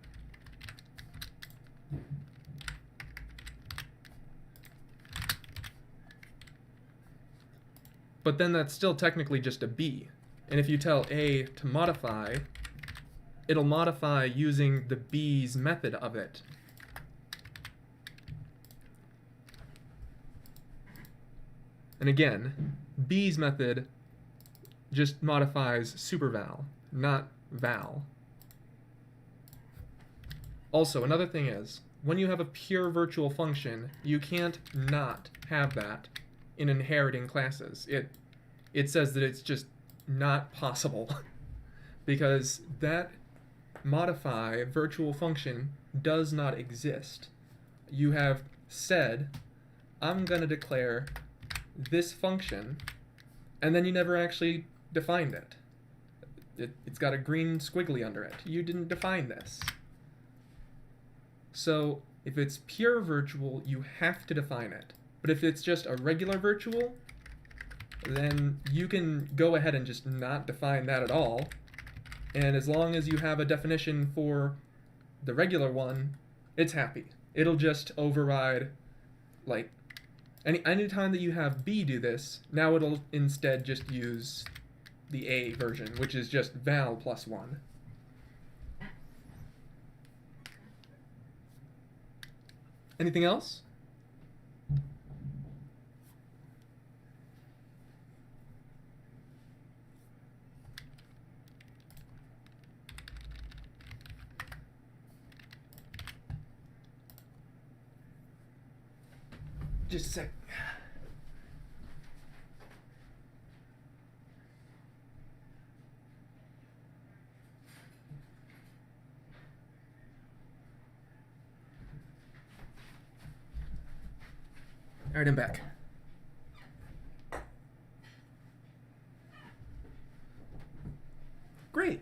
but then that's still technically just a B. And if you tell A to modify, it'll modify using the B's method of it. And again, B's method just modifies superval, not val. Also, another thing is, when you have a pure virtual function, you can't not have that in inheriting classes. It says that it's just not possible because that modify virtual function does not exist. You have said, I'm going to declare this function, and then you never actually defined it. It's got a green squiggly under it. You didn't define this. So if it's pure virtual, you have to define it. But if it's just a regular virtual, then you can go ahead and just not define that at all. And as long as you have a definition for the regular one, it's happy. It'll just override, like, anytime that you have B do this, now it'll instead just use the A version, which is just val plus 1. Anything else? Just a sec. All right, I'm back. Great.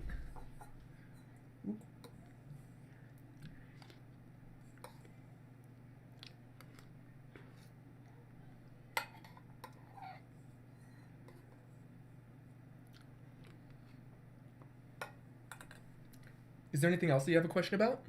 Is there anything else that you have a question about?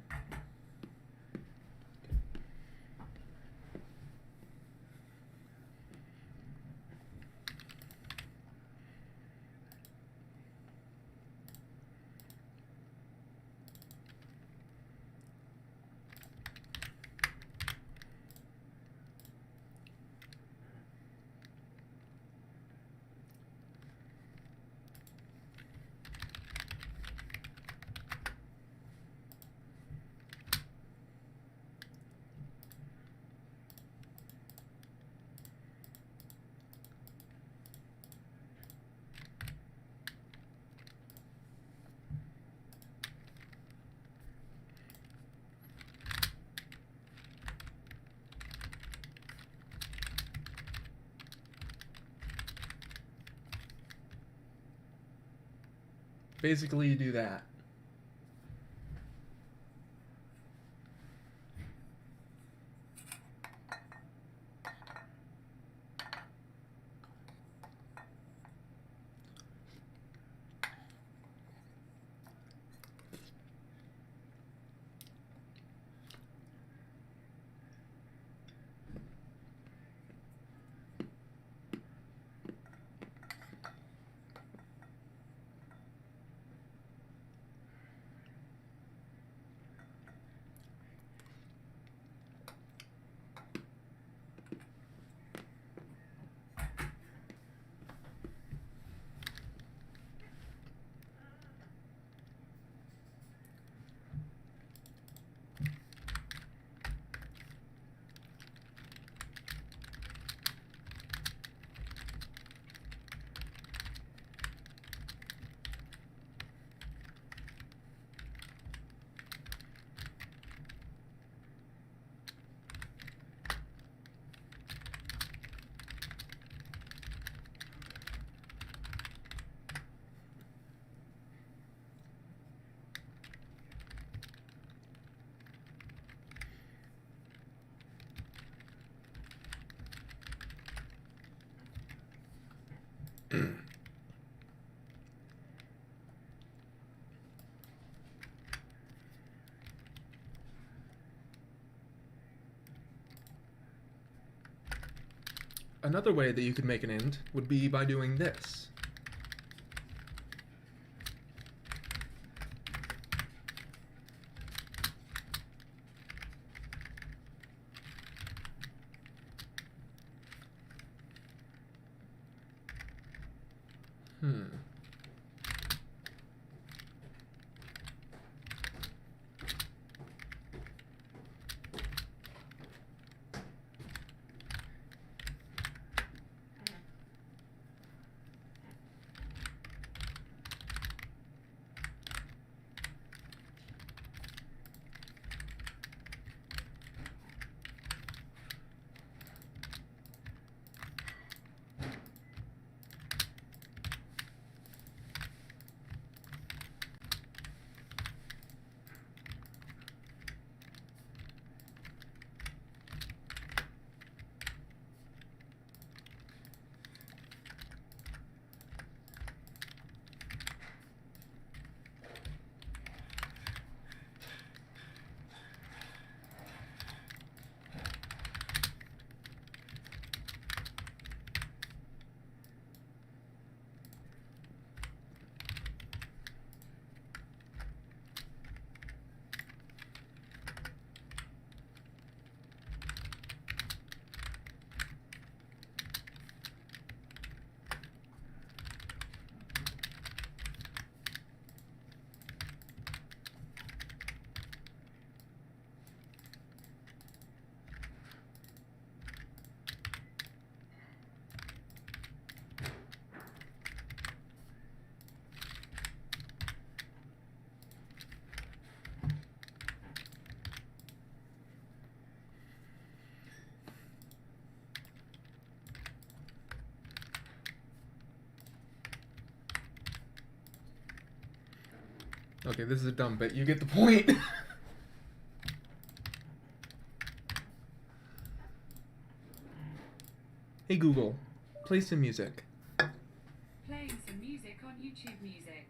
Basically, you do that. another way that you could make an int would be by doing this. Okay, this is a dumb bit. You get the point. Hey Google, play some music. Playing some music on YouTube Music.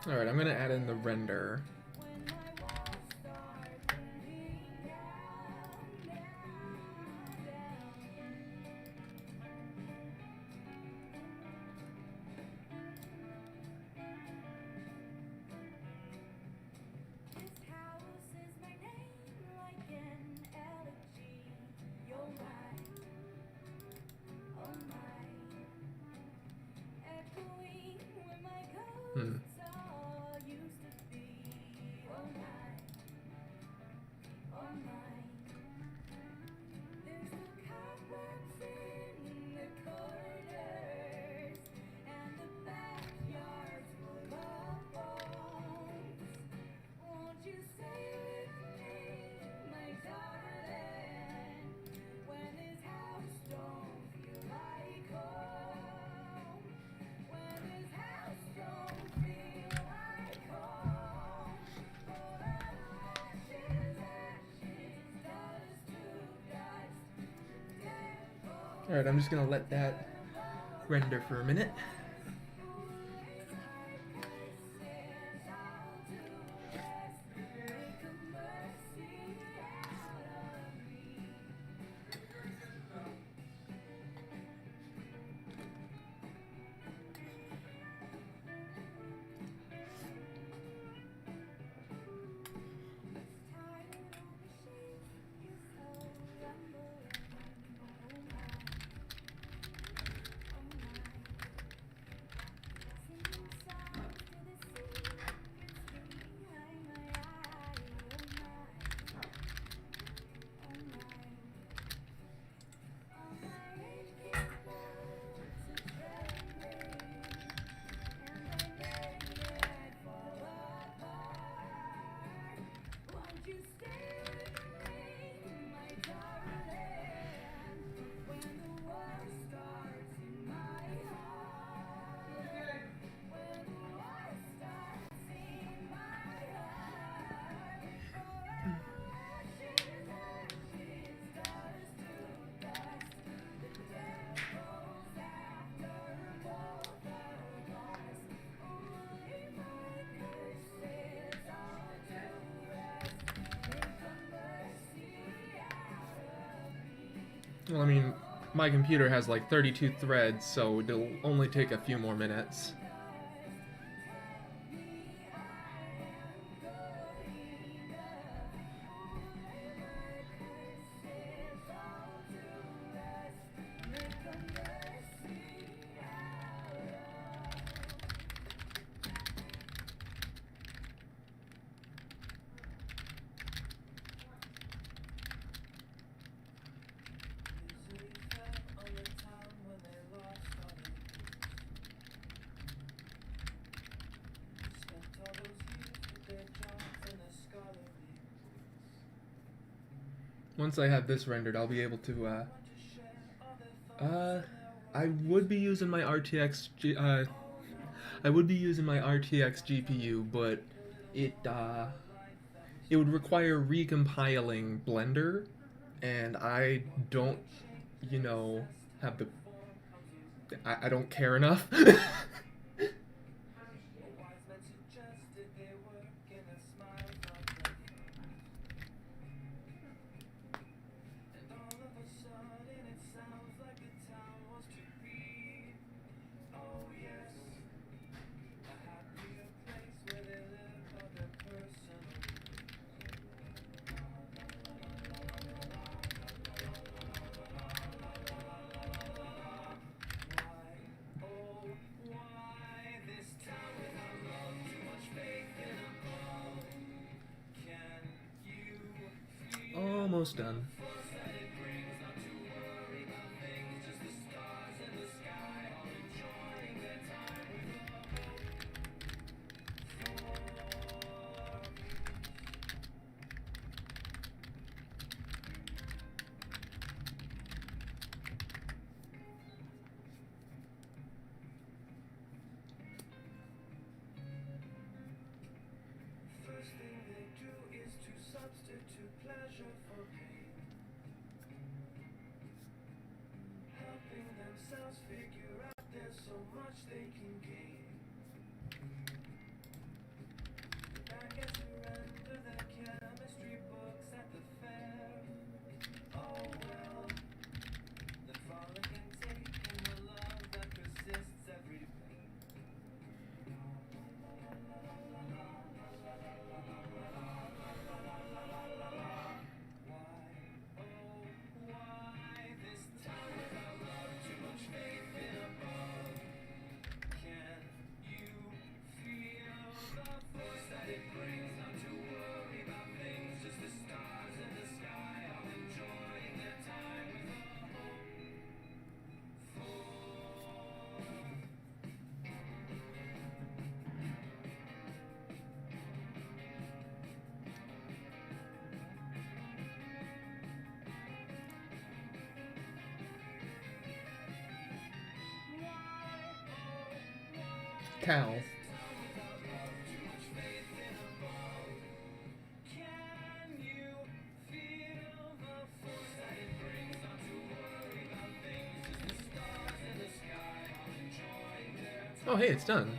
Alright, I'm gonna add in the render. Alright, I'm just gonna let that render for a minute. Well, I mean, my computer has like 32 threads, so it'll only take a few more minutes. Once I have this rendered, I'll be able to, I would be using my I would be using my RTX GPU, but it, it would require recompiling Blender, and I don't, you know, have the, I don't care enough. Almost done. Cow. Oh, hey, it's done.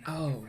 Oh.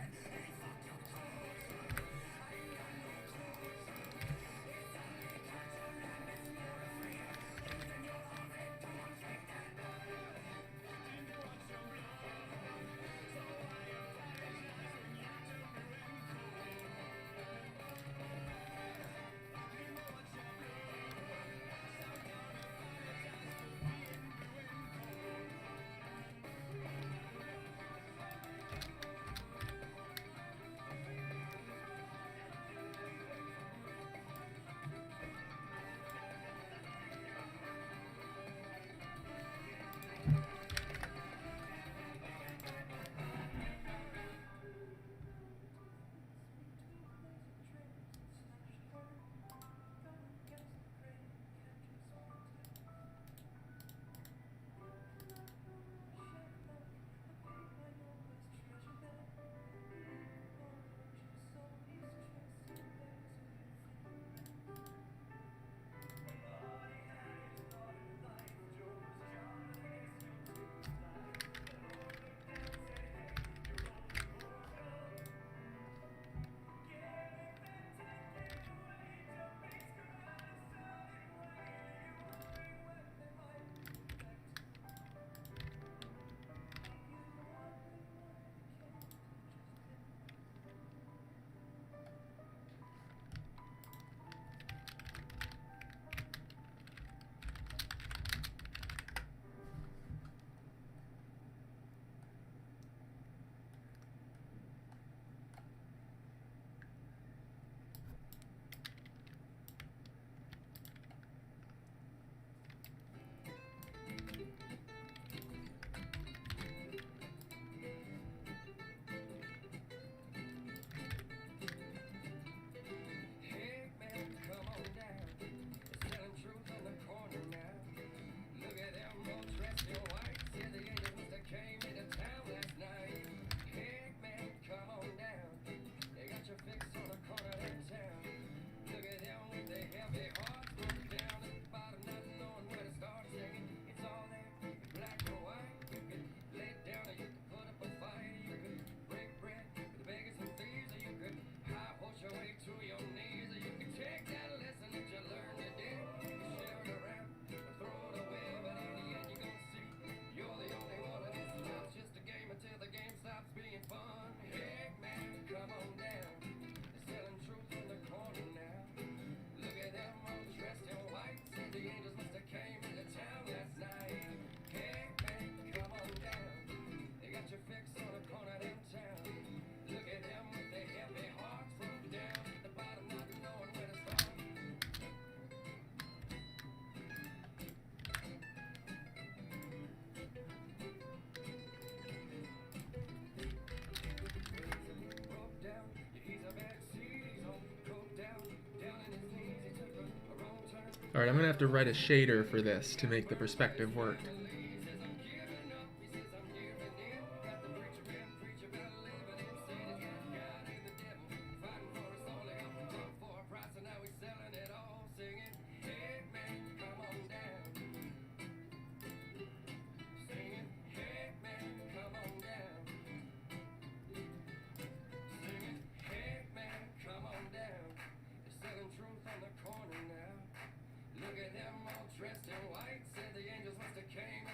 Hey man, come on down. They're selling truth on the corner now. Look at them all dressed in white. Said the angels must have came into town last night. Hey man, come on down. They got your fix on the corner of town. Look at them with their heavy hearts broken down at the bottom, not knowing where to start singing. It's all there, in black or white. You can lay it down or you can put up a fight. You can break bread with the beggars and thieves, or you could high horse your way to your knees, or you can take that lesson that you learned today. You share it around or throw it away, but in the end you're gonna see you're the only one, and this life's just a game until the game stops being fun. Hey man, come on down. They're selling truth on the corner now. Look at them all dressed in white. Said the angels must have came into town last night. Hey man, come on down. They got your fix on the corner of them town. Look at them with their heavy hearts broken down at the bottom, not knowing where to start. Broke down, he's a bad seed, he's on coke down, down in his knees, he took a wrong turn. Alright, I'm gonna have to write a shader for this to make the perspective work. Look at them all dressed in white. Said the angels must have came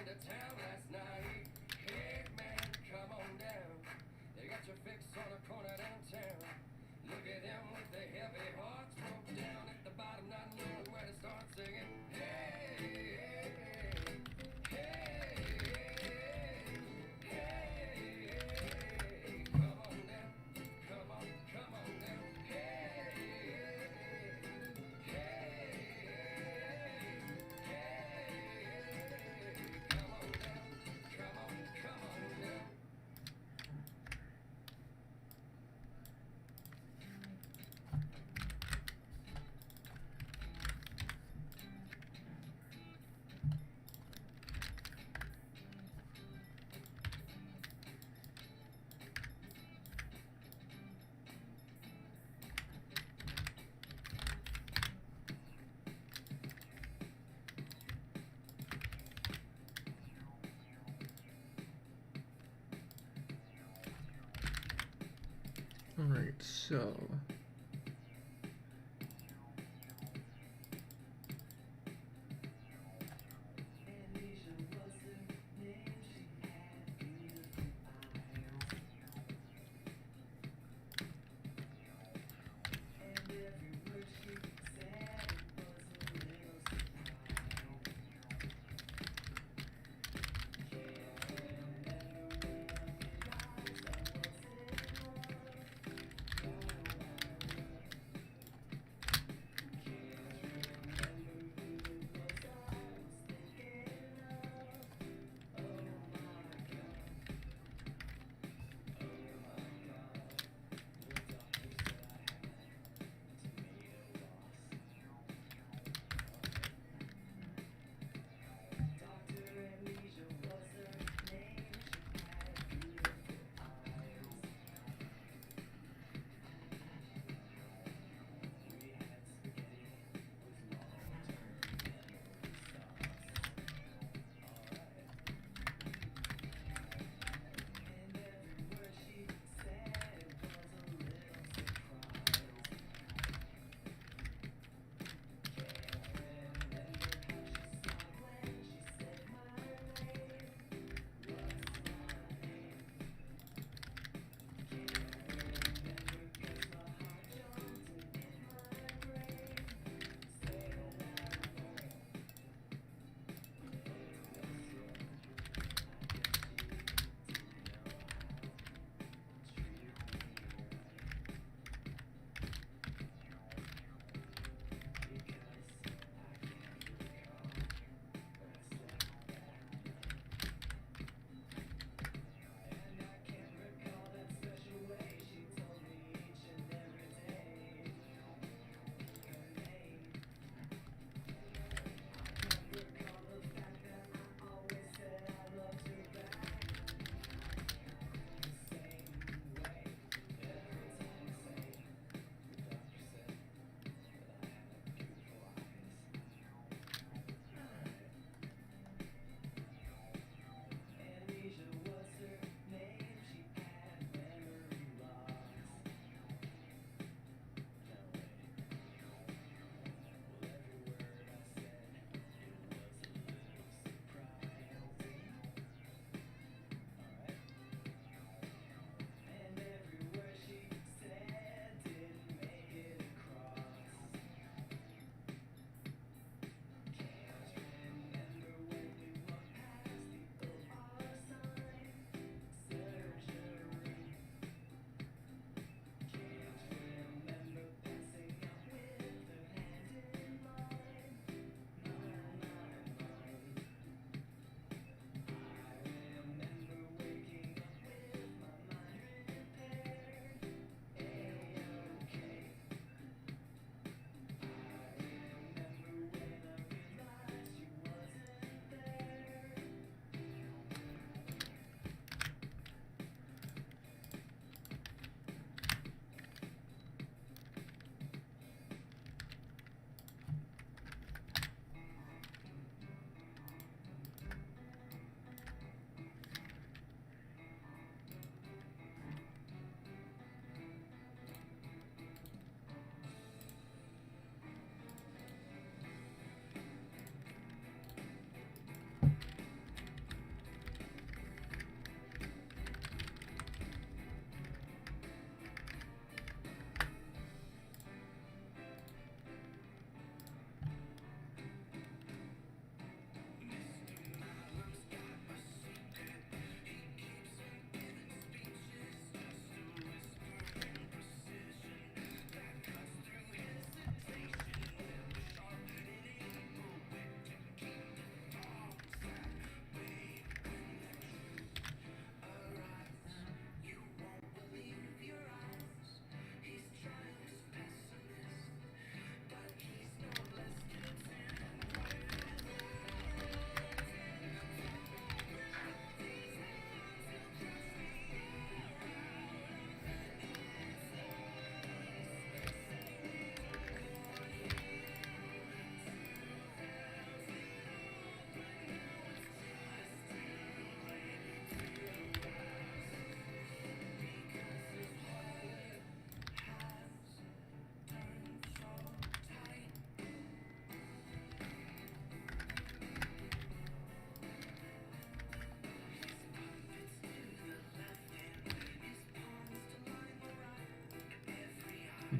Alright, so.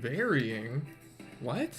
Varying? What?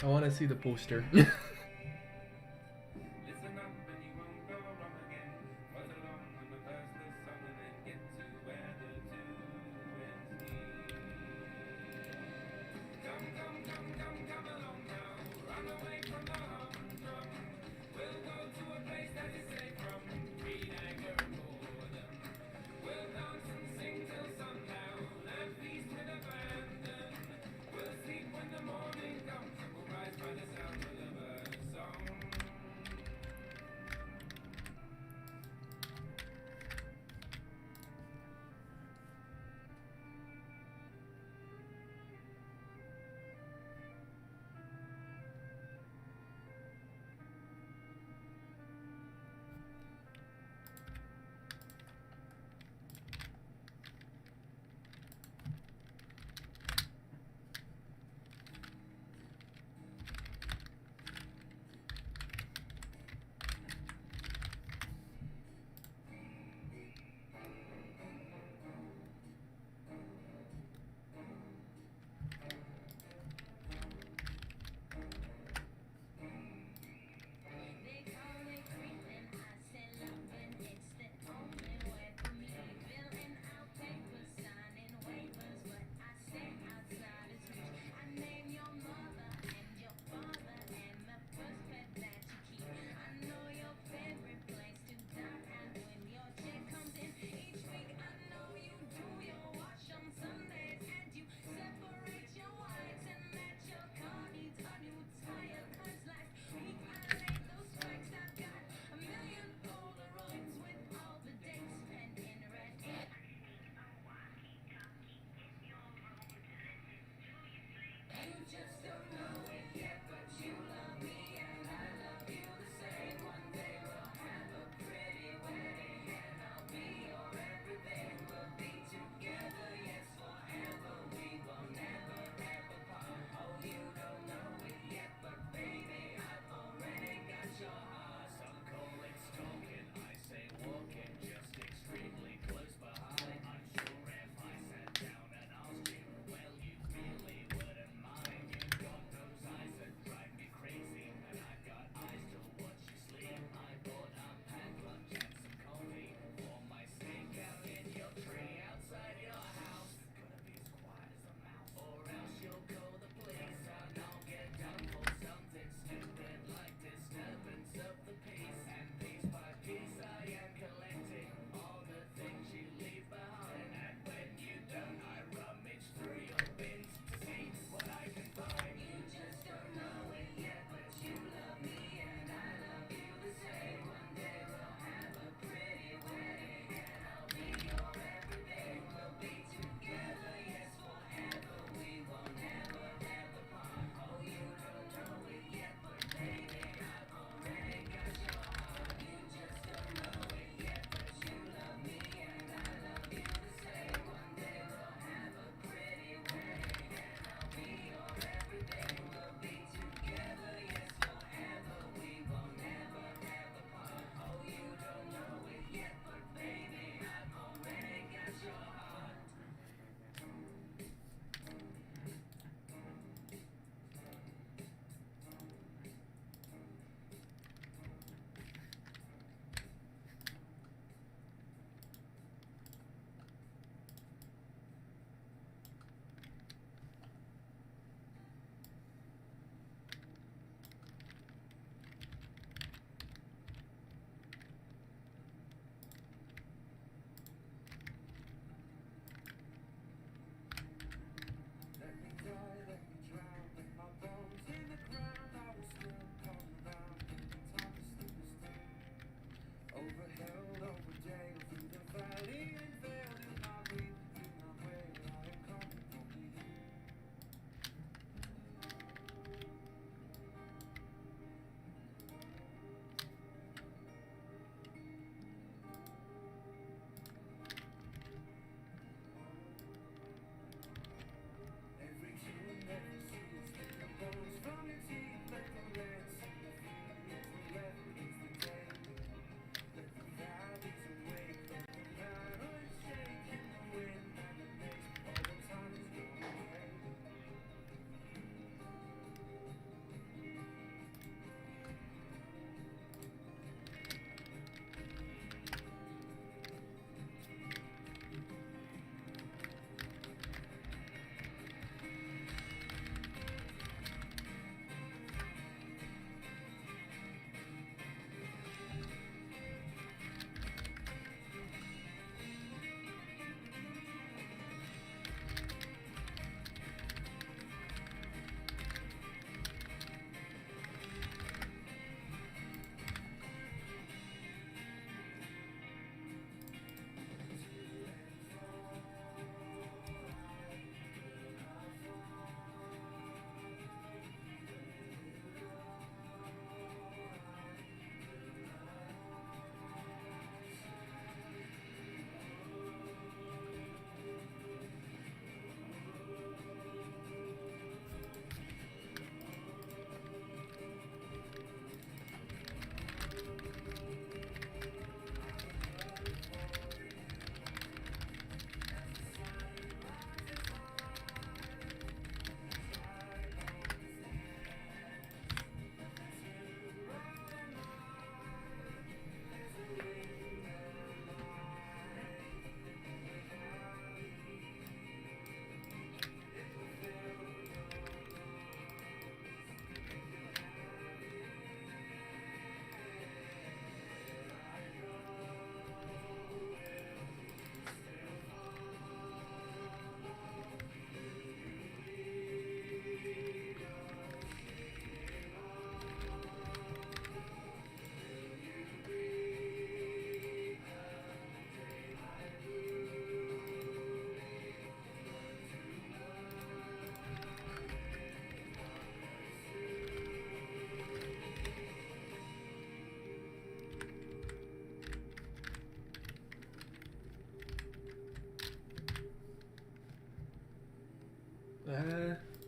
I want to see the poster. Listen up and you won't go wrong again. Buzz along on the first song and then get to where the two ends meet. Come along now. Run away from the humdrum. We'll go to a place that is safe from greed, anger, and boredom. We'll dance and sing till sundown and feast with abandon. We'll sleep when the morning comes and we'll rise by the sound of the birds.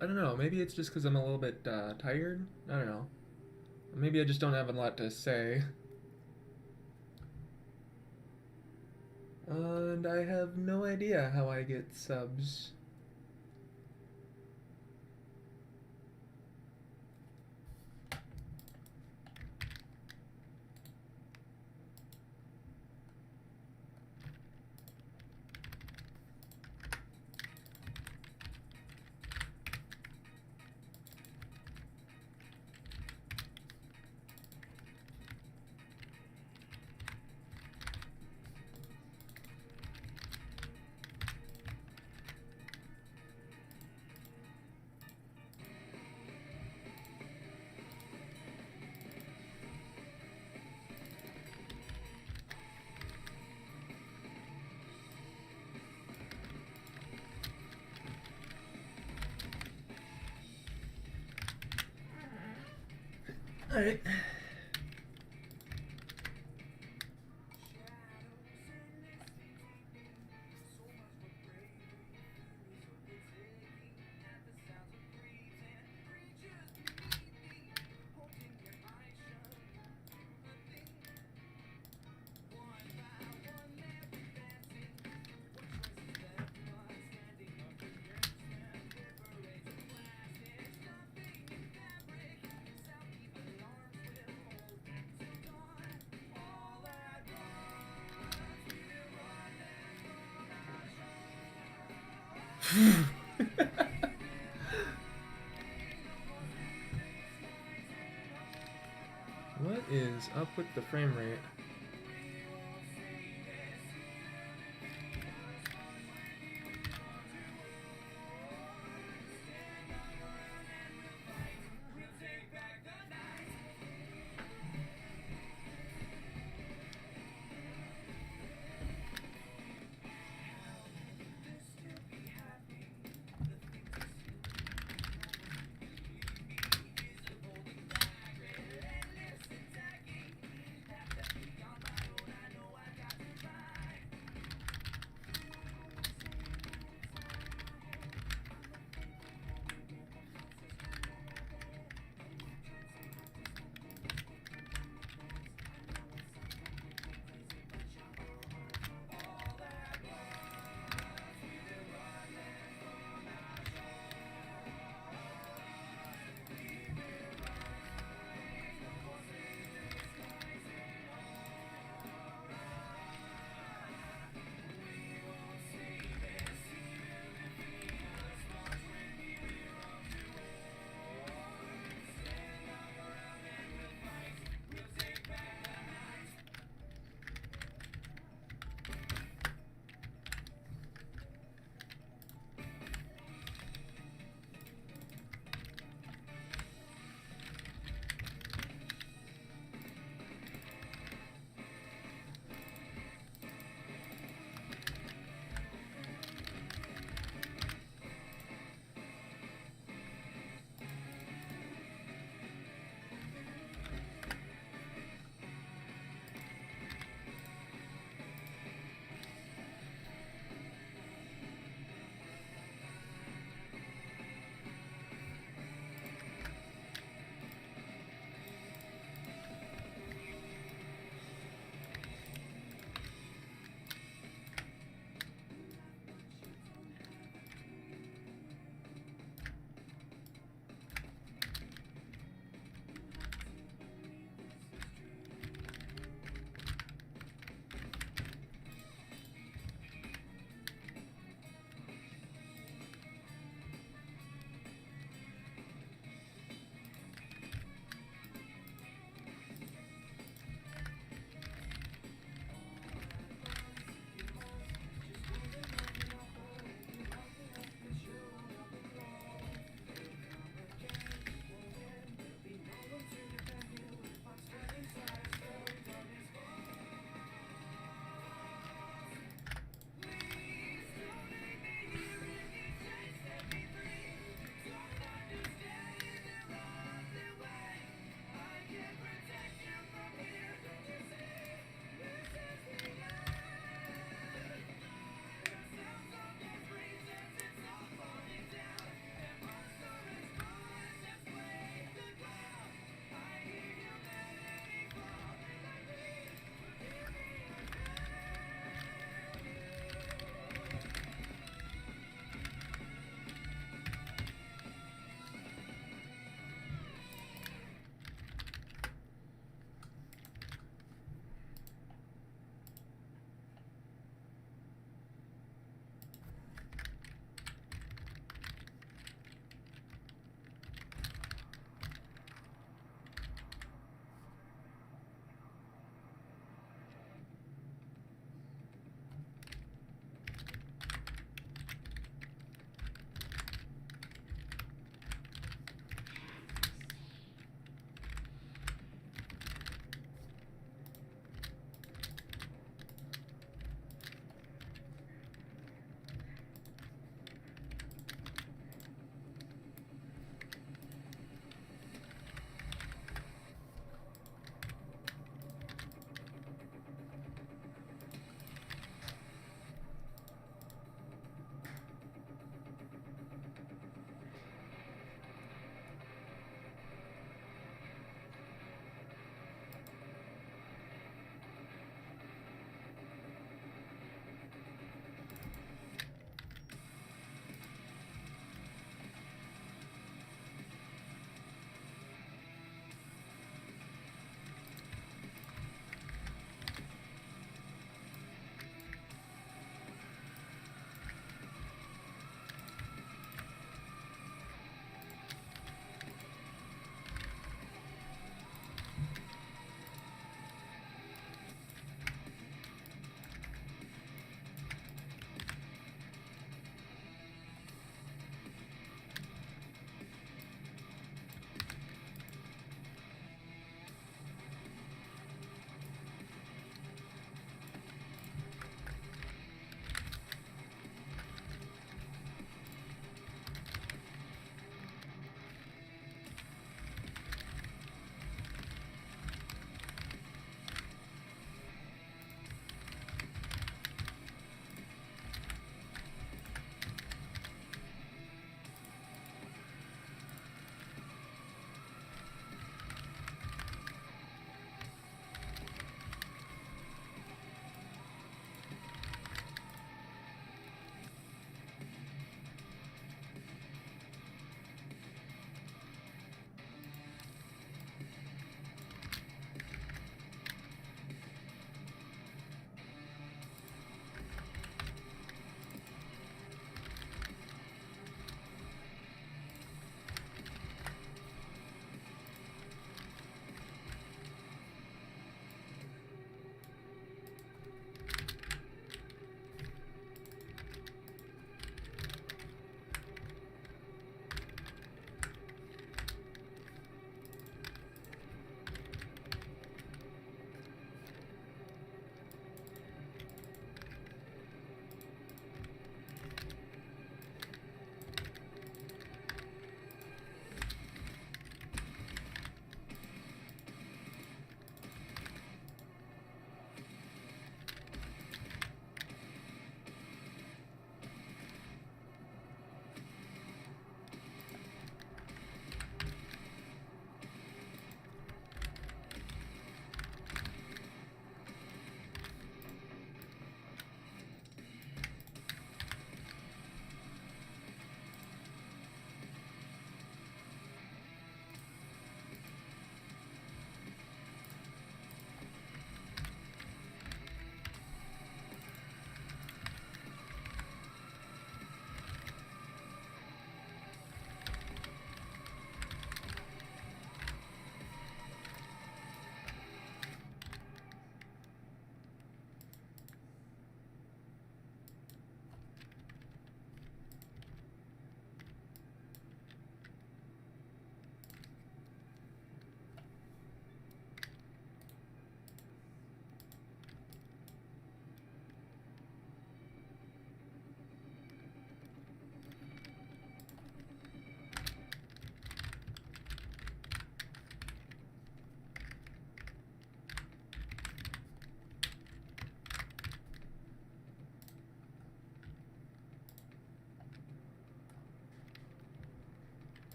I don't know. Maybe it's just because I'm a little bit tired. I don't know. Maybe I just don't have a lot to say. And I have no idea how I get subs. Alright. What is up with the frame rate?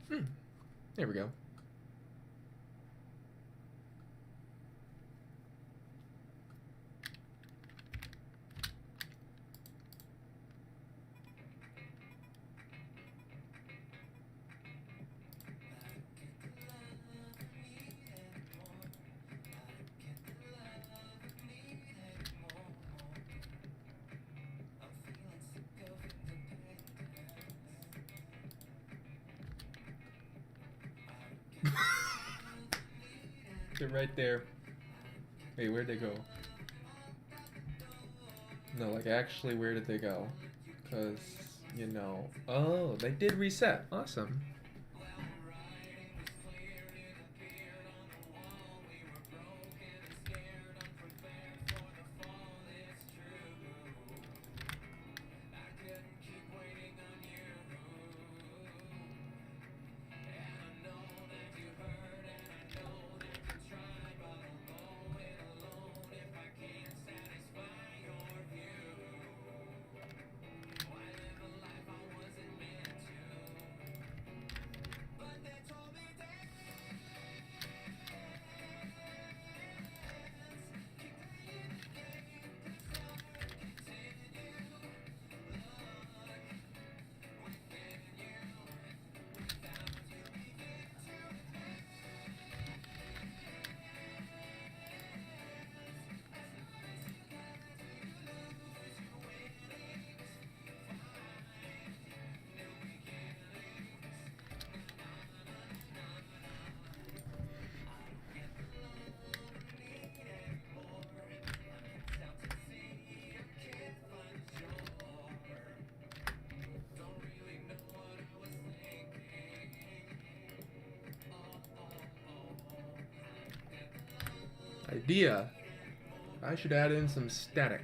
There we go. They're right there. Wait, where'd they go? No, like actually, where did they go? Because, you know... Oh, they did reset. Awesome. Idea. I should add in some static.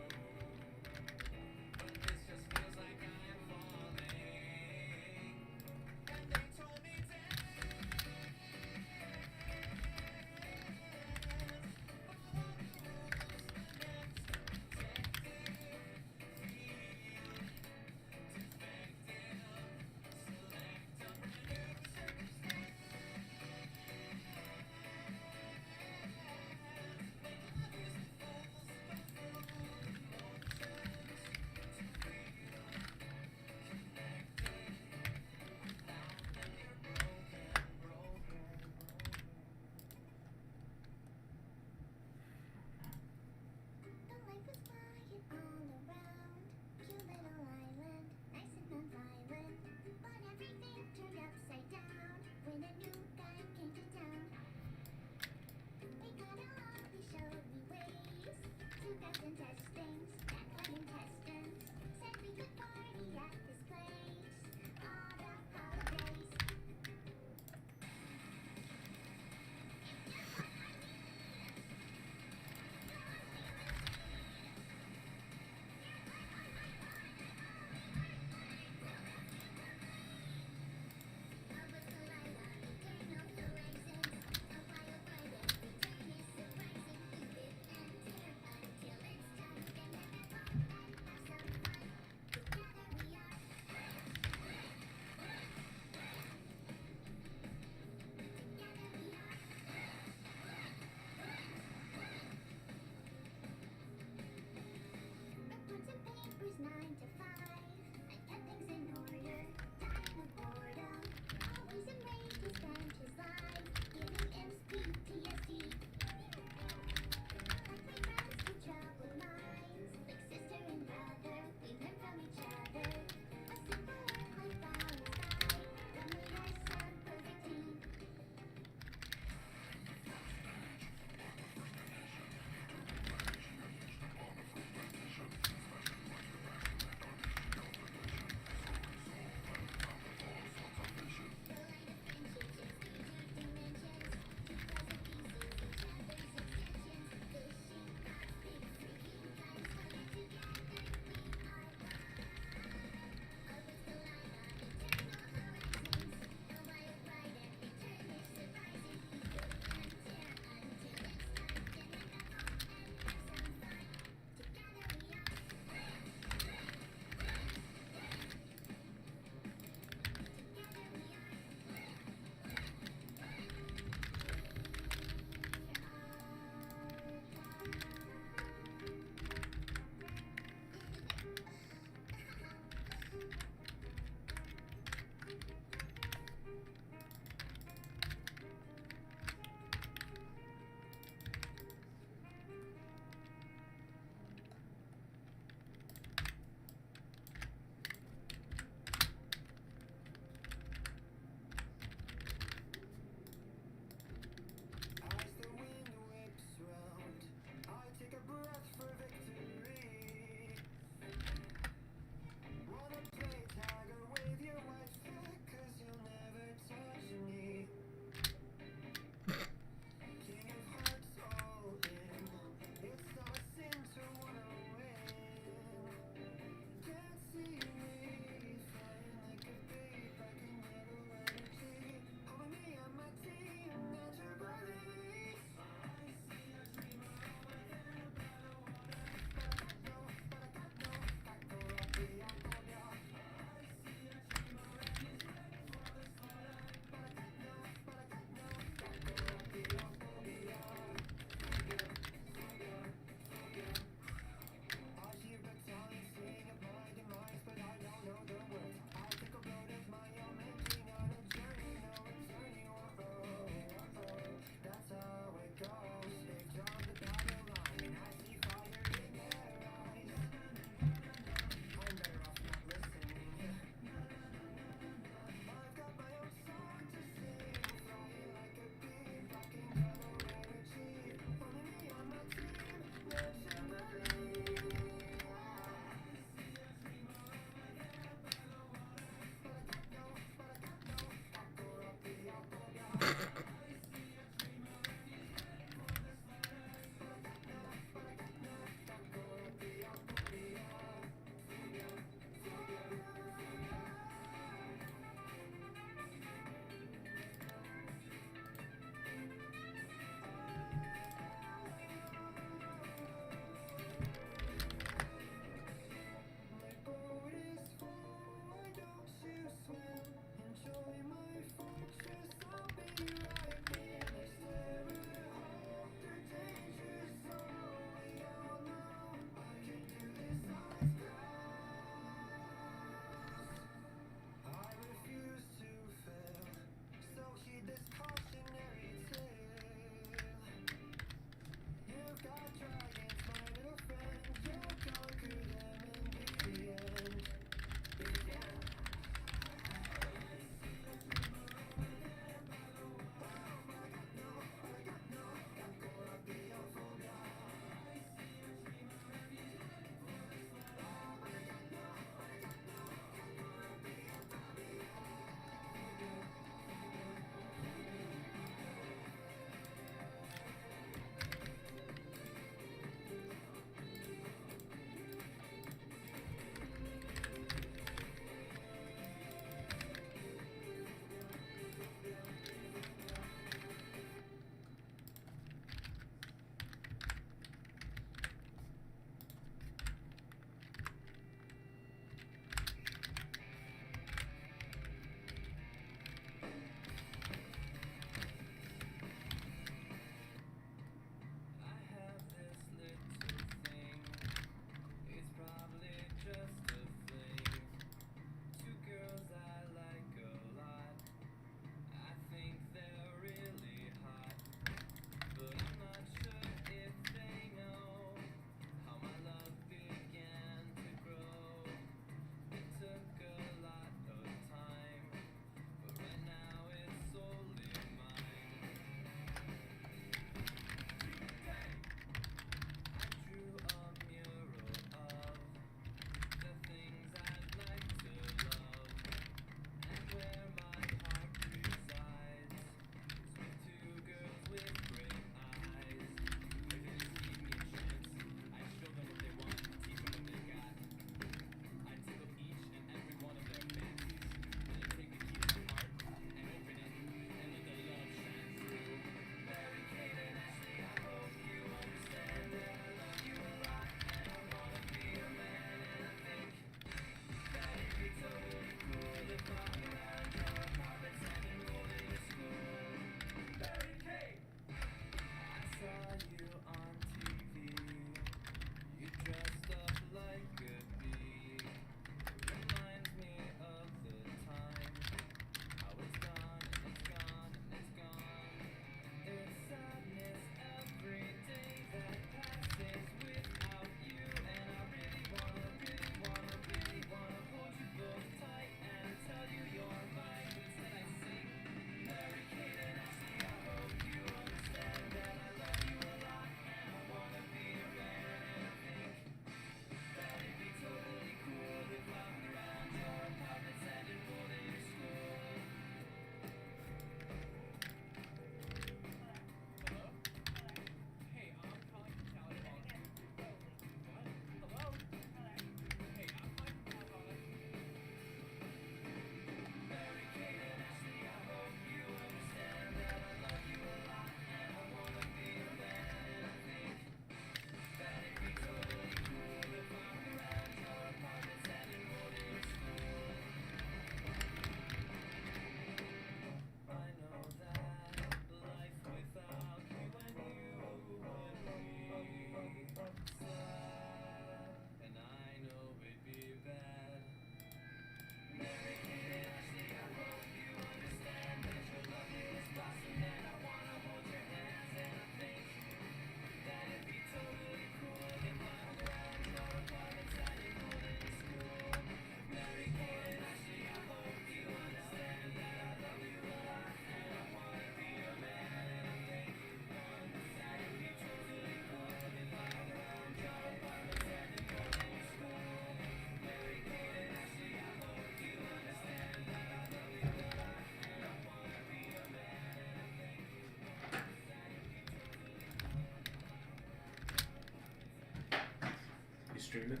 stream it?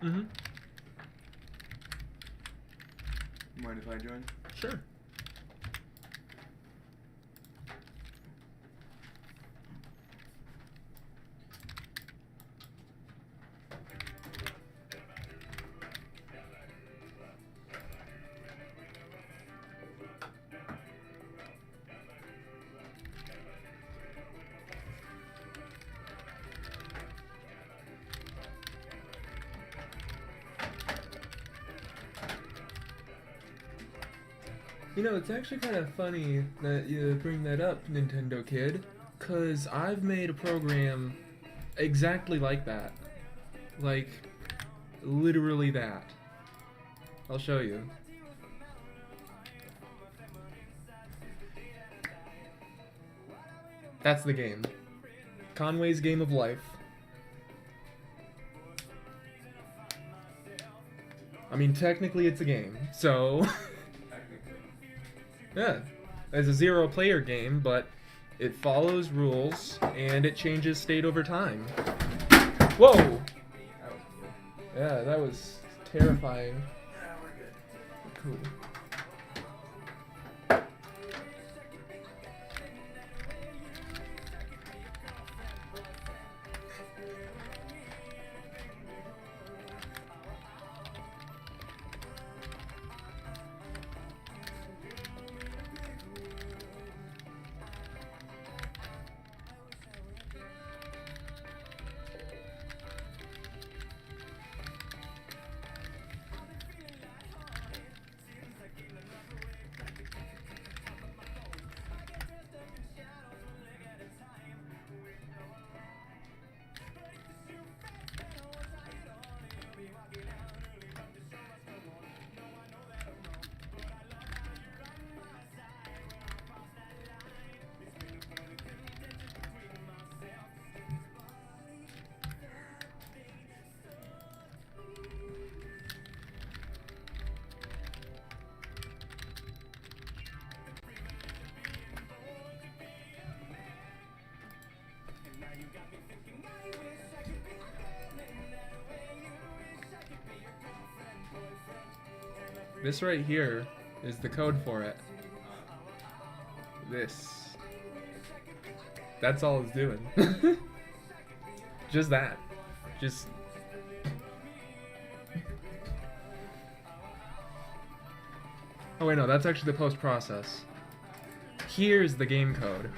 Mm-hmm. Mind if I join? Sure. You know, it's actually kind of funny that you bring that up, Nintendo Kid, because I've made a program exactly like that. Like, literally that. I'll show you. That's the game. Conway's Game of Life. I mean, technically it's a game, so... Yeah, it's a 0-player game, but it follows rules and it changes state over time. Whoa! Yeah, that was terrifying. Yeah, we're good. Cool. This right here is the code for it. This. That's all it's doing. Just that. Just... Oh wait, no, that's actually the post-process. Here's the game code.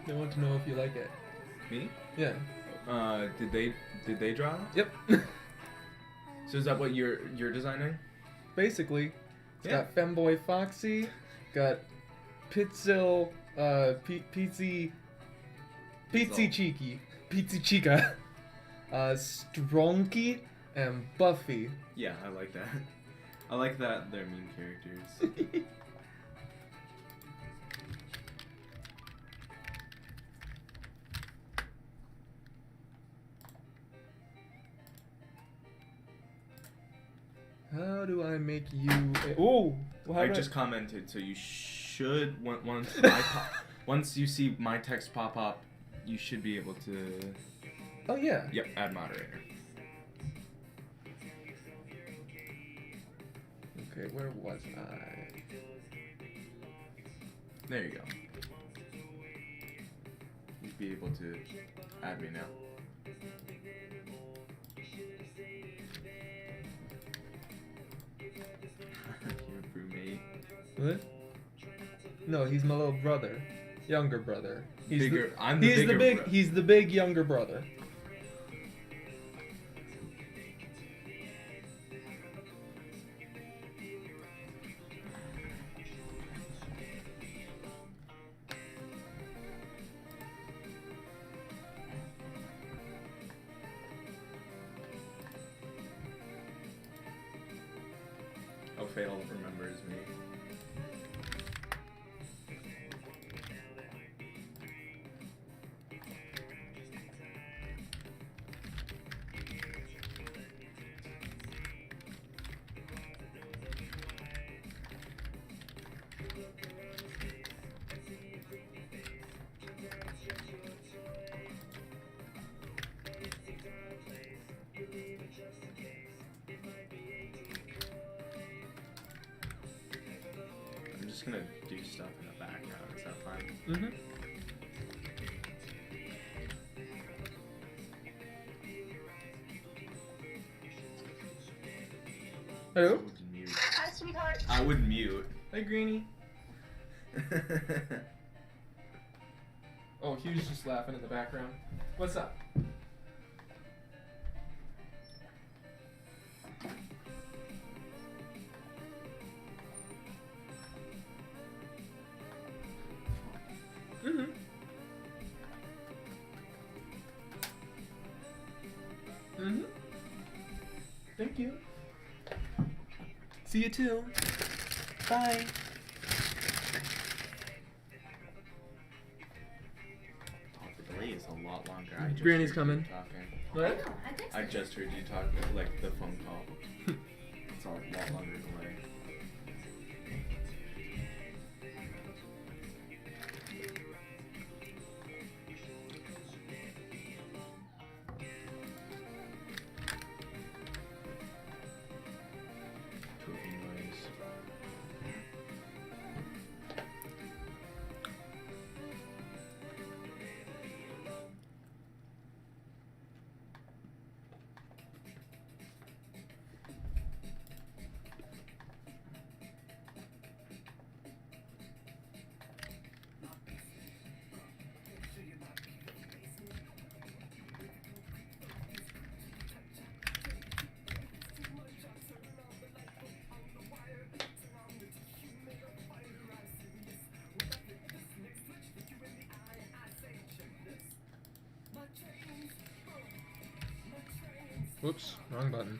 They want to know if you like it. Me? Yeah. Did they draw it? Yep. So is that what you're designing? Basically, it's Yeah. got Femboy Foxy, got Pizzil, Pizzy Cheeky, Pizzy Chica, Stronky, and Buffy. Yeah, I like that. I like that they're mean characters. How do I make you? Oh, I just commented, so you should once you see my text pop up, you should be able to. Oh yeah. Yep, add moderator. Okay, where was I? There you go. You'd be able to add me now. Your roommate. What? No, he's my little brother, younger brother. He's Bigger. The, I'm the he's bigger the big. bro. He's the big younger brother. Oh, Fatal remembers me. I'm just gonna do stuff in the background. Is that fine? Mm-hmm. I Hello. would mute. Hi, sweetheart. I would mute. Hi, Greenie. Oh, Hugh's just laughing in the background. What's up? Mm-hmm. Mm-hmm. Thank you. See you too. Bye. Oh, the delay is a lot longer. I just Granny's heard coming. you talking. I What? know. I texted I you. just heard you talk, like the phone call. It's a lot longer delay. Cooking noise. Whoops, wrong button.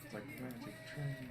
It's like magic train.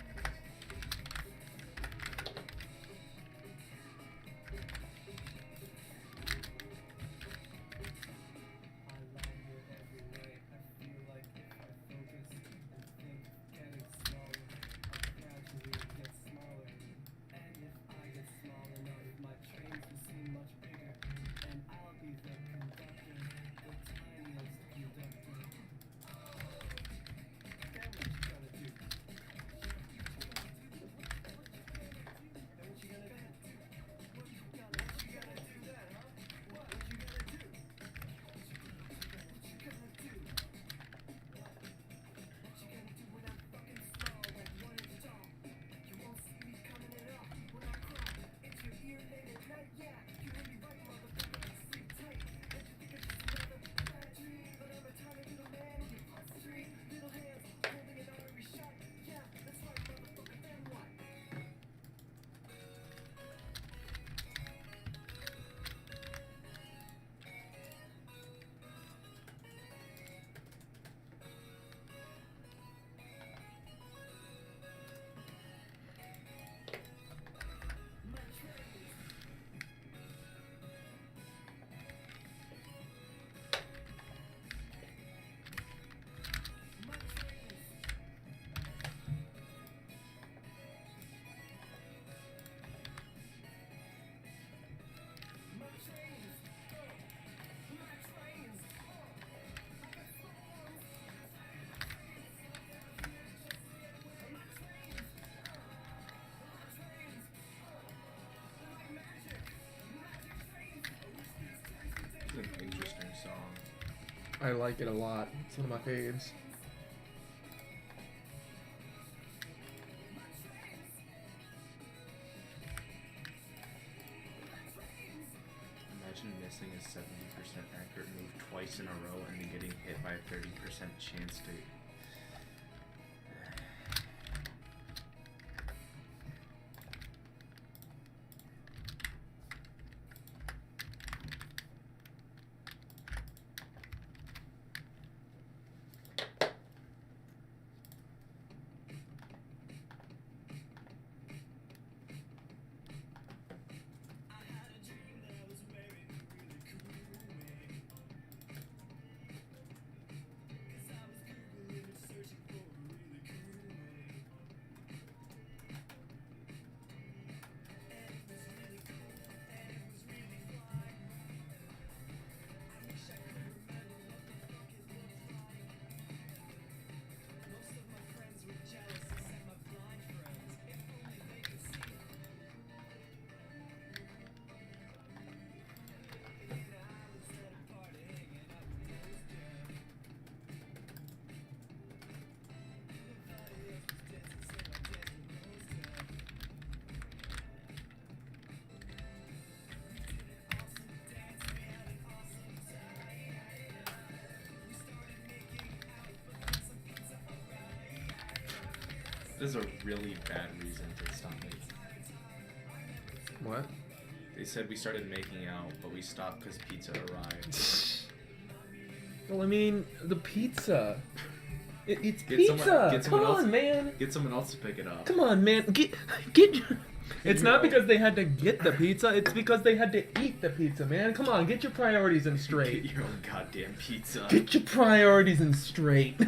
I like it a lot. It's one of my faves. Imagine missing a 70% accurate move twice in a row and then getting hit by a 30% chance to. This is a really bad reason to stop making. What? They said we started making out, but we stopped because pizza arrived. Well, I mean, the pizza. It's Get pizza. someone Come else- on, man. Get someone else to pick it up. Come on, man. Get. It's not know. because they had to get the pizza. It's because they had to eat the pizza, man. Come on, get your priorities in straight. Get your own goddamn pizza. Get your priorities in straight.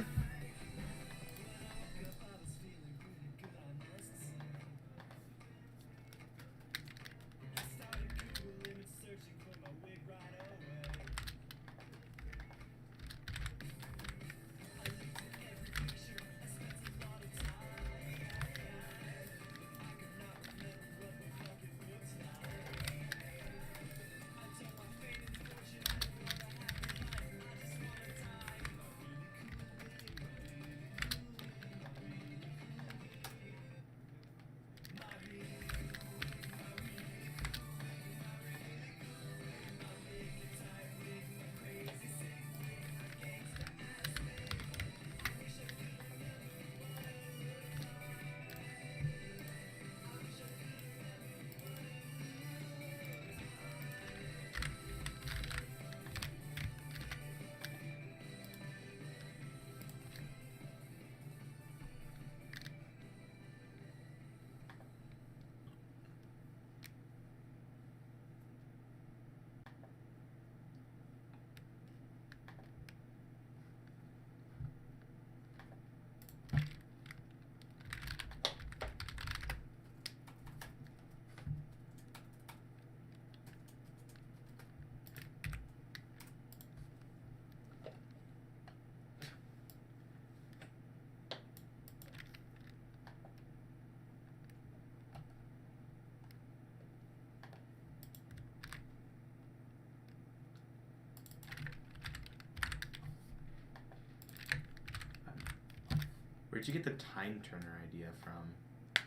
Where'd you get the time turner idea from?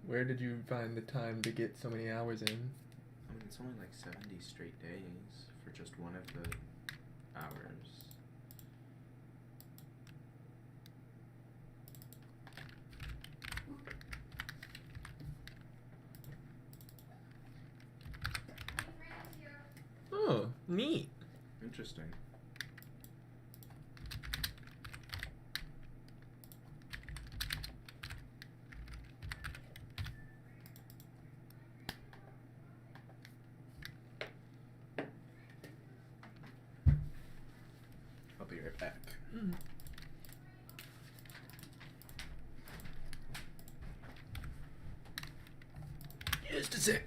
Where did you find the time to get so many hours in? I mean, it's only like 70 straight days for just one of the hours. Oh, neat. Interesting. I'll be right back. Just a sec.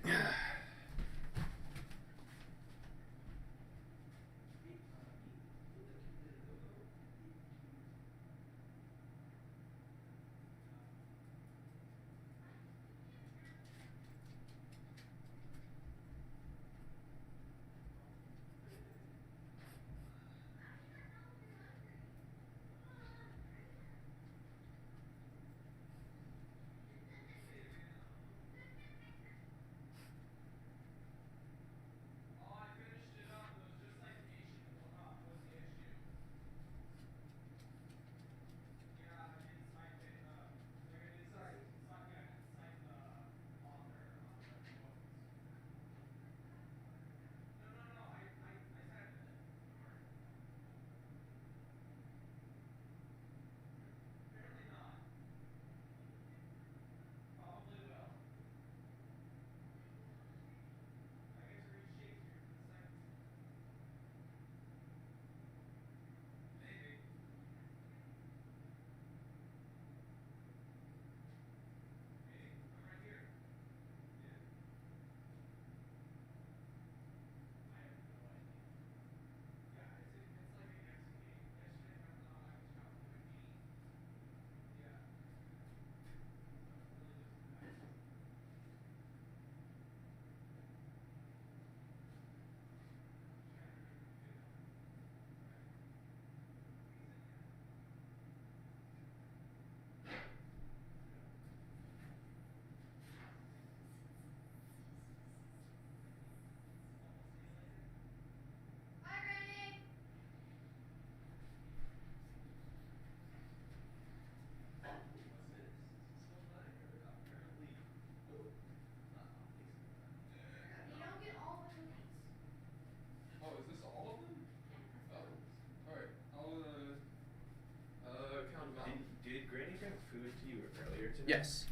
Yes.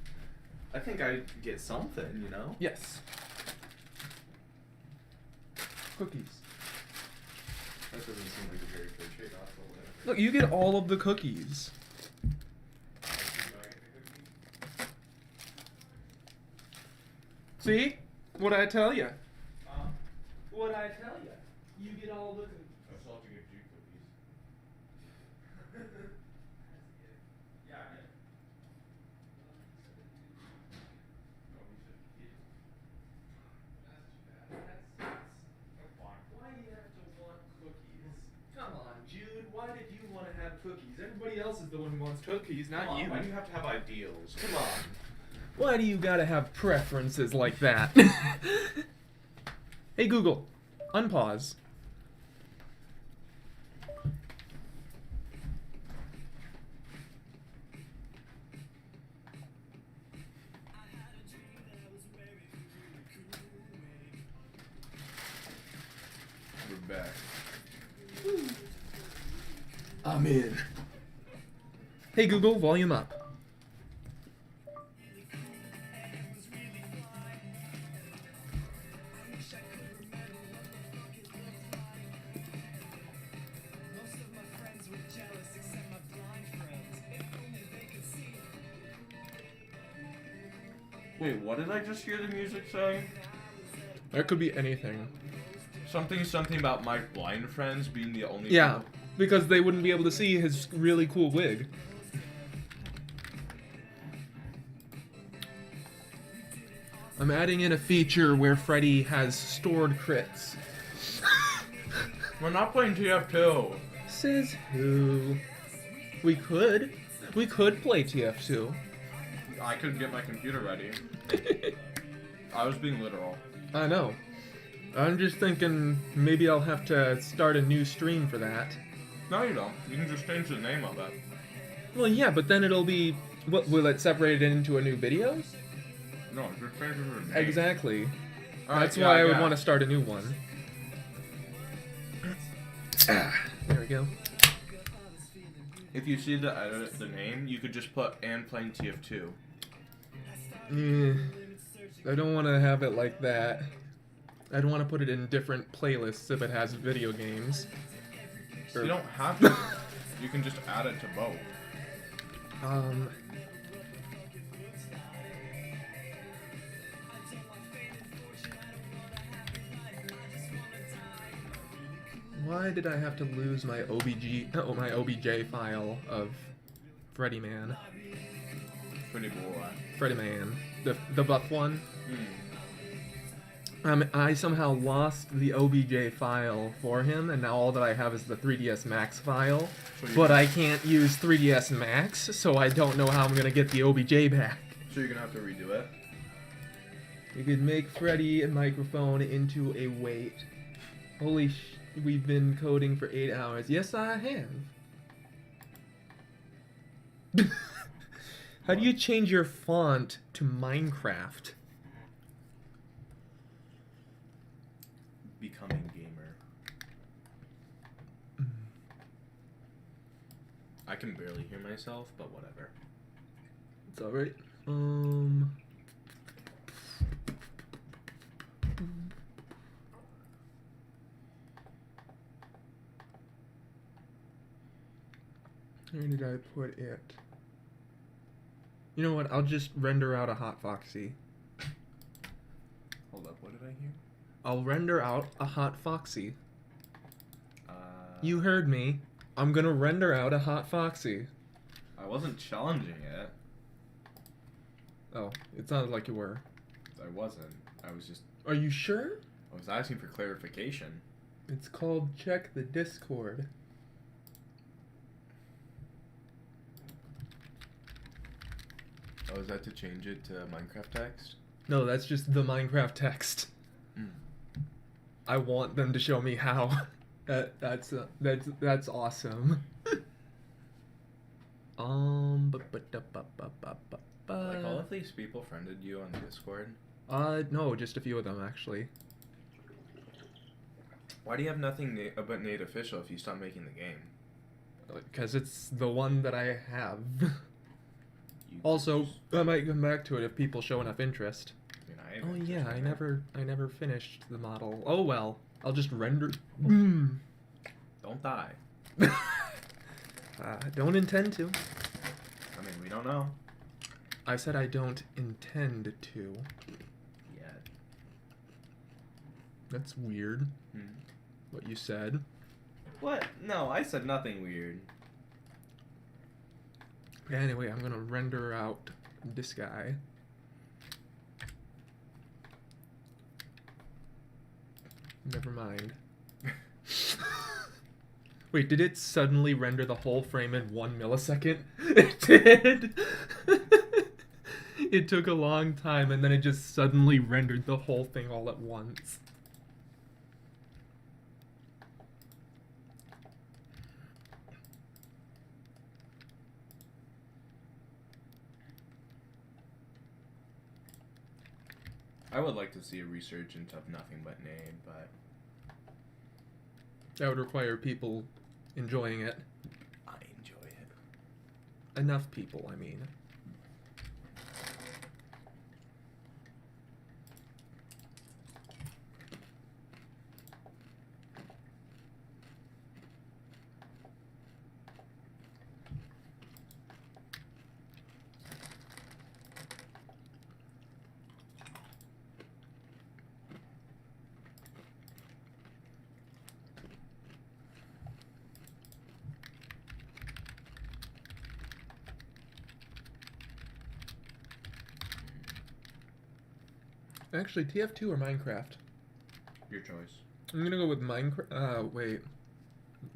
I think I get something, you know? Yes. Cookies. That doesn't seem like a very fair trade-off, but whatever. Look, you get all of the cookies. See? What'd I tell you? What'd I tell you? You get all the cookies. I still have to get you cookies. Yeah, I did. Why do you have to want cookies? Come on, Jude. Why did you want to have cookies? Everybody else is the one who wants cookies, not you. Why do you have to have ideals? Come on. Why do you gotta have preferences like that? Hey Google, unpause. We're back. I'm in. Hey Google, volume up. Wait, what did I just hear the music say? That could be anything. Something about my blind friends being the only Yeah, people. because they wouldn't be able to see his really cool wig. I'm adding in a feature where Freddy has stored crits. We're not playing TF2. Says who? We could play TF2. I couldn't get my computer ready. I was being literal. I know. I'm just thinking maybe I'll have to start a new stream for that. No, you don't. You can just change the name of it. Well, yeah, but then it'll be... What, will it separate it into a new video? No, just change the name. Exactly. Alright, That's yeah, why I would yeah. want to start a new one. There we go. If you see the edit the name, you could just put and playing TF2. I don't want to have it like that. I don't want to put it in different playlists if it has video games. You don't have to. You can just add it to both. Why did I have to lose my my OBJ file of Freddy Man? Pretty boy. Freddy Man, the buff one. Hmm. I somehow lost the OBJ file for him, and now all that I have is the 3ds Max file. So But I can't use 3ds Max, so I don't know how I'm gonna get the OBJ back. So you're gonna have to redo it. You could make Freddy a microphone into a weight. Holy we've been coding for 8 hours. Yes, I have. How do you change your font to Minecraft? Becoming gamer. I can barely hear myself, but whatever. It's alright. Where did I put it? You know what? I'll just render out a hot foxy. Hold up, what did I hear? I'll render out a hot foxy. You heard me. I'm gonna render out a hot foxy. I wasn't challenging it. Oh, it sounded like you were. I wasn't. I was just. Are you sure? I was asking for clarification. It's called Check the Discord. Oh, is that to change it to Minecraft text? No, that's just the Minecraft text. Mm. I want them to show me how. That's awesome. Like all of these people friended you on Discord? No, just a few of them actually. Why do you have nothing but Nate Official if you stop making the game? Because it's the one that I have. you could Also, just- I might come back to it if people show enough interest. I mean, I have Oh interest yeah, in it. I never finished the model. Oh well, I'll just render. Don't die. Don't intend to. I mean, we don't know I said I don't intend to. yet. That's weird. What you said. What? No, I said nothing weird. Anyway, I'm gonna render out this guy. Never mind. Wait, did it suddenly render the whole frame in 1 millisecond? It did! It took a long time and then it just suddenly rendered the whole thing all at once. I would like to see a resurgence of Nothing But Name, but That would require people enjoying it. I enjoy it. Enough people, I mean. Actually, TF2 or Minecraft? Your choice. I'm gonna go with Minecraft. Wait.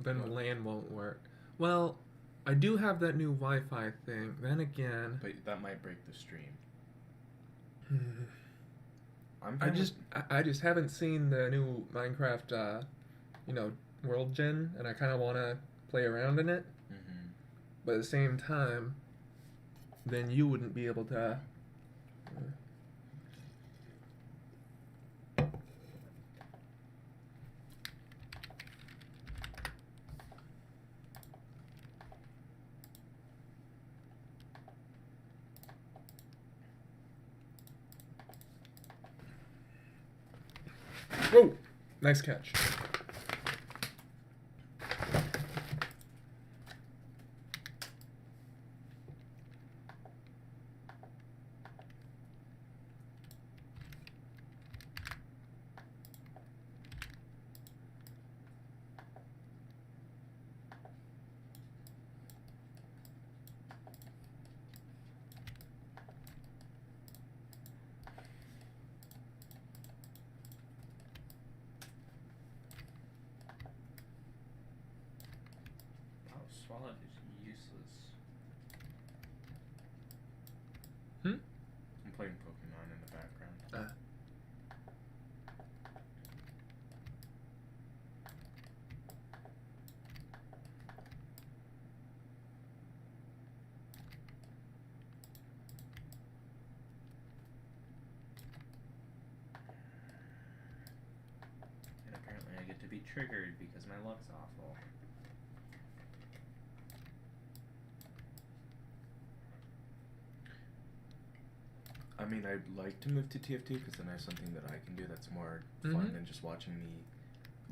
Then What? LAN won't work. Well, I do have that new Wi-Fi thing. Then again, But that might break the stream. I'm I fine just I just haven't seen the new Minecraft, world gen, and I kind of want to play around in it. Mm-hmm. But at the same time, then you wouldn't be able to. Whoa! Nice catch. Oh, Swallow is useless. Hmm? I'm playing Pokemon in the background. And apparently I get to be triggered because my luck's awful. I mean, I'd like to move to TF2 because then I have something that I can do that's more fun Mhm. than just watching me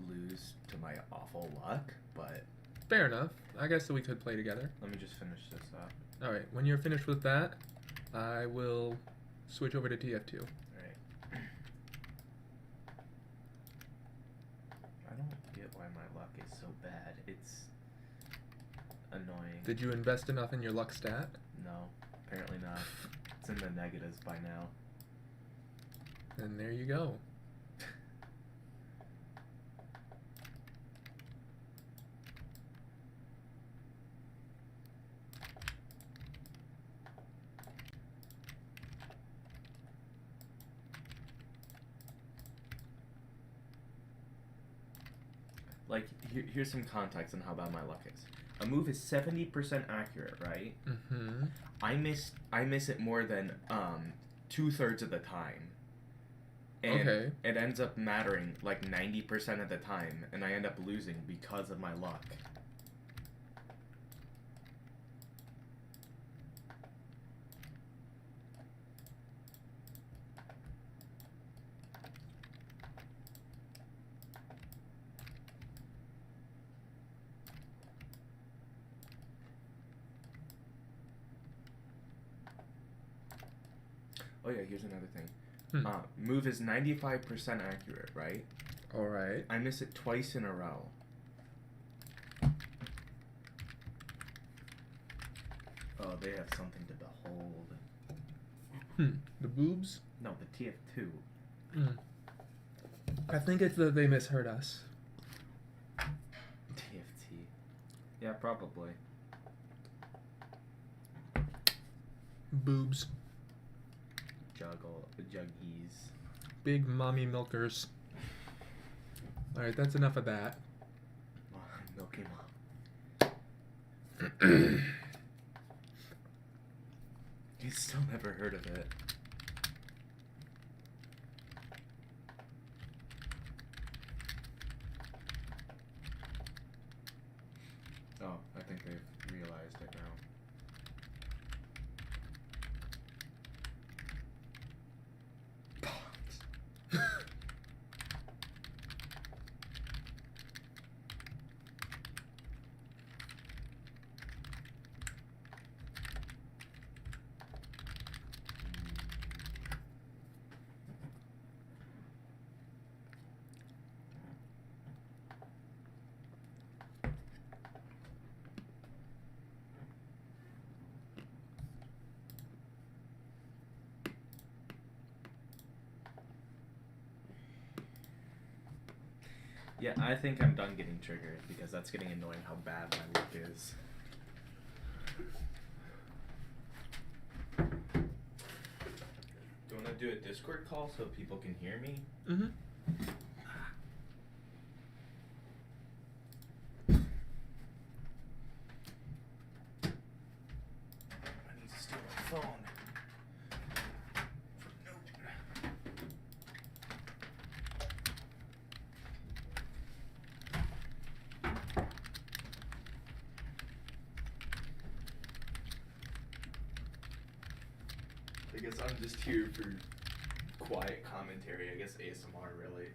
lose to my awful luck, but Fair enough. I guess that we could play together. let me just finish this up. All right. When you're finished with that, I will switch over to TF2. Alright. I don't get why my luck is so bad. It's annoying. Did you invest enough in your luck stat? No, apparently not. It's in the negatives by now. And there you go. Like, here's some context on how bad my luck is. A move is 70% accurate, right? Mm-hmm. I miss it more than 2/3 of the time. And Okay. it ends up mattering like 90% of the time, and I end up losing because of my luck. Oh yeah, here's another thing. Hmm. Move is 95% accurate, right? All right. I miss it twice in a row. Oh, they have something to behold. The boobs? No, the TF2. I think it's that they misheard us. TFT. Yeah, probably. Boobs. Juggies. Big mommy milkers. Alright, that's enough of that. Milky Mom. He's still never heard of it. Oh, I think they've realized it now. Yeah, I think I'm done getting triggered because that's getting annoying how bad my look is. Do you want to do a Discord call so people can hear me? Mm-hmm. I need to steal my phone. I guess I'm just here for quiet commentary. I guess ASMR, really.